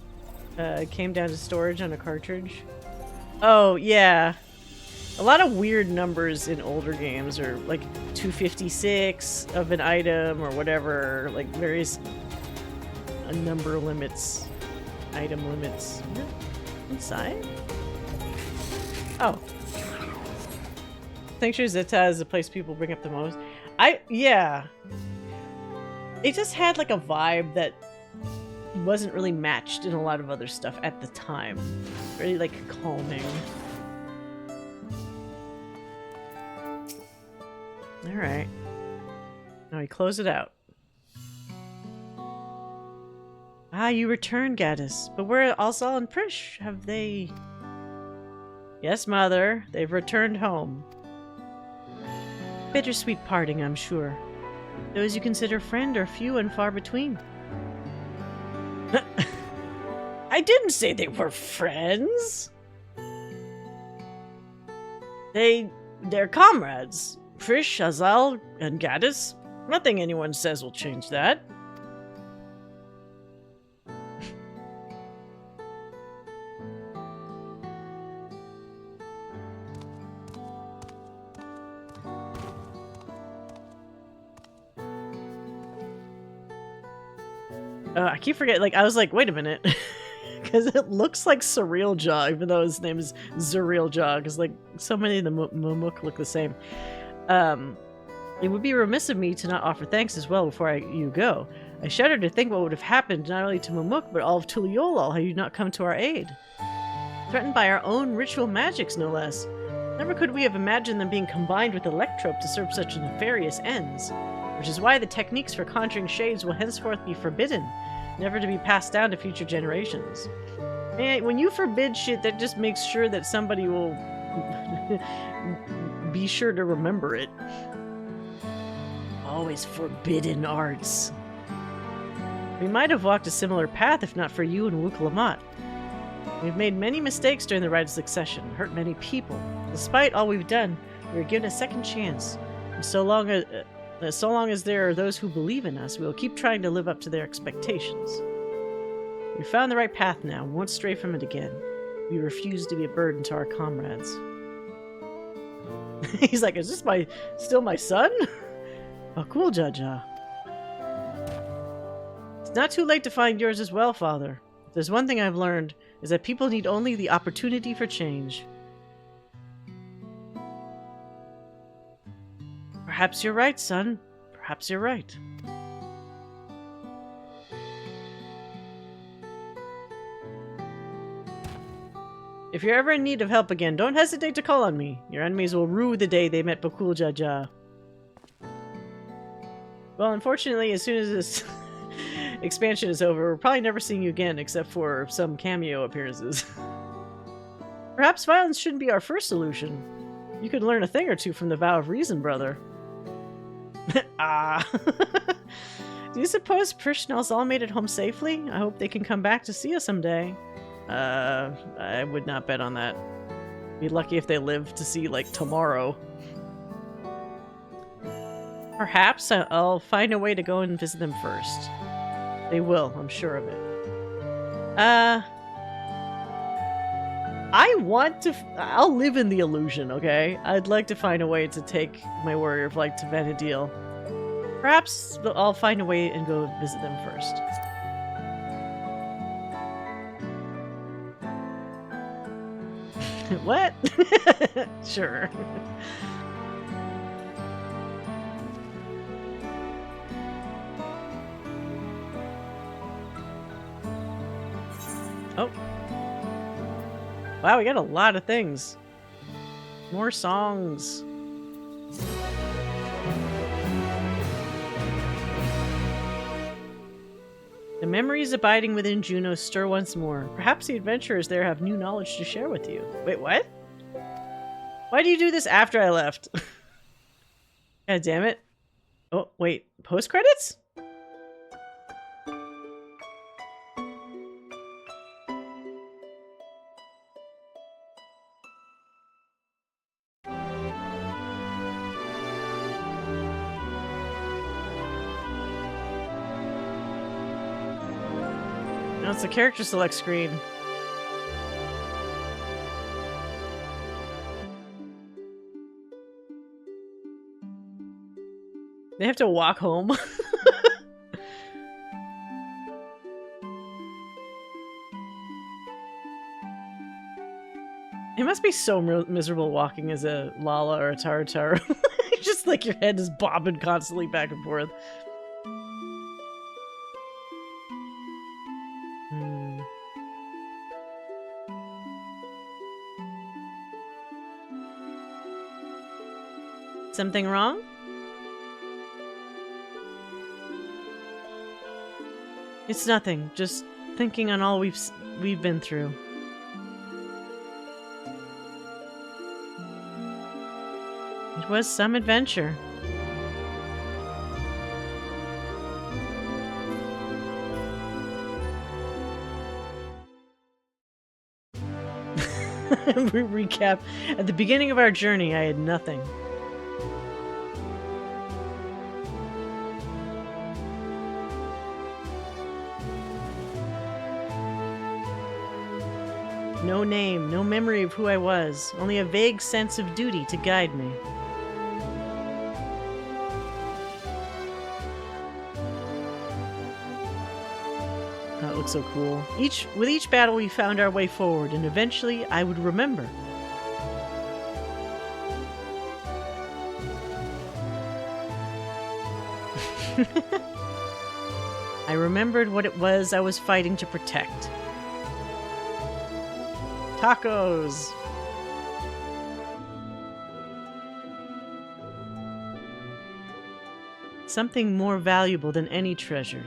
it came down to storage on a cartridge. Oh, yeah. A lot of weird numbers in older games, or like 256 of an item or whatever, like various number limits, item limits. Inside? Oh. Sanctuary Zeta is the place people bring up the most. Yeah. It just had like a vibe that wasn't really matched in a lot of other stuff at the time. Really like calming. Alright. Now we close it out. Ah, you returned, Gaddis. But where are Alsal and Prish? Have they... Yes, Mother. They've returned home. Bittersweet parting, I'm sure. Those you consider friend are few and far between. I didn't say they were friends. They're comrades. Prish, Azal, and Gaddis. Nothing anyone says will change that. I keep forgetting, like, I was like, wait a minute. Because it looks like Surreal Jaw, even though his name is Zuriel Jaw, because, like, so many of the Mumuk look the same. It would be remiss of me to not offer thanks as well before you go. I shudder to think what would have happened not only to Mumuk, but all of Tuliolal had you not come to our aid. Threatened by our own ritual magics, no less. Never could we have imagined them being combined with Electrope to serve such nefarious ends. Which is why the techniques for conjuring shades will henceforth be forbidden, never to be passed down to future generations. Man, when you forbid shit, that just makes sure that somebody will be sure to remember it. Always forbidden arts. We might have walked a similar path if not for you and Wuklamat. We've made many mistakes during the Rite of Succession, hurt many people. Despite all we've done, we were given a second chance. And so long as there are those who believe in us, we will keep trying to live up to their expectations. We found the right path now, and won't stray from it again. We refuse to be a burden to our comrades. He's like, is this still my son? Oh, cool, Jaja. It's not too late to find yours as well, Father. If there's one thing I've learned, is that people need only the opportunity for change. Perhaps you're right, son. Perhaps you're right. If you're ever in need of help again, don't hesitate to call on me. Your enemies will rue the day they met Bakul Jaja. Well, unfortunately, as soon as this expansion is over, we're probably never seeing you again, except for some cameo appearances. Perhaps violence shouldn't be our first solution. You could learn a thing or two from the Vow of Reason, brother. Ah. Do you suppose Prish and Alzal made it home safely? I hope they can come back to see us someday. I would not bet on that. Be lucky if they live to see, like, tomorrow. Perhaps I'll find a way to go and visit them first. They will, I'm sure of it. I'll live in the illusion, okay? I'd like to find a way to take my Warrior of Light to Vanadil. Perhaps I'll find a way and go visit them first. What? Sure. Oh. Wow, we got a lot of things. More songs. The memories abiding within Juno stir once more. Perhaps the adventurers there have new knowledge to share with you. Wait, what? Why do you do this after I left? God damn it. Oh, wait. Post-credits? No, it's the character select screen. They have to walk home. It must be so miserable walking as a Lala or a Tarataru. Just like your head is bobbing constantly back and forth. Something wrong? It's nothing. Just thinking on all we've been through. It was some adventure. Recap. At the beginning of our journey, I had nothing. No name, no memory of who I was, only a vague sense of duty to guide me. That looks so cool. With each battle we found our way forward, and eventually I would remember. I remembered what it was I was fighting to protect. Tacos! Something more valuable than any treasure.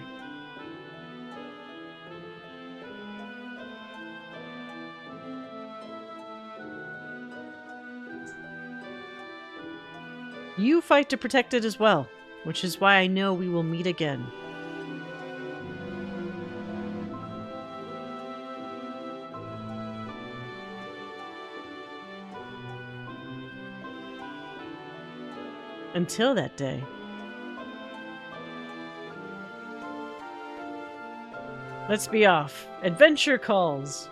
You fight to protect it as well, which is why I know we will meet again. Until that day. Let's be off. Adventure calls.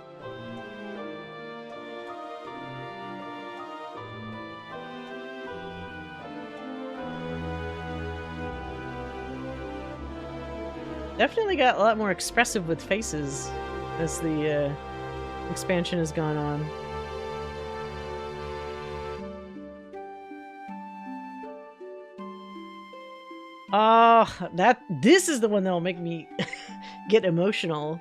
Definitely got a lot more expressive with faces as the expansion has gone on. Oh, this is the one that'll make me get emotional.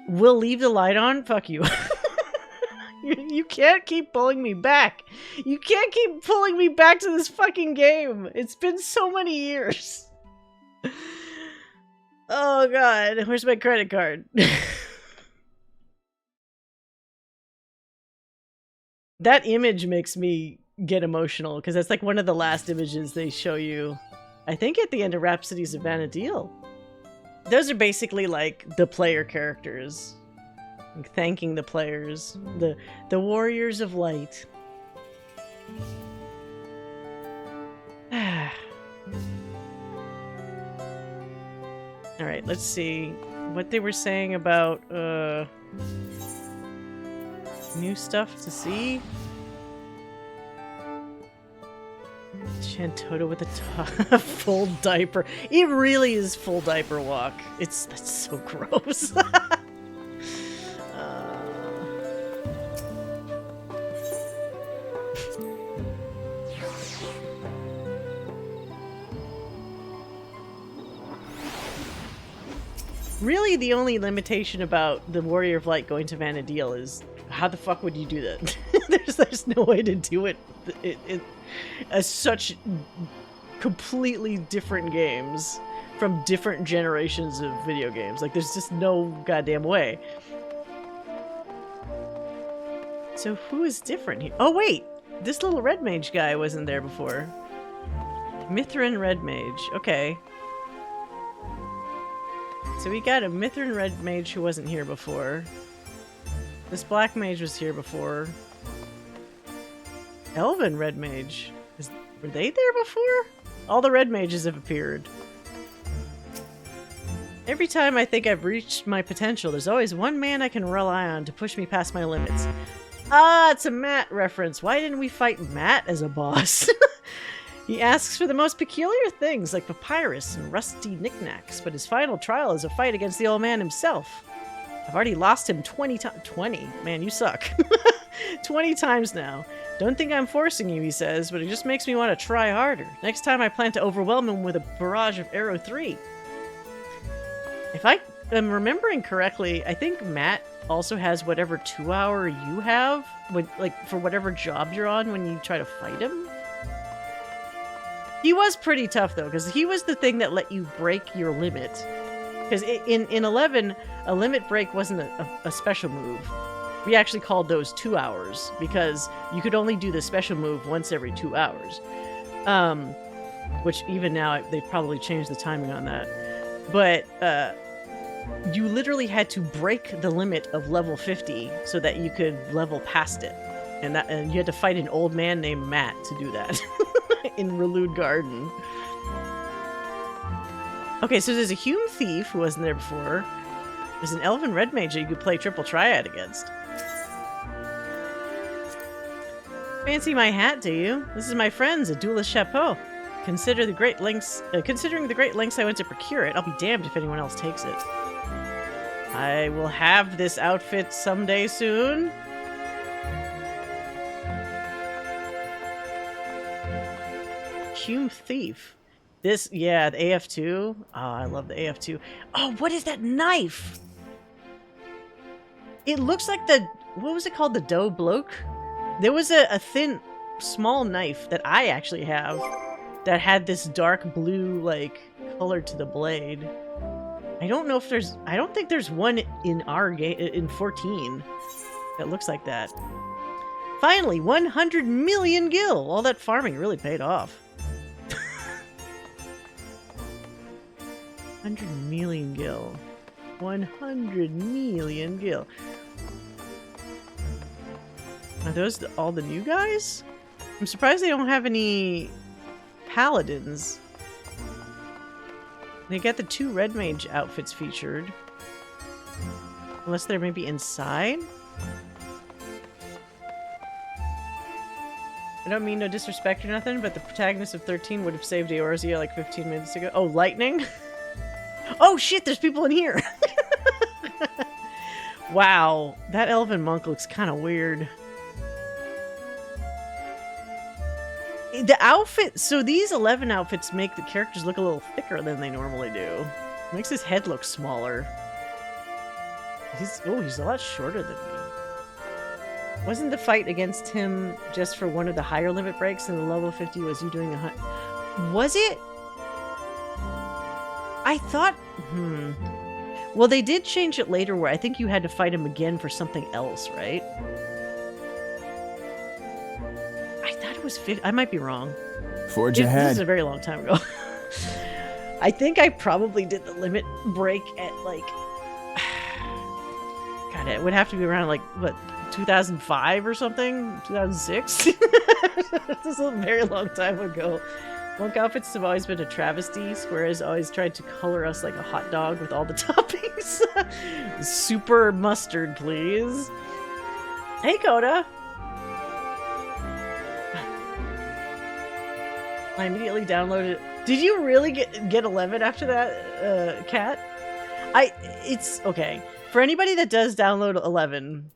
We'll leave the light on? Fuck you. You can't keep pulling me back. You can't keep pulling me back to this fucking game. It's been so many years. Oh god, where's my credit card? That image makes me get emotional, because that's like one of the last images they show you, I think at the end of Rhapsodies of Vana'diel. Those are basically like the player characters, like thanking the players, the warriors of light. Alright, let's see what they were saying about new stuff to see. Shantota with a full diaper. It really is full diaper walk. That's so gross. Really, the only limitation about the Warrior of Light going to Vana'diel is how the fuck would you do that? there's no way to do it. As such completely different games from different generations of video games. Like, there's just no goddamn way. So who is different here? Oh wait, this little red mage guy wasn't there before. Mithrin red mage. Okay. So we got a Mithrin red mage who wasn't here before. This black mage was here before. Elven red mage. Were they there before? All the red mages have appeared. Every time I think I've reached my potential, there's always one man I can rely on to push me past my limits. Ah, it's a Matt reference. Why didn't we fight Matt as a boss? He asks for the most peculiar things, like papyrus and rusty knickknacks, but his final trial is a fight against the old man himself. I've already lost him 20 times. 20? Man, you suck. 20 times now. Don't think I'm forcing you, he says, but it just makes me want to try harder. Next time I plan to overwhelm him with a barrage of Arrow 3. If I am remembering correctly, I think Matt also has whatever 2-hour you have, like for whatever job you're on when you try to fight him. He was pretty tough, though, because he was the thing that let you break your limit. Because in 11, a limit break wasn't a special move. We actually called those 2 hours, because you could only do the special move once every 2 hours. Which even now, they've probably changed the timing on that. But you literally had to break the limit of level 50 so that you could level past it. And you had to fight an old man named Matt to do that. In Relude Garden. Okay, so there's a Hume Thief who wasn't there before. There's an Elven Red Mage that you could play Triple Triad against. Fancy my hat, do you? This is my friend's, a duelist chapeau. Considering the great lengths I went to procure it, I'll be damned if anyone else takes it. I will have this outfit someday soon. Hume Thief. This, yeah, the AF2. Oh, I love the AF2. Oh, what is that knife? It looks like the, what was it called? The dough bloke? There was a thin, small knife that I actually have that had this dark blue, like, color to the blade. I don't know if there's, I don't think there's one in our game, in 14 that looks like that. Finally, 100 million gil! All that farming really paid off. 100 million gil. 100 million gil. Are those all the new guys? I'm surprised they don't have any paladins. They got the 2 red mage outfits featured. Unless they're maybe inside? I don't mean no disrespect or nothing, but the protagonist of 13 would have saved Eorzea like 15 minutes ago. Oh, lightning? Oh shit, there's people in here! Wow, that elven monk looks kind of weird. The outfit, so these 11 outfits make the characters look a little thicker than they normally do. Makes his head look smaller. He's a lot shorter than me. Wasn't the fight against him just for one of the higher limit breaks and the level 50 was you doing a hunt? Was it? I thought, well, they did change it later where I think you had to fight him again for something else, right? I thought it was 50. I might be wrong. Forge ahead. This is a very long time ago. I think I probably did the limit break at like, God, it would have to be around like, what, 2005 or something? 2006? This is a very long time ago. Monk outfits have always been a travesty. Square has always tried to color us like a hot dog with all the toppings. Super mustard, please. Hey, Coda. I immediately downloaded. Did you really get 11 after that, Kat? It's okay. For anybody that does download 11,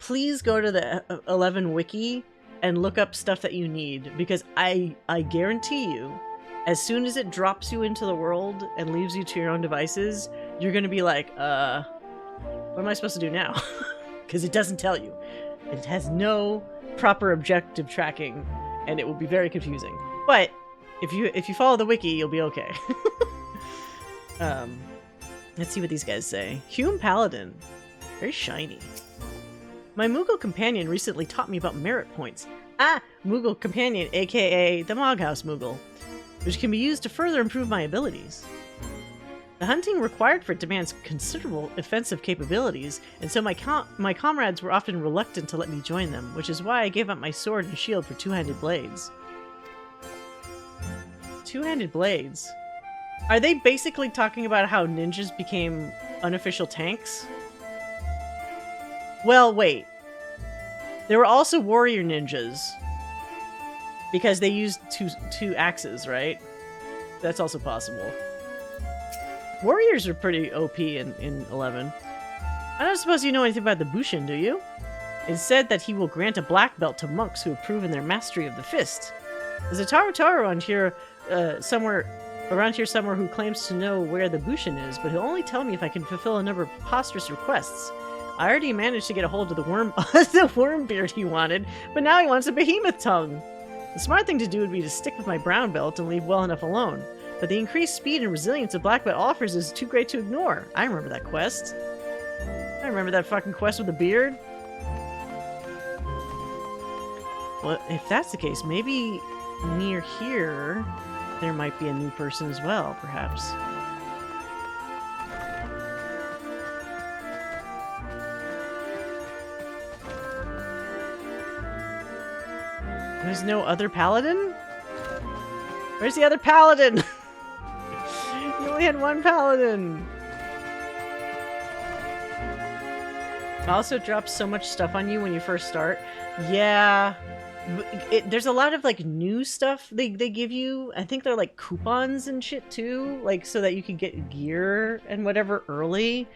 please go to the 11 wiki and look up stuff that you need, because I guarantee you, as soon as it drops you into the world and leaves you to your own devices, you're gonna be like, what am I supposed to do now? Because it doesn't tell you. It has no proper objective tracking, and it will be very confusing. But if you follow the wiki, you'll be okay. Let's see what these guys say. Hume Paladin. Very shiny. My Moogle companion recently taught me about merit points. Ah, Moogle companion, aka the Moghouse Moogle, which can be used to further improve my abilities. The hunting required for it demands considerable offensive capabilities, and so my comrades were often reluctant to let me join them, which is why I gave up my sword and shield for two-handed blades. Two-handed blades? Are they basically talking about how ninjas became unofficial tanks? Well, wait. There were also warrior ninjas. Because they used two axes, right? That's also possible. Warriors are pretty OP in 11. I don't suppose you know anything about the Bushin, do you? It's said that he will grant a black belt to monks who have proven their mastery of the fist. There's a Taru around here somewhere who claims to know where the Bushin is, but he'll only tell me if I can fulfill a number of preposterous requests. I already managed to get a hold of the worm beard he wanted, but now he wants a behemoth tongue. The smart thing to do would be to stick with my brown belt and leave well enough alone. But the increased speed and resilience a black belt offers is too great to ignore. I remember that quest. I remember that fucking quest with the beard. Well, if that's the case, maybe near here there might be a new person as well, perhaps. There's no other paladin? Where's the other paladin? You only had one paladin. It also drops so much stuff on you when you first start. Yeah. There's a lot of like new stuff they give you. I think they're like coupons and shit too, like so that you can get gear and whatever early.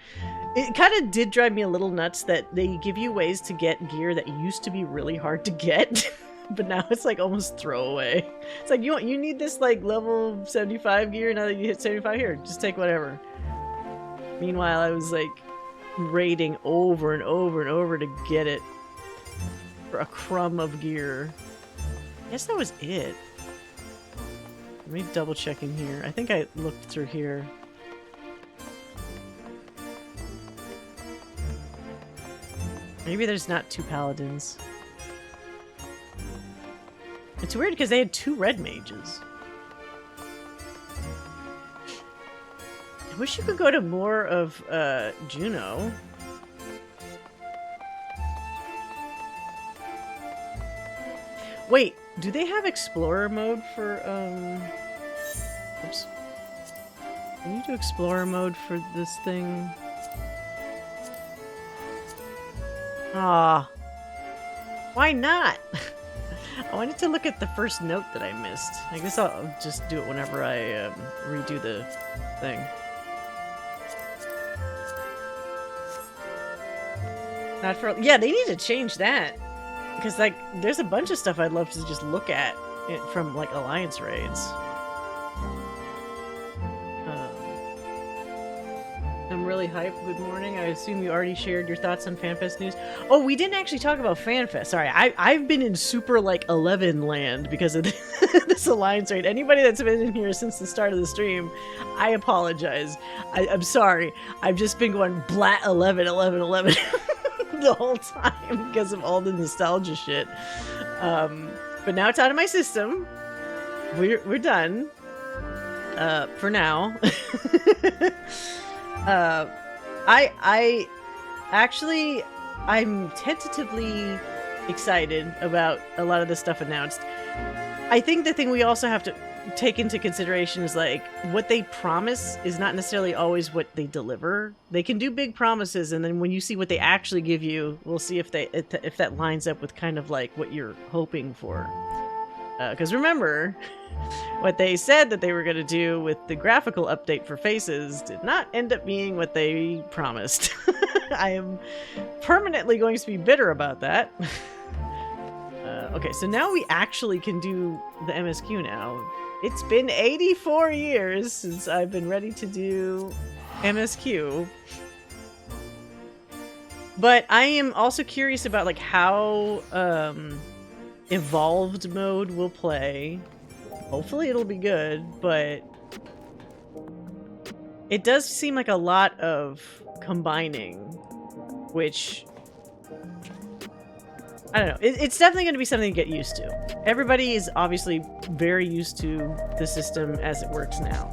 It kind of did drive me a little nuts that they give you ways to get gear that used to be really hard to get. But now it's like almost throwaway. It's like you need this like level 75 gear. Now that you hit 75, here, just take whatever. Meanwhile, I was like raiding over and over and over to get it for a crumb of gear. I guess that was it. Let me double check in here. I think I looked through here. Maybe there's not two paladins. It's weird because they had two red mages. I wish you could go to more of Juno. Wait, do they have Explorer mode for oops. Can you do Explorer mode for this thing? Ah. Why not? I wanted to look at the first note that I missed. I guess I'll just do it whenever I redo the thing. Not for... Yeah, they need to change that. Because, like, there's a bunch of stuff I'd love to just look at from, like, Alliance raids. I'm really hyped. Good morning. I assume you already shared your thoughts on FanFest news. Oh, we didn't actually talk about FanFest. Sorry, I've been in super, like, 11 land because of this Alliance raid. Anybody that's been in here since the start of the stream, I apologize. I'm sorry. I've just been going blat 11, 11, 11 the whole time because of all the nostalgia shit. But now it's out of my system. We're done. For now. I'm tentatively excited about a lot of the stuff announced. I think the thing we also have to take into consideration is like what they promise is not necessarily always what they deliver. They can do big promises, and then when you see what they actually give you, we'll see if that lines up with kind of like what you're hoping for. Because remember, what they said that they were going to do with the graphical update for Faces did not end up being what they promised. I am permanently going to be bitter about that. Okay, so now we actually can do the MSQ now. It's been 84 years since I've been ready to do MSQ. But I am also curious about like how evolved mode will play. Hopefully it'll be good, but it does seem like a lot of combining, which I don't know. It's definitely going to be something to get used to. Everybody is obviously very used to the system as it works now.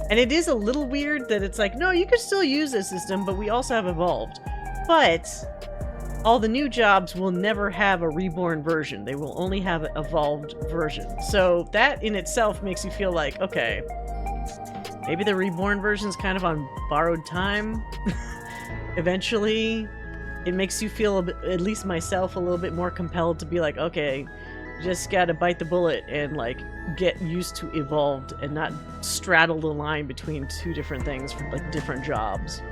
And it is a little weird that it's like, no, you could still use this system, but we also have evolved. But all the new jobs will never have a reborn version. They will only have an evolved version. So that in itself makes you feel like, okay, maybe the reborn version's kind of on borrowed time. Eventually, it makes you feel, at least myself, a little bit more compelled to be like, okay, just gotta bite the bullet and like get used to evolved and not straddle the line between two different things for like different jobs.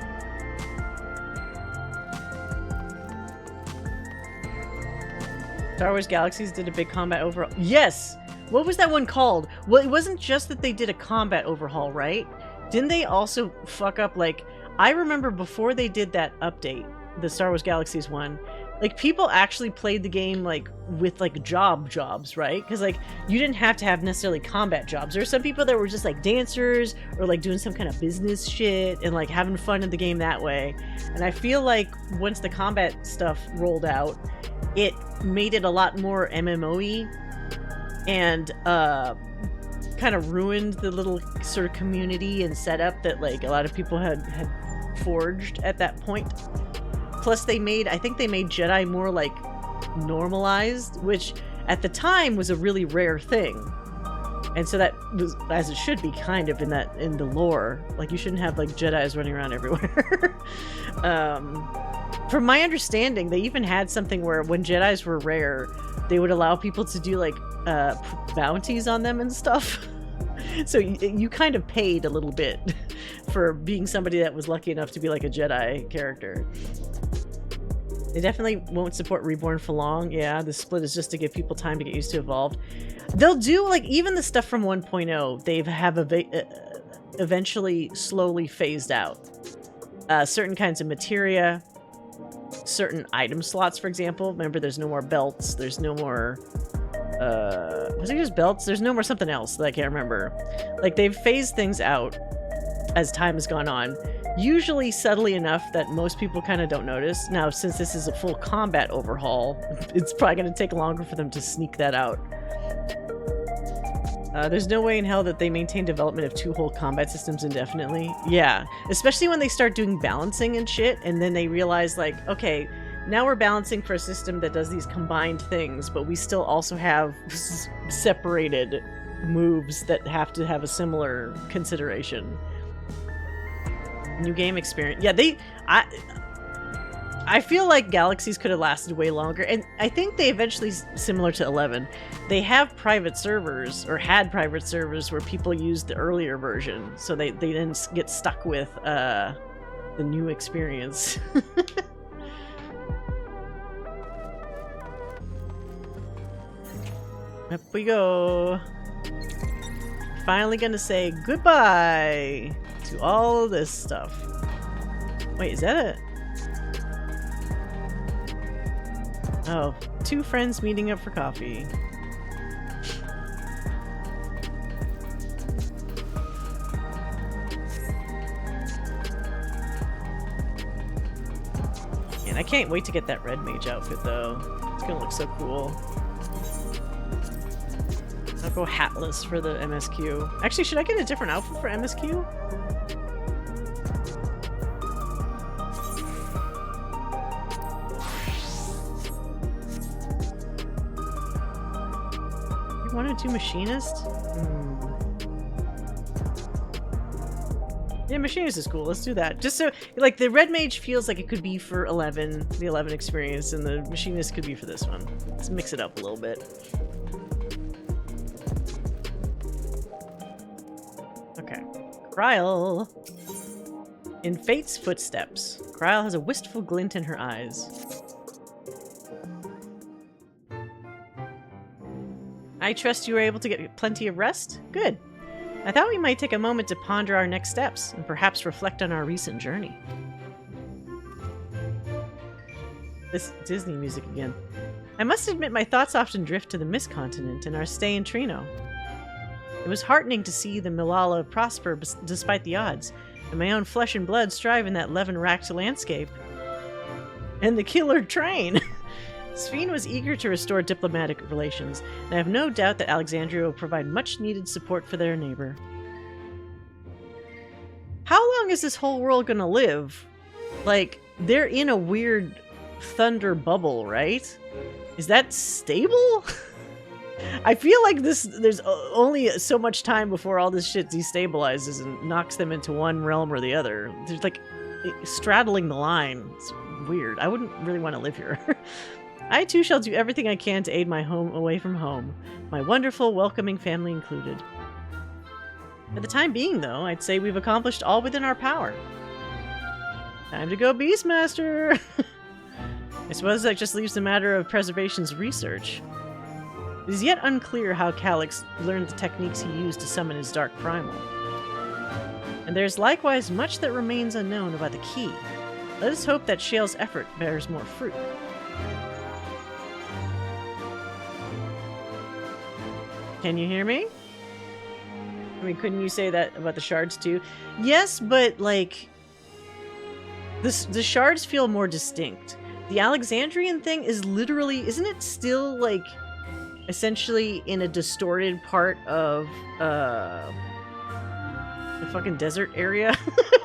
Star Wars Galaxies did a big combat overhaul. Yes! What was that one called? Well, it wasn't just that they did a combat overhaul, right? Didn't they also fuck up, like... I remember before they did that update, the Star Wars Galaxies one, like people actually played the game like with like jobs, right? Because like you didn't have to have necessarily combat jobs. There were some people that were just like dancers or like doing some kind of business shit and like having fun in the game that way. And I feel like once the combat stuff rolled out, it made it a lot more MMO-y and kind of ruined the little sort of community and setup that like a lot of people had forged at that point. Plus I think they made Jedi more like normalized, which at the time was a really rare thing. And so that was, as it should be, kind of in the lore. Like you shouldn't have like Jedis running around everywhere. From my understanding, they even had something where when Jedis were rare, they would allow people to do like bounties on them and stuff. So you kind of paid a little bit for being somebody that was lucky enough to be like a Jedi character. They definitely won't support Reborn for long. Yeah, the split is just to give people time to get used to Evolved. They'll do like even the stuff from 1.0, they have eventually slowly phased out. Certain kinds of materia, certain item slots, for example. Remember, there's no more belts. There's no more... was it just belts? There's no more something else that I can't remember. Like, they've phased things out as time has gone on. Usually subtly enough that most people kind of don't notice. Now, since this is a full combat overhaul, it's probably going to take longer for them to sneak that out. There's no way in hell that they maintain development of 2 whole combat systems indefinitely. Yeah, especially when they start doing balancing and shit, and then they realize, like, okay, now we're balancing for a system that does these combined things, but we still also have separated moves that have to have a similar consideration. New game experience. Yeah, I feel like Galaxies could have lasted way longer, and I think they eventually, similar to 11, they have private servers, or had private servers where people used the earlier version, so they didn't get stuck with the new experience. Up we go. Finally gonna say goodbye to all of this stuff. Wait, is that it? Oh, 2 friends meeting up for coffee. And I can't wait to get that red mage outfit though. It's gonna look so cool. I'll go hatless for the MSQ. Actually, should I get a different outfit for MSQ? You wanted to machinist? Yeah, machinist is cool. Let's do that. Just so, like, the red mage feels like it could be for 11, the 11 experience, and the machinist could be for this one. Let's mix it up a little bit. Okay. Kryl. In Fate's footsteps, Kryl has a wistful glint in her eyes. I trust you were able to get plenty of rest? Good. I thought we might take a moment to ponder our next steps, and perhaps reflect on our recent journey. This Disney music again. I must admit my thoughts often drift to the Mist Continent and our stay in Trino. It was heartening to see the Milala prosper despite the odds, and my own flesh and blood strive in that Levin-racked landscape. And the killer train! Sphene was eager to restore diplomatic relations, and I have no doubt that Alexandria will provide much-needed support for their neighbor. How long is this whole world gonna live? Like, they're in a weird thunder bubble, right? Is that stable? I feel like there's only so much time before all this shit destabilizes and knocks them into one realm or the other. There's like straddling the line. It's weird. I wouldn't really want to live here. I too shall do everything I can to aid my home away from home, my wonderful, welcoming family included. For the time being, though, I'd say we've accomplished all within our power. Time to go Beastmaster! I suppose that just leaves the matter of preservation's research. It is yet unclear how Calyx learned the techniques he used to summon his Dark Primal. And there is likewise much that remains unknown about the key. Let us hope that Shale's effort bears more fruit. Can you hear me? I mean, couldn't you say that about the shards too? Yes, but like the shards feel more distinct. The Alexandrian thing is literally, isn't it still like essentially in a distorted part of the fucking desert area?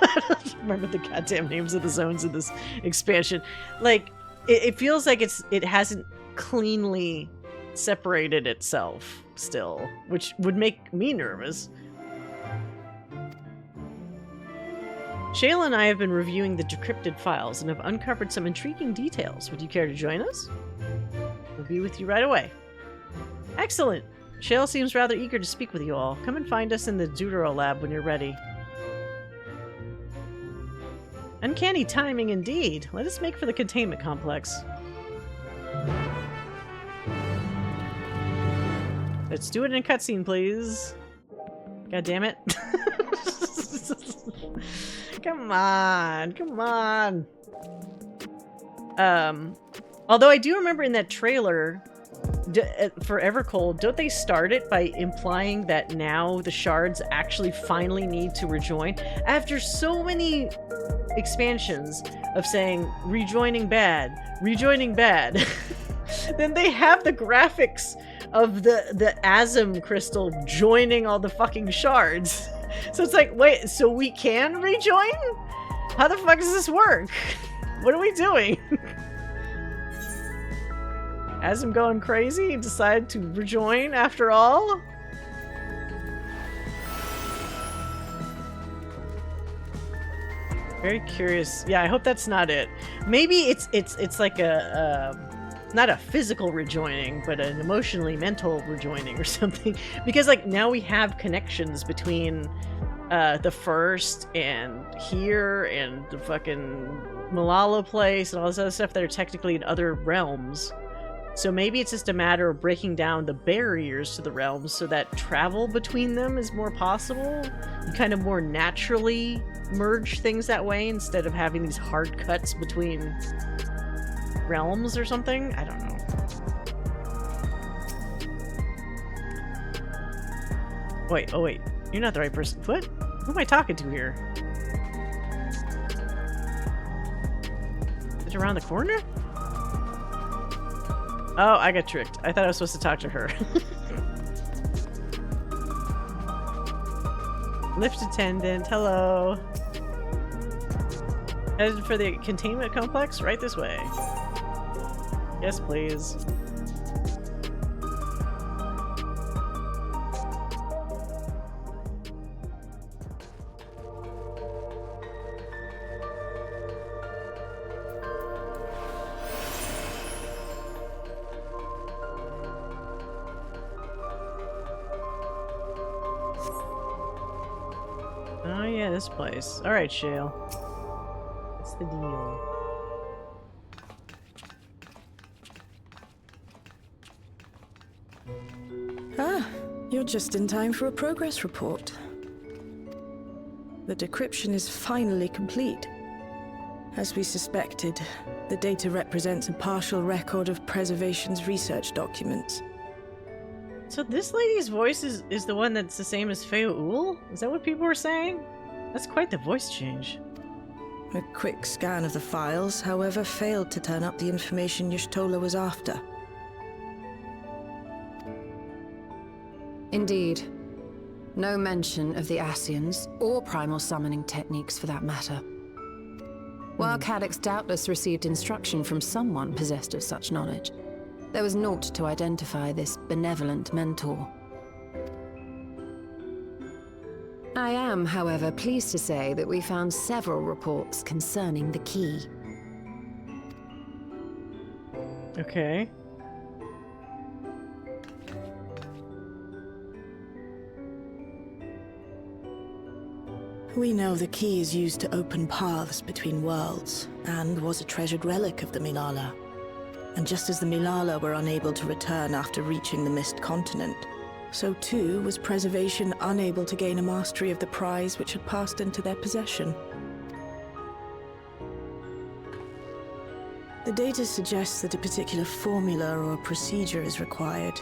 I don't remember the goddamn names of the zones in this expansion. Like it feels like it hasn't cleanly separated itself still, which would make me nervous. Shayla and I have been reviewing the decrypted files and have uncovered some intriguing details. Would you care to join us? We'll be with you right away. Excellent! Shayla seems rather eager to speak with you all. Come and find us in the Deutero lab when you're ready. Uncanny timing indeed. Let us make for the containment complex. Let's do it in a cutscene, please. God damn it. Come on, come on. Although I do remember in that trailer for Evercold, don't they start it by implying that now the shards actually finally need to rejoin? After so many expansions of saying, rejoining bad, then they have the graphics of the Asm crystal joining all the fucking shards. So it's like, wait, so we can rejoin? How the fuck does this work? What are we doing? Asm going crazy and decide to rejoin after all? Very curious. Yeah, I hope that's not it. Maybe it's like a not a physical rejoining, but an emotionally mental rejoining or something. Because like now we have connections between the first and here and the fucking Malala place and all this other stuff that are technically in other realms. So maybe it's just a matter of breaking down the barriers to the realms so that travel between them is more possible. You kind of more naturally merge things that way instead of having these hard cuts between realms or something. I don't know. Wait, oh wait. You're not the right person. What? Who am I talking to here? Is it around the corner? Oh, I got tricked. I thought I was supposed to talk to her. Lift attendant, hello. Headed for the containment complex? Right this way. Yes, please. Oh yeah, this place. Alright, Shale. What's the deal? Ah, you're just in time for a progress report. The decryption is finally complete. As we suspected, the data represents a partial record of Preservation's research documents. So this lady's voice is the one that's the same as Feoul? Is that what people were saying? That's quite the voice change. A quick scan of the files, however, failed to turn up the information Y'shtola was after. Indeed. No mention of the Ascians, or primal summoning techniques for that matter. While Calyx doubtless received instruction from someone possessed of such knowledge, there was naught to identify this benevolent mentor. I am, however, pleased to say that we found several reports concerning the key. Okay. We know the key is used to open paths between worlds, and was a treasured relic of the Milala. And just as the Milala were unable to return after reaching the Mist Continent, so too was Preservation unable to gain a mastery of the prize which had passed into their possession. The data suggests that a particular formula or procedure is required.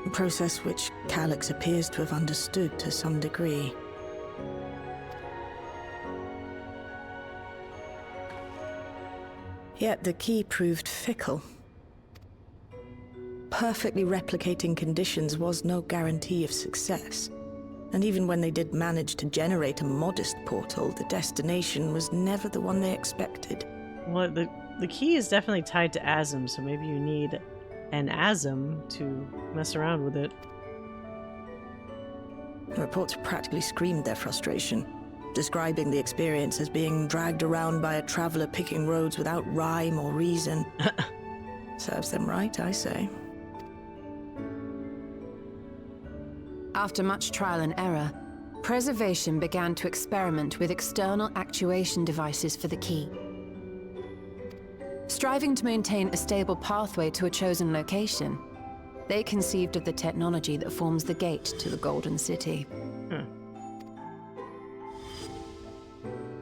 a process which Calyx appears to have understood to some degree. Yet the key proved fickle. Perfectly replicating conditions was no guarantee of success. And even when they did manage to generate a modest portal, the destination was never the one they expected. Well, the key is definitely tied to Asm, so maybe you need an Asm to mess around with it. The reports practically screamed their frustration, describing the experience as being dragged around by a traveler picking roads without rhyme or reason. Serves them right, I say. After much trial and error, Preservation began to experiment with external actuation devices for the key. Striving to maintain a stable pathway to a chosen location, they conceived of the technology that forms the gate to the Golden City.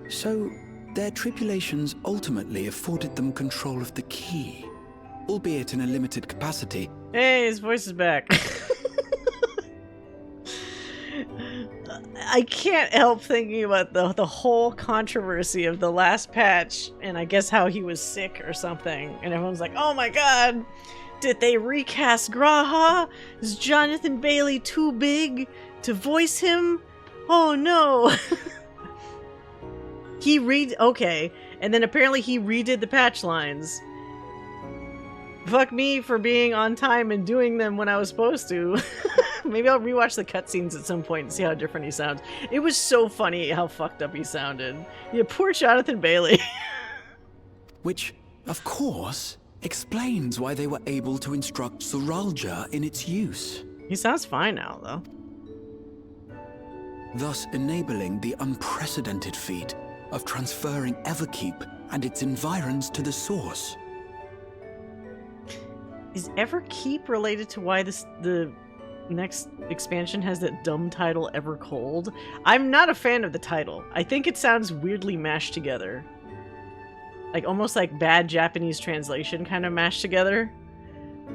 So, their tribulations ultimately afforded them control of the key, albeit in a limited capacity. Hey, his voice is back. I can't help thinking about the whole controversy of the last patch, and I guess how he was sick or something, and everyone's like, oh my god, did they recast Graha? Is Jonathan Bailey too big to voice him? Oh no. Okay, and then apparently he redid the patch lines. Fuck me for being on time and doing them when I was supposed to. Maybe I'll rewatch the cutscenes at some point and see how different he sounds. It was so funny how fucked up he sounded. Yeah, poor Jonathan Bailey. Which, of course, explains why they were able to instruct Zoralja in its use. He sounds fine now, though. Thus enabling the unprecedented feat of transferring Everkeep and its environs to the source. Is Everkeep related to why the next expansion has that dumb title Evercold? I'm not a fan of the title. I think it sounds weirdly mashed together. Like almost like bad Japanese translation kind of mashed together.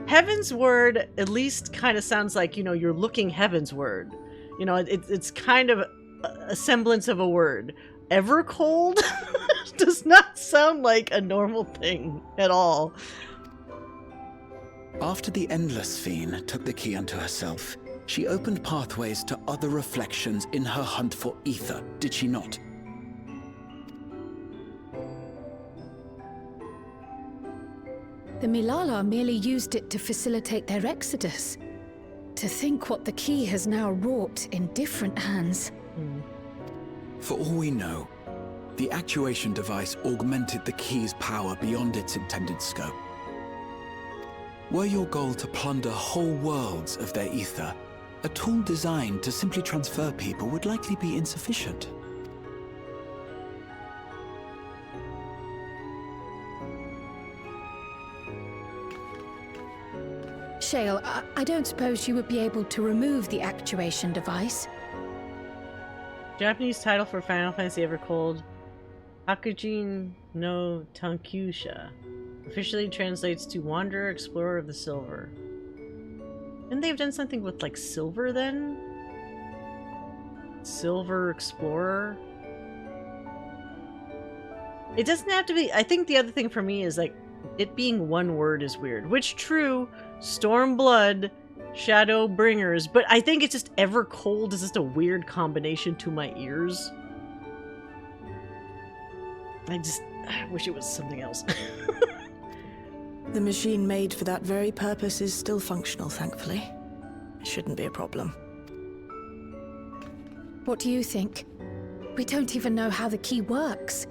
Heaven's Word at least kind of sounds like, you know, you're looking Heaven's Word. You know, it's kind of a semblance of a word. Evercold does not sound like a normal thing at all. After the Endless Fiend took the key unto herself, she opened pathways to other reflections in her hunt for ether, did she not? The Milala merely used it to facilitate their exodus. To think what the key has now wrought in different hands. For all we know, the actuation device augmented the key's power beyond its intended scope. Were your goal to plunder whole worlds of their ether, a tool designed to simply transfer people would likely be insufficient. Shale, I don't suppose you would be able to remove the actuation device? Japanese title for Final Fantasy Evercold, Hakujin no Tankyusha. Officially translates to Wanderer, Explorer of the Silver. And they've done something with, like, silver then? Silver Explorer? It doesn't have to be... I think the other thing for me is, like, it being one word is weird. Which, true, Stormblood, Shadowbringers, but I think it's just Evercold is just a weird combination to my ears. I wish it was something else. The machine made for that very purpose is still functional, thankfully. It shouldn't be a problem. What do you think? We don't even know how the key works.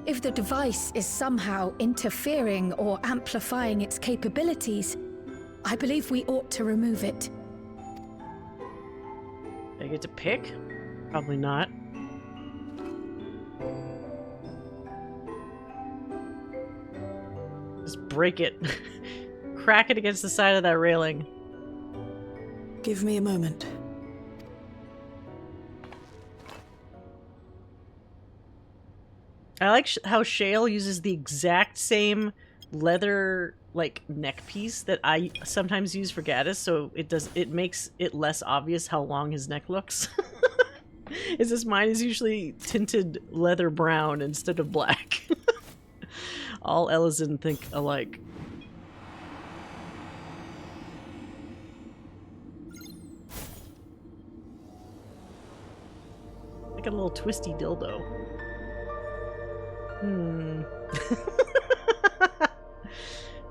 If the device is somehow interfering or amplifying its capabilities, I believe we ought to remove it. I get to pick? Probably not. Just break it. Crack it against the side of that railing. Give me a moment. I like how Shale uses the exact same leather like neck piece that I sometimes use for Gaddis, so it makes it less obvious how long his neck looks. Is this mine is usually tinted leather brown instead of black. All Ellison think alike. Like a little twisty dildo.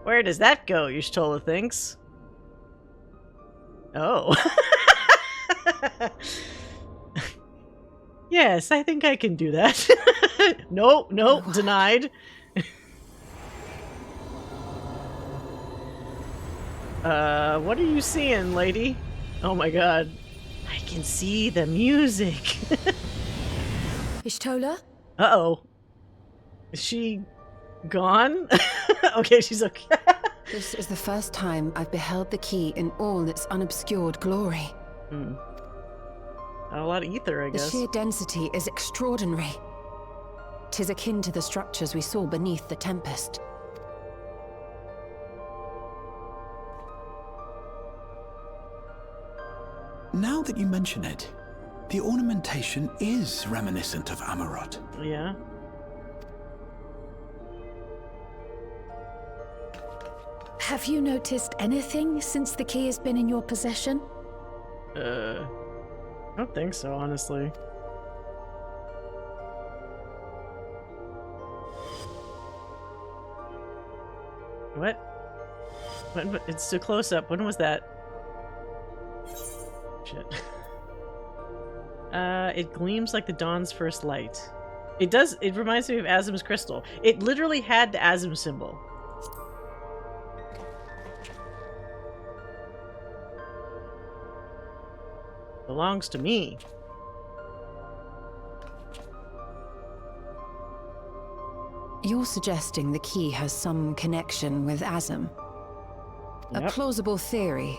Where does that go, Y'shtola thinks? Oh. Yes, I think I can do that. Nope, denied. What are you seeing, lady? Oh my god. I can see the music. Y'shtola? Uh-oh. Is she gone? Okay, she's okay. This is the first time I've beheld the key in all its unobscured glory. Not a lot of ether, I guess. The sheer density is extraordinary. 'Tis akin to the structures we saw beneath the Tempest. Now that you mention it, the ornamentation is reminiscent of Amarot. Yeah. Have you noticed anything since the key has been in your possession? I don't think so, honestly. What? It's too close up. When was that? Shit. It gleams like the dawn's first light. It does. It reminds me of Azim's crystal. It literally had the Azim symbol. Belongs to me. You're suggesting the key has some connection with Azim? Yep. A plausible theory,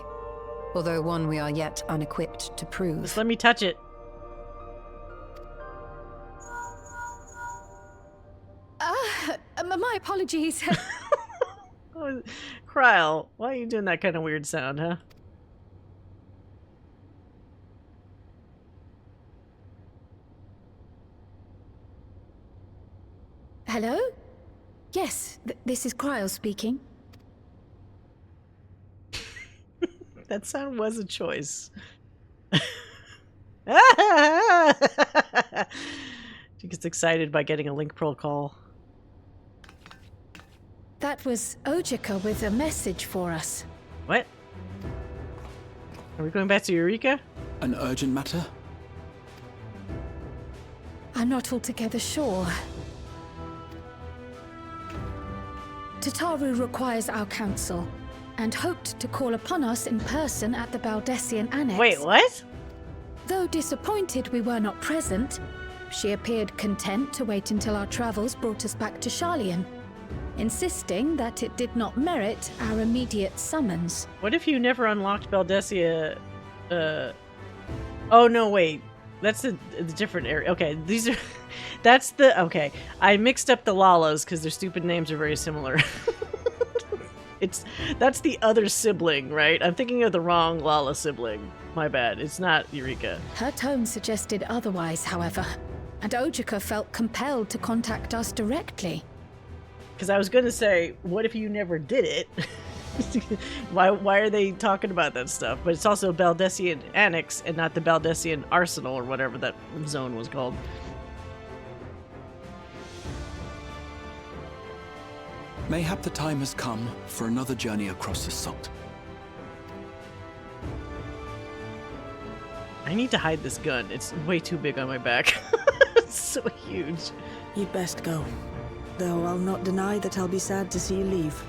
although one we are yet unequipped to prove. Just let me touch it. My apologies. Oh, Kryle, why are you doing that kind of weird sound, huh? Hello? Yes, this is Kryle speaking. That sound was a choice. She gets excited by getting a link pearl call. That was Ojika with a message for us. What? Are we going back to Eureka? An urgent matter? I'm not altogether sure. Tataru requires our counsel, and hoped to call upon us in person at the Baldessian Annex. Wait, what? Though disappointed we were not present, she appeared content to wait until our travels brought us back to Sharlayan, insisting that it did not merit our immediate summons. What if you never unlocked Baldessia? Oh no, wait. That's a different area. Okay, these are... That's the... Okay, I mixed up the Lalas because their stupid names are very similar. That's the other sibling, right? I'm thinking of the wrong Lala sibling. My bad. It's not Eureka. Her tone suggested otherwise, however, and Ojika felt compelled to contact us directly. Because I was going to say, what if you never did it? Why are they talking about that stuff? But it's also Baldessian Annex and not the Baldessian Arsenal or whatever that zone was called. Mayhap the time has come for another journey across the salt. I need to hide this gun. It's way too big on my back. It's so huge. You'd best go. Though I'll not deny that I'll be sad to see you leave.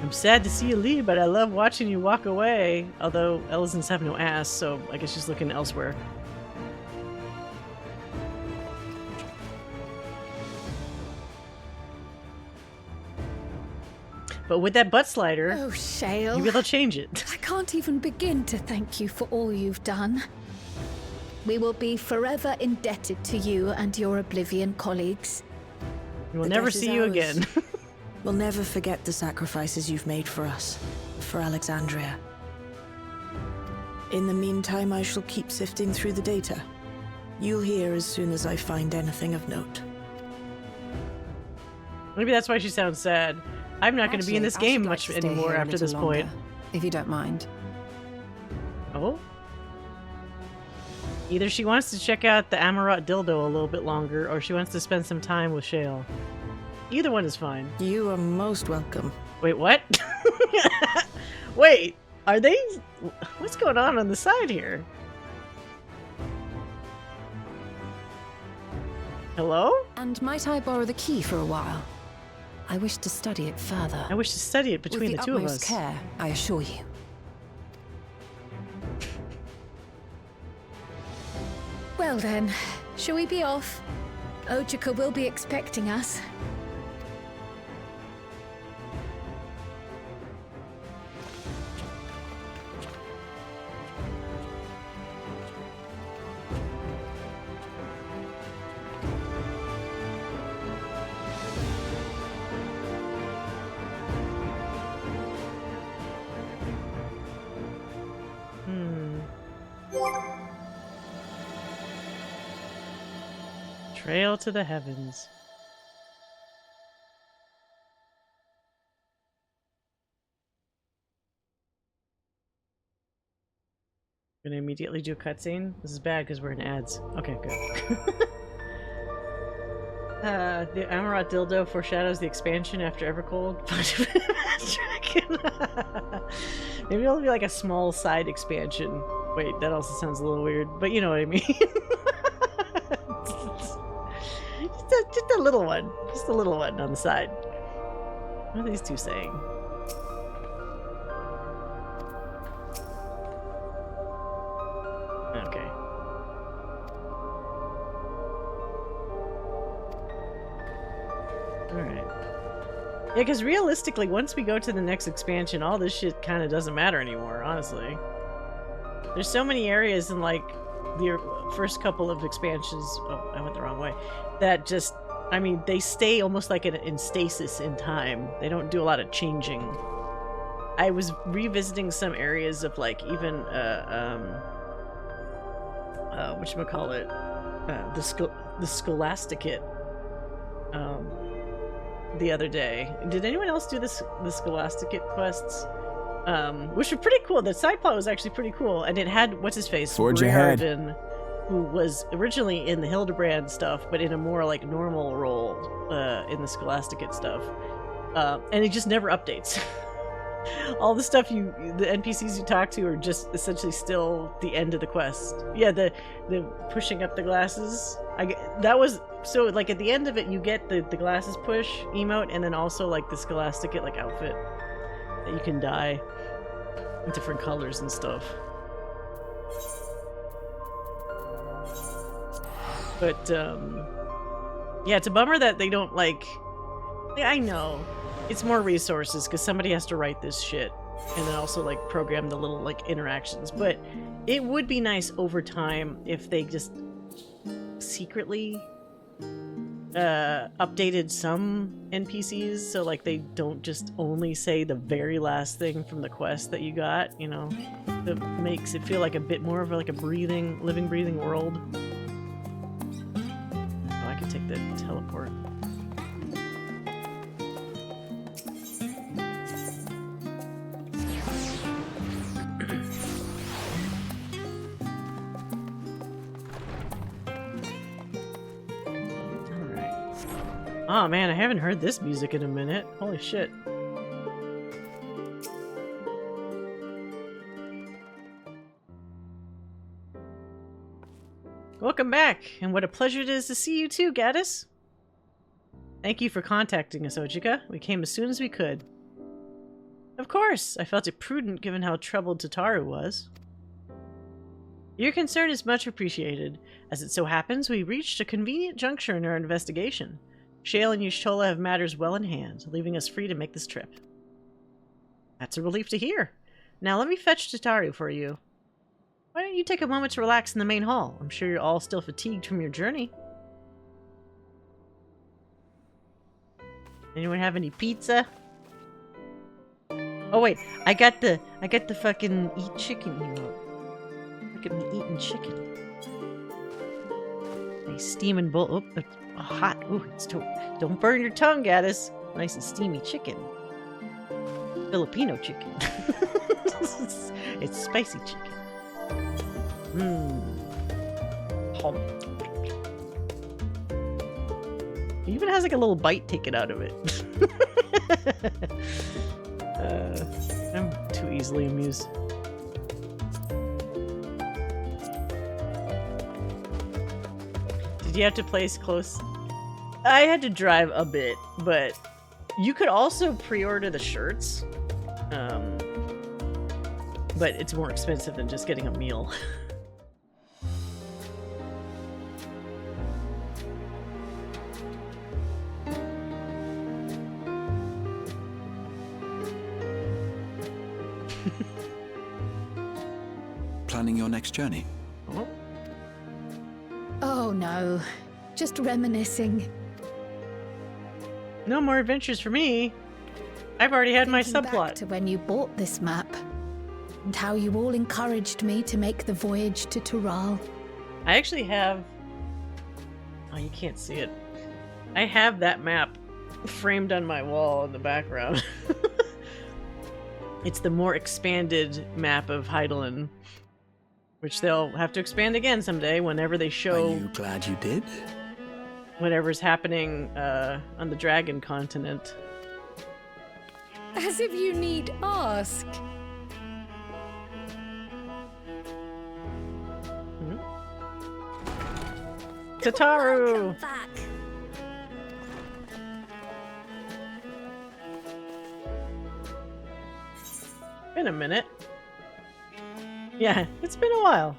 I'm sad to see you leave, but I love watching you walk away. Although Ellisons have no ass, so I guess she's looking elsewhere. But with that butt slider, Oh, Shale. maybe they'll change it. I can't even begin to thank you for all you've done. We will be forever indebted to you and your Oblivion colleagues. We will The never debt is see you ours. again. We'll never forget the sacrifices you've made for us, for Alexandria. In the meantime, I shall keep sifting through the data. You'll hear as soon as I find anything of note. Maybe that's why she sounds sad. I'm not going to be in this game much anymore after this point. If you don't mind. Oh? Either she wants to check out the Amarat dildo a little bit longer, or she wants to spend some time with Shale. Either one is fine. You are most welcome. Wait, what? Wait, are they... What's going on the side here? Hello? And might I borrow the key for a while? I wish to study it further. I wish to study it between the two of us. With the utmost care, I assure you. Well then, shall we be off? Ojika will be expecting us. Trail to the heavens. Gonna immediately do a cutscene. This is bad because we're in ads. Okay, good. The Amarat dildo foreshadows the expansion after Evercold. Maybe it'll be like a small side expansion. Wait, that also sounds a little weird, but you know what I mean. Just a little one. Just a little one on the side. What are these two saying? Okay. Alright. Yeah, because realistically, once we go to the next expansion, all this shit kind of doesn't matter anymore, honestly. There's so many areas in, like, the first couple of expansions... Oh, I went the wrong way. That just... I mean, they stay almost like in stasis in time. They don't do a lot of changing. I was revisiting some areas of, like, even, whatchamacallit? The Scholasticate, the other day. Did anyone else do the Scholasticate quests? Which were pretty cool. The side plot was actually pretty cool, and it had what's-his-face? Forge ahead. Who was originally in the Hildebrand stuff, but in a more like normal role in the Scholasticate stuff, and it just never updates. All the stuff the NPCs you talk to are just essentially still the end of the quest. Yeah, the pushing up the glasses. That was so like at the end of it, you get the glasses push emote, and then also like the Scholasticate like outfit that you can dye in different colors and stuff. But, yeah, it's a bummer that they don't, like... I know. It's more resources, because somebody has to write this shit. And then also, like, program the little, like, interactions. But it would be nice over time if they just secretly updated some NPCs, so, like, they don't just only say the very last thing from the quest that you got, you know? That makes it feel like a bit more of, like, a living, breathing world. I can take the teleport. Alright. Oh man, I haven't heard this music in a minute. Holy shit. Welcome back, and what a pleasure it is to see you too, Gaddis. Thank you for contacting us, Ojika. We came as soon as we could. Of course, I felt it prudent given how troubled Tataru was. Your concern is much appreciated. As it so happens, we reached a convenient juncture in our investigation. Shale and Y'shtola have matters well in hand, leaving us free to make this trip. That's a relief to hear. Now let me fetch Tataru for you. Why don't you take a moment to relax in the main hall? I'm sure you're all still fatigued from your journey. Anyone have any pizza? Oh wait, I got the fucking eat chicken emote. Look at me eating chicken. Nice steaming bowl. Oh, it's hot. Ooh, it's don't burn your tongue, Gaddis. Nice and steamy chicken. Filipino chicken. It's spicy chicken. Mmm. It even has like a little bite taken out of it. I'm too easily amused. Did you have to place close? I had to drive a bit, but you could also pre-order the shirts. But it's more expensive than just getting a meal. Planning your next journey? Oh. Oh no, just reminiscing. No more adventures for me. I've already had my Thinking back subplot. to when you bought this map, and how you all encouraged me to make the voyage to Tural. I actually have... Oh, you can't see it. I have that map framed on my wall in the background. It's the more expanded map of Heidelin, which they'll have to expand again someday whenever they show... Are you glad you did? Whatever's happening on the Dragon continent. As if you need ask. Tataru! Welcome back. Been a minute. Yeah, it's been a while.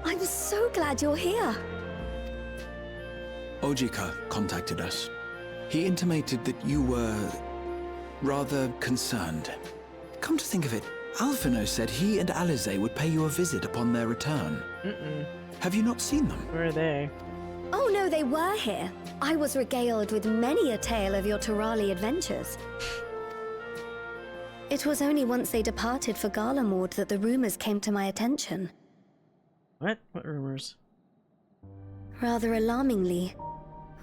I'm so glad you're here. Ojika contacted us. He intimated that you were rather concerned. Come to think of it, Alphino said he and Alize would pay you a visit upon their return. Have you not seen them? Where are they? Oh no, they were here. I was regaled with many a tale of your Turali adventures. It was only once they departed for Garlemord that the rumors came to my attention. What? What rumors? Rather alarmingly,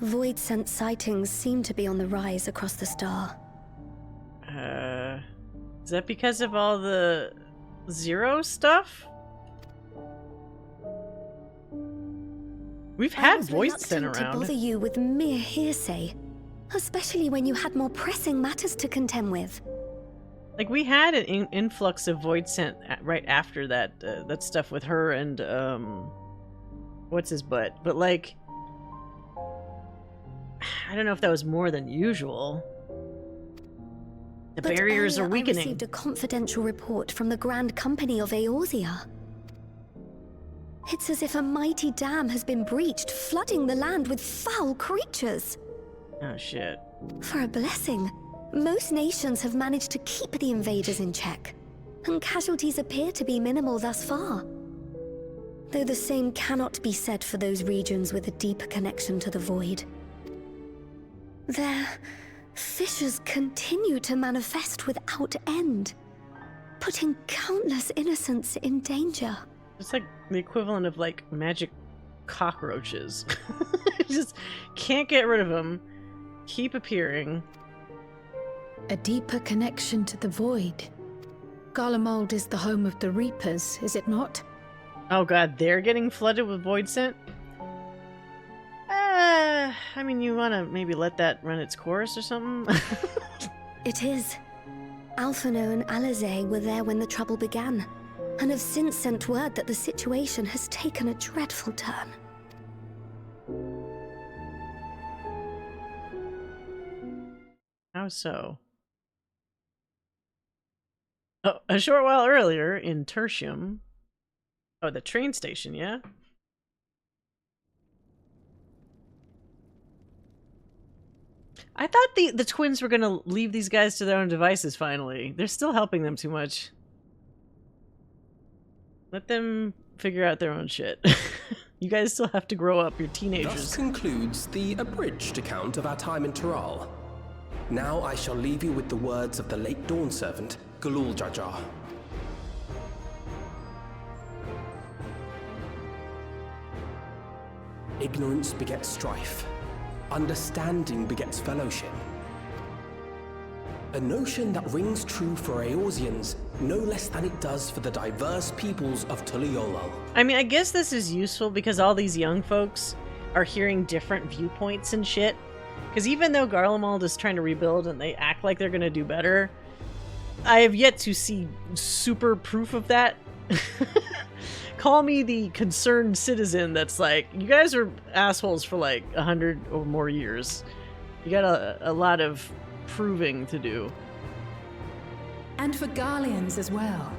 void-sent sightings seem to be on the rise across the star. Is that because of all the Zero stuff? We've had voice sent reluctant to around. bother you with mere hearsay, especially when you had more pressing matters to contend with. Like, we had an influx of void sent right after that, that stuff with her and, what's his butt? But, like, I don't know if that was more than usual. The But barriers are earlier weakening. I received a confidential report from the Grand Company of Eorzea. It's as if a mighty dam has been breached, flooding the land with foul creatures. Oh, shit. For a blessing, most nations have managed to keep the invaders in check, and casualties appear to be minimal thus far. Though the same cannot be said for those regions with a deeper connection to the void. Their fissures continue to manifest without end, putting countless innocents in danger. It's like the equivalent of, like, magic cockroaches. Just can't get rid of them. Keep appearing. A deeper connection to the void. Garlemald is the home of the Reapers, is it not? Oh god, they're getting flooded with void scent? I mean, you want to maybe let that run its course or something? It is. Alphino and Alize were there when the trouble began, and have since sent word that the situation has taken a dreadful turn. How so? Oh, a short while earlier in Tertium. Oh, the train station, yeah? I thought the twins were gonna leave these guys to their own devices finally. They're still helping them too much. Let them figure out their own shit. You guys still have to grow up. You're Thus teenagers. concludes the abridged account of our time in Taral. Now I shall leave you with the words of the late Dawn Servant, Galul Jajar. Ignorance begets strife. Understanding begets fellowship. A notion that rings true for Eorzeans no less than it does for the diverse peoples of Tuliolal. I mean, I guess this is useful because all these young folks are hearing different viewpoints and shit. Because even though Garlemald is trying to rebuild and they act like they're going to do better, I have yet to see super proof of that. Call me the concerned citizen that's like, you guys are assholes for like 100 or more years. You got a lot of proving to do. And for Garleans as well.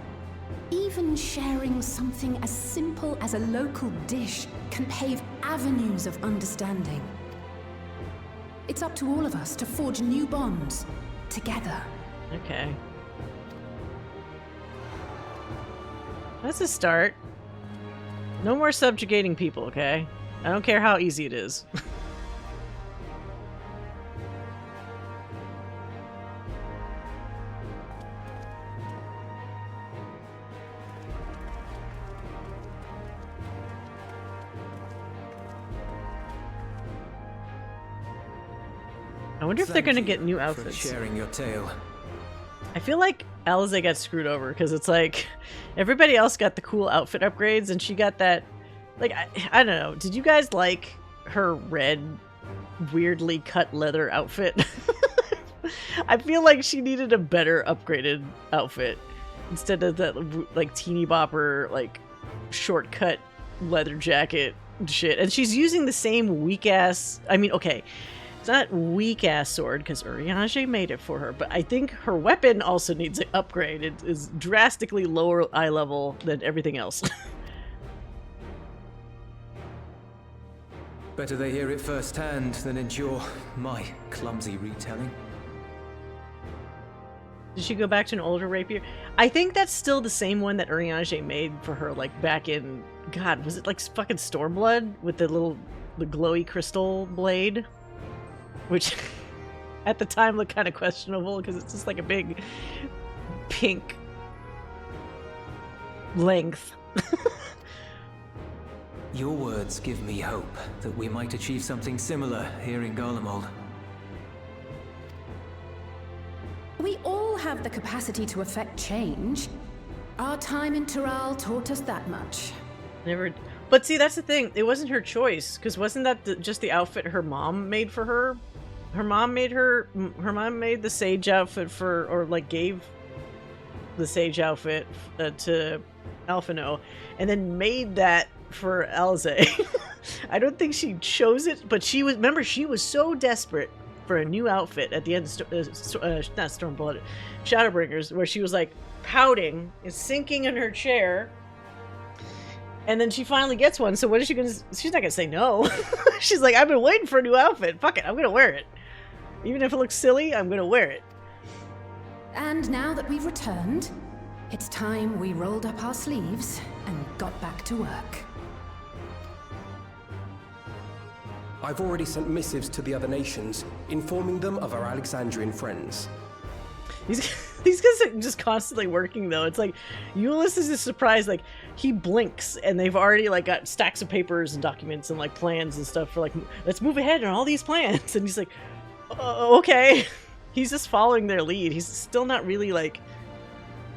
Even sharing something as simple as a local dish can pave avenues of understanding. It's up to all of us to forge new bonds, together. Okay. That's a start. No more subjugating people, okay? I don't care how easy it is. I wonder if they're gonna get new outfits. For sharing your tale. I feel like Alize got screwed over because it's like everybody else got the cool outfit upgrades and she got that, like, I don't know. Did you guys like her red, weirdly cut leather outfit? I feel like she needed a better upgraded outfit instead of that like teeny bopper, like shortcut leather jacket shit. And she's using the same weak ass, I mean, okay. It's not weak-ass sword, because Urianger made it for her, but I think her weapon also needs an upgrade. It is drastically lower eye level than everything else. Better they hear it firsthand than endure my clumsy retelling. Did she go back to an older rapier? I think that's still the same one that Urianger made for her, like, back in... God, was it, like, fucking Stormblood? With the glowy crystal blade? Which, at the time, looked kind of questionable because it's just like a big pink length. Your words give me hope that we might achieve something similar here in Garlemald. We all have the capacity to affect change. Our time in Taral taught us that much. Never. But see, that's the thing. It wasn't her choice, because wasn't that just the outfit her mom made for her? Her mom made the sage outfit for, or like gave the sage outfit to Alphino, and then made that for Alize. I don't think she chose it, but she was, remember, she was so desperate for a new outfit at the end of not Stormblood, Shadowbringers, where she was like pouting and sinking in her chair. And then she finally gets one, so what is she gonna... She's not gonna say no. She's like, I've been waiting for a new outfit. Fuck it, I'm gonna wear it. Even if it looks silly, I'm gonna wear it. And now that we've returned, it's time we rolled up our sleeves and got back to work. I've already sent missives to the other nations, informing them of our Alexandrian friends. These guys are just constantly working, though. It's like, Ulysses is surprised, like, he blinks, and they've already, like, got stacks of papers and documents and, like, plans and stuff for, like, let's move ahead on all these plans. And he's like, okay. He's just following their lead. He's still not really, like,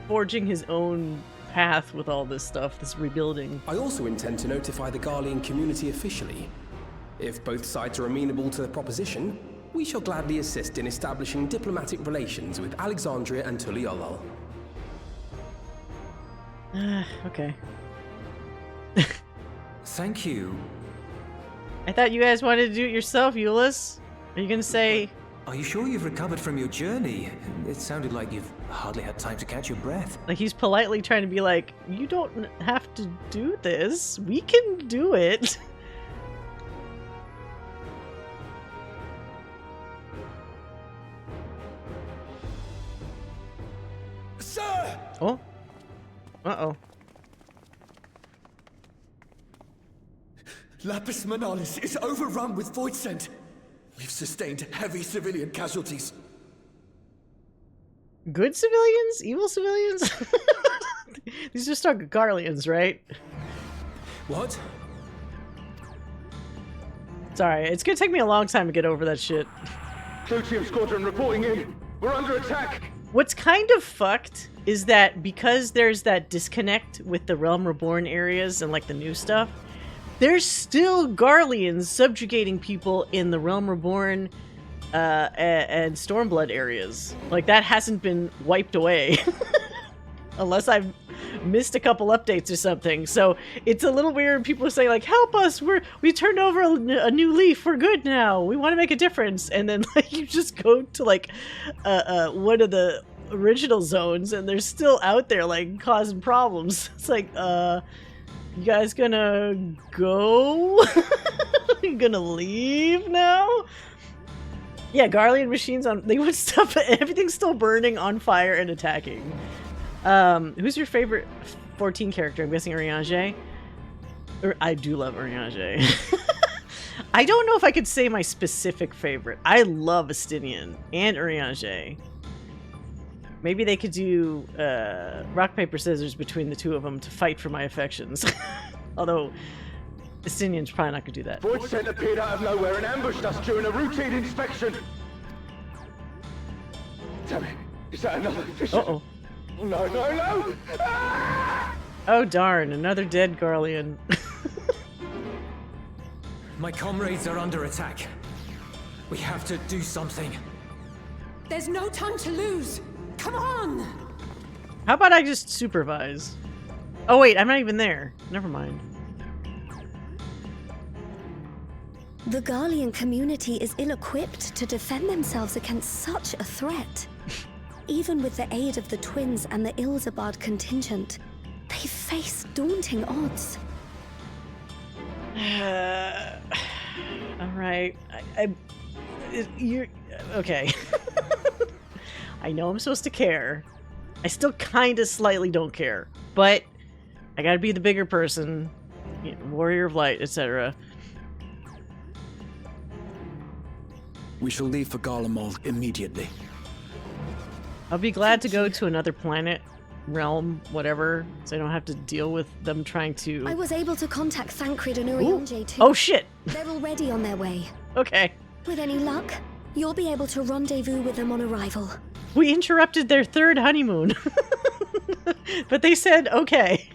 forging his own path with all this stuff, this rebuilding. I also intend to notify the Garlean community officially. If both sides are amenable to the proposition, we shall gladly assist in establishing diplomatic relations with Alexandria and Tuliolal. Okay. Thank you. I thought you guys wanted to do it yourself, Euless. Are you gonna say... Are you sure you've recovered from your journey? It sounded like you've hardly had time to catch your breath. Like, he's politely trying to be like, you don't have to do this. We can do it. Sir! Oh. Uh-oh. Lapis Manalis is overrun with void scent. We've sustained heavy civilian casualties. Good civilians? Evil civilians? These are stuck Garleans, right? What? Sorry, it's gonna take me a long time to get over that shit. Proteum Squadron reporting in. We're under attack. What's kind of fucked is that because there's that disconnect with the Realm Reborn areas and like the new stuff, there's still Garleans subjugating people in the Realm Reborn and Stormblood areas. Like, that hasn't been wiped away. Unless I've missed a couple updates or something. So it's a little weird. People are saying like, help us, we turned over a new leaf, we're good now, we want to make a difference. And then like you just go to like one of the original zones and they're still out there like causing problems. It's like, you guys gonna go? You gonna leave now? Yeah, Garlean machines they would stuff, everything's still burning, on fire, and attacking. Who's your favorite 14 character? I'm guessing Urianger. I do love Urianger. I don't know if I could say my specific favorite. I love Estinian and Urianger. Maybe they could do rock, paper, scissors between the two of them to fight for my affections. Although Estinian's probably not gonna do that. Void scent appeared out of nowhere and ambushed us during a routine inspection. Damn it! Is that another fish? Uh-oh. No, no, no! Ah! Oh darn, another dead Garlean. My comrades are under attack. We have to do something. There's no time to lose. Come on! How about I just supervise? Oh wait, I'm not even there. Never mind. The Garlean community is ill-equipped to defend themselves against such a threat. Even with the aid of the twins and the Ilzabard contingent, they face daunting odds. Alright. You're... Okay. I know I'm supposed to care. I still kinda slightly don't care. But I gotta be the bigger person. You know, warrior of light, etc. We shall leave for Garlemald immediately. I'll be glad to go to another planet, realm, whatever, so I don't have to deal with them trying to... I was able to contact Thancred and Urianger too. Oh shit! They're already on their way. Okay. With any luck, you'll be able to rendezvous with them on arrival. We interrupted their third honeymoon. But they said, okay.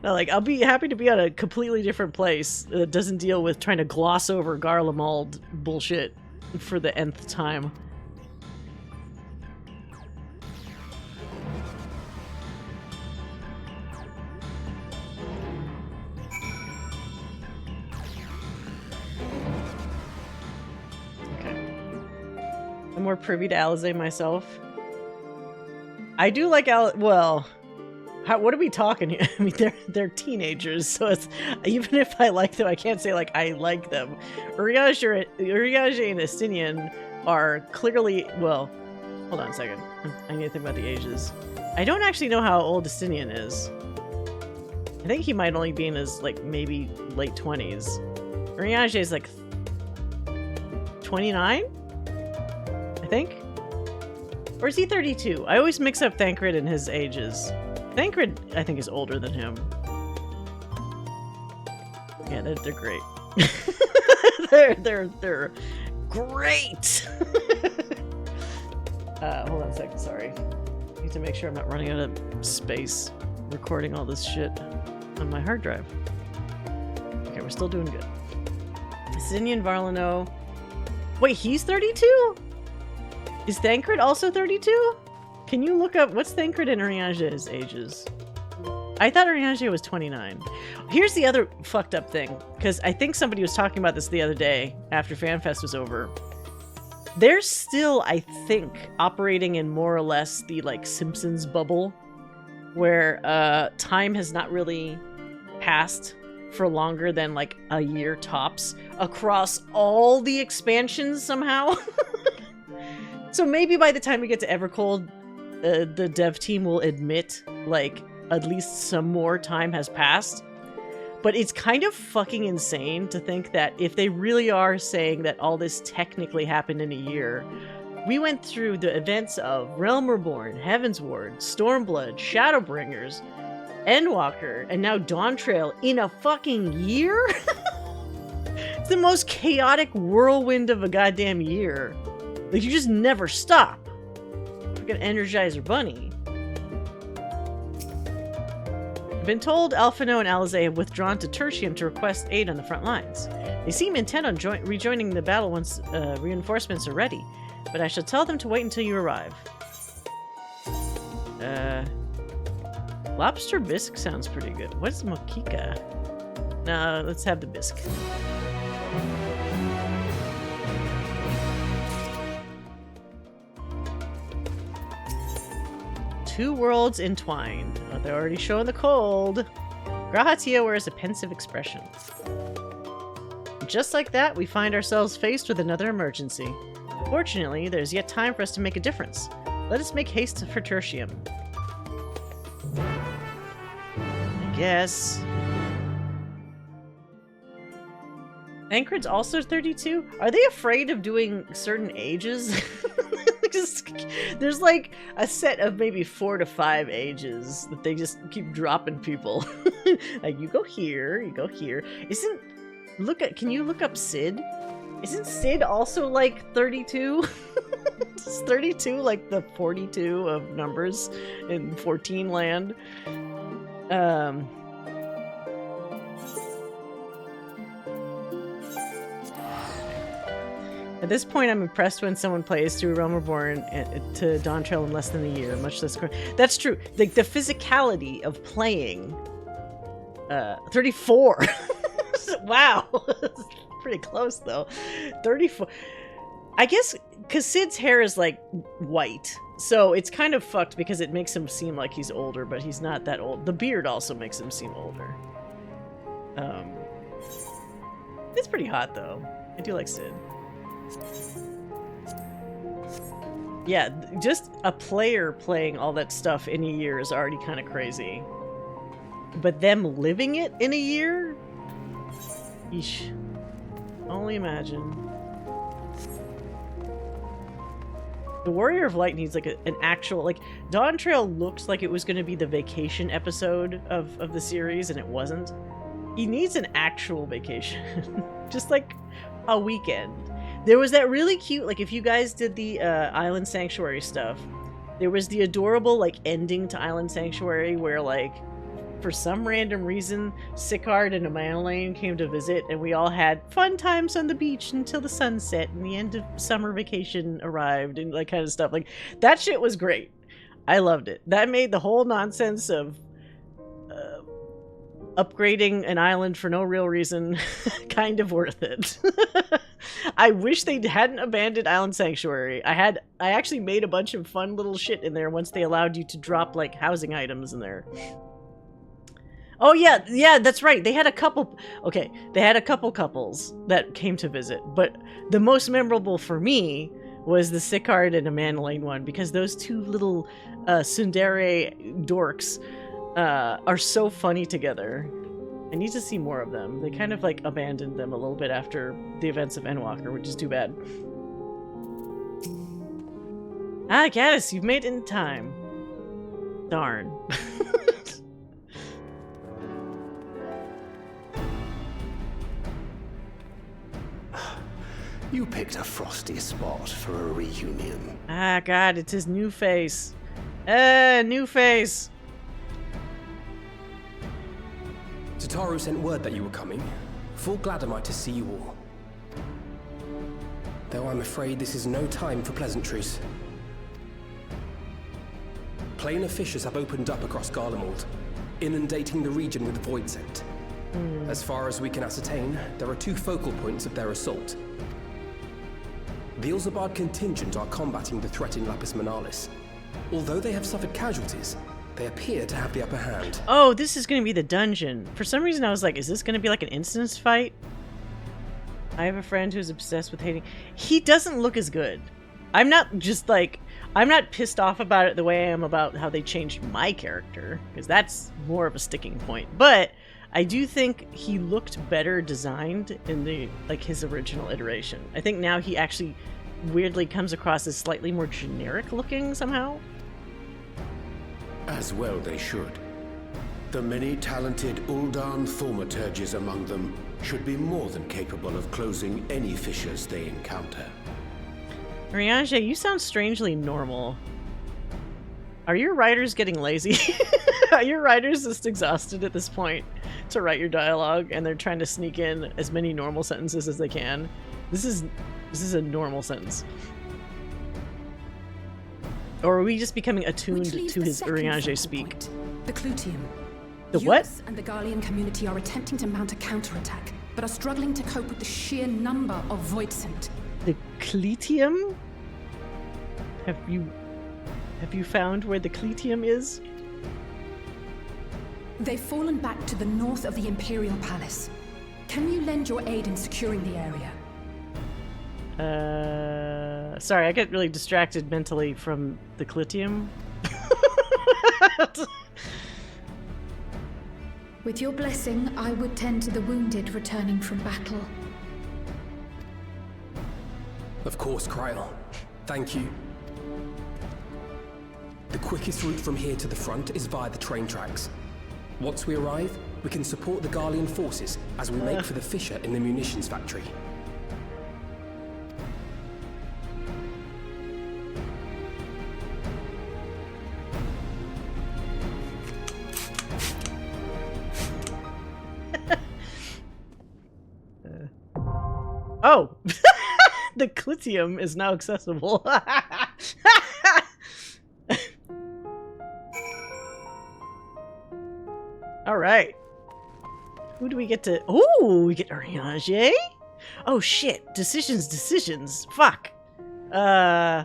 Now, like, I'll be happy to be on a completely different place that doesn't deal with trying to gloss over Garlemald bullshit for the nth time. I'm more privy to Alizé myself. I do like well, what are we talking here? I mean, they're teenagers, so it's, even if I like them, I can't say like I like them. Urianger and Estinian are clearly, well, hold on a second. I need to think about the ages. I don't actually know how old Estinian is. I think he might only be in his like maybe late 20s. Urianger is like 29? I think? Or is he 32? I always mix up Thancred and his ages. Thancred, I think, is older than him. Yeah, they're great. they're great! Hold on a second, sorry. I need to make sure I'm not running out of space recording all this shit on my hard drive. Okay, we're still doing good. Estinian Varlano. Wait, he's 32? Is Thancred also 32? Can you look up what's Thancred and Urianger's ages? I thought Urianger was 29. Here's the other fucked up thing, because I think somebody was talking about this the other day after FanFest was over. They're still, I think, operating in more or less the like Simpsons bubble, where time has not really passed for longer than like a year tops across all the expansions somehow. So maybe by the time we get to Evercold, the dev team will admit, like, at least some more time has passed. But it's kind of fucking insane to think that if they really are saying that all this technically happened in a year, we went through the events of Realm Reborn, Heavensward, Stormblood, Shadowbringers, Endwalker, and now Dawntrail in a fucking year? It's the most chaotic whirlwind of a goddamn year. Like, you just never stop. Like an Energizer Bunny. I've been told Alphino and Alizé have withdrawn to Tertium to request aid on the front lines. They seem intent on rejoining the battle once reinforcements are ready, but I shall tell them to wait until you arrive. Lobster bisque sounds pretty good. What is Mokika? No, let's have the bisque. Two worlds entwined. Oh, they're already showing the cold. Grahatia wears a pensive expression. Just like that, we find ourselves faced with another emergency. Fortunately, there's yet time for us to make a difference. Let us make haste for Tertium. I guess. Ankrid's also 32? Are they afraid of doing certain ages? There's like a set of maybe 4 to 5 ages that they just keep dropping people. Like, you go here, you go here. Can you look up Sid? Isn't Sid also like 32? Is 32 like the 42 of numbers in 14 land? At this point, I'm impressed when someone plays through Realm Reborn to Dawntrail in less than a year, much less. That's true. The physicality of playing 34. Wow. Pretty close, though. 34. I guess because Sid's hair is like white, so it's kind of fucked because it makes him seem like he's older, but he's not that old. The beard also makes him seem older. It's pretty hot, though. I do like Sid. Yeah, just a player playing all that stuff in a year is already kind of crazy. But them living it in a year? Yeesh. Only imagine. The Warrior of Light needs like an actual, like, Dawntrail looks like it was going to be the vacation episode of the series, and it wasn't. He needs an actual vacation. Just like a weekend. There was that really cute, like, if you guys did the Island Sanctuary stuff, there was the adorable, like, ending to Island Sanctuary where, like, for some random reason, Sicard and Amanalaine came to visit, and we all had fun times on the beach until the sunset, and the end of summer vacation arrived, and, like, kind of stuff. Like, that shit was great. I loved it. That made the whole nonsense of upgrading an island for no real reason kind of worth it. I wish they hadn't abandoned Island Sanctuary. I actually made a bunch of fun little shit in there once they allowed you to drop, like, housing items in there. Oh yeah, that's right. They had a couple couples that came to visit, but the most memorable for me was the Sicard and Amanalaine one, because those two little tsundere dorks are so funny together. I need to see more of them. They kind of like abandoned them a little bit after the events of Endwalker, which is too bad. Ah, Gaddis, you've made it in time. Darn. You picked a frosty spot for a reunion. Ah, God, it's his new face. New face. Tataru sent word that you were coming. Full glad am I to see you all. Though I'm afraid this is no time for pleasantries. Planar fissures have opened up across Garlemald, inundating the region with void scent. As far as we can ascertain, there are 2 focal points of their assault. The Ilzabard contingent are combating the threat in Lapis Manalis. Although they have suffered casualties, they appear to have the upper hand. Oh, this is going to be the dungeon. For some reason I was like, is this going to be like an instance fight? I have a friend who's obsessed with hating. He doesn't look as good. I'm not pissed off about it the way I am about how they changed my character, because that's more of a sticking point. But I do think he looked better designed in the his original iteration. I think now he actually weirdly comes across as slightly more generic looking somehow. As well they should. The many talented Uldan thaumaturges among them should be more than capable of closing any fissures they encounter. Riange, you sound strangely normal. Are your writers getting lazy? Are your writers just exhausted at this point to write your dialogue, and they're trying to sneak in as many normal sentences as they can? This is a normal sentence. Or are we just becoming attuned to his Urianger speak? The Clutium. The what? Eunice and the Garlean community are attempting to mount a counterattack, but are struggling to cope with the sheer number of Voidsent. The Clutium? Have you found where the Clutium is? They've fallen back to the north of the Imperial Palace. Can you lend your aid in securing the area? Sorry, I get really distracted mentally from the Clutium. With your blessing, I would tend to the wounded returning from battle. Of course, Kryl. Thank you. The quickest route from here to the front is via the train tracks. Once we arrive, we can support the Garlean forces as we make for the fissure in the munitions factory. Oh! The Clutium is now accessible. Alright. Who do we get to... Ooh, we get Urianger? Oh shit. Decisions. Fuck. Okay.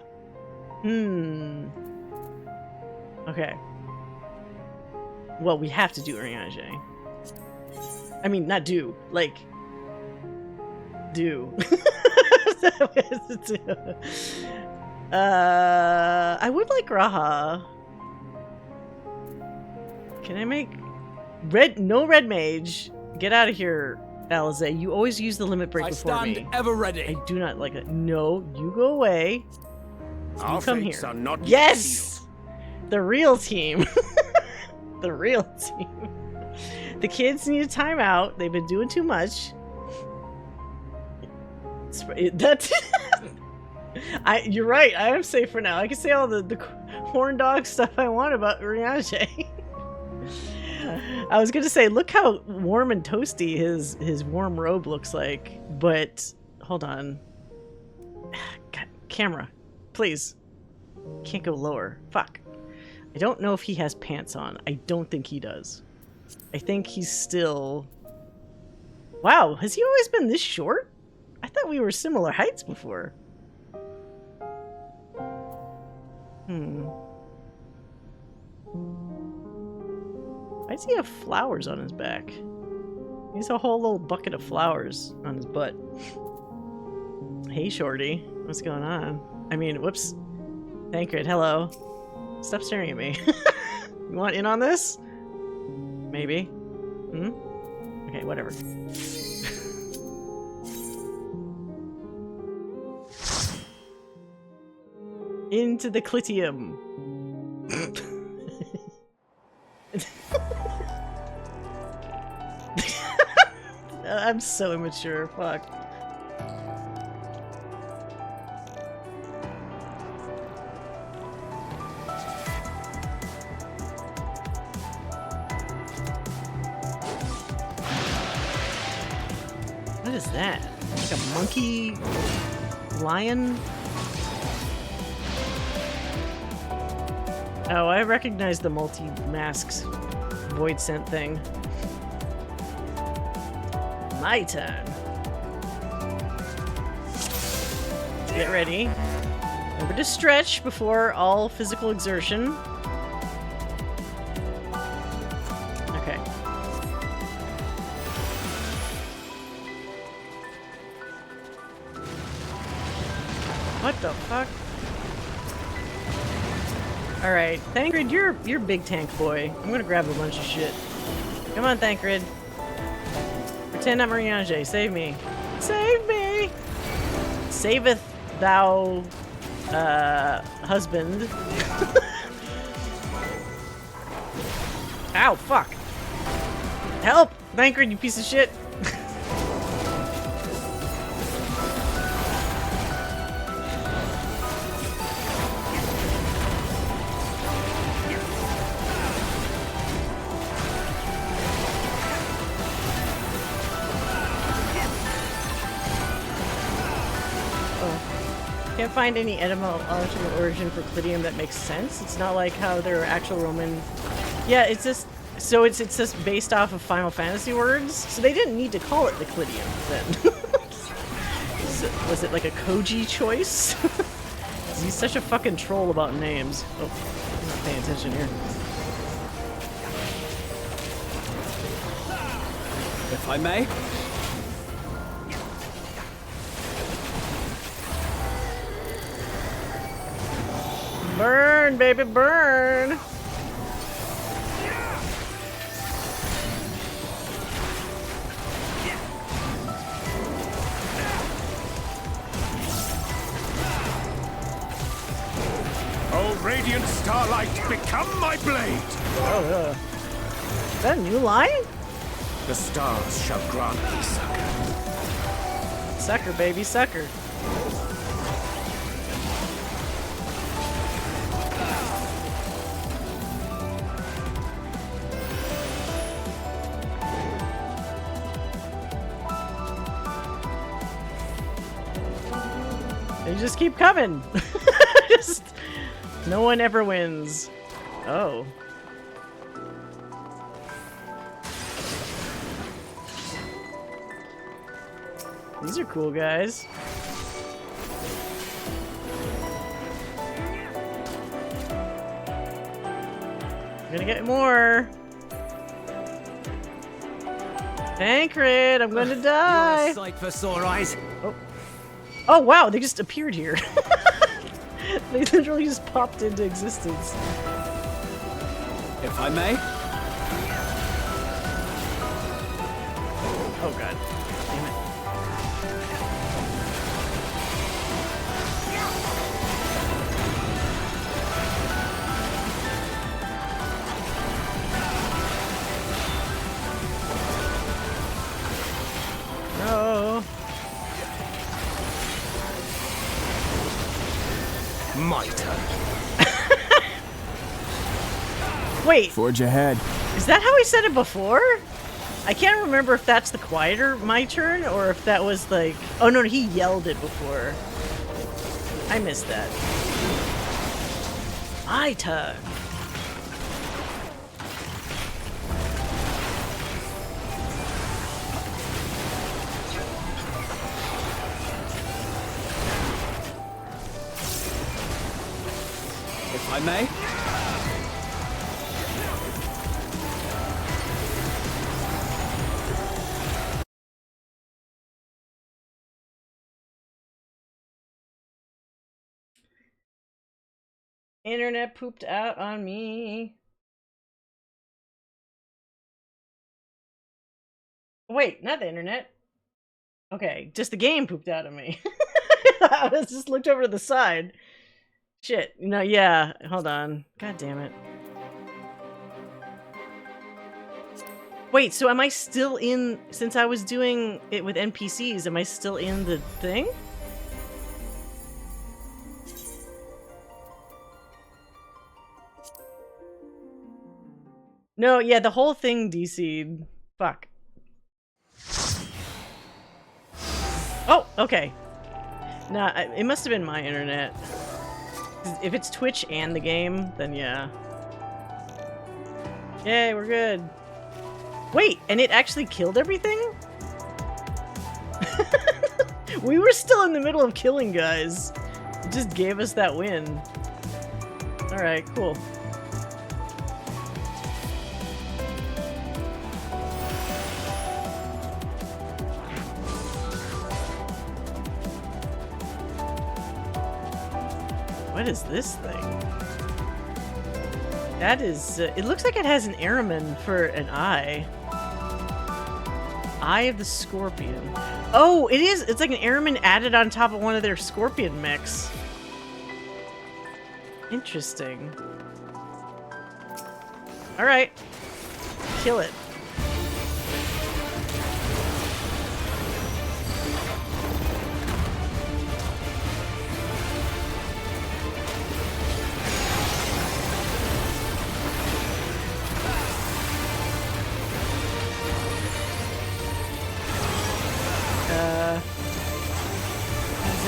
Well, we have to do Urianger. I mean, not do. Like... do. I would like Raha. Can I make no red mage? Get out of here, Alize. You always use the limit break before me. I stand ever ready. I do not like it. No, you go away. Our you come fates here. are not yes, the real team. The real team. The kids need a timeout. They've been doing too much. That's you're right. I am safe for now. I can say all the horn dog stuff I want about Urianger. I was gonna say, look how warm and toasty his warm robe looks like, but hold on. God, camera, please. Can't go lower. Fuck. I don't know if he has pants on. I don't think he does. I think he's still... Wow, has he always been this short? I thought we were similar heights before. Why does he have flowers on his back? He has a whole little bucket of flowers on his butt. Hey, shorty. What's going on? I mean, whoops. Thancred, hello. Stop staring at me. You want in on this? Maybe. Okay, whatever. Into the Clutium. I'm so immature. Fuck. What is that? Like a monkey lion? Oh, I recognize the multi-masks void scent thing. My turn. Get ready. Remember to stretch before all physical exertion. Okay. What the fuck? Alright, Thancred, you're big tank boy. I'm gonna grab a bunch of shit. Come on, Thancred. Pretend I'm Marianne. Save me. Save me! Saveth thou, husband. Ow, fuck. Help! Thancred, you piece of shit. Can't find any etymological origin for Clidium that makes sense. It's not like how their actual Roman... Yeah, it's just... So it's just based off of Final Fantasy words? So they didn't need to call it the Clidium, then. Was it like a Koji choice? He's such a fucking troll about names. Oh, I'm not paying attention here. If I may? Burn, baby, burn! Oh, radiant starlight, become my blade! Oh, is that a new line? The stars shall grant thee succor. Sucker, baby, sucker. They just keep coming. Just no one ever wins. Oh. These are cool guys. I'm gonna get more. Thancred, I'm going to die. You're a sight for sore eyes. Oh. Oh wow, they just appeared here. They literally just popped into existence. If I may? Oh god. Damn it. No. My turn. Wait. Forge ahead. Is that how he said it before? I can't remember if that's the quieter my turn or if that was like... Oh no, he yelled it before. I missed that. My turn. If I may? Internet pooped out on me. Wait, not the internet. Okay, just the game pooped out on me. I just looked over to the side. Shit, no, yeah, hold on. God damn it. Wait, so am I still in, since I was doing it with NPCs, am I still in the thing? No, yeah, the whole thing DC'd. Fuck. Oh, okay. Nah, it must have been my internet. If it's Twitch and the game, then yeah. Yay, we're good. Wait, and it actually killed everything? We were still in the middle of killing guys. It just gave us that win. Alright, cool. What is this thing? That is, it looks like it has an airman for an eye. Eye of the Scorpion. Oh, it is! It's like an airman added on top of one of their Scorpion mechs. Interesting. Alright. Kill it.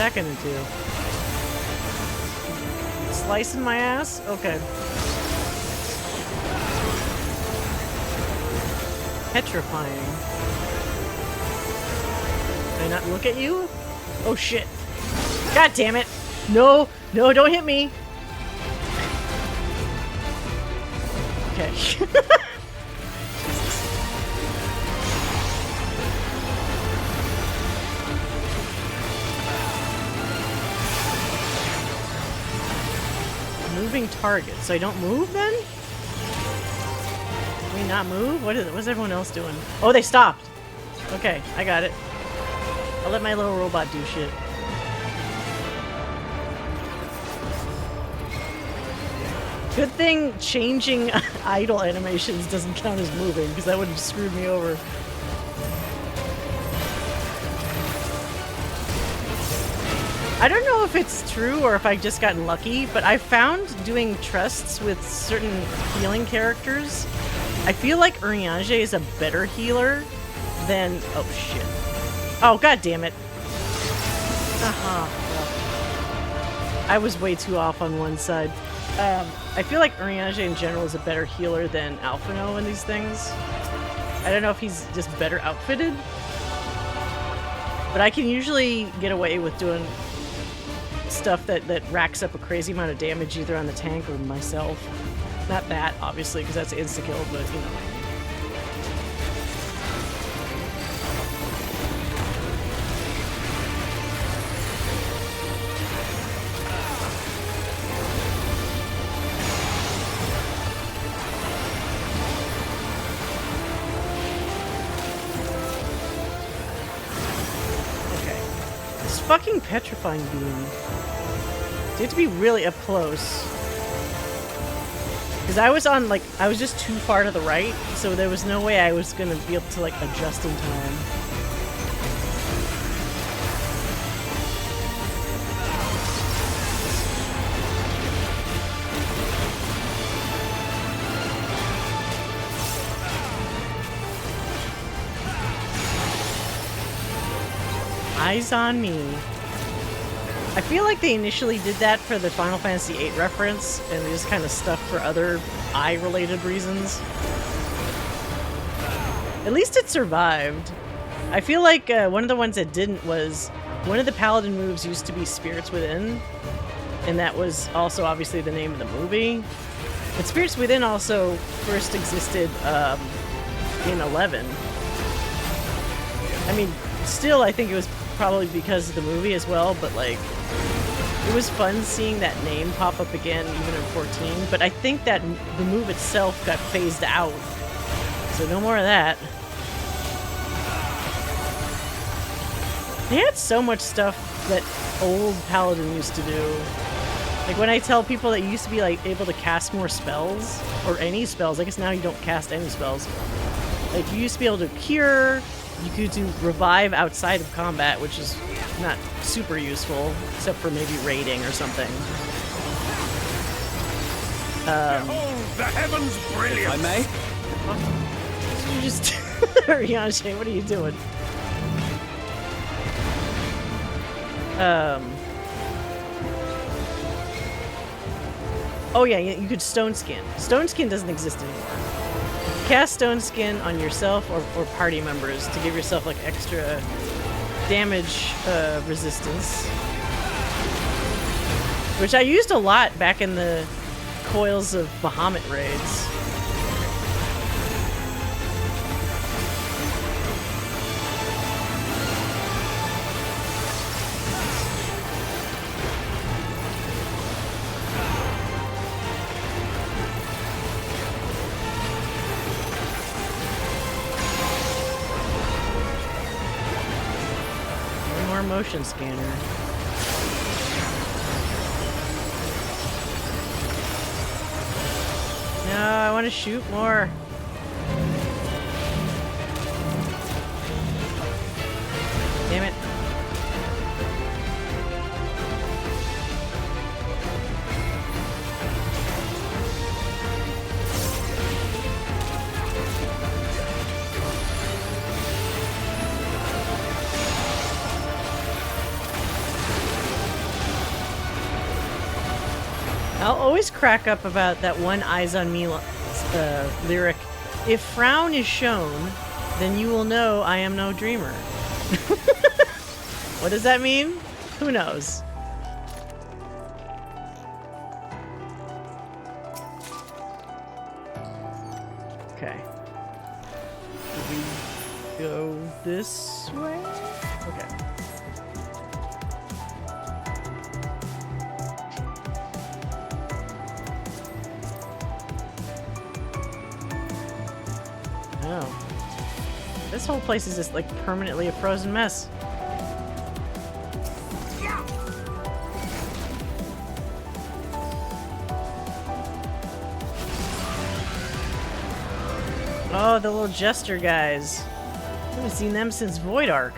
What's that gonna do? Slicing my ass? Okay. Petrifying. Did I not look at you? Oh shit. God damn it! No! No, don't hit me! Okay. Moving target. So I don't move then? Can we not move? What is it? What's everyone else doing? Oh, they stopped! Okay, I got it. I'll let my little robot do shit. Good thing changing idle animations doesn't count as moving, because that would have screwed me over. I don't know if it's true or if I just got lucky, but I found doing trusts with certain healing characters, I feel like Urianger is a better healer than... Oh, shit. Oh, god damn it. I was way too off on one side. I feel like Urianger in general is a better healer than Alphino in these things. I don't know if he's just better outfitted, but I can usually get away with doing stuff that racks up a crazy amount of damage either on the tank or myself. Not that, obviously, because that's insta-kill, but you know. Fucking petrifying beam. You have to be really up close. Because I was on, like, I was just too far to the right, so there was no way I was gonna be able to, like, adjust in time. Eyes on me. I feel like they initially did that for the Final Fantasy VIII reference, and they just kind of stuck for other eye-related reasons. At least it survived. I feel like one of the ones that didn't was one of the Paladin moves used to be Spirits Within, and that was also obviously the name of the movie. But Spirits Within also first existed in 11. I mean, still, I think it was probably because of the movie as well, but like, it was fun seeing that name pop up again even in 14, but I think that the move itself got phased out, so no more of that. They had so much stuff that old Paladin used to do. Like when I tell people that you used to be like able to cast more spells, or any spells, I guess now you don't cast any spells. Like you used to be able to cure, you could do revive outside of combat, which is not super useful, except for maybe raiding or something. Behold the heavens brilliant! If I may? You just... Urianger, what are you doing? Oh yeah, you could Stone Skin. Stone Skin doesn't exist anymore. Cast Stone Skin on yourself or party members to give yourself like extra damage resistance, which I used a lot back in the coils of Bahamut raids. motion scanner. No, I want to shoot more. Damn it. I'll always crack up about that one Eyes on Me lyric. If frown is shown, then you will know I am no dreamer. What does that mean? Who knows? Okay. Do we go this way? Okay. Oh. This whole place is just like permanently a frozen mess. Oh, the little jester guys. I haven't seen them since Void Arc.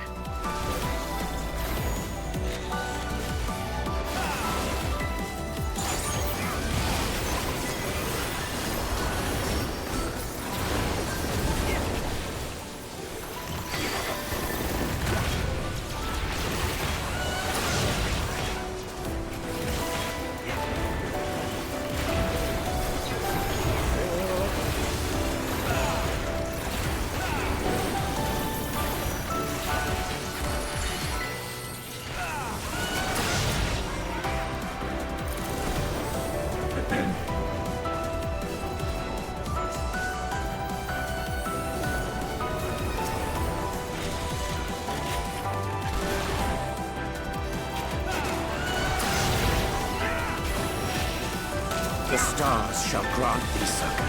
The stars shall grant thee succor.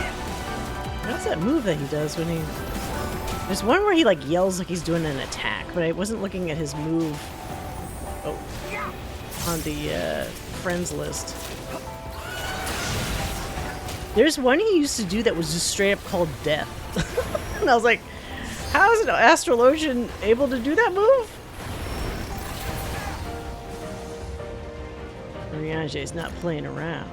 What's that move that he does when he... There's one where he like yells like he's doing an attack, but I wasn't looking at his move. Oh. On the friends list. There's one he used to do that was just straight up called Death. And I was like, how is an Astrologian able to do that move? Riange's not playing around.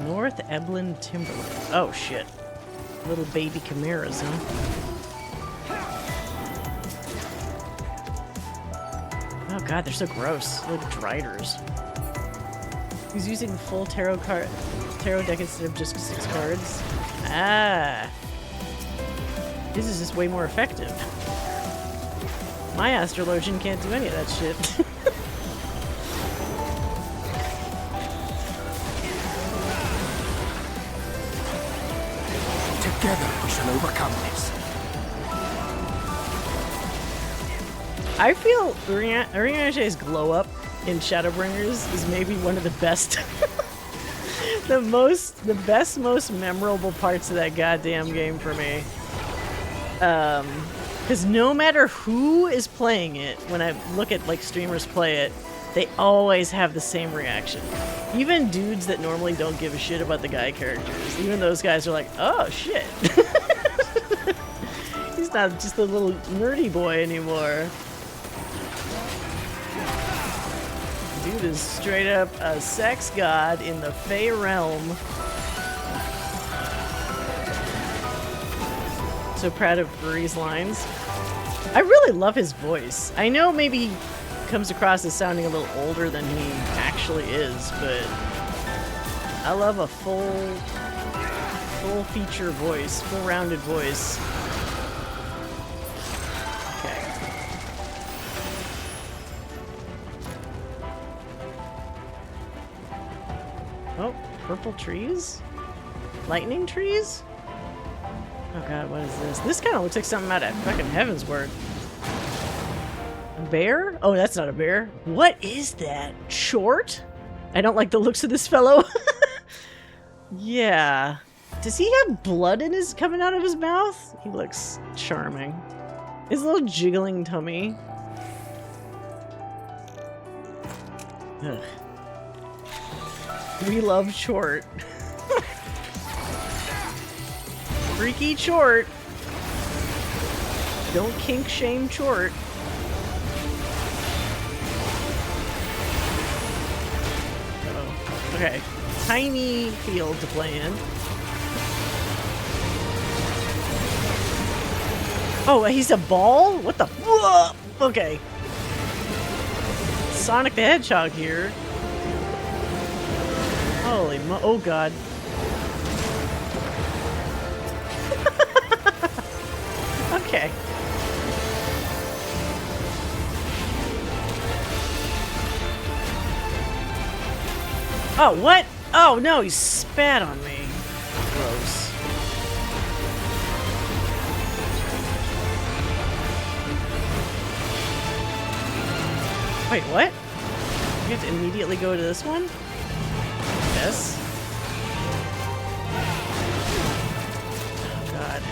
North Eblin Timberland. Oh shit. Little baby chimeras, huh? Oh god, they're so gross. They're like driders. He's using full tarot deck instead of just 6 cards. Ah. This is just way more effective. My Astrologian can't do any of that shit. Together we shall overcome this. I feel Riange's glow up in Shadowbringers is maybe one of the best, the best, most memorable parts of that goddamn game for me. Because no matter who is playing it, when I look at like streamers play it, they always have the same reaction. Even dudes that normally don't give a shit about the guy characters, even those guys are like, oh shit. He's not just a little nerdy boy anymore. Dude is straight up a sex god in the Fey realm. So proud of Bree's lines. I really love his voice. I know maybe he comes across as sounding a little older than he actually is, but I love a full feature voice, full rounded voice. Oh, purple trees? Lightning trees? Oh god, what is this? This kind of looks like something out of fucking Heavensward. A bear? Oh, that's not a bear. What is that? Short? I don't like the looks of this fellow. Yeah. Does he have blood in his coming out of his mouth? He looks charming. His little jiggling tummy. Ugh. We love Chort. Freaky Chort. Don't kink shame Chort. Uh-oh. Okay. Tiny field to play in. Oh, he's a ball? What the? Whoa! Okay. Sonic the Hedgehog here. Holy mo- oh god. Okay. Oh, what? Oh no, he spat on me. Gross. Wait, what? You have to immediately go to this one? Yes. Oh god.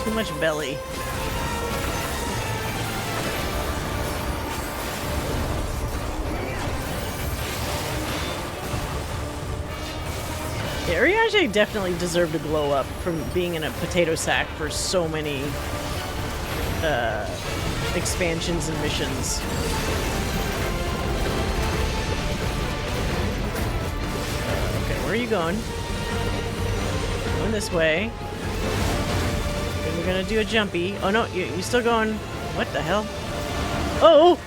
Too much belly. Yeah, Urianger definitely deserved a glow up from being in a potato sack for so many expansions and missions. Okay, where are you going? Going this way. Okay, we're gonna do a jumpy. Oh no, you still going? What the hell? Oh!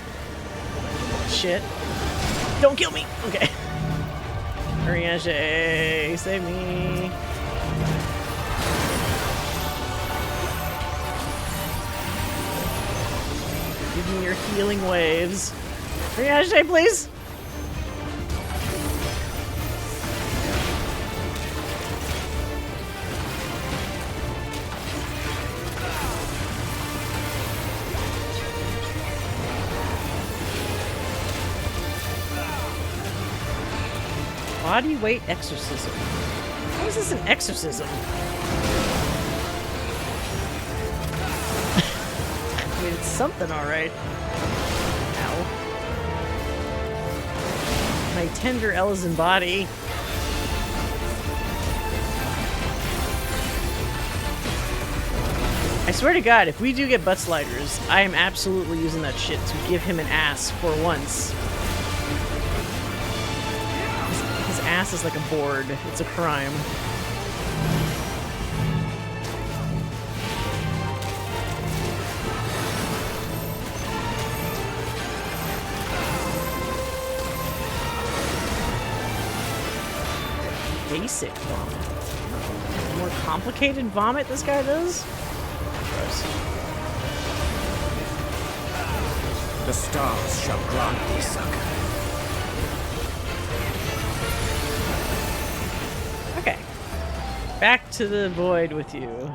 Shit. Don't kill me! Okay. Urianger, save me. Give me your healing waves. Urianger, please! Body weight exorcism. How is this an exorcism? I mean, it's something, alright. Ow. My tender Ellison body. I swear to God, if we do get butt sliders, I am absolutely using that shit to give him an ass for once. His ass is like a board. It's a crime. Basic vomit. More complicated vomit this guy does? Gross. The stars shall grant thee succor. Okay. Back to the void with you.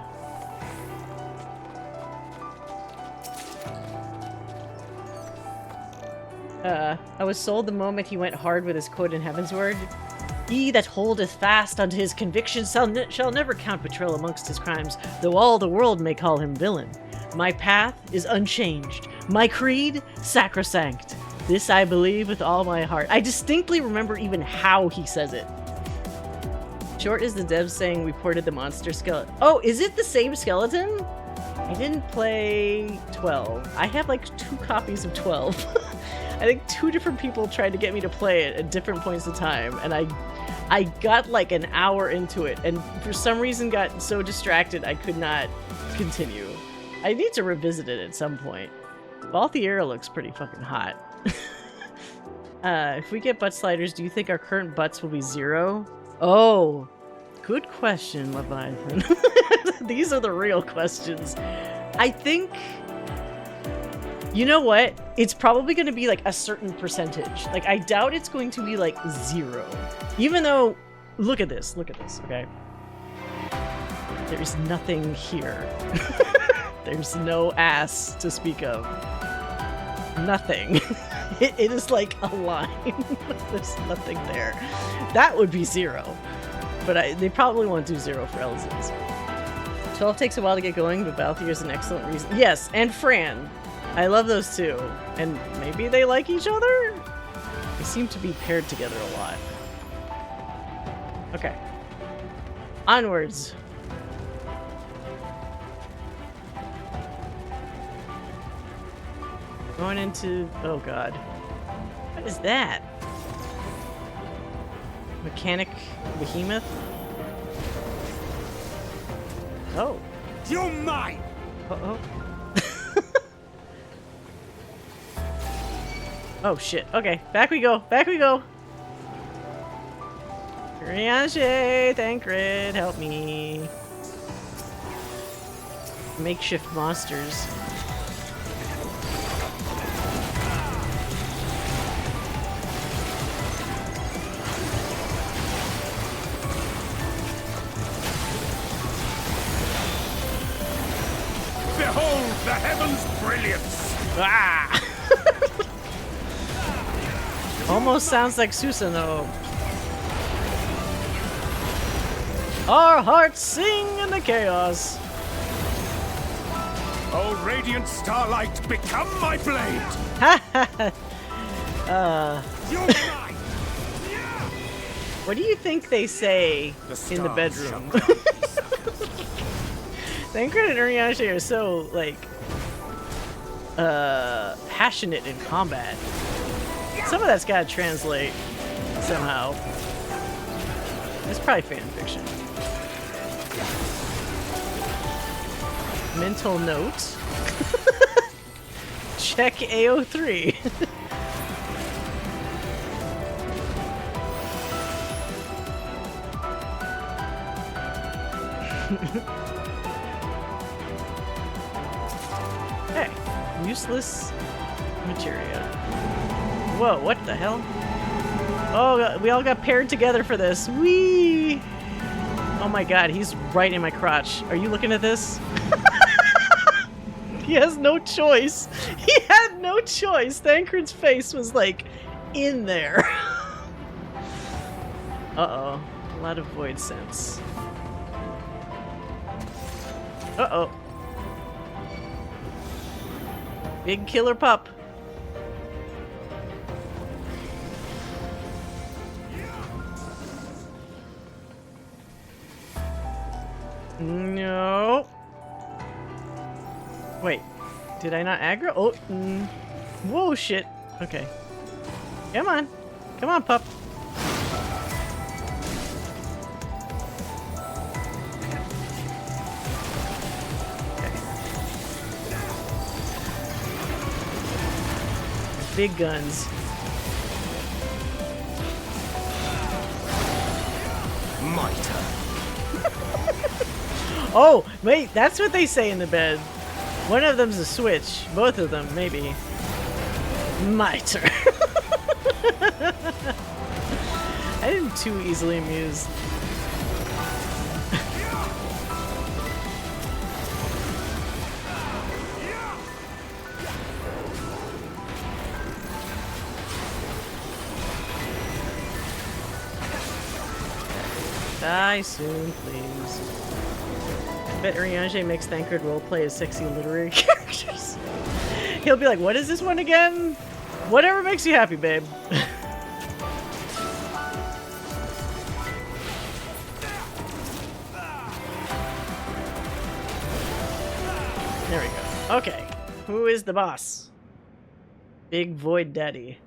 I was sold the moment he went hard with his quote in Heavensward. He that holdeth fast unto his convictions shall never count betrayal amongst his crimes, though all the world may call him villain. My path is unchanged. My creed, sacrosanct. This I believe with all my heart. I distinctly remember even how he says it. Short is the dev saying we ported the monster skeleton. Oh, is it the same skeleton? I didn't play 12. I have like 2 copies of 12. I think 2 different people tried to get me to play it at different points of time, and I got like an hour into it, and for some reason got so distracted I could not continue. I need to revisit it at some point. Balthiera looks pretty fucking hot. If we get butt sliders, do you think our current butts will be 0? Oh, good question, Leviathan. These are the real questions. I think... You know what? It's probably going to be like a certain percentage. Like, I doubt it's going to be like 0. Even though, look at this, okay? There's nothing here. There's no ass to speak of. nothing. It is like a line. There's nothing there. That would be 0. But they probably won't do 0 for Elzins. 12 takes a while to get going, but Balthier is an excellent reason. Yes, and Fran. I love those two. And maybe they like each other? They seem to be paired together a lot. Okay. Onwards. Going into... oh god. What is that? Mechanic behemoth? Oh. You're mine! Uh-oh. Oh shit. Okay, back we go. Back we go. Rianche, Thancred, help me. Makeshift monsters. Behold the heavens' brilliance! Ah! Almost sounds like Susanoo. Our hearts sing in the chaos. Oh, radiant starlight, become my blade! You're mine! What do you think they say in the bedroom? Thancred and Urianger are so, like, passionate in combat. Some of that's gotta translate somehow. It's probably fan fiction. Mental note. Check AO3. Hey, useless materia. Whoa, what the hell? Oh, we all got paired together for this. Whee! Oh my god, he's right in my crotch. Are you looking at this? He has no choice. He had no choice. Thancred's face was like in there. Uh-oh. A lot of void sense. Uh-oh. Big killer pup. No. Wait. Did I not aggro? Oh. Whoa, shit. Okay. Come on. Come on, pup. Okay. Big guns. My turn. Oh, wait, that's what they say in the bed. One of them's a switch. Both of them, maybe. My turn. I am too easily amused. Die soon, please. I bet Urianger makes Thancred roleplay as sexy literary characters. He'll be like, what is this one again? Whatever makes you happy, babe. There we go. Okay. Who is the boss? Big Void Daddy.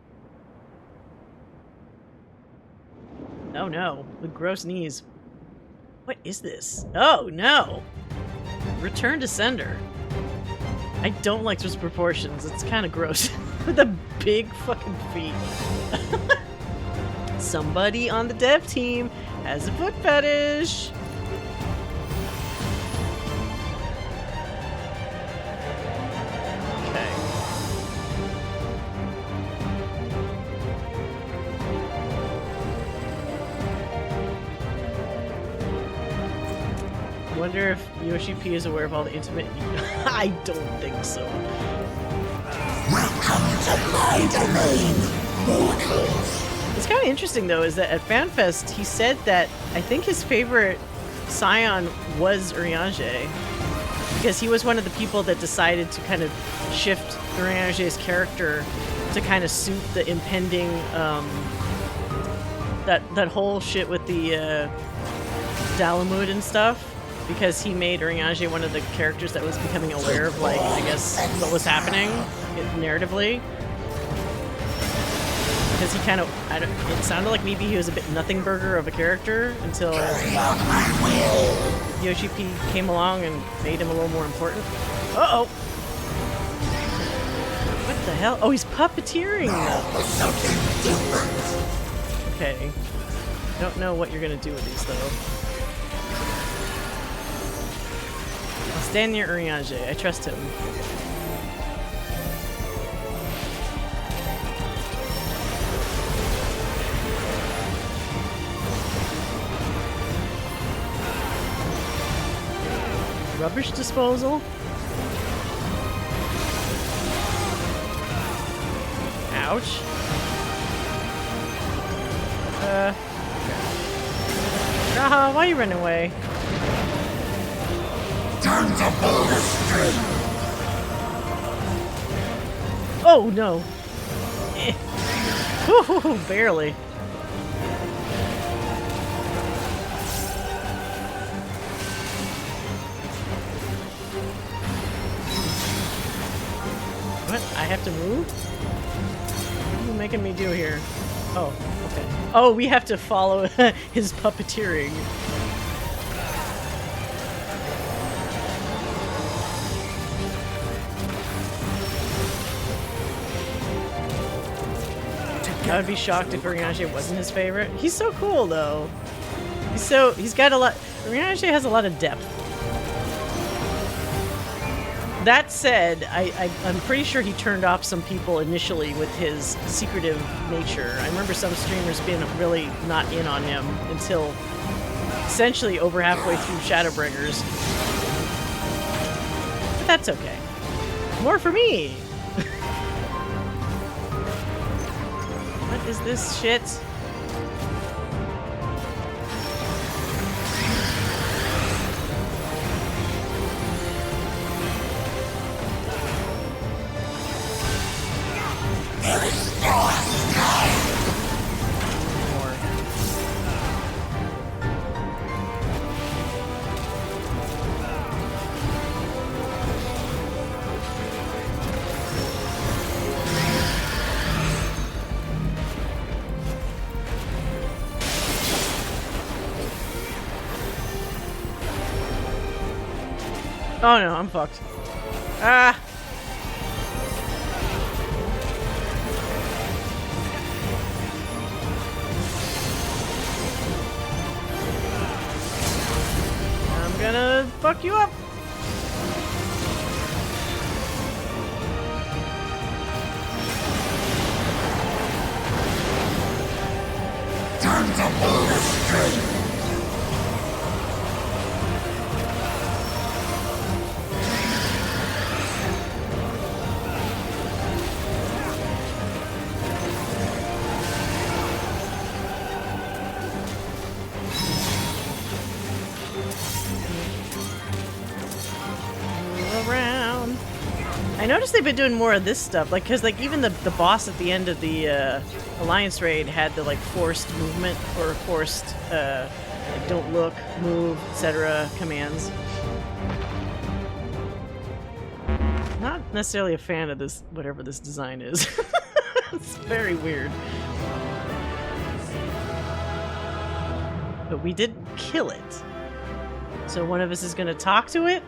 Oh no, with gross knees. What is this? Oh no! Return to sender. I don't like those proportions. It's kind of gross. With the big fucking feet. Somebody on the dev team has a foot fetish. Okay. Wonder if Yoshi P is aware of all the intimate... I don't think so. Welcome to my domain, mortals. What's kind of interesting, though, is that at FanFest, he said that I think his favorite Scion was Urianger, because he was one of the people that decided to kind of shift Urianger's character to kind of suit the impending, that whole shit with the Dalamud and stuff, because he made Urianger one of the characters that was becoming aware of, like, I guess, what was happening narratively. Because he kind of, it sounded like maybe he was a bit nothing burger of a character until Yoshi P came along and made him a little more important. Uh-oh! What the hell? Oh, he's puppeteering! Okay. Don't know what you're gonna do with these, though. I'll stand near Urianger. I trust him. Rubbish disposal. Ouch. Why are you running away? Time to pull the string. Oh no. Eh. Woo-hoo-hoo, barely. What? I have to move? What are you making me do here? Oh, okay. Oh, we have to follow his puppeteering. I would be shocked if Urianger wasn't his favorite. He's so cool, though. He's got a lot. Urianger has a lot of depth. That said, I'm pretty sure he turned off some people initially with his secretive nature. I remember some streamers being really not in on him until essentially over halfway through Shadowbringers. But that's okay. More for me! What is this shit? Oh no, I'm fucked. Ah! I'm gonna fuck you up! Time to pull the string. I noticed they've been doing more of this stuff, like, cause like even the boss at the end of the Alliance raid had the like forced movement or forced like, don't look, move, etc. commands. Not necessarily a fan of this, whatever this design is. It's very weird. But we did kill it. So one of us is gonna talk to it?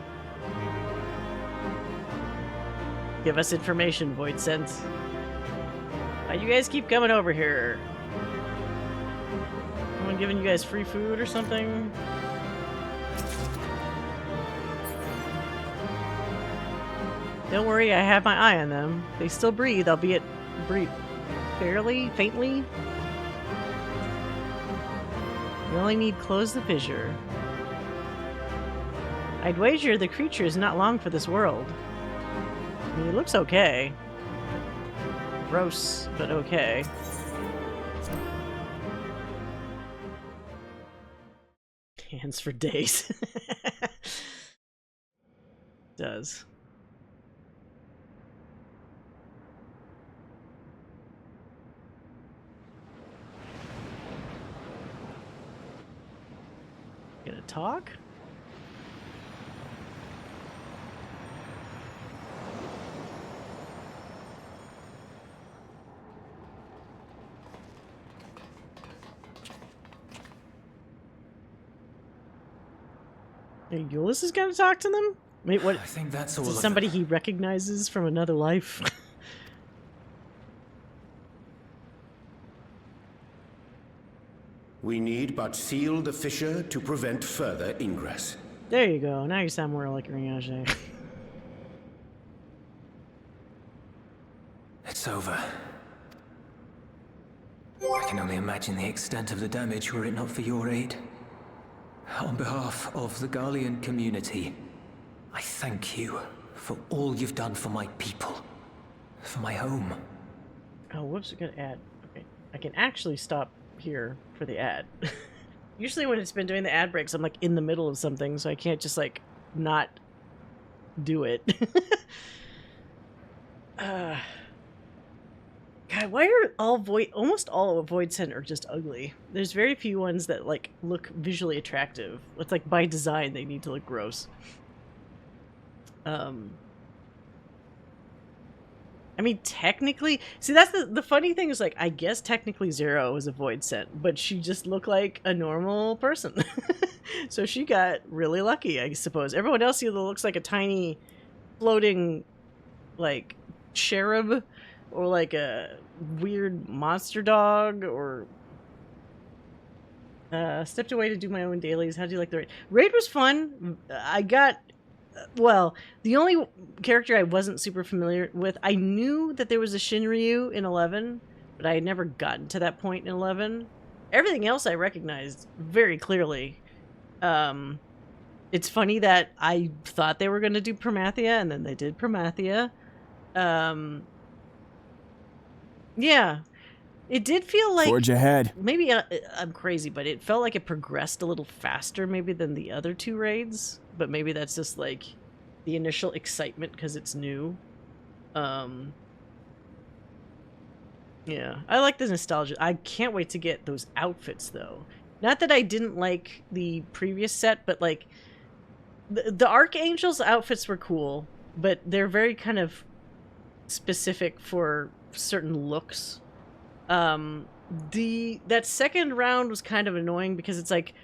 Give us information, Void Sense. Why you guys keep coming over here? Someone giving you guys free food or something? Don't worry, I have my eye on them. They still breathe, albeit barely, faintly. You only need close the fissure. I'd wager the creature is not long for this world. I mean, it looks okay. Gross, but okay. Hands for days. Does. Gonna talk? Hey, Euless is gonna talk to them? Wait, what? I think that's all is it of somebody them. he recognizes from another life? We need but seal the fissure to prevent further ingress. There you go. Now you sound more like Riage. It's over. I can only imagine the extent of the damage were it not for your aid. On behalf of the Garlean community, I thank you for all you've done for my people, for my home. Oh, whoops, good ad. Okay, I can actually stop here for the ad. Usually when it's been doing the ad breaks, I'm like in the middle of something, so I can't just like not do it. God, why are almost all Void Scent are just ugly? There's very few ones that like look visually attractive. It's like by design they need to look gross. I mean, technically, see, that's the funny thing is, like, I guess technically Zero is a Void Scent, but she just looked like a normal person. So she got really lucky, I suppose. Everyone else either looks like a tiny floating, like, cherub, or like a weird monster dog, or... stepped away to do my own dailies. How do you like the raid? Raid was fun. I got... Well, the only character I wasn't super familiar with, I knew that there was a Shinryu in 11, but I had never gotten to that point in 11. Everything else I recognized very clearly. It's funny that I thought they were going to do Promathia, and then they did Promathia. Yeah. It did feel like... Forge ahead. Maybe I'm crazy, but it felt like it progressed a little faster maybe than the other two raids. But maybe that's just like the initial excitement because it's new. Yeah, I like the nostalgia. I can't wait to get those outfits though. Not that I didn't like the previous set, but like the Archangel's outfits were cool, but they're very kind of specific for certain looks. That second round was kind of annoying because it's like,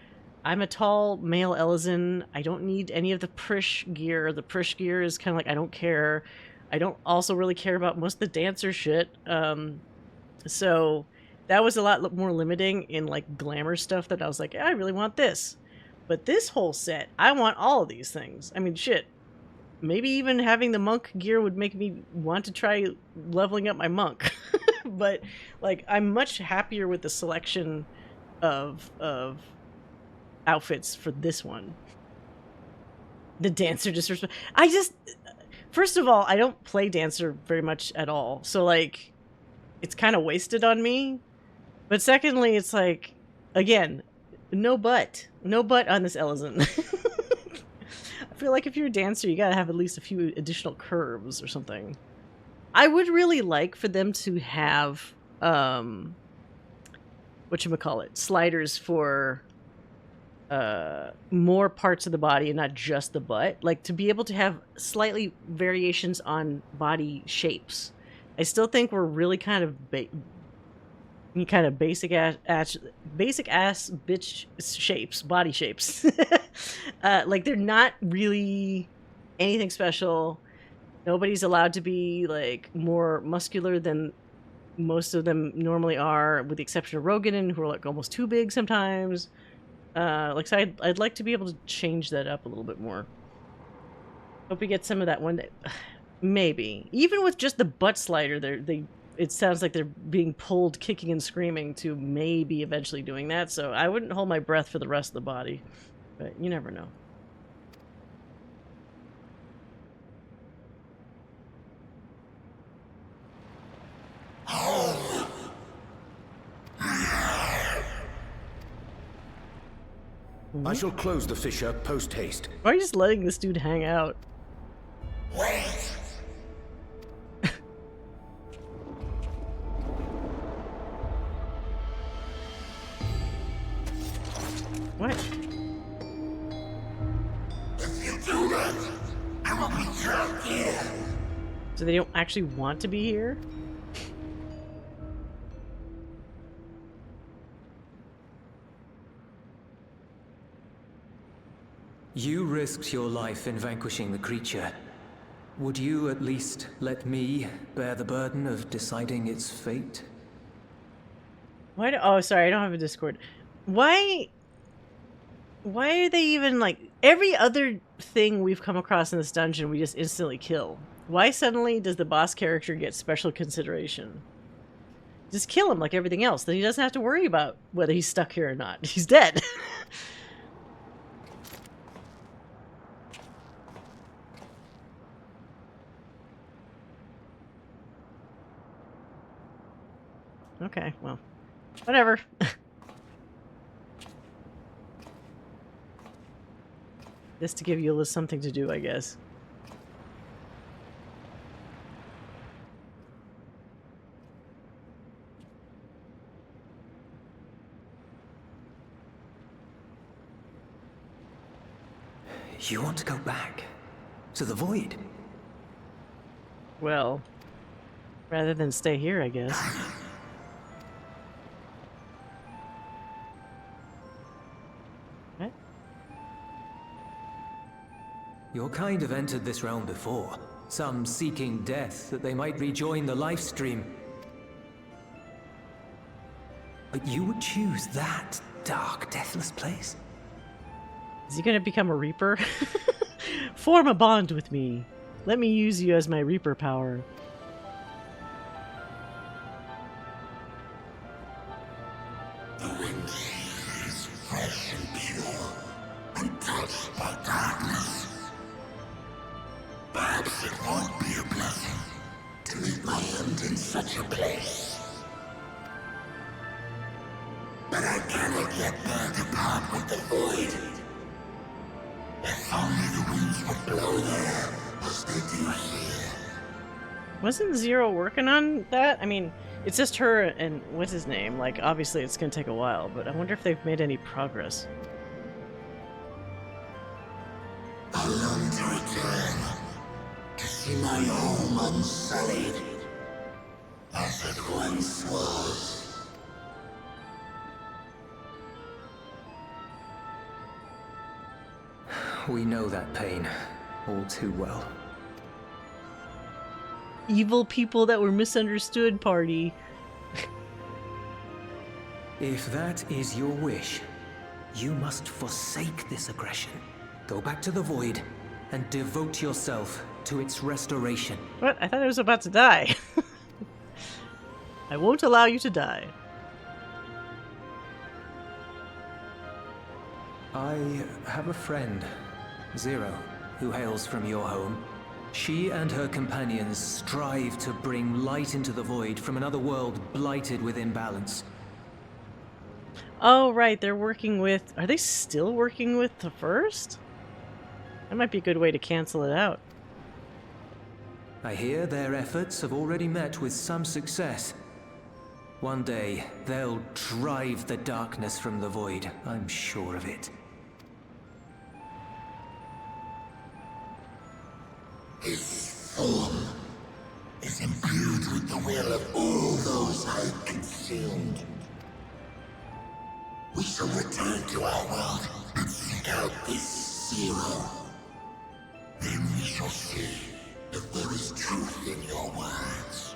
I'm a tall male Elezen. I don't need any of the Prish gear. The Prish gear is kind of like, I don't care. I don't also really care about most of the dancer shit. So that was a lot more limiting in like glamour stuff that I was like, I really want this. But this whole set, I want all of these things. I mean, shit. Maybe even having the monk gear would make me want to try leveling up my monk. But like, I'm much happier with the selection of outfits for this one. The dancer disrespect. First of all, I don't play dancer very much at all, so like, it's kind of wasted on me. But secondly, it's like, again, no butt on this Elezen. I feel like if you're a dancer, you gotta have at least a few additional curves or something. I would really like for them to have whatchamacallit, sliders for more parts of the body and not just the butt. Like, to be able to have slightly variations on body shapes. I still think we're really kind of basic ass bitch shapes, body shapes. Like, they're not really anything special. Nobody's allowed to be like more muscular than most of them normally are, with the exception of Roganin, who are like almost too big sometimes. Like, so I'd like to be able to change that up a little bit more. Hope we get some of that one day. Maybe. Even with just the butt slider, it sounds like they're being pulled kicking and screaming to maybe eventually doing that, so I wouldn't hold my breath for the rest of the body. But you never know. I shall close the fissure post-haste. Why are you just letting this dude hang out? Wait! What? If you do that, I will be trapped here. So they don't actually want to be here? You risked your life in vanquishing the creature. Would you at least let me bear the burden of deciding its fate? Why do, oh, sorry, I don't have a Discord. Why are they even, like, every other thing we've come across in this dungeon we just instantly kill? Why suddenly does the boss character get special consideration? Just kill him like everything else. Then he doesn't have to worry about whether he's stuck here or not. He's dead. Okay, well, whatever. This to give Eula something to do, I guess. You want to go back? To the void? Well, rather than stay here, I guess. What? Your kind have entered this realm before. Some seeking death that they might rejoin the life stream. But you would choose that dark, deathless place? Is he gonna become a Reaper? Form a bond with me. Let me use you as my Reaper power. The wind is fresh and pure, untouched by darkness. Perhaps it won't be a blessing to meet my end in such a place. But I cannot yet bear to part with the void. If only the winds would blow there, as they do here. Wasn't Zero working on that? I mean, it's just her and what's his name? Like, obviously it's gonna take a while, but I wonder if they've made any progress. I long to return, to see my home unsullied, as it once was. We know that pain all too well. Evil people that were misunderstood party. If that is your wish, you must forsake this aggression. Go back to the void and devote yourself to its restoration. What? I thought I was about to die. I won't allow you to die. I have a friend, Zero, who hails from your home. She and her companions strive to bring light into the void from another world blighted with imbalance. Oh, right, they're working with... Are they still working with the first? That might be a good way to cancel it out. I hear their efforts have already met with some success. One day, they'll drive the darkness from the void, I'm sure of it. His form is imbued with the will of all those I have consumed. We shall return to our world and seek out this Zero. Then we shall see if there is truth in your words.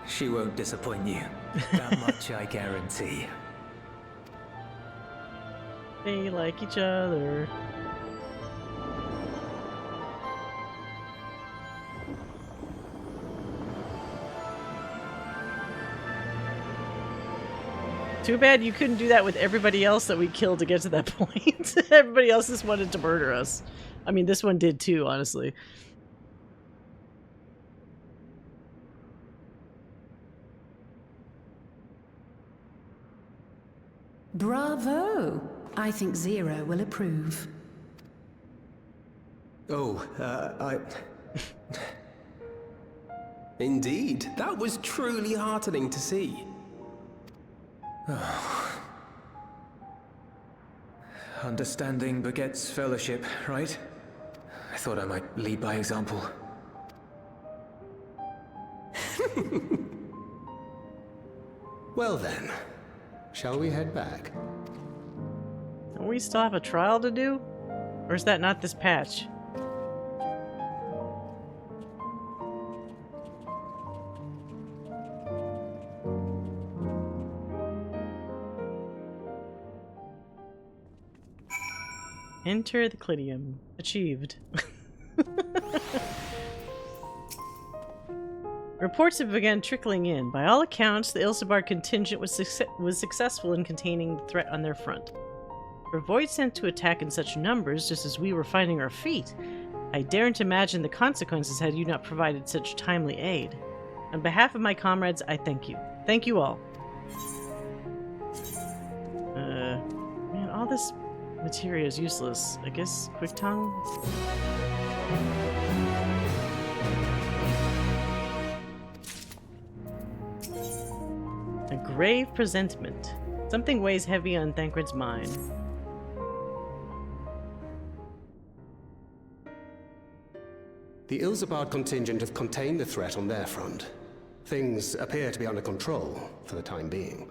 She won't disappoint you. That much I guarantee. They like each other. Too bad you couldn't do that with everybody else that we killed to get to that point. Everybody else just wanted to murder us. I mean, this one did too, honestly. Bravo! I think Zero will approve. Oh, Indeed, that was truly heartening to see. Understanding begets fellowship, right? I thought I might lead by example. Well then, shall we head back? Don't we still have a trial to do? Or is that not this patch? Enter the Clidium. Achieved. Reports have begun trickling in. By all accounts, the Ilsabard contingent was successful in containing the threat on their front. For Void sent to attack in such numbers, just as we were finding our feet, I daren't imagine the consequences had you not provided such timely aid. On behalf of my comrades, I thank you. Thank you all. Man, all this materia is useless. I guess quick tongue? A grave presentiment. Something weighs heavy on Thancred's mind. The Ilsabard contingent have contained the threat on their front. Things appear to be under control for the time being.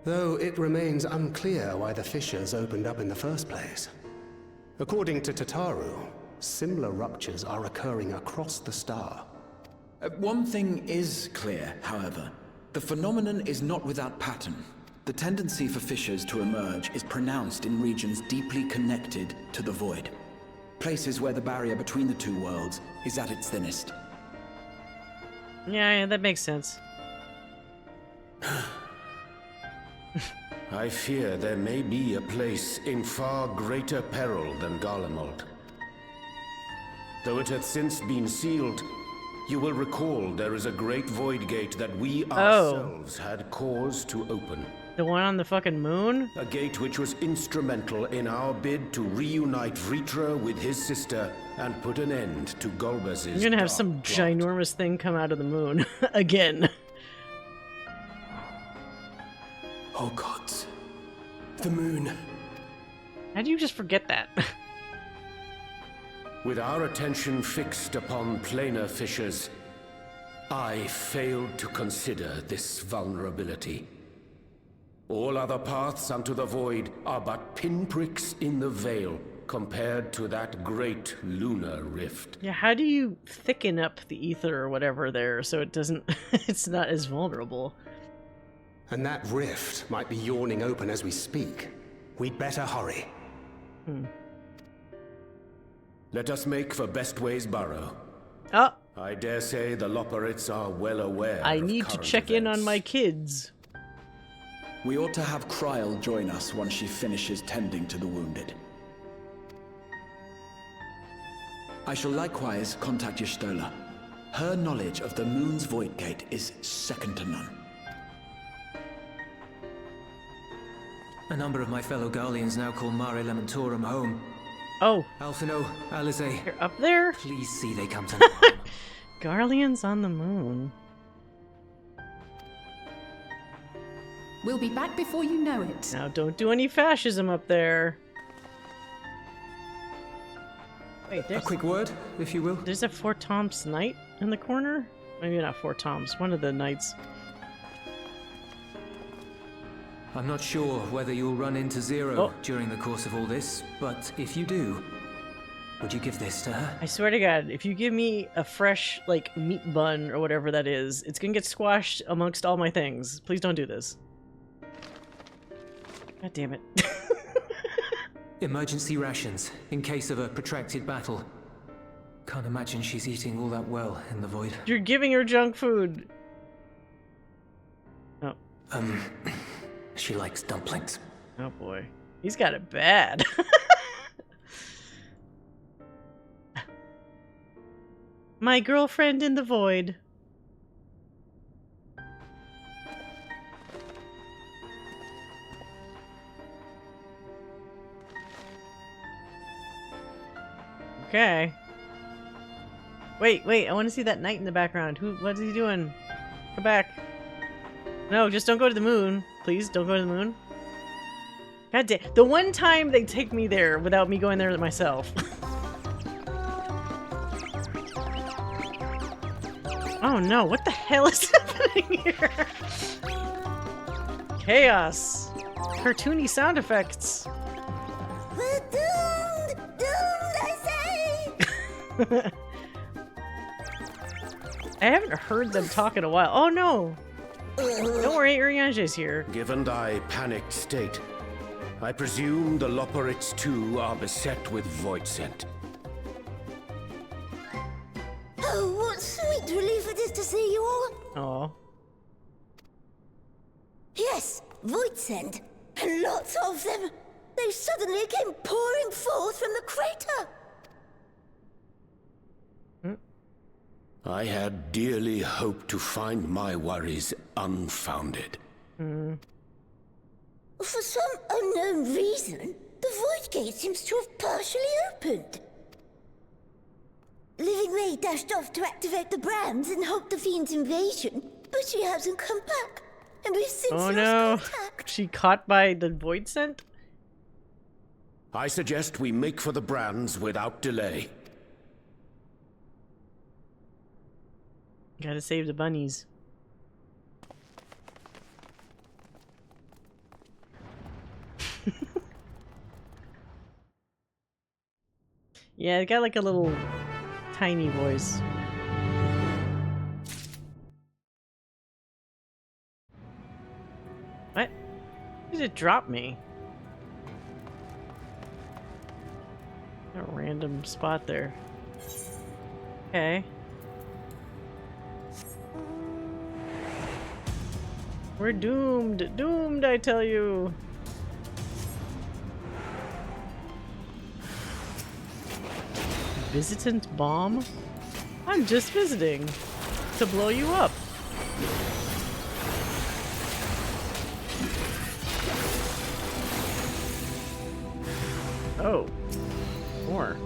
Though it remains unclear why the fissures opened up in the first place. According to Tataru, similar ruptures are occurring across the star. One thing is clear, however. The phenomenon is not without pattern. The tendency for fissures to emerge is pronounced in regions deeply connected to the void. Places where the barrier between the two worlds is at its thinnest. Yeah, that makes sense. I fear there may be a place in far greater peril than Garlemald. Though it hath since been sealed, you will recall there is a great void gate that we ourselves had cause to open. The one on the fucking moon? A gate which was instrumental in our bid to reunite Vritra with his sister and put an end to Golbez's You're gonna have some ginormous thing come out of the moon. Again. Oh gods. The moon. How do you just forget that? With our attention fixed upon planar fissures, I failed to consider this vulnerability. All other paths unto the void are but pinpricks in the veil compared to that great lunar rift. Yeah, how do you thicken up the ether or whatever there so it doesn't... it's not as vulnerable? And that rift might be yawning open as we speak. We'd better hurry. Let us make for Bestway's burrow. Oh! I dare say the Loporrits are well aware I of need to current check in events. on my kids. We ought to have Kryl join us once she finishes tending to the wounded. I shall likewise contact Y'shtola. Her knowledge of the moon's void gate is second to none. A number of my fellow Garleans now call Mare Lamentorum home. Oh. Alphino, Alize. You're up there? Please see they come to me. Garleans on the moon. We'll be back before you know it. Now don't do any fascism up there. Wait, there's... A quick word, if you will. There's a Fort Tom's knight in the corner? Maybe not Fort Tom's, one of the knights. I'm not sure whether you'll run into Zero during the course of all this, but if you do, would you give this to her? I swear to God, if you give me a fresh, like, meat bun or whatever that is, it's gonna get squashed amongst all my things. Please don't do this. God damn it. Emergency rations, in case of a protracted battle. Can't imagine she's eating all that well in the void. You're giving her junk food. Oh. She likes dumplings. Oh boy. He's got it bad. My girlfriend in the void. Okay. Wait, I want to see that knight in the background. What is he doing? Come back. No, just don't go to the moon. Please, don't go to the moon. God damn. The one time they take me there without me going there myself. Oh no, what the hell is happening here? Chaos. Cartoony sound effects. We're doomed! Doomed, I say! I haven't heard them talk in a while. Oh no! Don't worry, Uriange's here. Given thy panicked state, I presume the Loporrits too are beset with void scent. Oh, what sweet relief it is to see you all. Oh. Yes, void scent. And lots of them. They suddenly came pouring forth from the crater. I had dearly hoped to find my worries unfounded. For some unknown reason, the void gate seems to have partially opened. Living May dashed off to activate the brands and halt the fiend's invasion, but she hasn't come back, and we've since lost contact. She caught by the void scent? I suggest we make for the brands without delay. Gotta save the bunnies. Yeah, it got like a little tiny voice. What? Did it drop me? A random spot there. Okay. We're doomed! Doomed, I tell you! Visitant bomb? I'm just visiting to blow you up. Oh. More.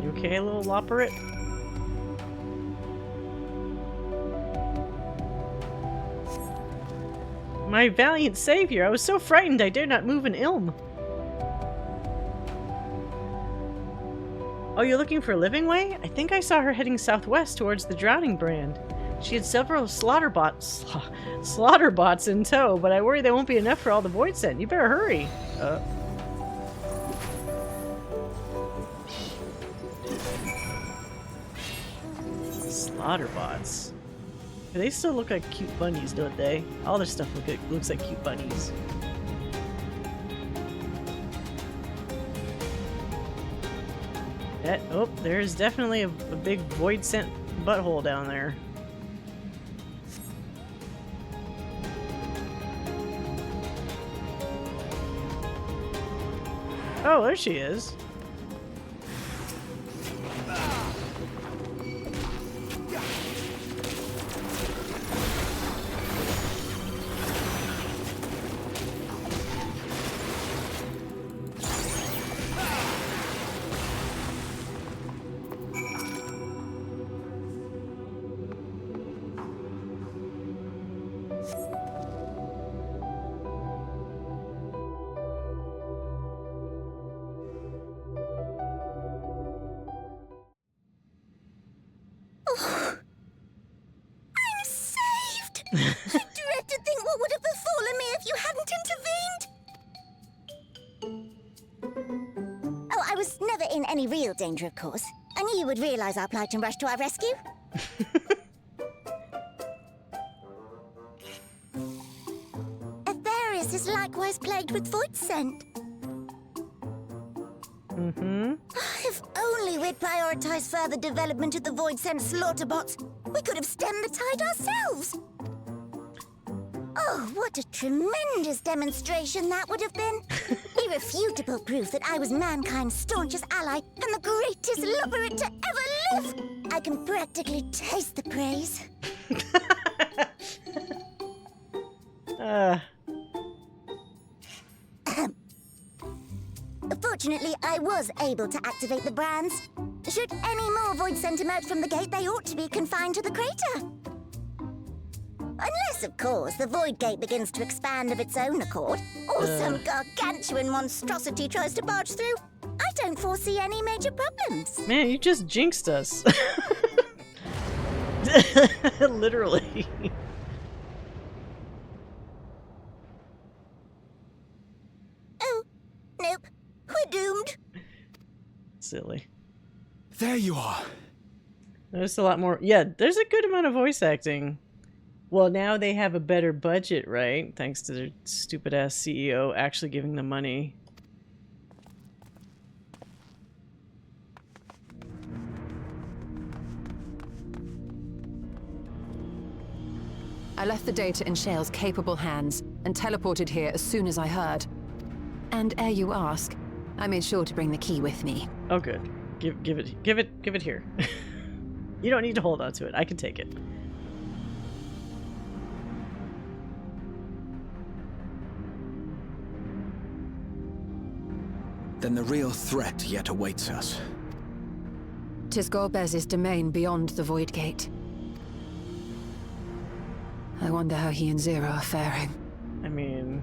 You okay, little Loporrit? My valiant savior, I was so frightened I dared not move an ilm. Oh, you're looking for Livingway? I think I saw her heading southwest towards the Drowning Brand. She had several slaughter bots in tow, but I worry they won't be enough for all the void scent. You better hurry. Slaughter bots. They still look like cute bunnies, don't they? All their stuff looks like cute bunnies. Oh, there's definitely a big void scent butthole down there. Oh, there she is. I dread to think what would have befallen me if you hadn't intervened. Oh, I was never in any real danger, of course. I knew you would realize our plight and rush to our rescue. Atherius is likewise plagued with void scent. If only we'd prioritized further development of the void scent slaughter bots, we could have stemmed the tide ourselves. Oh, what a tremendous demonstration that would have been. Irrefutable proof that I was mankind's staunchest ally and the greatest lubberite to ever live. I can practically taste the praise. Fortunately, I was able to activate the brands. Should any more void sent emerge from the gate, they ought to be confined to the crater. Unless, of course, the void gate begins to expand of its own accord, or some gargantuan monstrosity tries to barge through. I don't foresee any major problems. Man, you just jinxed us. Literally. Oh, nope. We're doomed. Silly. There you are. There's a lot more. Yeah, there's a good amount of voice acting. Well, now they have a better budget, right? Thanks to their stupid-ass CEO actually giving them money. I left the data in Shale's capable hands and teleported here as soon as I heard. And ere you ask, I made sure to bring the key with me. Oh, good. Give it here. You don't need to hold on to it. I can take it. Then the real threat yet awaits us. 'Tis Golbez's domain beyond the Void Gate. I wonder how he and Zero are faring. I mean,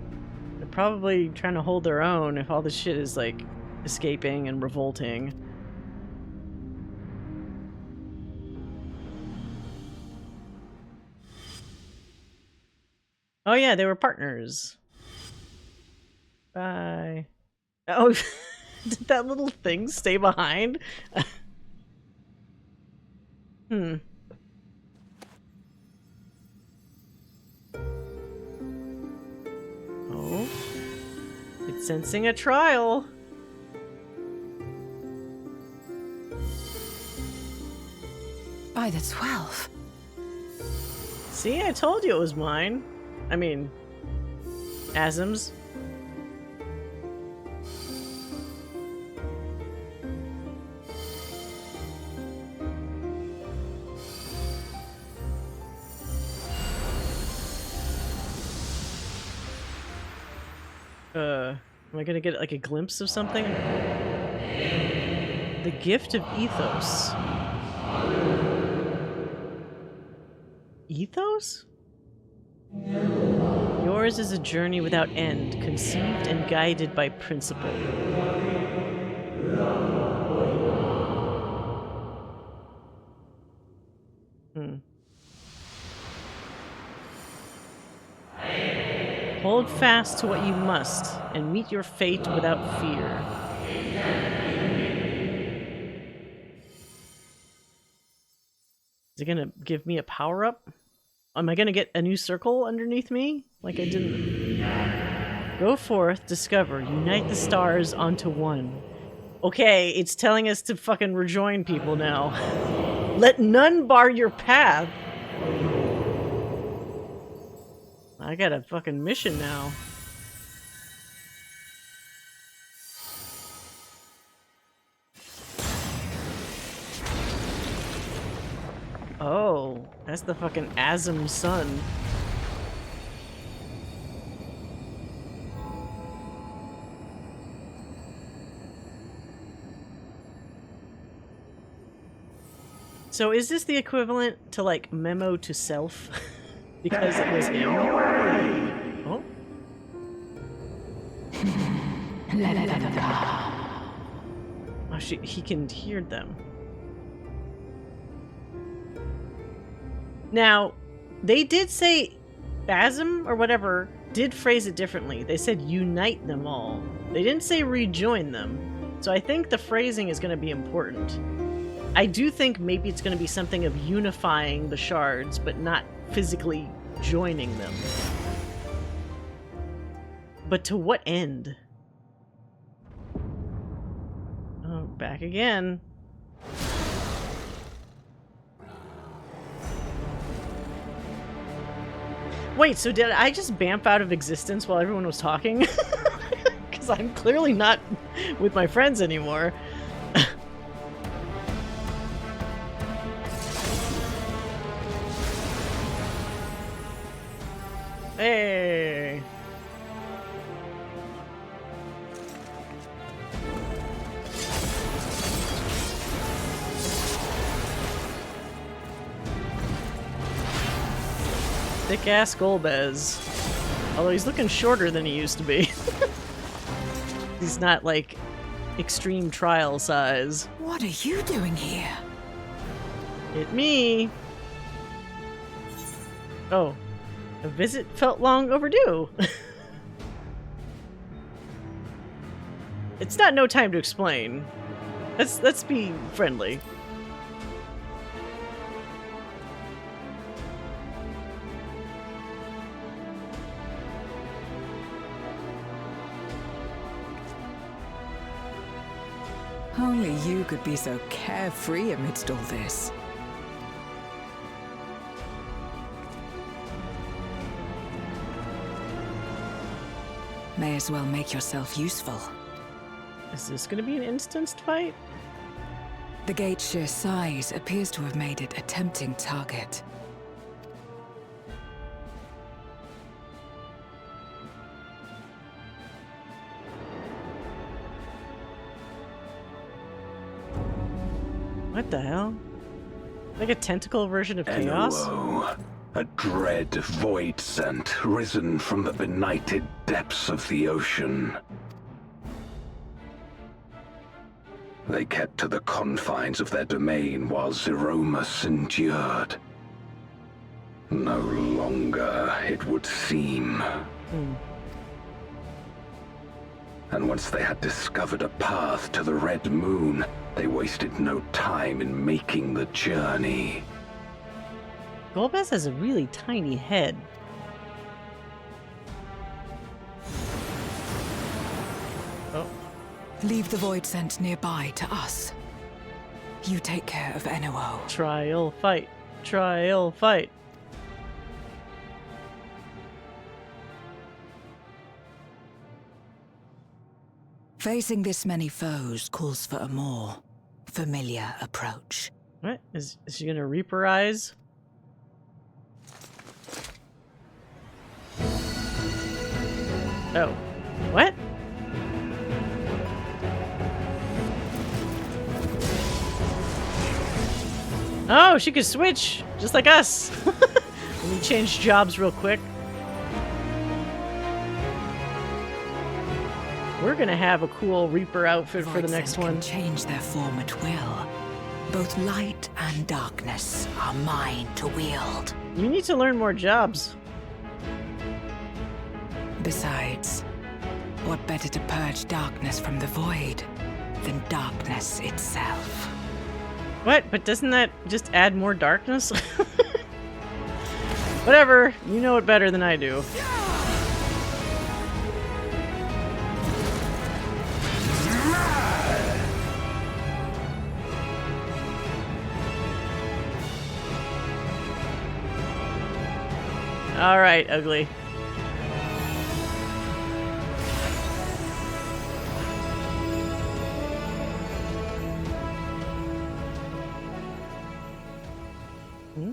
they're probably trying to hold their own if all this shit is, like, escaping and revolting. Oh yeah, they were partners. Bye. Oh, did that little thing stay behind? Hmm. Oh. It's sensing a trial. By the 12. See, I told you it was mine. I mean, Asm's. Am I gonna get like a glimpse of something? The gift of ethos. Ethos? Yours is a journey without end, conceived and guided by principle. Hold fast to what you must, and meet your fate without fear. Is it gonna give me a power-up? Am I gonna get a new circle underneath me? Like I didn't... Go forth, discover, unite the stars onto one. Okay, it's telling us to fucking rejoin people now. Let none bar your path. I got a fucking mission now. Oh, that's the fucking Asm son. So is this the equivalent to like memo to self? Because it was him? Oh? Oh, he can hear them. Now, they did say, Asm or whatever, did phrase it differently. They said unite them all. They didn't say rejoin them. So I think the phrasing is going to be important. I do think maybe it's going to be something of unifying the shards, but not physically joining them. But to what end? Oh, back again. Wait, so did I just bamf out of existence while everyone was talking? Because I'm clearly not with my friends anymore. Hey. Thick-ass Golbez. Although he's looking shorter than he used to be. He's not, like, extreme trial size. What are you doing here? Hit me. Oh. A visit felt long overdue. It's not no time to explain. Let's be friendly. Only you could be so carefree amidst all this. May as well make yourself useful. Is this gonna be an instanced fight? The gate's sheer size appears to have made it a tempting target. What the hell? Like a tentacle version of chaos? NOO, a dread void scent risen from the benighted depths of the ocean. They kept to the confines of their domain while Zeromus endured. No longer, it would seem. And once they had discovered a path to the Red Moon, they wasted no time in making the journey. Golbez has a really tiny head. Oh. Leave the void scent nearby to us. You take care of NOO. Trial fight. Trial fight. Facing this many foes calls for a more familiar approach. What? Is she gonna Reaperize? Oh. What? Oh, she could switch! Just like us! Let me change jobs real quick. We're gonna have a cool Reaper outfit for the next one. Can change their form at will. Both light and darkness are mine to wield. You need to learn more jobs. Besides, what better to purge darkness from the void than darkness itself? What? But doesn't that just add more darkness? Whatever. You know it better than I do. All right, ugly.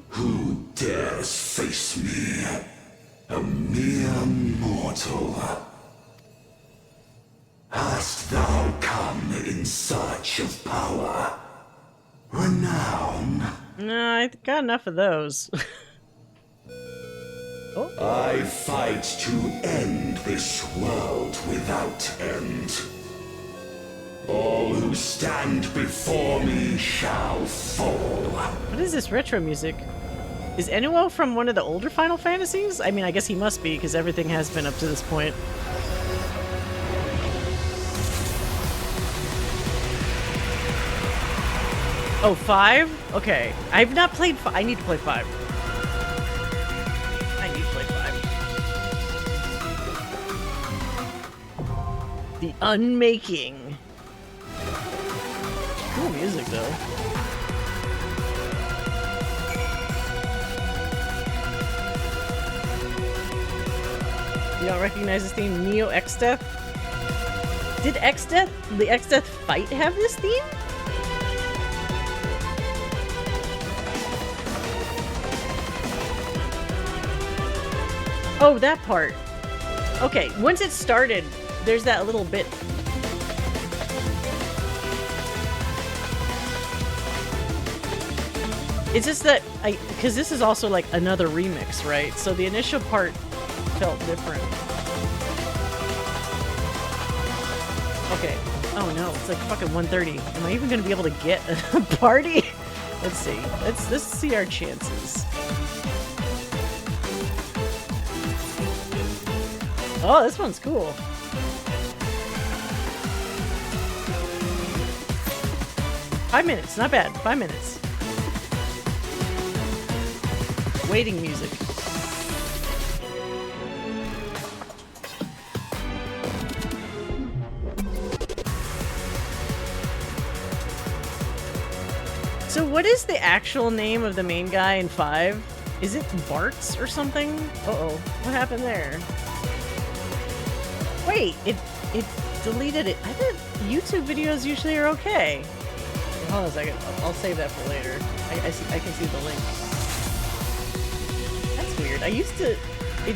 Who dares face me? A mere mortal. Hast thou come in search of power? Renown? No, I got enough of those. I fight to end this world without end. All who stand before me shall fall. What is this retro music? Is NOO from one of the older Final Fantasies? I mean, I guess he must be, because everything has been up to this point. Oh, 5? Okay. I've not played 5. I need to play 5. I need to play 5. The Unmaking. Cool music, though. You don't recognize this theme? Neo X-Death? Did the X-Death fight have this theme? Oh, that part. Okay, once it started, there's that little bit. It's just that because this is also like another remix, right? So the initial part felt different. Okay. Oh no, it's like fucking 1:30. Am I even gonna be able to get a party? Let's see. Let's see our chances. Oh, this one's cool. Five minutes, not bad. 5 minutes. Waiting music. So what is the actual name of the main guy in 5? Is it Bartz or something? Uh-oh. What happened there? Wait, it deleted it. I thought YouTube videos usually are okay. Hold on a second. I'll save that for later. I can see the link. That's weird. It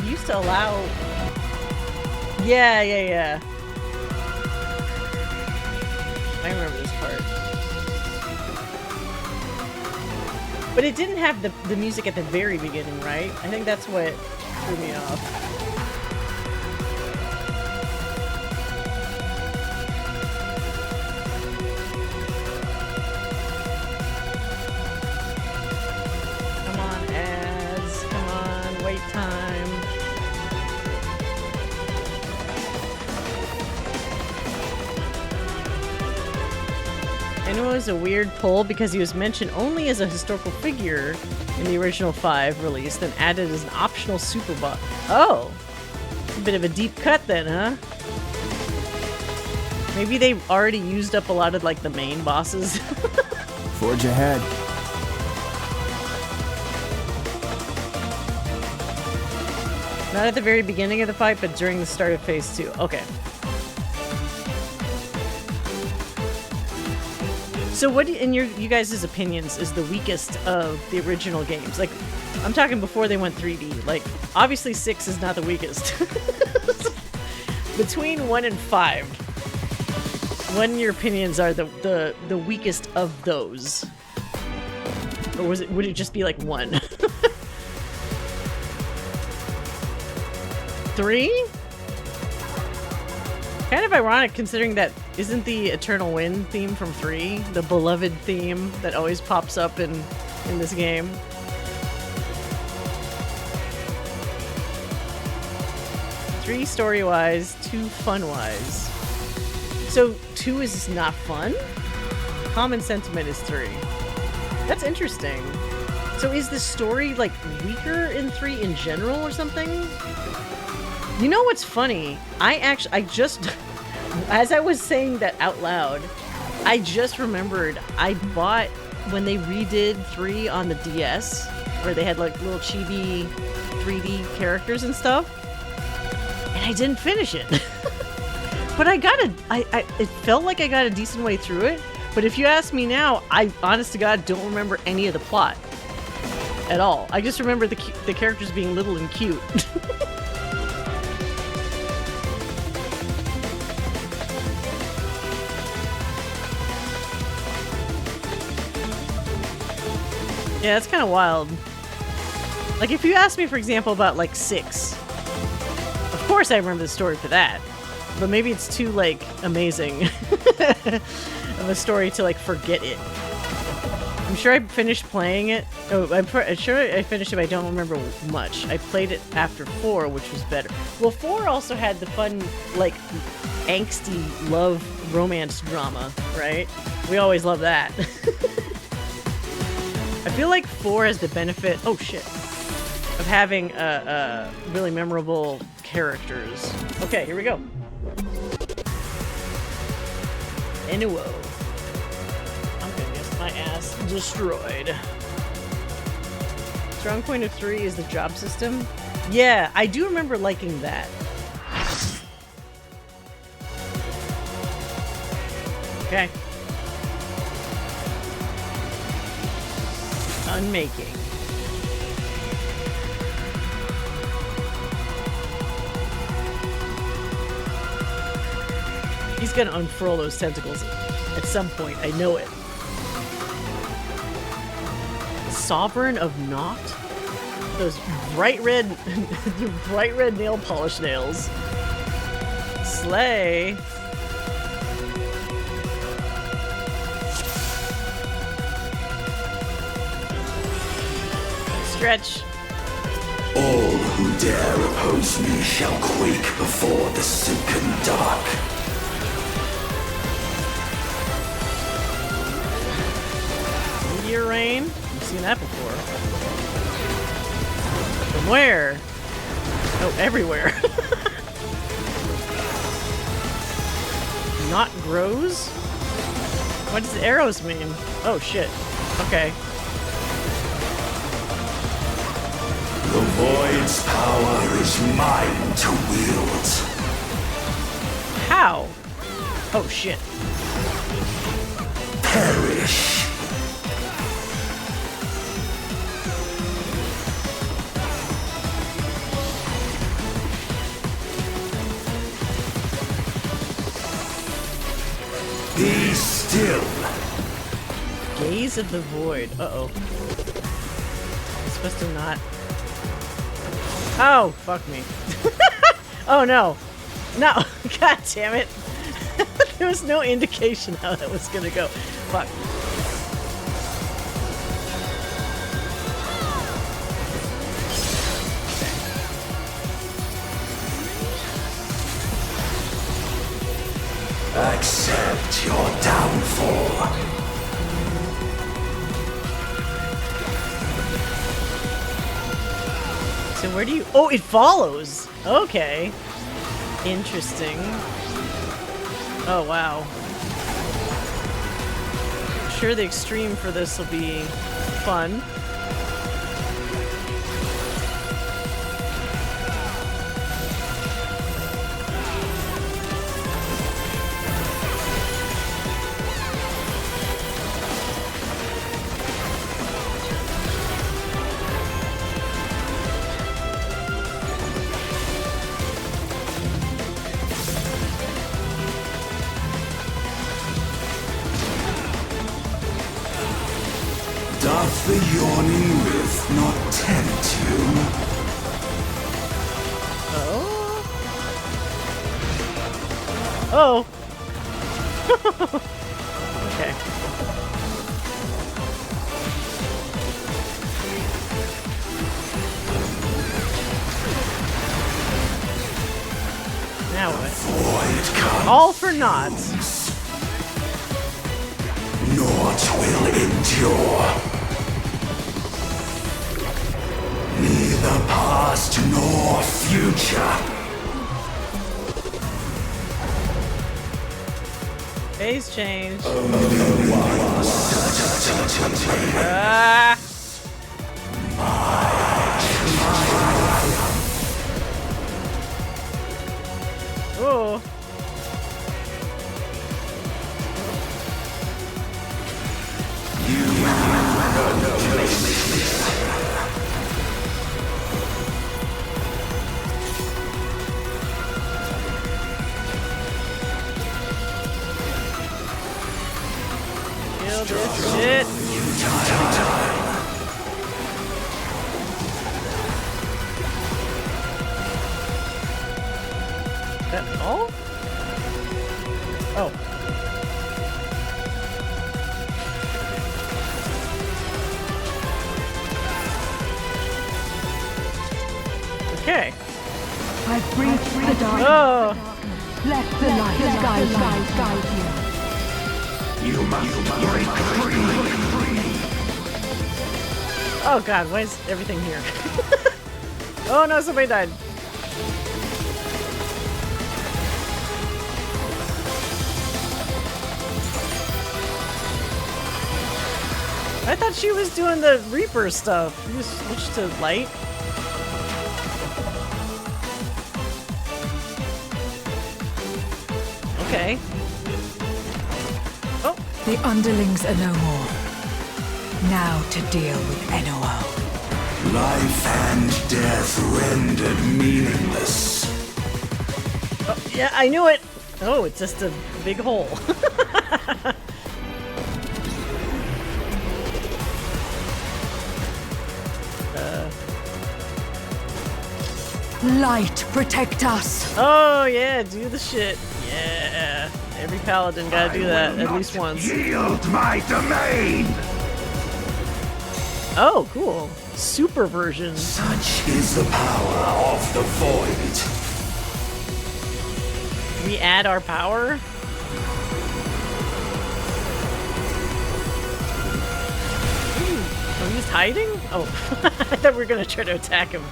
used to allow... Yeah. I remember this part. But it didn't have the music at the very beginning, right? I think that's what threw me off. Time. And it was a weird pull because he was mentioned only as a historical figure in the original 5 release, then added as an optional super boss. Oh! A bit of a deep cut then, huh? Maybe they already used up a lot of like the main bosses. Forge ahead. Not at the very beginning of the fight, but during the start of phase 2. Okay. So what, in you guys' opinions, is the weakest of the original games? Like, I'm talking before they went 3D. Like, obviously 6 is not the weakest. Between 1 and 5, what in your opinions are the weakest of those? Or would it just be like 1? 3? Kind of ironic considering that isn't the Eternal Wind theme from 3 the beloved theme that always pops up in this game? Three story-wise, 2 fun-wise. So 2 is not fun? Common sentiment is 3. That's interesting. So is the story like weaker in 3 in general or something? You know what's funny? I just, as I was saying that out loud, I just remembered I bought, when they redid 3 on the DS, where they had like little chibi 3D characters and stuff, and I didn't finish it. But it felt like I got a decent way through it, but if you ask me now, I honest to God don't remember any of the plot at all. I just remember the characters being little and cute. Yeah, it's kind of wild. Like, if you ask me, for example, about, like, 6, of course I remember the story for that. But maybe it's too, like, amazing of a story to, like, forget it. I'm sure I finished playing it. Oh, I'm sure I finished it, but I don't remember much. I played it after 4, which was better. Well, 4 also had the fun, like, angsty love romance drama, right? We always love that. I feel like 4 has the benefit, oh shit, of having really memorable characters. Okay, here we go. Anyway, I'm gonna get my ass destroyed. Strong point of 3 is the job system. Yeah, I do remember liking that. Okay. Unmaking. He's gonna unfurl those tentacles at some point. I know it. Sovereign of Naught? Those bright red, bright red nail polish nails. Slay. Stretch. All who dare oppose me shall quake before the silken dark. Meteor rain? I've seen that before. From where? Oh, everywhere. Not grows? What does arrows mean? Oh shit. Okay. The void's power is mine to wield. How? Oh shit. Perish. Be still. Gaze of the void. Uh-oh. I'm supposed to not... Oh, fuck me. Oh no. No. God damn it. There was no indication how that was gonna go. Fuck. Accept your downfall. So where do you... Oh, it follows! Okay. Interesting. Oh, wow. I'm sure the extreme for this will be fun. Doth the yawning rift not tempt you? Oh. Okay. Now what? All for naught. Naught will endure. Neither past nor future. Phase change. Oh. Kill this shit. That all? Oh. Okay. I bring the dark. Oh. Let the light guide you. You must break free. Oh god, why is everything here? Oh no, somebody died. I thought she was doing the Reaper stuff. You just switched to light. Okay. The underlings are no more. Now to deal with NOO. Life and death rendered meaningless. Oh, yeah, I knew it! Oh, it's just a big hole. Light, protect us! Oh, yeah, do the shit. Yeah. Every paladin gotta do that at least once. Yield my domain! Oh, cool. Super version. Such is the power of the void. We add our power? Oh, he's hiding? Oh, I thought we were gonna try to attack him.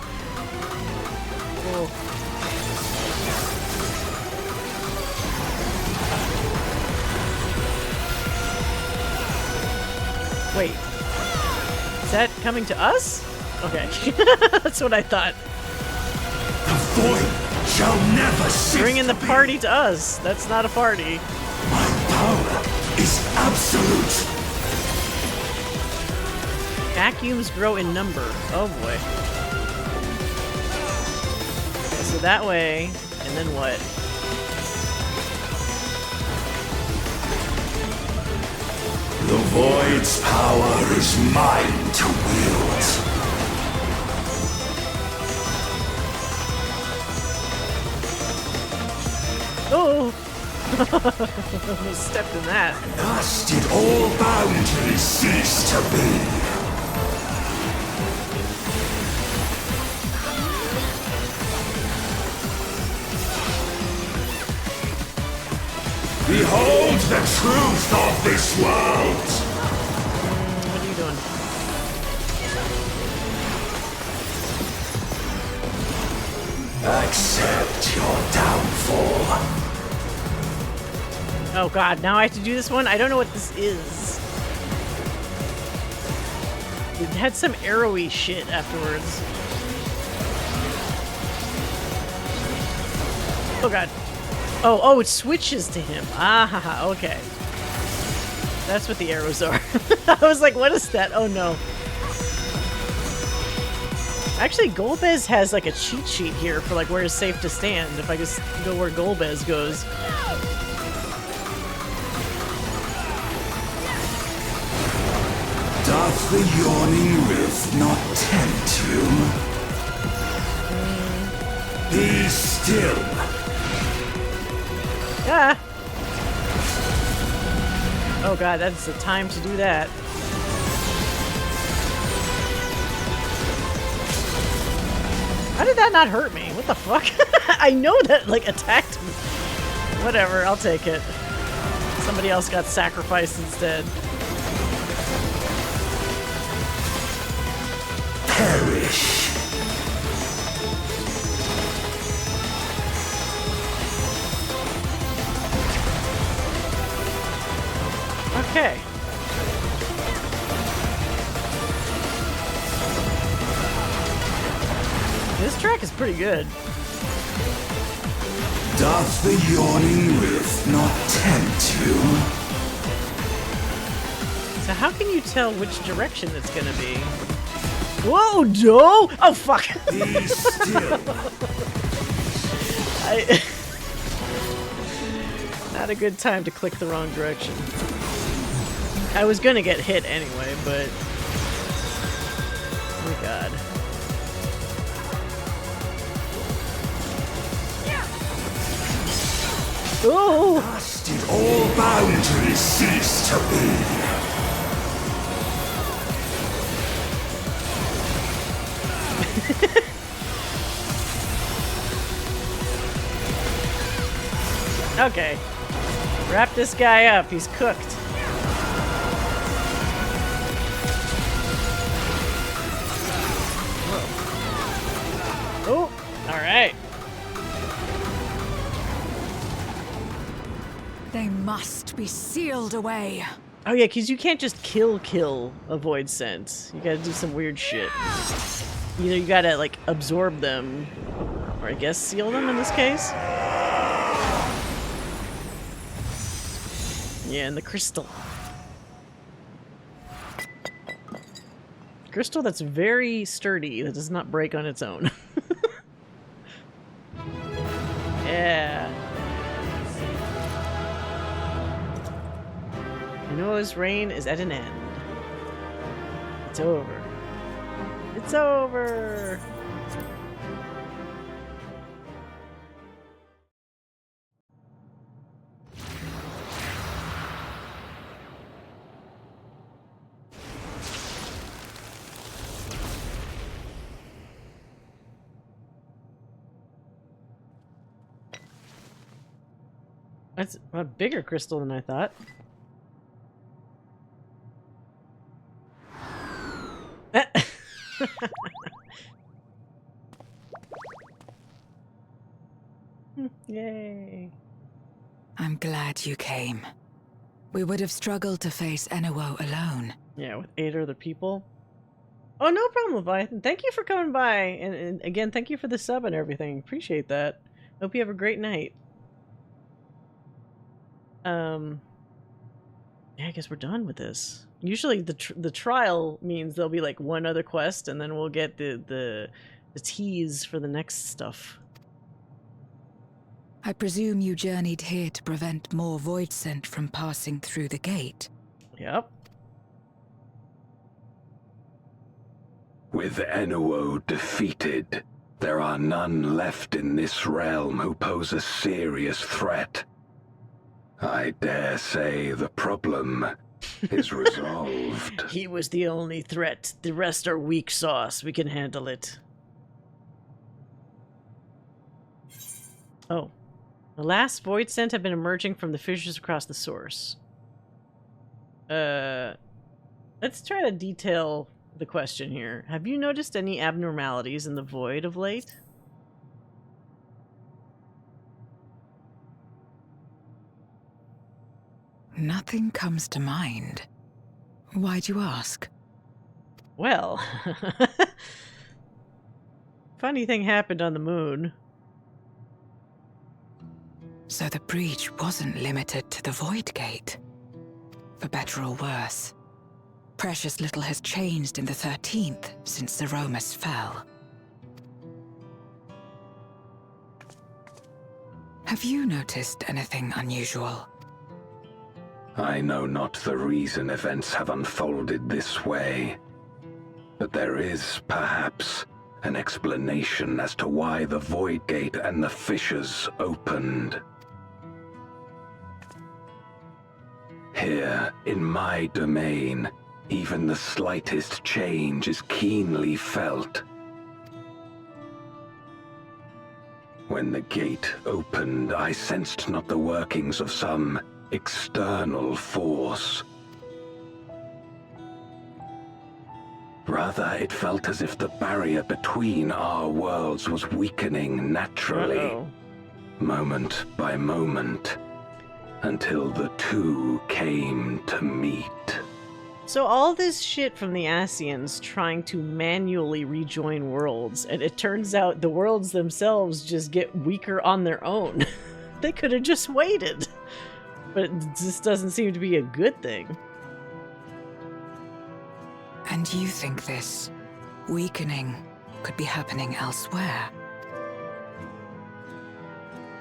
Cool. Wait. Is that coming to us? Okay. That's what I thought. The void shall never cease. Bringing the party to us. That's not a party. My power is absolute. Vacuums grow in number. Oh boy. Okay, so that way, and then what? The void's power is mine to wield. Oh! Almost stepped in that. Thus did all boundaries cease to be. Behold the truth of this world! What are you doing? Accept your downfall. Oh god, now I have to do this one? I don't know what this is. It had some arrowy shit afterwards. Oh god. Oh, it switches to him. Ah, haha, okay. That's what the arrows are. I was like, what is that? Oh no. Actually, Golbez has like a cheat sheet here for like where it's safe to stand. If I just go where Golbez goes. Doth the yawning rift not tempt you? Be still. Ah! Oh god, that's the time to do that. How did that not hurt me? What the fuck? I know that, like, attacked me. Whatever, I'll take it. Somebody else got sacrificed instead. Perish. Okay. This track is pretty good. Doth the yawning rift not tempt you? So how can you tell which direction it's gonna be? Whoa, Joe! Oh, fuck! Be still. Not a good time to click the wrong direction. I was gonna get hit anyway, but... Oh my god. Oh! Thus did all boundaries cease to be. Okay. Wrap this guy up. He's cooked. Oh, alright. They must be sealed away. Oh yeah, because you can't just kill a void sense. You gotta do some weird shit. Either you gotta, like, absorb them, or I guess seal them in this case. Yeah, and the crystal. Crystal that's very sturdy, that does not break on its own. Yeah. Noah's reign is at an end. It's over. It's over! That's a bigger crystal than I thought. Yay. I'm glad you came. We would have struggled to face Enuo alone. Yeah, with 8 other people. Oh, no problem, Leviathan. Thank you for coming by. And again, thank you for the sub and everything. Appreciate that. Hope you have a great night. Yeah, I guess we're done with this. Usually the trial means there'll be like one other quest and then we'll get the tease for the next stuff. I presume you journeyed here to prevent more Voidsent from passing through the gate. Yep. With Enuo defeated, there are none left in this realm who pose a serious threat. I dare say the problem is resolved. He was the only threat. The rest are weak sauce. We can handle it. Oh. The last Voidsent have been emerging from the fissures across the source. Let's try to detail the question here. Have you noticed any abnormalities in the void of late? Nothing comes to mind. Why'd you ask? Well, funny thing happened on the moon. So the breach wasn't limited to the Void Gate. For better or worse, precious little has changed in the 13th since the Romus fell. Have you noticed anything unusual? I know not the reason events have unfolded this way, but there is, perhaps, an explanation as to why the Void Gate and the fissures opened. Here, in my domain, even the slightest change is keenly felt. When the gate opened, I sensed not the workings of some external force. Rather, it felt as if the barrier between our worlds was weakening naturally, moment by moment, until the two came to meet. So all this shit from the Ascians trying to manually rejoin worlds, and it turns out the worlds themselves just get weaker on their own. They could have just waited. But this doesn't seem to be a good thing. And you think this weakening could be happening elsewhere?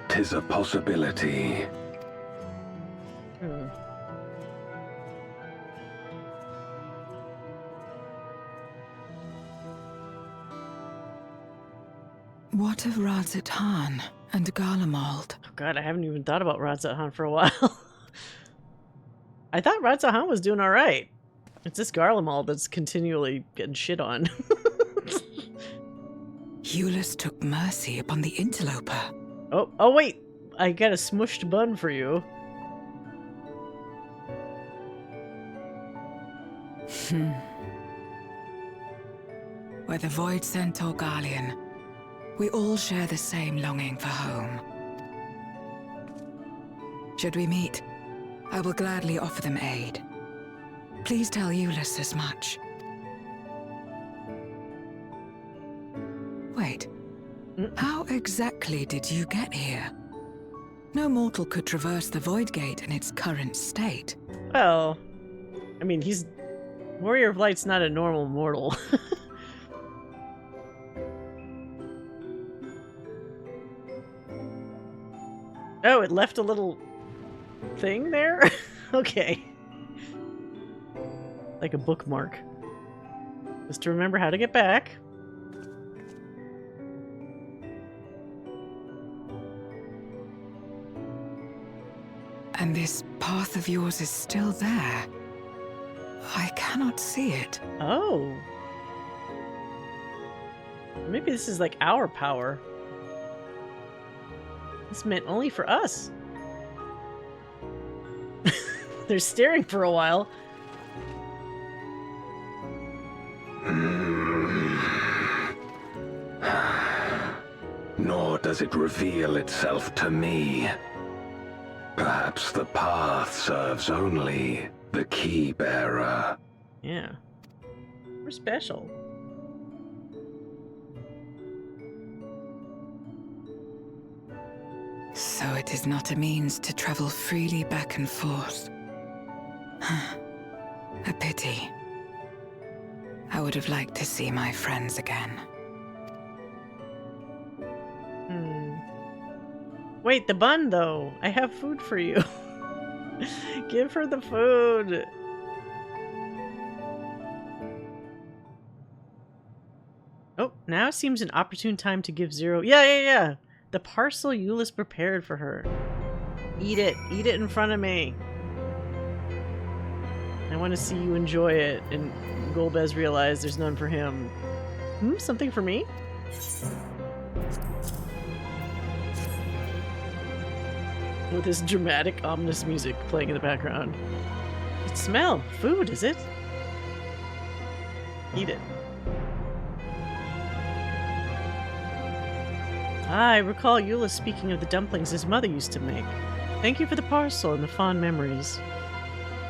'Tis a possibility. What of Radzat-Han and Garlemald? Oh god, I haven't even thought about Radzat-Han for a while. I thought Radzat-Han was doing alright. It's this Garlemald that's continually getting shit on. Eulus took mercy upon the interloper. Oh wait! I got a smushed bun for you. Whether Voidsent or Garlean, we all share the same longing for home. Should we meet, I will gladly offer them aid. Please tell Eulus as much. Wait, how exactly did you get here? No mortal could traverse the Void Gate in its current state. Well, I mean, he's Warrior of Light's not a normal mortal. Oh, it left a little thing there? Okay. Like a bookmark. Just to remember how to get back. And this path of yours is still there. I cannot see it. Oh. Maybe this is like our power. It's meant only for us. They're staring for a while. Nor does it reveal itself to me. Perhaps the path serves only the key bearer. Yeah. We're special. So it is not a means to travel freely back and forth. A pity. I would have liked to see my friends again. Wait, the bun though. I have food for you. Give her the food. Oh, now seems an opportune time to give Zero. Yeah. The parcel Euless prepared for her. Eat it. Eat it in front of me. I want to see you enjoy it. And Golbez realized there's none for him. Something for me? With this dramatic, ominous music playing in the background. It smells. Food, is it? Eat it. I recall Euless speaking of the dumplings his mother used to make. Thank you for the parcel and the fond memories.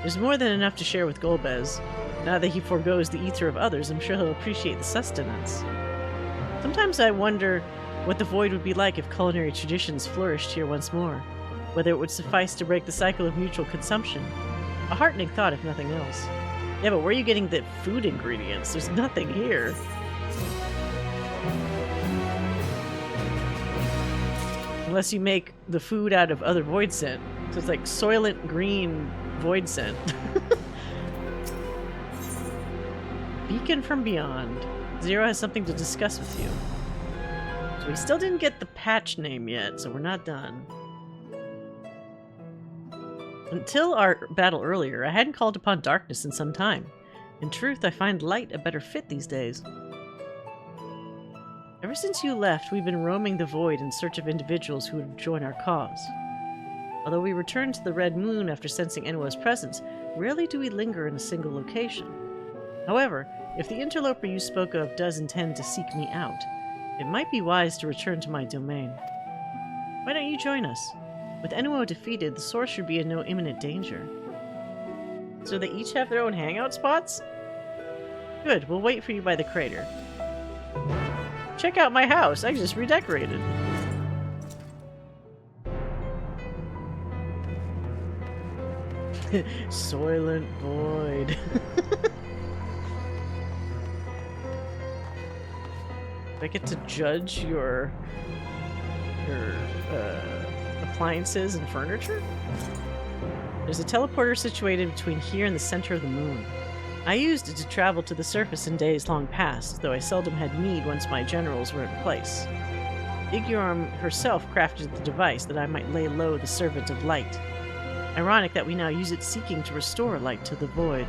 There's more than enough to share with Golbez. Now that he forgoes the ether of others, I'm sure he'll appreciate the sustenance. Sometimes I wonder what the Void would be like if culinary traditions flourished here once more. Whether it would suffice to break the cycle of mutual consumption. A heartening thought, if nothing else. Yeah, but where are you getting the food ingredients? There's nothing here. Unless you make the food out of other void scent. So it's like Soylent Green void scent. Beacon from Beyond. Zero has something to discuss with you. So we still didn't get the patch name yet, so we're not done. Until our battle earlier, I hadn't called upon darkness in some time. In truth, I find light a better fit these days. Ever since you left, we've been roaming the void in search of individuals who would join our cause. Although we returned to the Red Moon after sensing Enwo's presence, rarely do we linger in a single location. However, if the interloper you spoke of does intend to seek me out, it might be wise to return to my domain. Why don't you join us? With Enwo defeated, the source should be in no imminent danger. So they each have their own hangout spots? Good, we'll wait for you by the crater. Check out my house, I just redecorated. Soylent Void. I get to judge your appliances and furniture? There's a teleporter situated between here and the center of the moon. I used it to travel to the surface in days long past, though I seldom had need once my generals were in place. Igyorm herself crafted the device that I might lay low the servant of light. Ironic that we now use it seeking to restore light to the void.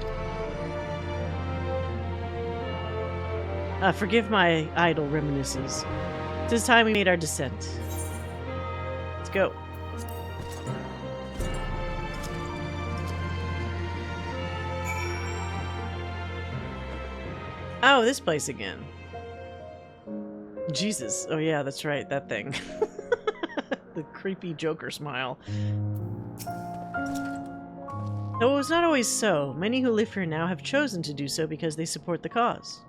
Forgive my idle reminiscences. It is time we made our descent. Let's go. Oh, this place again. Jesus. Oh yeah, that's right, that thing. The creepy Joker smile. Though it was not always so, many who live here now have chosen to do so because they support the cause.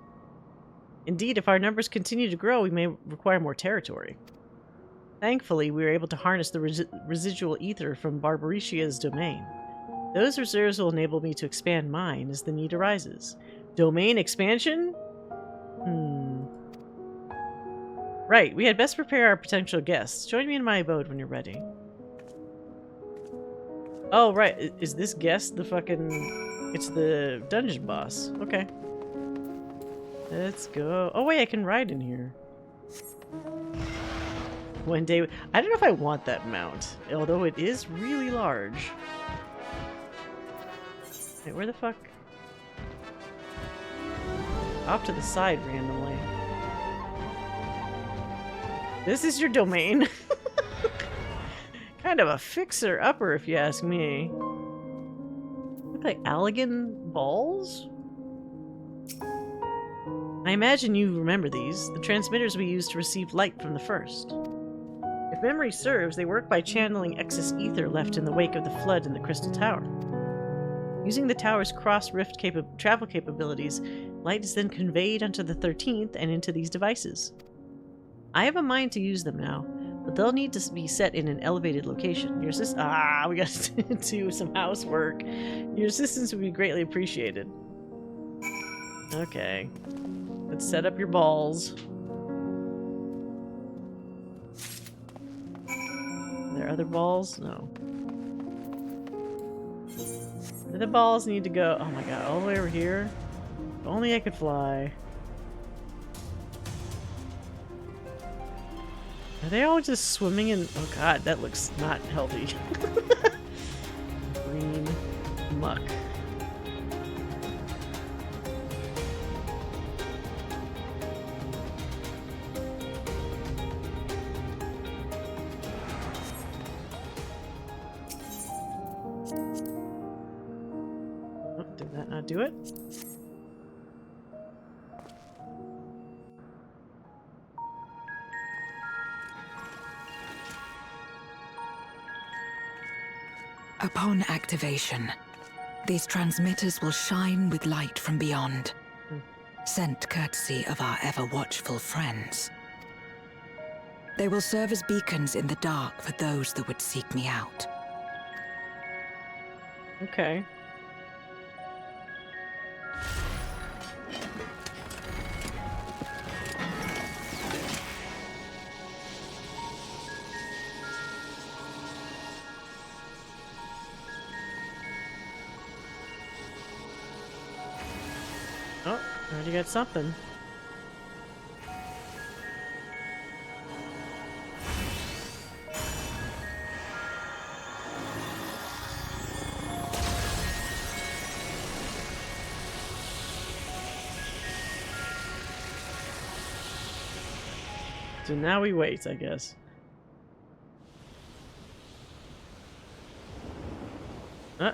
Indeed, if our numbers continue to grow, we may require more territory. Thankfully, we were able to harness the residual ether from Barbaricia's domain. Those reserves will enable me to expand mine as the need arises. Domain expansion? Right, we had best prepare our potential guests. Join me in my abode when you're ready. Oh, right. Is this guest the fucking... It's the dungeon boss. Okay. Let's go. Oh, wait, I can ride in here. One day... I don't know if I want that mount, although it is really large. Wait, where the fuck? Off to the side randomly. This is your domain. Kind of a fixer-upper, if you ask me. Look like Allegan balls? I imagine you remember these. The transmitters we used to receive light from the first. If memory serves, they work by channeling excess ether left in the wake of the flood in the Crystal Tower. Using the tower's cross-rift travel capabilities, light is then conveyed onto the 13th and into these devices. I have a mind to use them now, but they'll need to be set in an elevated location. Your we got to do some housework. Your assistance would be greatly appreciated. Okay. Let's set up your balls. Are there other balls? No. Where the balls need to go? Oh my god, all the way over here? If only I could fly. Are they all just swimming in... Oh god, that looks not healthy. Green muck. Oh, did that not do it? Upon activation, these transmitters will shine with light from beyond, sent courtesy of our ever-watchful friends. They will serve as beacons in the dark for those that would seek me out. Okay. Oh, already got something. So now we wait, I guess.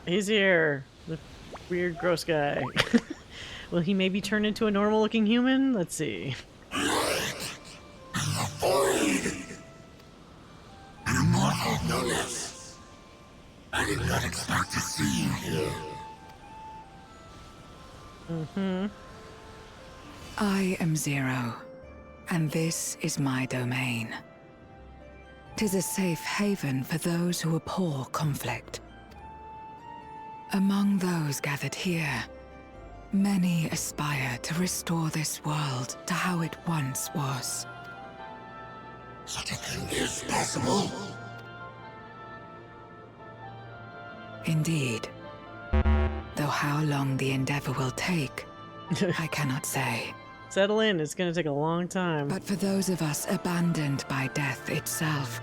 He's here. The weird, gross guy. Will he maybe turn into a normal-looking human? Let's see. Immortal no less. I did not expect to see you here. I am Zero, and this is my domain. 'Tis a safe haven for those who abhor conflict. Among those gathered here, many aspire to restore this world to how it once was. Such a thing is possible. Indeed. Though how long the endeavor will take, I cannot say. Settle in, it's gonna take a long time. But for those of us abandoned by death itself,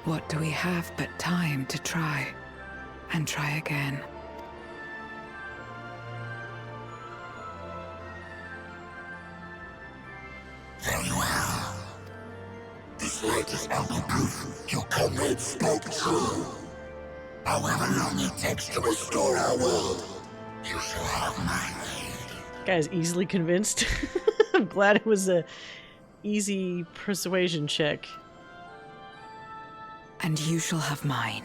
what do we have but time to try, and try again? Very well. This light is ample proof your comrades spoke true. However long it takes to restore our world, you shall have my aid. Guy's easily convinced. I'm glad it was a easy persuasion check. And you shall have mine.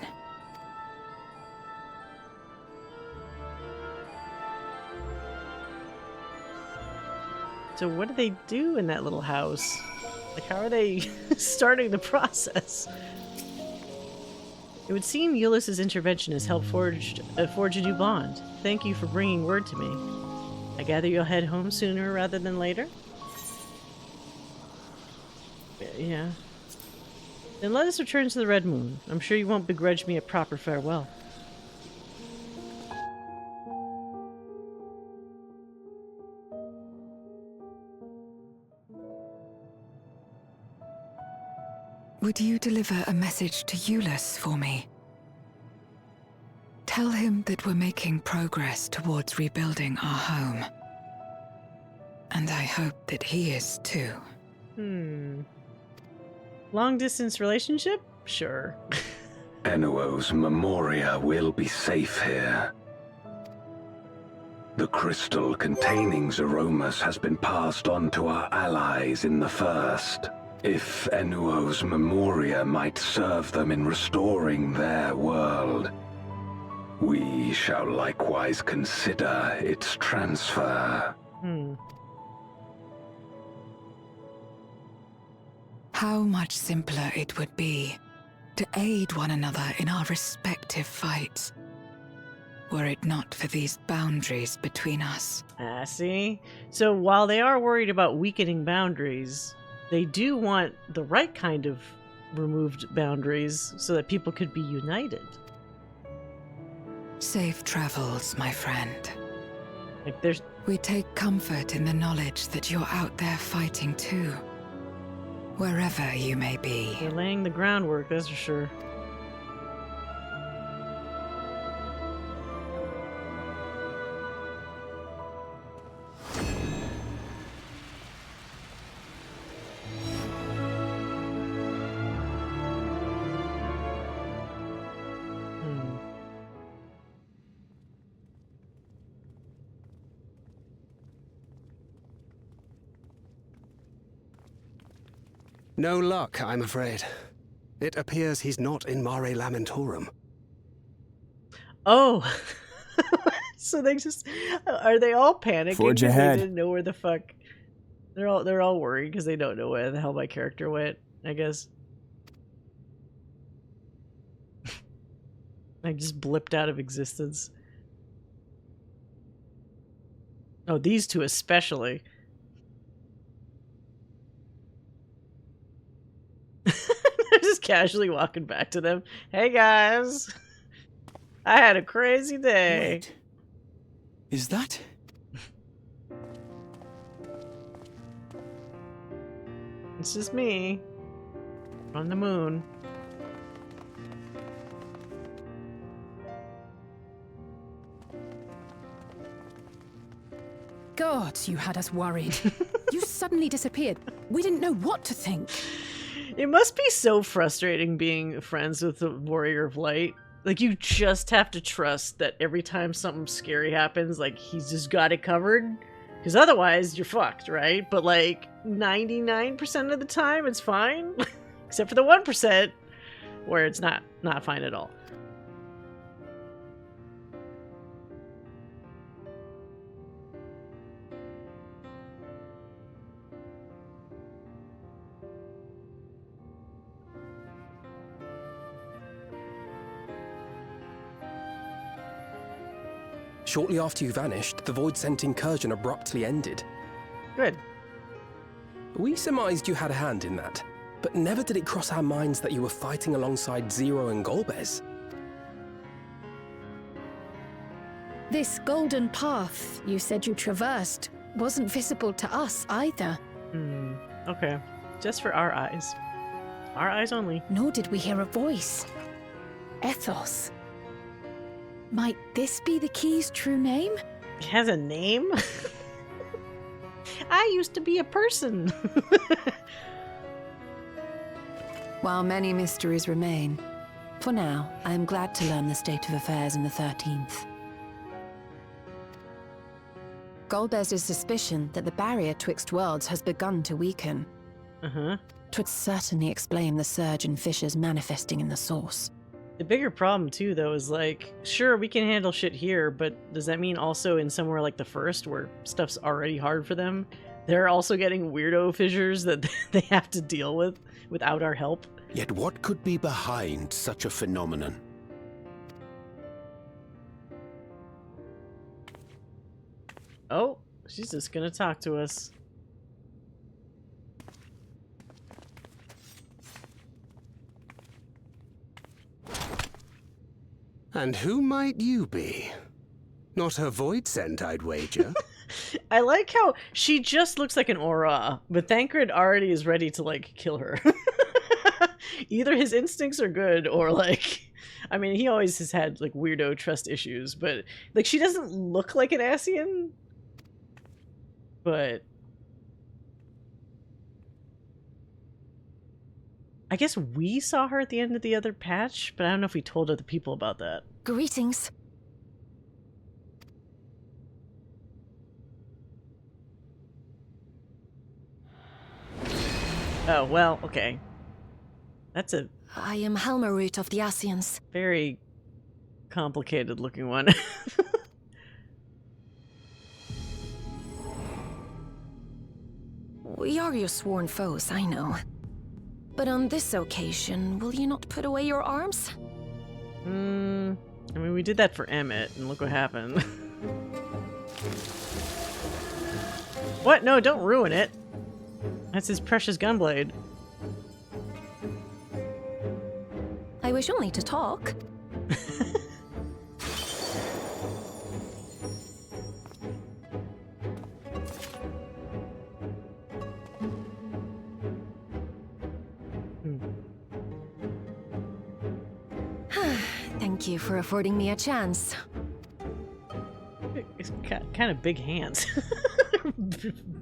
So what do they do in that little house? Like, how are they starting the process? It would seem Eulis's intervention has helped forge a new bond. Thank you for bringing word to me. I gather you'll head home sooner rather than later? Yeah. Then let us return to the Red Moon. I'm sure you won't begrudge me a proper farewell. Would you deliver a message to Eulis for me? Tell him that we're making progress towards rebuilding our home. And I hope that he is too. Long-distance relationship? Sure. Enuo's Memoria will be safe here. The crystal containing Zeromus has been passed on to our allies in the First. If Enuo's Memoria might serve them in restoring their world, we shall likewise consider its transfer. How much simpler it would be to aid one another in our respective fights, were it not for these boundaries between us. Ah, see? So while they are worried about weakening boundaries, they do want the right kind of removed boundaries so that people could be united. Safe travels, my friend. Like we take comfort in the knowledge that you're out there fighting too. Wherever you may be. They're laying the groundwork, that's for sure. No luck, I'm afraid. It appears he's not in Mare Lamentorum. Oh! So they just... Are they all panicking? Forge 'cause ahead. They didn't know where the fuck... They're all worried because they don't know where the hell my character went, I guess. I just blipped out of existence. Oh, these two especially. They're just casually walking back to them. Hey guys, I had a crazy day. Wait. Is that? It's just me on the moon. God, you had us worried. You suddenly disappeared. We didn't know what to think. It must be so frustrating being friends with the Warrior of Light. Like, you just have to trust that every time something scary happens, like, he's just got it covered. Because otherwise, you're fucked, right? But, like, 99% of the time, it's fine. Except for the 1% where it's not fine at all. Shortly after you vanished, the Void-Sent incursion abruptly ended. Good. We surmised you had a hand in that, but never did it cross our minds that you were fighting alongside Zero and Golbez. This golden path you said you traversed wasn't visible to us either. Okay. Just for our eyes. Our eyes only. Nor did we hear a voice. Ethos. Might this be the key's true name? It has a name? I used to be a person. While many mysteries remain, for now, I am glad to learn the state of affairs in the 13th. Golbez's suspicion that the barrier twixt worlds has begun to weaken. Twould certainly explain the surge in fissures manifesting in the source. The bigger problem, too, though, is like, sure, we can handle shit here, but does that mean also in somewhere like the First, where stuff's already hard for them, they're also getting weirdo fissures that they have to deal with without our help? Yet what could be behind such a phenomenon? Oh, she's just gonna talk to us. And who might you be? Not her void scent, I'd wager. I like how she just looks like an aura, but Thancred already is ready to, like, kill her. Either his instincts are good, or, like... I mean, he always has had, like, weirdo trust issues, but, like, she doesn't look like an Ascian. But... I guess we saw her at the end of the other patch, but I don't know if we told other people about that. Greetings. Oh, well, okay. That's a I am Helmarut of the Ascians. very complicated looking one. We are your sworn foes, I know. But on this occasion, will you not put away your arms? I mean, we did that for Emmett, and look what happened. What? No, don't ruin it. That's his precious gunblade. I wish only to talk. Thank you for affording me a chance. It's kind of big hands.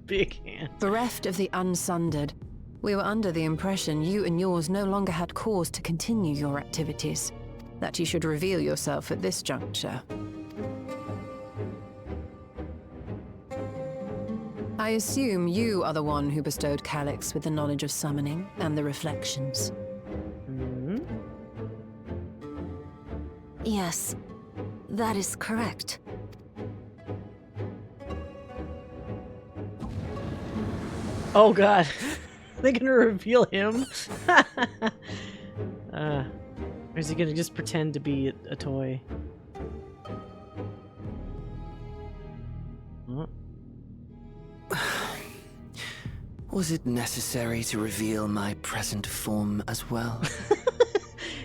Big hands. Bereft of the Unsundered, we were under the impression you and yours no longer had cause to continue your activities, that you should reveal yourself at this juncture. I assume you are the one who bestowed Calyx with the knowledge of summoning and the reflections. Yes, that is correct. Oh god. They're gonna reveal him? Or is he gonna just pretend to be a toy? Was it necessary to reveal my present form as well?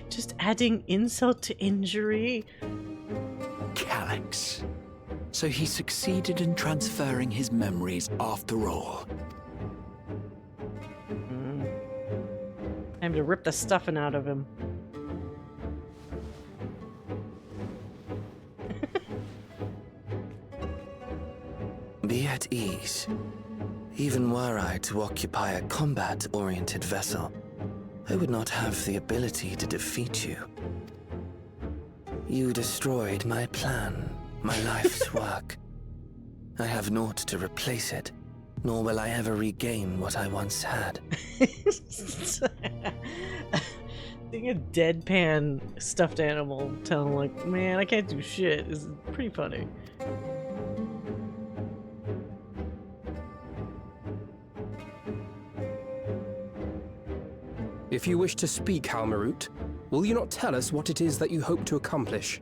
Just adding insult to injury. Calyx. So he succeeded in transferring his memories after all. Time to rip the stuffing out of him. Be at ease. Even were I to occupy a combat-oriented vessel, I would not have the ability to defeat you. You destroyed my plan, my life's work. I have naught to replace it, nor will I ever regain what I once had. Seeing a deadpan stuffed animal tell him, like, man, I can't do shit is pretty funny. If you wish to speak, Helmarut, will you not tell us what it is that you hope to accomplish?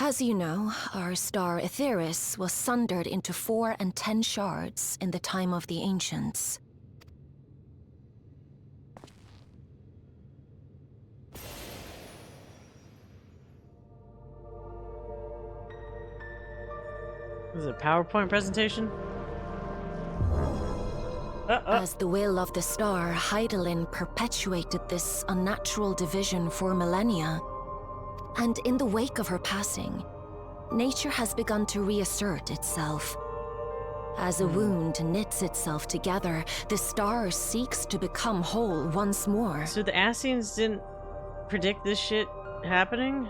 As you know, our star Aetheris was sundered into 4 and 10 shards in the time of the Ancients. This is a PowerPoint presentation? As the will of the star, Hydaelyn perpetuated this unnatural division for millennia. And in the wake of her passing, nature has begun to reassert itself. As a wound knits itself together, the star seeks to become whole once more. So the Ascians didn't predict this shit happening?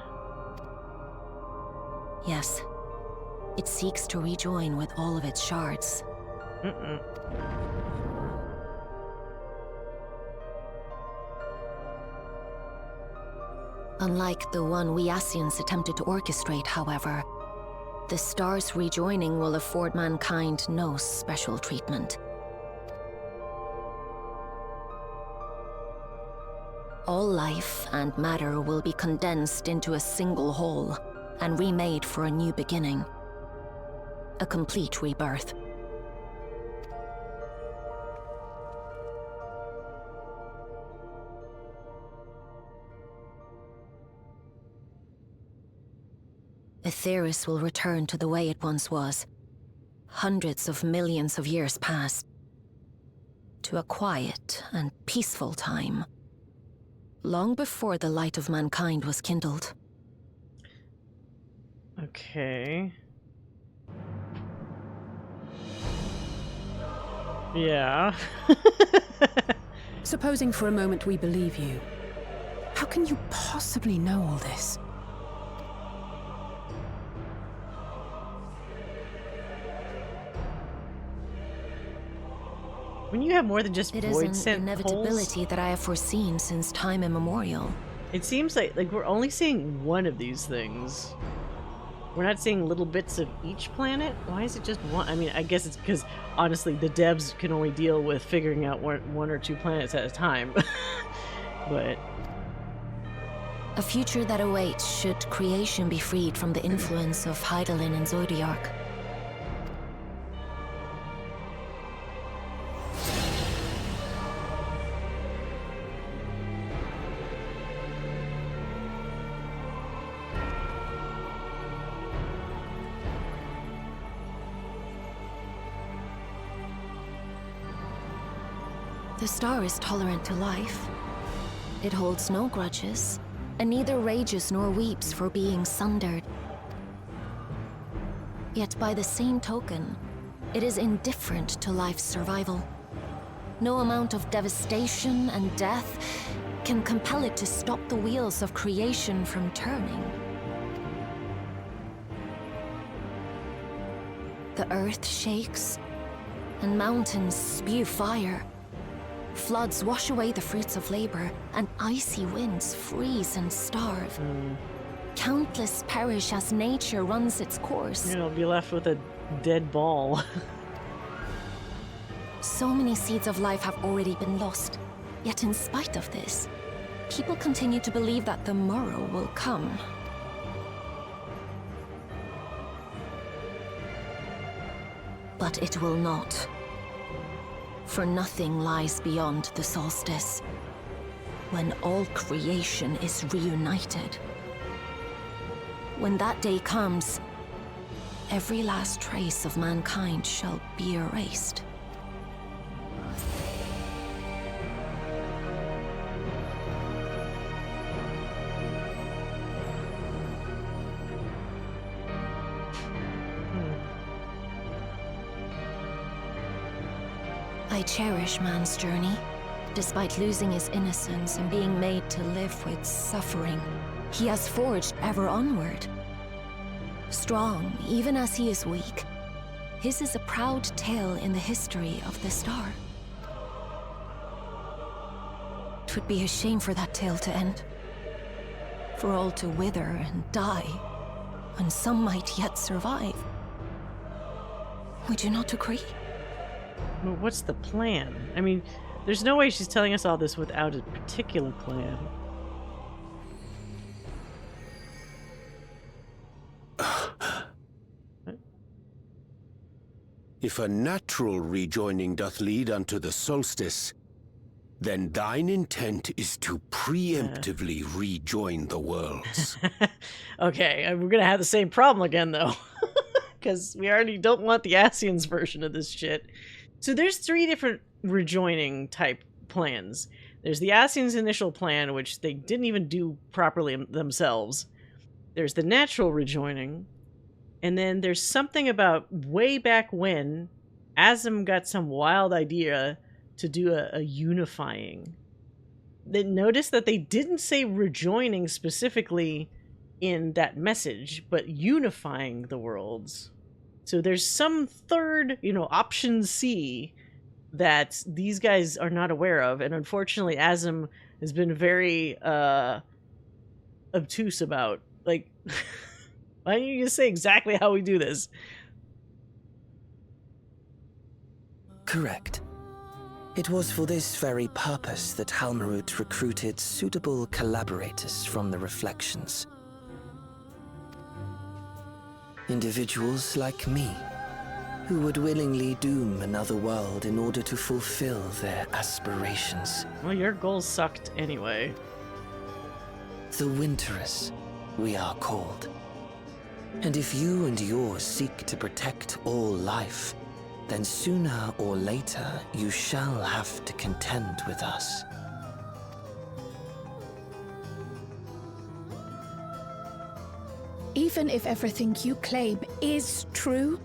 Yes. It seeks to rejoin with all of its shards. Unlike the one we Ascians attempted to orchestrate, however, the stars rejoining will afford mankind no special treatment. All life and matter will be condensed into a single whole and remade for a new beginning. A complete rebirth. Aetheris will return to the way it once was. Hundreds of millions of years past. To a quiet and peaceful time. Long before the light of mankind was kindled. Okay. Yeah. Supposing for a moment we believe you, how can you possibly know all this? When you have more than just it void is sent an inevitability holes, that I have foreseen since time immemorial. it seems like we're only seeing one of these things. We're not seeing little bits of each planet. Why is it just one? I mean, I guess it's because honestly, the devs can only deal with figuring out one or two planets at a time. But a future that awaits should creation be freed from the influence of Hydaelyn and Zodiac. The star is tolerant to life. It holds no grudges, and neither rages nor weeps for being sundered. Yet by the same token, it is indifferent to life's survival. No amount of devastation and death can compel it to stop the wheels of creation from turning. The earth shakes, and mountains spew fire. Floods wash away the fruits of labor, and icy winds freeze and starve. Countless perish as nature runs its course. you'll be left with a dead ball. So many seeds of life have already been lost. Yet in spite of this, people continue to believe that the morrow will come. But it will not. For nothing lies beyond the solstice, when all creation is reunited. When that day comes, every last trace of mankind shall be erased. I cherish man's journey. Despite losing his innocence and being made to live with suffering, he has forged ever onward. Strong, even as he is weak, his is a proud tale in the history of the star. It would be a shame for that tale to end. For all to wither and die, and some might yet survive. Would you not agree? Well, what's the plan? I mean, there's no way she's telling us all this without a particular plan. If a natural rejoining doth lead unto the solstice, then thine intent is to preemptively rejoin the worlds. Okay, we're gonna have the same problem again, though. Because we already don't want the Ascians version of this shit. So there's 3 different rejoining type plans. There's the Ascians' initial plan, which they didn't even do properly themselves. There's the natural rejoining. And then there's something about way back when Asm got some wild idea to do a unifying. Then notice that they didn't say rejoining specifically in that message, but unifying the worlds. So there's some third, option C that these guys are not aware of, and unfortunately Asm has been very obtuse about? Like, why don't you just say exactly how we do this? Correct. It was for this very purpose that Halmarut recruited suitable collaborators from the Reflections. Individuals like me, who would willingly doom another world in order to fulfill their aspirations. Well, your goals sucked anyway. The Winterers, we are called. And if you and yours seek to protect all life, then sooner or later you shall have to contend with us. Even if everything you claim is true,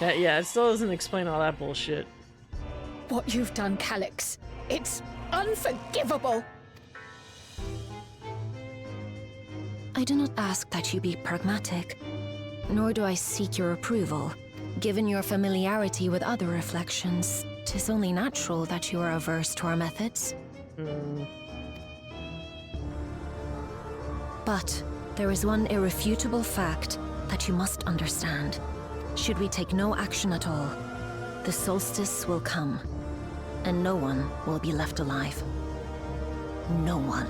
Yeah, it still doesn't explain all that bullshit. what you've done, Calyx, it's unforgivable. I do not ask that you be pragmatic, nor do I seek your approval. Given your familiarity with other reflections, 'tis only natural that you are averse to our methods. But there is one irrefutable fact that you must understand. Should we take no action at all, the solstice will come, and no one will be left alive. No one.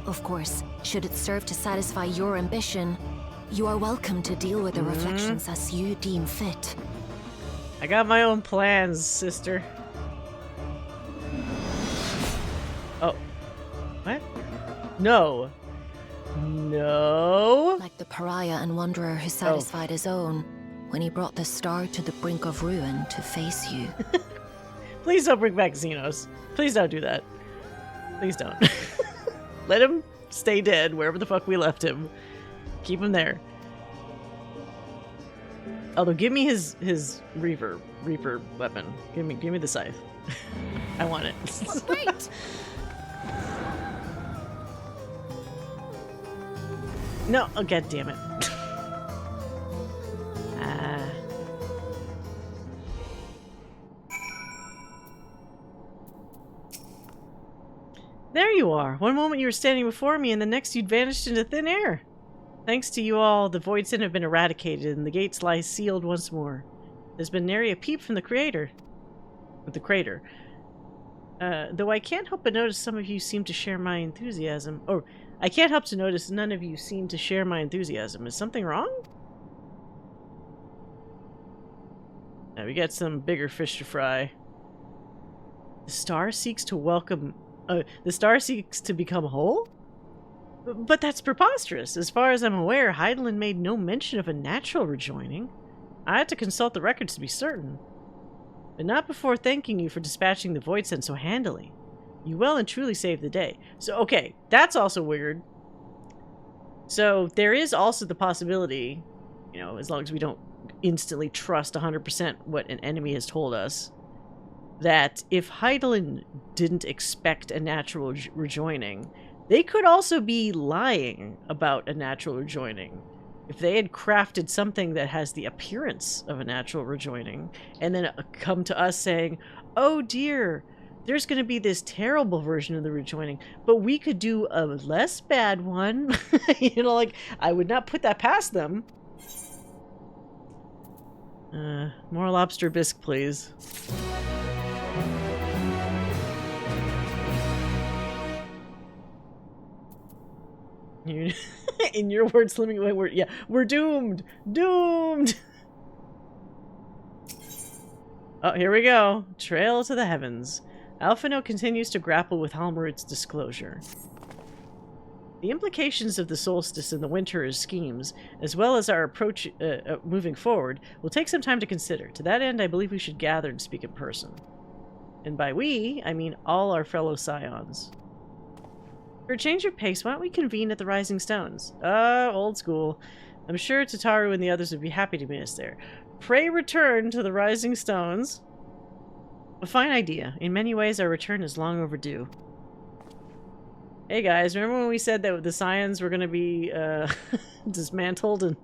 Of course, should it serve to satisfy your ambition, you are welcome to deal with the reflections as you deem fit. I got my own plans, sister. Oh. What? No. No. Like the pariah and wanderer who satisfied his own when he brought the star to the brink of ruin to face you. Please don't bring back Xenos. Please don't do that. Please don't. Let him stay dead wherever the fuck we left him. Keep him there. Although, give me his Reaper weapon. Give me the scythe. I want it. Wait! No, oh god damn it. There you are. One moment you were standing before me, and the next you'd vanished into thin air. Thanks to you all, the Voidsen have been eradicated, and the gates lie sealed once more. There's been nary a peep from the crater. Though I can't help but notice some of you seem to share my enthusiasm. Or, I can't help to notice none of you seem to share my enthusiasm. Is something wrong? Now we got some bigger fish to fry. The star seeks to welcome... the star seeks to become whole? But that's preposterous. As far as I'm aware, Heidelin made no mention of a natural rejoining. I had to consult the records to be certain. But not before thanking you for dispatching the Voidsen so handily. You well and truly saved the day. So, okay, that's also weird. So, there is also the possibility, you know, as long as we don't instantly trust 100% what an enemy has told us, that if Heidelin didn't expect a natural rejoining, they could also be lying about a natural rejoining. If they had crafted something that has the appearance of a natural rejoining, and then come to us saying, oh dear, there's going to be this terrible version of the rejoining, but we could do a less bad one. You know, like, I would not put that past them. More lobster bisque, please. In your words, let me my word. Yeah, we're doomed. Doomed. Oh, here we go. Trail to the heavens. Alphino continues to grapple with Halmarut's disclosure. The implications of the solstice and the winter's schemes, as well as our approach moving forward, will take some time to consider. To that end, I believe we should gather and speak in person. And by we, I mean all our fellow scions. For a change of pace, why don't we convene at the Rising Stones? Old school. I'm sure Tataru and the others would be happy to meet us there. Pray return to the Rising Stones. A fine idea. In many ways, our return is long overdue. Hey guys, remember when we said that the Scions were going to be dismantled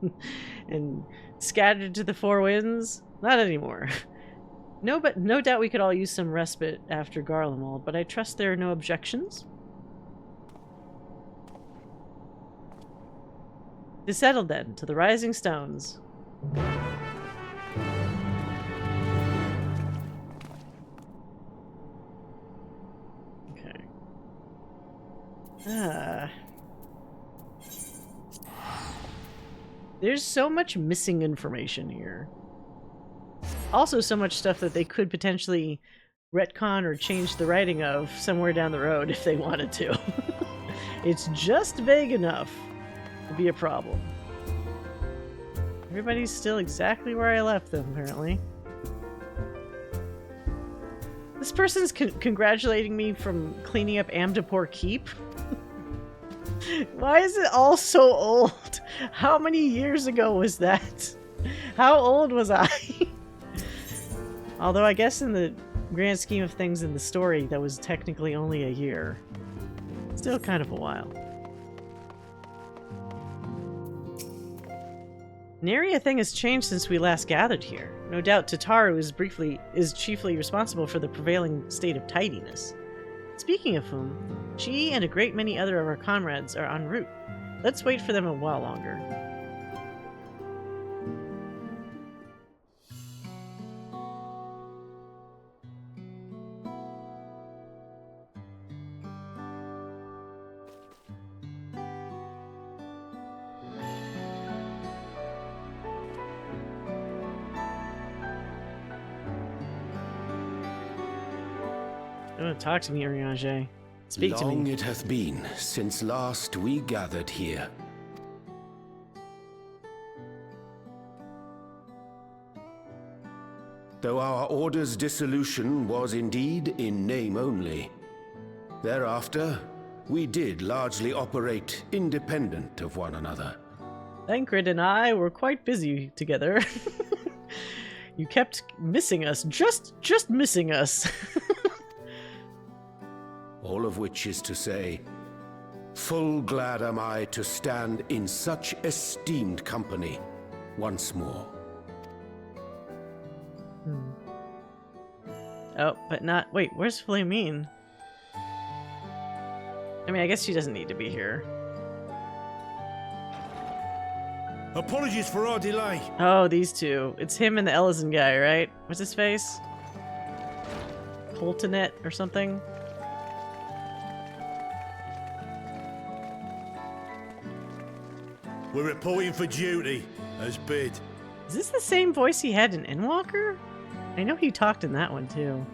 and scattered to the four winds? Not anymore. No, but no doubt we could all use some respite after Garlemald, but I trust there are no objections. Settled then, to the Rising Stones. Okay. There's so much missing information here. Also so much stuff that they could potentially retcon or change the writing of somewhere down the road if they wanted to. It's just vague enough to be a problem. Everybody's still exactly where I left them, apparently. This person's congratulating me from cleaning up Amdapor Keep. Why is it all so old? How many years ago was that? How old was I? Although I guess in the grand scheme of things in the story, that was technically only a year. Still kind of a while. Nary a thing has changed since we last gathered here. No doubt Tataru is chiefly responsible for the prevailing state of tidiness. Speaking of whom, she and a great many other of our comrades are en route. Let's wait for them a while longer. Oh, talk to me, Urianger. Speak to me. Long it hath been since last we gathered here. Though our order's dissolution was indeed in name only, thereafter we did largely operate independent of one another. Thancred and I were quite busy together. You kept missing us, just missing us. All of which is to say, full glad am I to stand in such esteemed company once more. Oh, but not... Wait, where's Flamine? I mean, I guess she doesn't need to be here. Apologies for our delay. Oh, these two. It's him and the Ellison guy, right? What's his face? Coltonet or something? We're reporting for duty, as bid. Is this the same voice he had in Endwalker? I know he talked in that one too.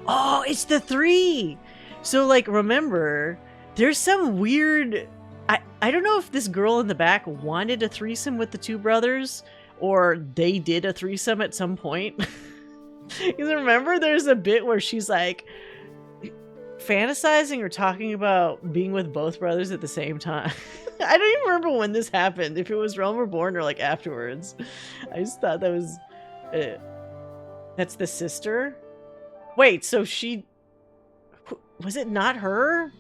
Oh, it's the three! So, like, remember, there's some weird... I don't know if this girl in the back wanted a threesome with the two brothers, or they did a threesome at some point. Because remember, there's a bit where she's like fantasizing or talking about being with both brothers at the same time. I don't even remember when this happened, if it was Realm Reborn or like afterwards. I just thought that was... that's the sister? Wait, so she... Was it not her?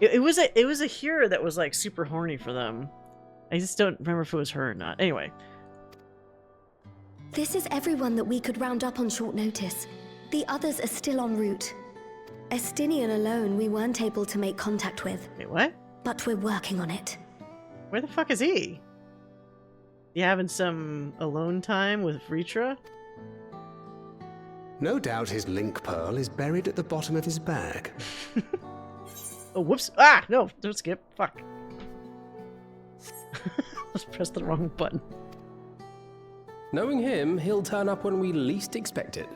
It was a hero that was like super horny for them. I just don't remember if it was her or not. Anyway. This is everyone that we could round up on short notice. The others are still en route. Estinian alone we weren't able to make contact with. Wait, what? But we're working on it. Where the fuck is he? You having some alone time with Vritra? No doubt his link pearl is buried at the bottom of his bag. Oh, whoops. Ah, no, don't skip. Fuck. Let's press the wrong button. Knowing him, he'll turn up when we least expect it.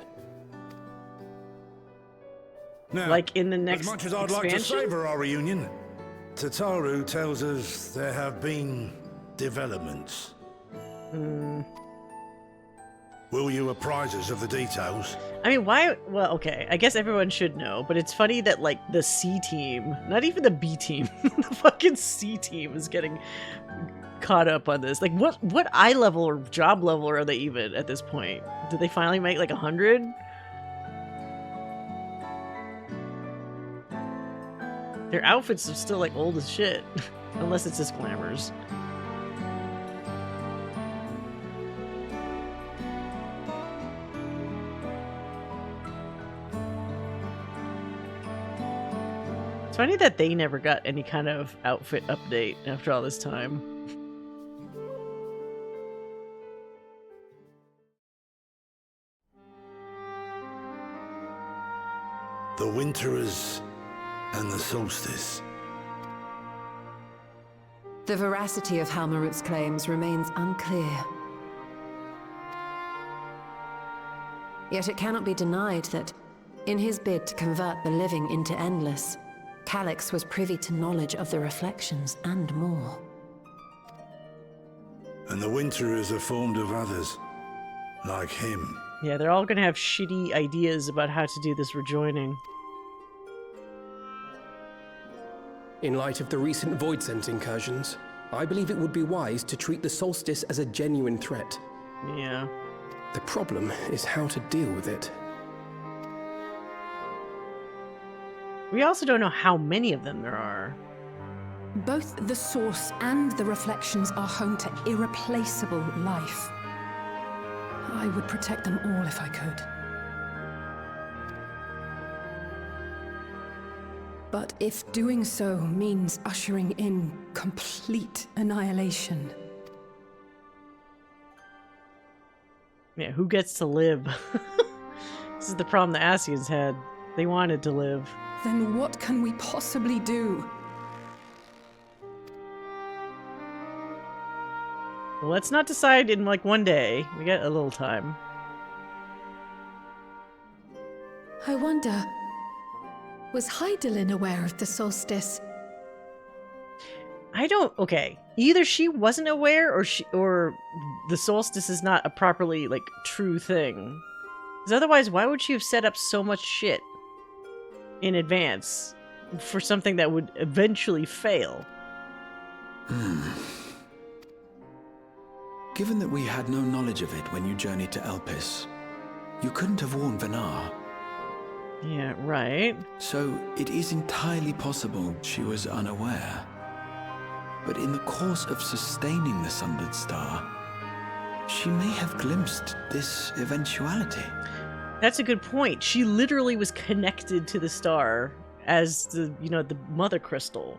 Now, like in the next as much as I'd expansion? like to savour our reunion, Tataru tells us there have been developments. Will you apprise us of the details? I mean, why? Well, okay, I guess everyone should know, but it's funny that, like, the C team, not even the B team, the fucking C team is getting caught up on this. Like, what eye level or job level are they even at this point? Did they finally make, like, 100? Their outfits are still like old as shit. Unless it's just glamours. It's funny that they never got any kind of outfit update after all this time. The Winterers and the Solstice. The veracity of Halmarut's claims remains unclear. Yet it cannot be denied that, in his bid to convert the living into endless, Calix was privy to knowledge of the reflections and more. And the Winterers are formed of others, like him. Yeah, they're all gonna have shitty ideas about how to do this rejoining. In light of the recent Void Scent incursions, I believe it would be wise to treat the Solstice as a genuine threat. Yeah. The problem is how to deal with it. We also don't know how many of them there are. Both the source and the reflections are home to irreplaceable life. I would protect them all if I could. But if doing so means ushering in complete annihilation... Yeah, who gets to live? This is the problem the Asians had. They wanted to live. Then what can we possibly do? Well, let's not decide in like one day. We got a little time. I wonder, was Hydaelyn aware of the solstice? Okay. Either she wasn't aware or the solstice is not a properly like true thing. Because otherwise, why would she have set up so much shit in advance for something that would eventually fail? Given that we had no knowledge of it when you journeyed to Elpis, you couldn't have warned Venar. Yeah, right. So it is entirely possible she was unaware. But in the course of sustaining the Sundered Star, she may have glimpsed this eventuality. That's a good point. She literally was connected to the star as the mother crystal.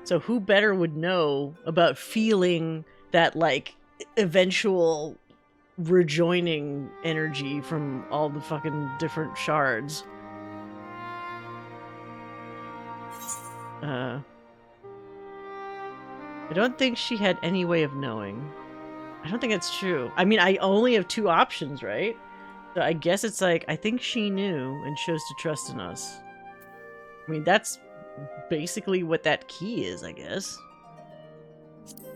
So who better would know about feeling that like eventual rejoining energy from all the fucking different shards? I don't think she had any way of knowing. I don't think that's true. I mean, I only have two options, right? So I guess it's like, I think she knew and chose to trust in us. I mean, that's basically what that key is, I guess.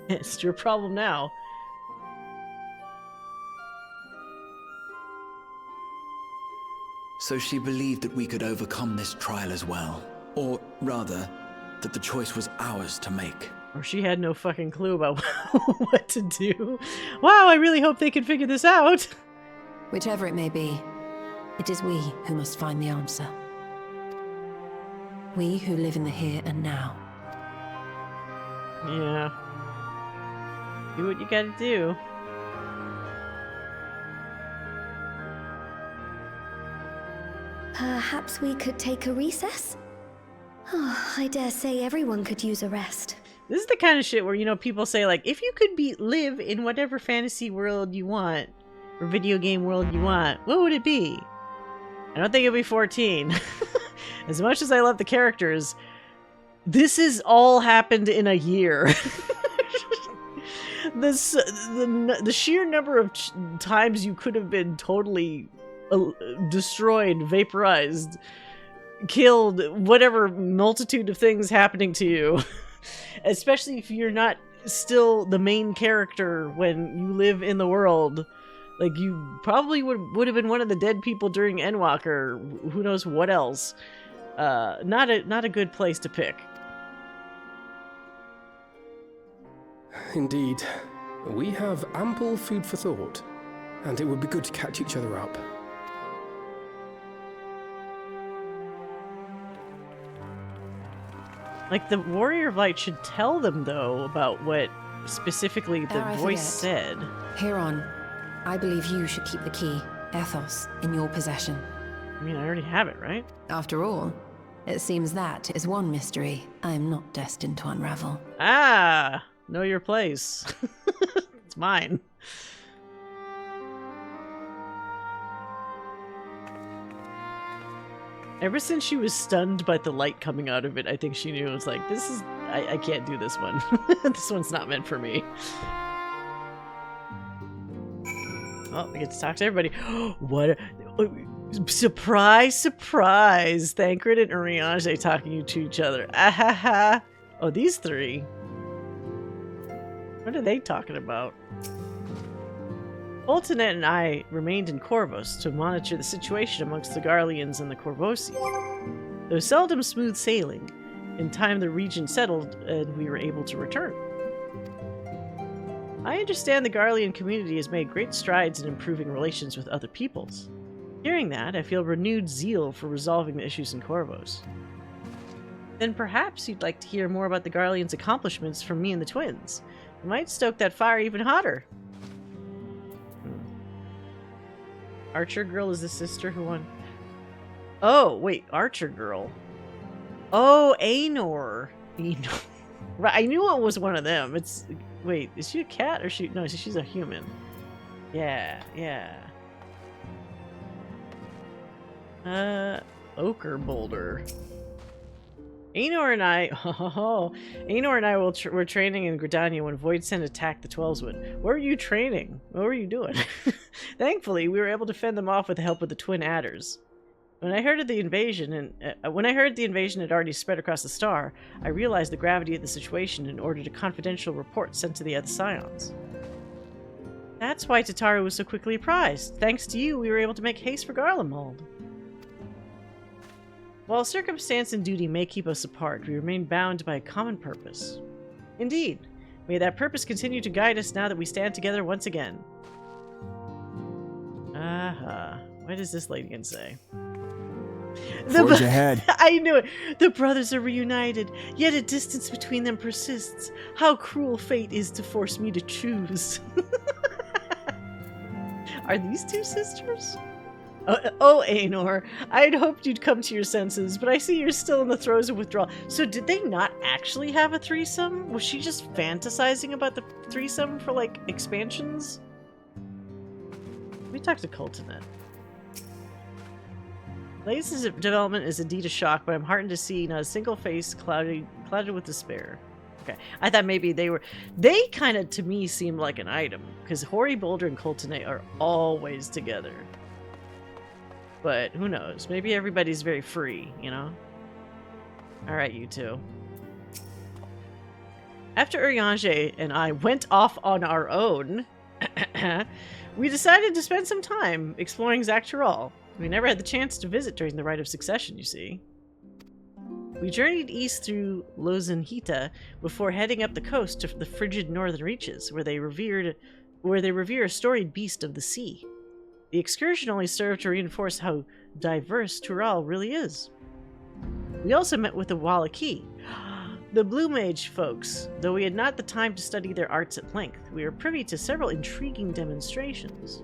It's your problem now. So she believed that we could overcome this trial as well. Or rather, that the choice was ours to make. Or she had no fucking clue about what to do. Wow, I really hope they can figure this out. Whichever it may be, it is we who must find the answer. We who live in the here and now. Yeah. Do what you gotta do. Perhaps we could take a recess? Oh, I dare say everyone could use a rest. This is the kind of shit where, people say, like, if you could live in whatever fantasy world you want, or video game world you want, what would it be? I don't think it'd be 14. As much as I love the characters, this has all happened in a year. The sheer number of times you could have been totally destroyed, vaporized, killed, whatever multitude of things happening to you. Especially if you're not still the main character when you live in the world. Like, you probably would have been one of the dead people during Endwalk, or who knows what else. Not a good place to pick. Indeed. We have ample food for thought, and it would be good to catch each other up. Like, the Warrior of Light should tell them, though, about what specifically the I voice forget. said. Heron, I believe you should keep the key, Ethos, in your possession. I mean, I already have it, right? After all, it seems that is one mystery I am not destined to unravel. Ah! Know your place. It's mine. Ever since she was stunned by the light coming out of it, I think she knew it was like, this is... I can't do this one. This one's not meant for me. Oh, I get to talk to everybody. What? Surprise, surprise! Thancred and Urianger talking to each other. Ahaha! Oh, these three. What are they talking about? Ultinet and I remained in Corvus to monitor the situation amongst the Garleans and the Corvosi. Though seldom smooth sailing, in time the region settled and we were able to return. I understand the Garlean community has made great strides in improving relations with other peoples. Hearing that, I feel renewed zeal for resolving the issues in Corvus. Then perhaps you'd like to hear more about the Garleans' accomplishments from me and the twins. It might stoke that fire even hotter. Archer Girl is the sister who won. Oh, wait, Archer Girl. Oh, Aenor. Aenor. Right, I knew it was one of them. It's... Wait, is she a cat or she... No, she's a human. Yeah, yeah. Ochre Boulder. Aenor and I... Oh, Aenor and I were training in Gridania when Voidsent attacked the Twelveswood. What were you training? What were you doing? Thankfully, we were able to fend them off with the help of the twin adders. When I heard the invasion had already spread across the star, I realized the gravity of the situation and ordered a confidential report sent to the other scions. That's why Tataru was so quickly apprised. Thanks to you, we were able to make haste for Garlemald. While circumstance and duty may keep us apart, we remain bound by a common purpose. Indeed, may that purpose continue to guide us now that we stand together once again. Aha. What does this lady gonna say? Forge ahead. I knew it. The brothers are reunited, yet a distance between them persists. How cruel fate is to force me to choose. Are these two sisters? Oh, Aenor, I'd hoped you'd come to your senses, but I see you're still in the throes of withdrawal. So did they not actually have a threesome? Was she just fantasizing about the threesome for, like, expansions? Let me talk to Coltonet. Latest development is indeed a shock, but I'm heartened to see not a single face clouded with despair. Okay, I thought maybe they kind of, to me, seemed like an item, because Hoary Boulder and Coltonet are always together. But who knows? Maybe everybody's very free, you know? Alright, you two. After Urianger and I went off on our own, we decided to spend some time exploring Zak'Tural. We never had the chance to visit during the Rite of Succession, you see. We journeyed east through Lozenhita before heading up the coast to the frigid northern reaches, where they revere a storied beast of the sea. The excursion only served to reinforce how diverse Tural really is. We also met with the Wallachie, the Blue Mage folks. Though we had not the time to study their arts at length, we were privy to several intriguing demonstrations.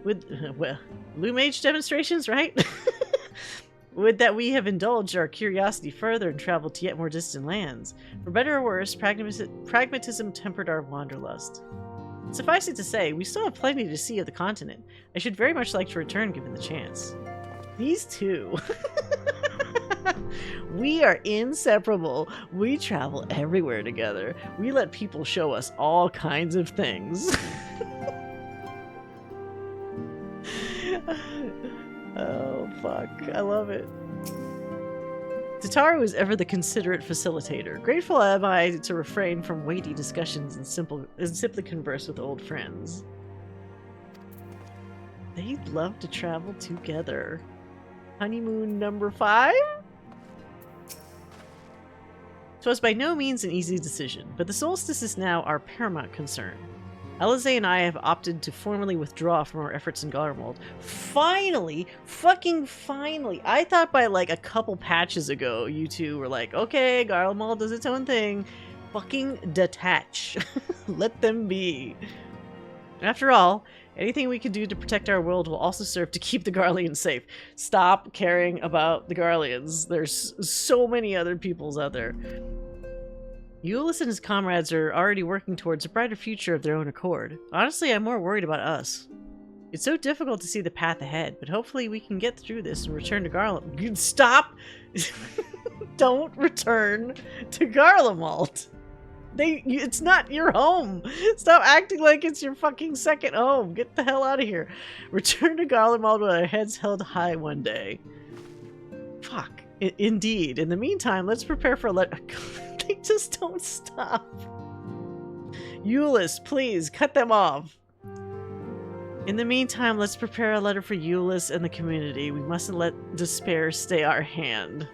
Blue Mage demonstrations, right? Would that we have indulged our curiosity further and traveled to yet more distant lands. For better or worse, pragmatism tempered our wanderlust. Suffice it to say, we still have plenty to see of the continent. I should very much like to return given the chance. These two. We are inseparable. We travel everywhere together. We let people show us all kinds of things. Oh, fuck. I love it. Tataru is ever the considerate facilitator. Grateful am I to refrain from weighty discussions and simply converse with old friends. They'd love to travel together. Honeymoon number 5? 'Twas by no means an easy decision, but the solstice is now our paramount concern. Alize and I have opted to formally withdraw from our efforts in Garlemald. Finally! Fucking finally! I thought by like a couple patches ago, you two were like, okay, Garlemald does its own thing. Fucking detach. Let them be. After all, anything we can do to protect our world will also serve to keep the Garleans safe. Stop caring about the Garleans. There's so many other peoples out there. Euless and his comrades are already working towards a brighter future of their own accord. Honestly, I'm more worried about us. It's so difficult to see the path ahead, but hopefully we can get through this and return to Garlemald. Stop! Don't return to Garlemald! It's not your home! Stop acting like it's your fucking second home! Get the hell out of here! Return to Garlemald with our heads held high one day. Fuck. Indeed. In the meantime, let's prepare for a They just don't stop. Euless, please, cut them off. In the meantime, let's prepare a letter for Euless and the community. We mustn't let despair stay our hand.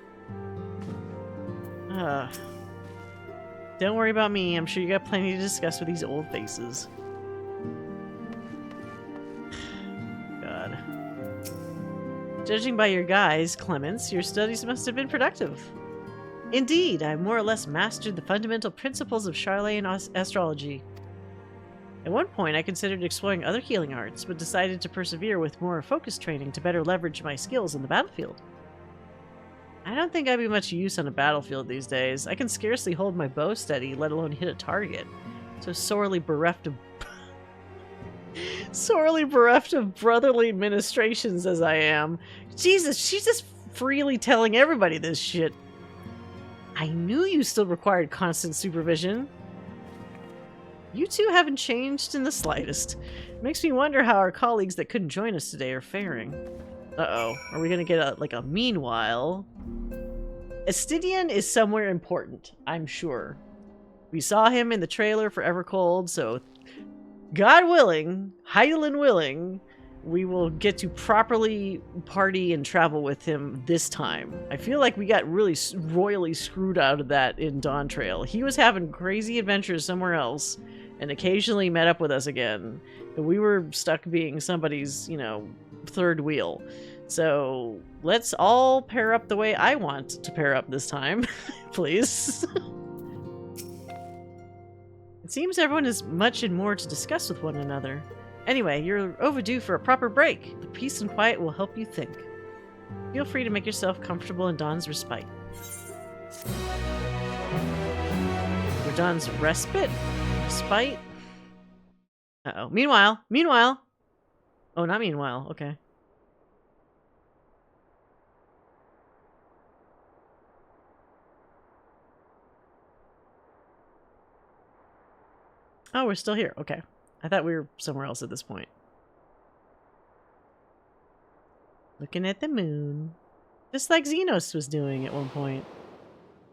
Don't worry about me. I'm sure you got plenty to discuss with these old faces. God. Judging by your guise, Clemens, your studies must have been productive. Indeed, I more or less mastered the fundamental principles of Charlatan astrology. At one point, I considered exploring other healing arts, but decided to persevere with more focused training to better leverage my skills in the battlefield. I don't think I'd be much use on a battlefield these days. I can scarcely hold my bow steady, let alone hit a target. So sorely bereft of brotherly ministrations as I am. Jesus, she's just freely telling everybody this shit. I knew you still required constant supervision. You two haven't changed in the slightest. It makes me wonder how our colleagues that couldn't join us today are faring. Uh-oh. Are we gonna get like a meanwhile? Estidian is somewhere important, I'm sure. We saw him in the trailer for Evercold, so God willing, Hydaelyn willing, we will get to properly party and travel with him this time. I feel like we got really royally screwed out of that in Dawn Trail. He was having crazy adventures somewhere else and occasionally met up with us again. And we were stuck being somebody's, you know, third wheel. So let's all pair up the way I want to pair up this time, please. It seems everyone has much and more to discuss with one another. Anyway, you're overdue for a proper break. The peace and quiet will help you think. Feel free to make yourself comfortable in Dawn's respite. Or Dawn's respite? Respite? Uh-oh. Meanwhile! Oh, not meanwhile. Okay. Oh, we're still here. Okay. I thought we were somewhere else at this point. Looking at the moon. Just like Xenos was doing at one point.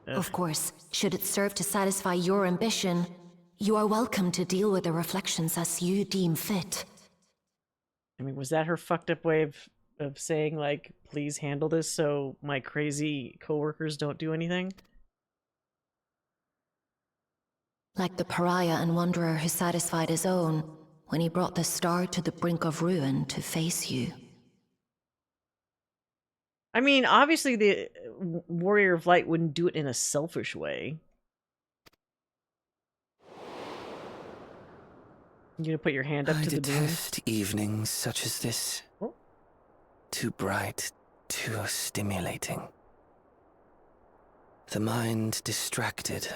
Ugh. Of course, should it serve to satisfy your ambition, you are welcome to deal with the reflections as you deem fit. I mean, was that her fucked up way of saying, like, please handle this so my crazy coworkers don't do anything? Like the pariah and wanderer who satisfied his own when he brought the star to the brink of ruin to face you. I mean, obviously the Warrior of Light wouldn't do it in a selfish way. You gonna put your hand up to the moon? I detest evenings such as this. Oh. Too bright, too stimulating. The mind distracted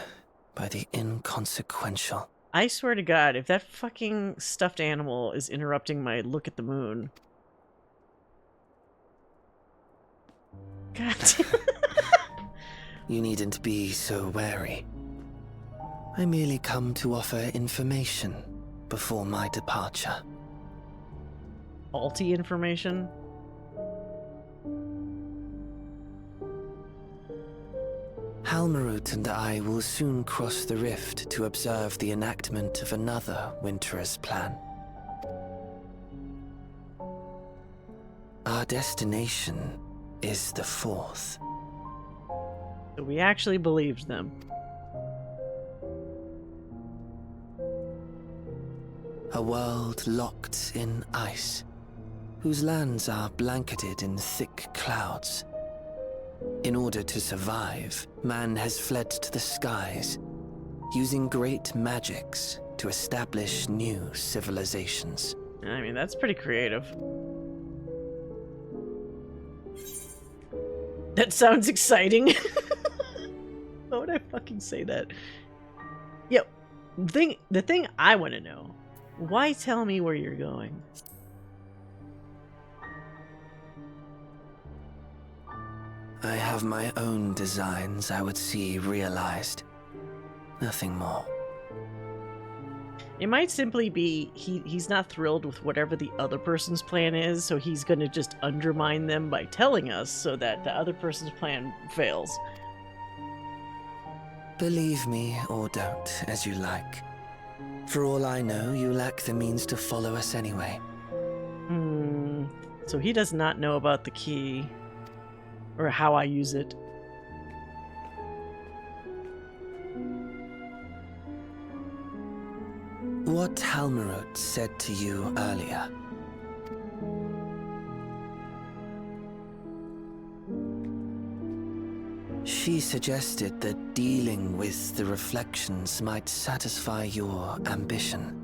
by the inconsequential. I swear to God, if that fucking stuffed animal is interrupting my look at the moon. God damn. You needn't be so wary. I merely come to offer information before my departure. Faulty information? Halmarut and I will soon cross the rift to observe the enactment of another Winter's plan. Our destination is the fourth. So we actually believed them. a world locked in ice, whose lands are blanketed in thick clouds. In order to survive, man has fled to the skies, using great magics to establish new civilizations. I mean, that's pretty creative. That sounds exciting. Why would I fucking say that? Yo, the thing I want to know, why tell me where you're going? I have my own designs I would see realized. Nothing more. It might simply be he's not thrilled with whatever the other person's plan is, so he's gonna just undermine them by telling us so that the other person's plan fails. Believe me or don't, as you like. For all I know, you lack the means to follow us anyway. So he does not know about the key, or how I use it. What Halmerud said to you earlier. She suggested that dealing with the reflections might satisfy your ambition.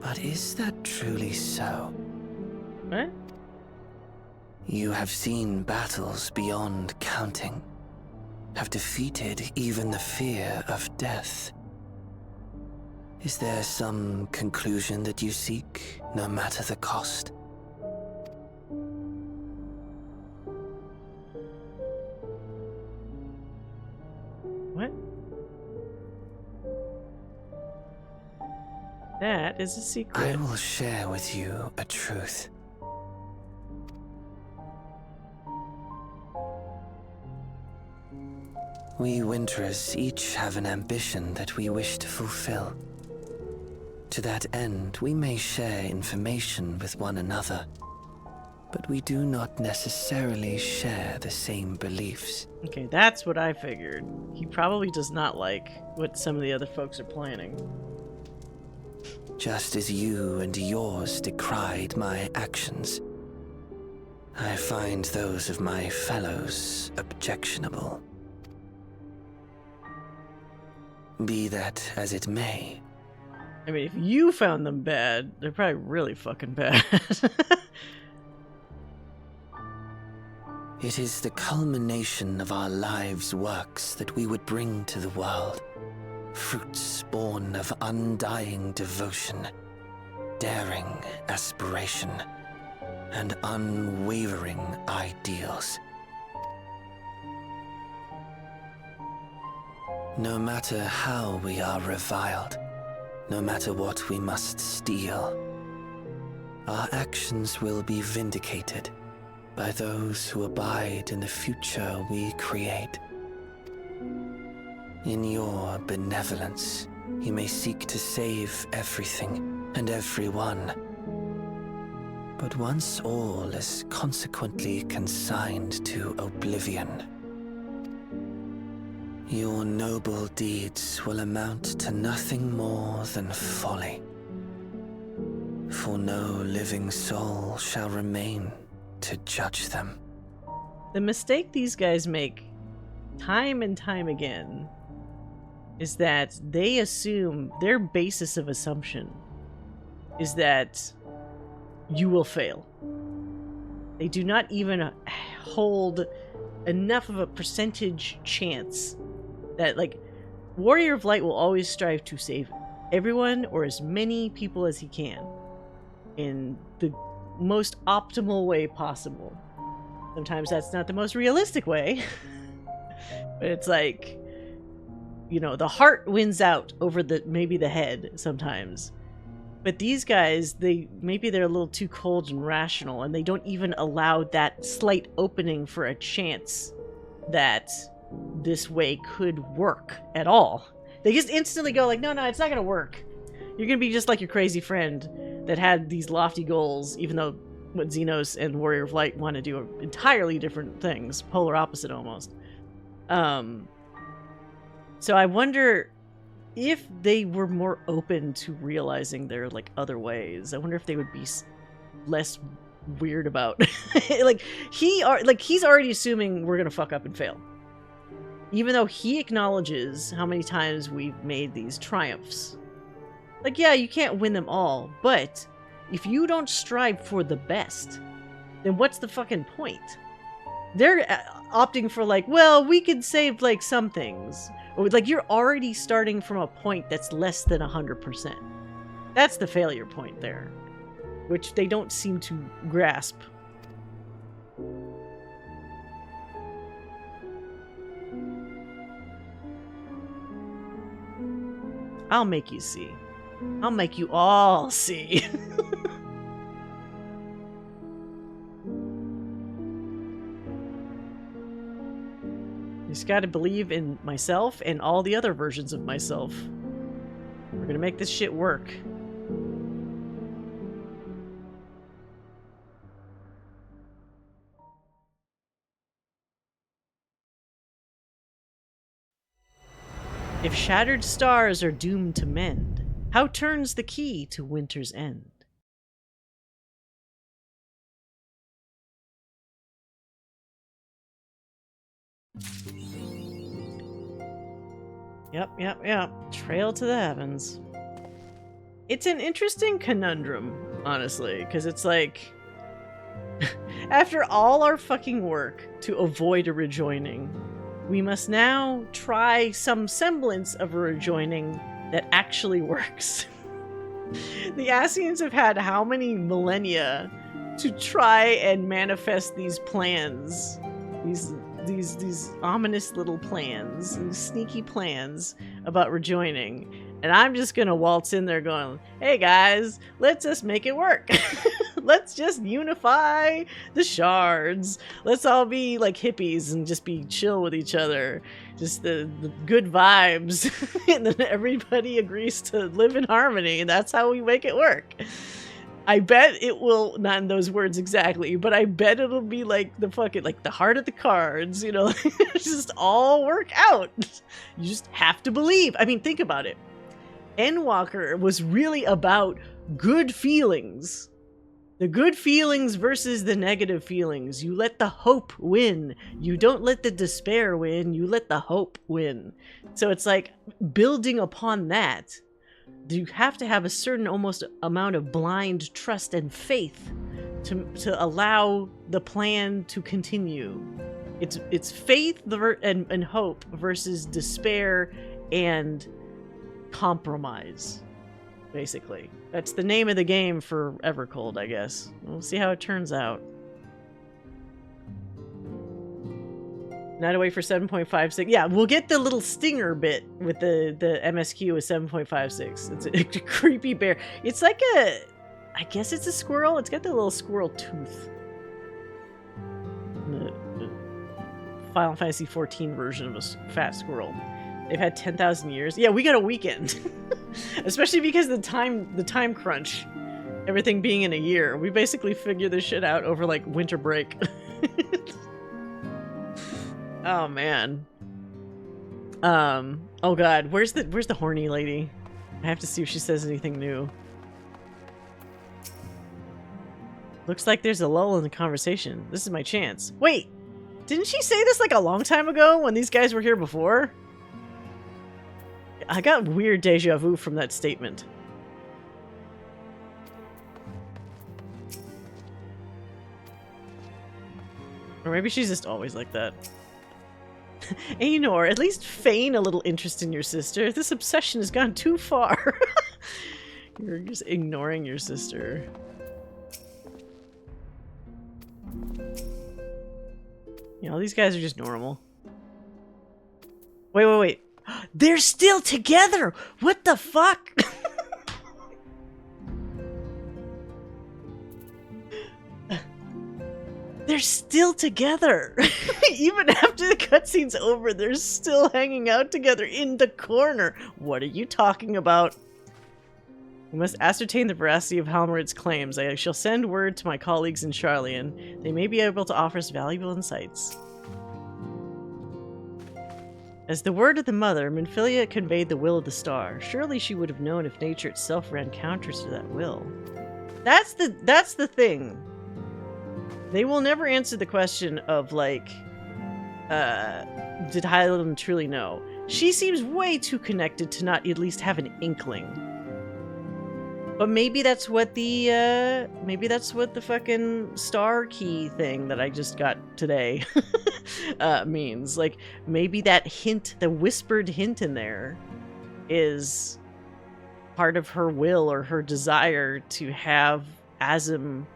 But is that truly so? What? You have seen battles beyond counting, have defeated even the fear of death. Is there some conclusion that you seek, no matter the cost? What? That is a secret. I will share with you a truth. We Winterers each have an ambition that we wish to fulfill. To that end, we may share information with one another, but we do not necessarily share the same beliefs. Okay, that's what I figured. He probably does not like what some of the other folks are planning. Just as you and yours decried my actions, I find those of my fellows objectionable. Be that as it may. I mean, if you found them bad, they're probably really fucking bad. It is the culmination of our lives' works that we would bring to the world. Fruits born of undying devotion, daring aspiration, and unwavering ideals. No matter how we are reviled, no matter what we must steal, our actions will be vindicated by those who abide in the future we create. In your benevolence, you may seek to save everything and everyone. But once all is consequently consigned to oblivion, your noble deeds will amount to nothing more than folly. For no living soul shall remain to judge them. The mistake these guys make time and time again is that they assume, their basis of assumption is that you will fail. They do not even hold enough of a percentage chance that, like, Warrior of Light will always strive to save everyone or as many people as he can in the most optimal way possible. Sometimes that's not the most realistic way, but it's like, you know, the heart wins out over maybe the head sometimes. But these guys, maybe they're a little too cold and rational, and they don't even allow that slight opening for a chance that this way could work at all. They just instantly go like, no, it's not gonna work. You're gonna be just like your crazy friend that had these lofty goals, even though what Xenos and Warrior of Light want to do are entirely different things, polar opposite almost. So I wonder if they were more open to realizing there are like other ways, I wonder if they would be less weird about like he's already assuming we're gonna fuck up and fail, even though he acknowledges how many times we've made these triumphs. Like, yeah, you can't win them all, but if you don't strive for the best, then what's the fucking point? They're opting for like, well, we could save like some things, or like you're already starting from a point that's less than 100%. That's the failure point there, which they don't seem to grasp. I'll make you see. I'll make you all see. Just gotta believe in myself and all the other versions of myself. We're gonna make this shit work. If shattered stars are doomed to mend, how turns the key to winter's end? Yep. Trail to the heavens. It's an interesting conundrum, honestly, because it's like, after all our fucking work to avoid a rejoining, we must now try some semblance of a rejoining that actually works. The Ascians have had how many millennia to try and manifest these plans, these ominous little plans, these sneaky plans about rejoining, and I'm just gonna waltz in there going, hey guys, let's just make it work. Let's just unify the shards. Let's all be like hippies and just be chill with each other. Just the good vibes. And then everybody agrees to live in harmony, and that's how we make it work. I bet it will, not in those words exactly, but I bet it'll be like the fucking, like the heart of the cards, you know, just all work out. You just have to believe. I mean, think about it. Endwalker was really about good feelings. The good feelings versus the negative feelings. You let the hope win. You don't let the despair win. You let the hope win. So it's like building upon that. You have to have a certain almost amount of blind trust and faith to allow the plan to continue. It's faith and hope versus despair and compromise, basically. That's the name of the game for Evercold, I guess. We'll see how it turns out. Not away for 7.56. Yeah, we'll get the little stinger bit with the MSQ with 7.56. It's a creepy bear. It's like a... I guess it's a squirrel. It's got the little squirrel tooth. The Final Fantasy XIV version of a fat squirrel. They've had 10,000 years. Yeah, we got a weekend. Especially because the time crunch. Everything being in a year. We basically figured this shit out over like winter break. Oh man. Oh god, where's the horny lady? I have to see if she says anything new. Looks like there's a lull in the conversation. This is my chance. Wait, didn't she say this like a long time ago when these guys were here before? I got weird deja vu from that statement. Or maybe she's just always like that. Aenor, at least feign a little interest in your sister. This obsession has gone too far. You're just ignoring your sister. Yeah, all these guys are just normal. Wait. They're still together! What the fuck? They're still together! Even after the cutscene's over, they're still hanging out together in the corner! What are you talking about? We must ascertain the veracity of Halmerid's claims. I shall send word to my colleagues in Sharlayan. They may be able to offer us valuable insights. As the word of the mother, Minfilia conveyed the will of the star. Surely she would have known if nature itself ran counter to that will. That's the thing. They will never answer the question of, like, did Hylian truly know? She seems way too connected to not at least have an inkling. But maybe that's what the fucking star key thing that I just got today means. Like, maybe that hint, the whispered hint in there, is part of her will or her desire to have Azim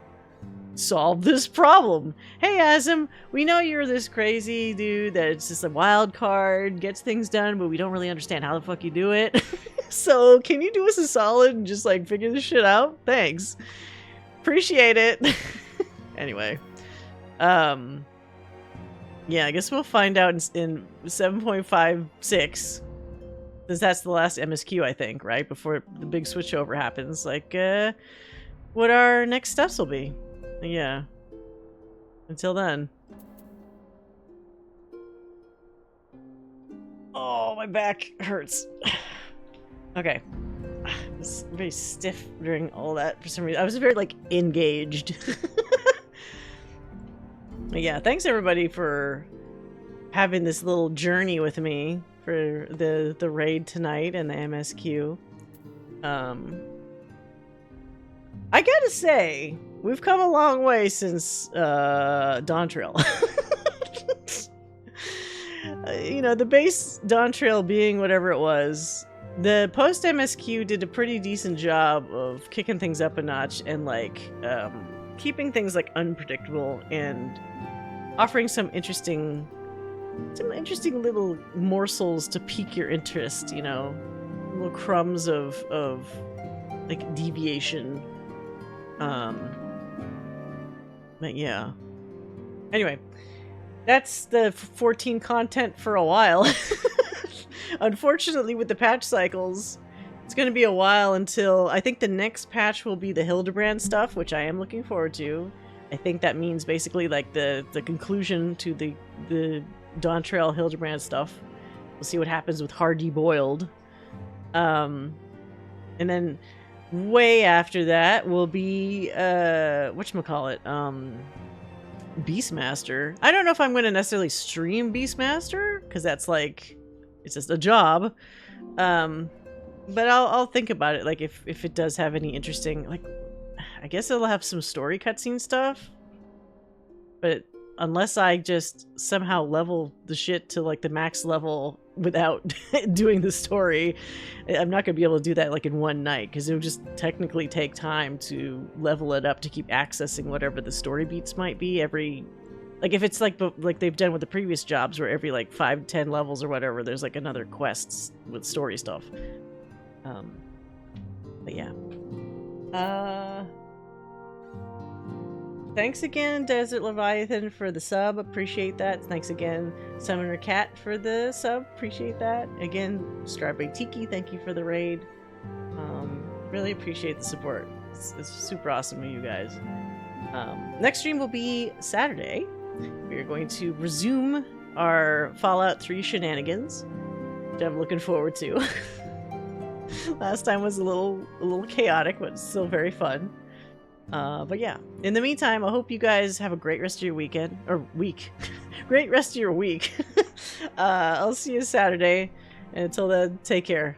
solve this problem. Hey Azim, we know you're this crazy dude that it's just a wild card, gets things done, but we don't really understand how the fuck you do it. So can you do us a solid and just like figure this shit out? Thanks. Appreciate it. Anyway. Yeah, I guess we'll find out in 7.56. Because that's the last MSQ, I think, right? Before the big switchover happens. Like, what our next steps will be. Yeah. Until then. Oh, my back hurts. Okay. I was very stiff during all that for some reason. I was very, like, engaged. Yeah, thanks everybody for having this little journey with me for the raid tonight and the MSQ. I gotta say, we've come a long way since Dawn Trail. You know, the base Dawn Trail being whatever it was, the post MSQ did a pretty decent job of kicking things up a notch and like keeping things like unpredictable and offering some interesting little morsels to pique your interest, you know, little crumbs of like deviation. But yeah. Anyway, that's the 14 content for a while. Unfortunately, with the patch cycles, it's going to be a while until I think the next patch will be the Hildebrand stuff, which I am looking forward to. I think that means basically like the conclusion to the Dawn Trail Hildebrand stuff. We'll see what happens with Hardy Boiled. And then way after that will be whatchamacallit? Beastmaster. I don't know if I'm going to necessarily stream Beastmaster, because that's like, it's just a job. But I'll think about it, like if it does have any interesting, like, I guess it'll have some story cutscene stuff. But unless I just somehow level the shit to like the max level without doing the story, I'm not going to be able to do that like in one night, because it would just technically take time to level it up to keep accessing whatever the story beats might be every, like if it's like they've done with the previous jobs where every like 5-10 levels or whatever there's like another quests with story stuff. But yeah. Thanks again, Desert Leviathan, for the sub. Appreciate that. Thanks again, Summoner Cat, for the sub. Appreciate that. Again, Strawberry Tiki, thank you for the raid. Really appreciate the support. It's super awesome of you guys. Next stream will be Saturday. We are going to resume our Fallout 3 shenanigans, which I'm looking forward to. Last time was a little chaotic, but still very fun. But yeah, in the meantime, I hope you guys have a great rest of your weekend, or week. Great rest of your week. I'll see you Saturday, and until then, take care.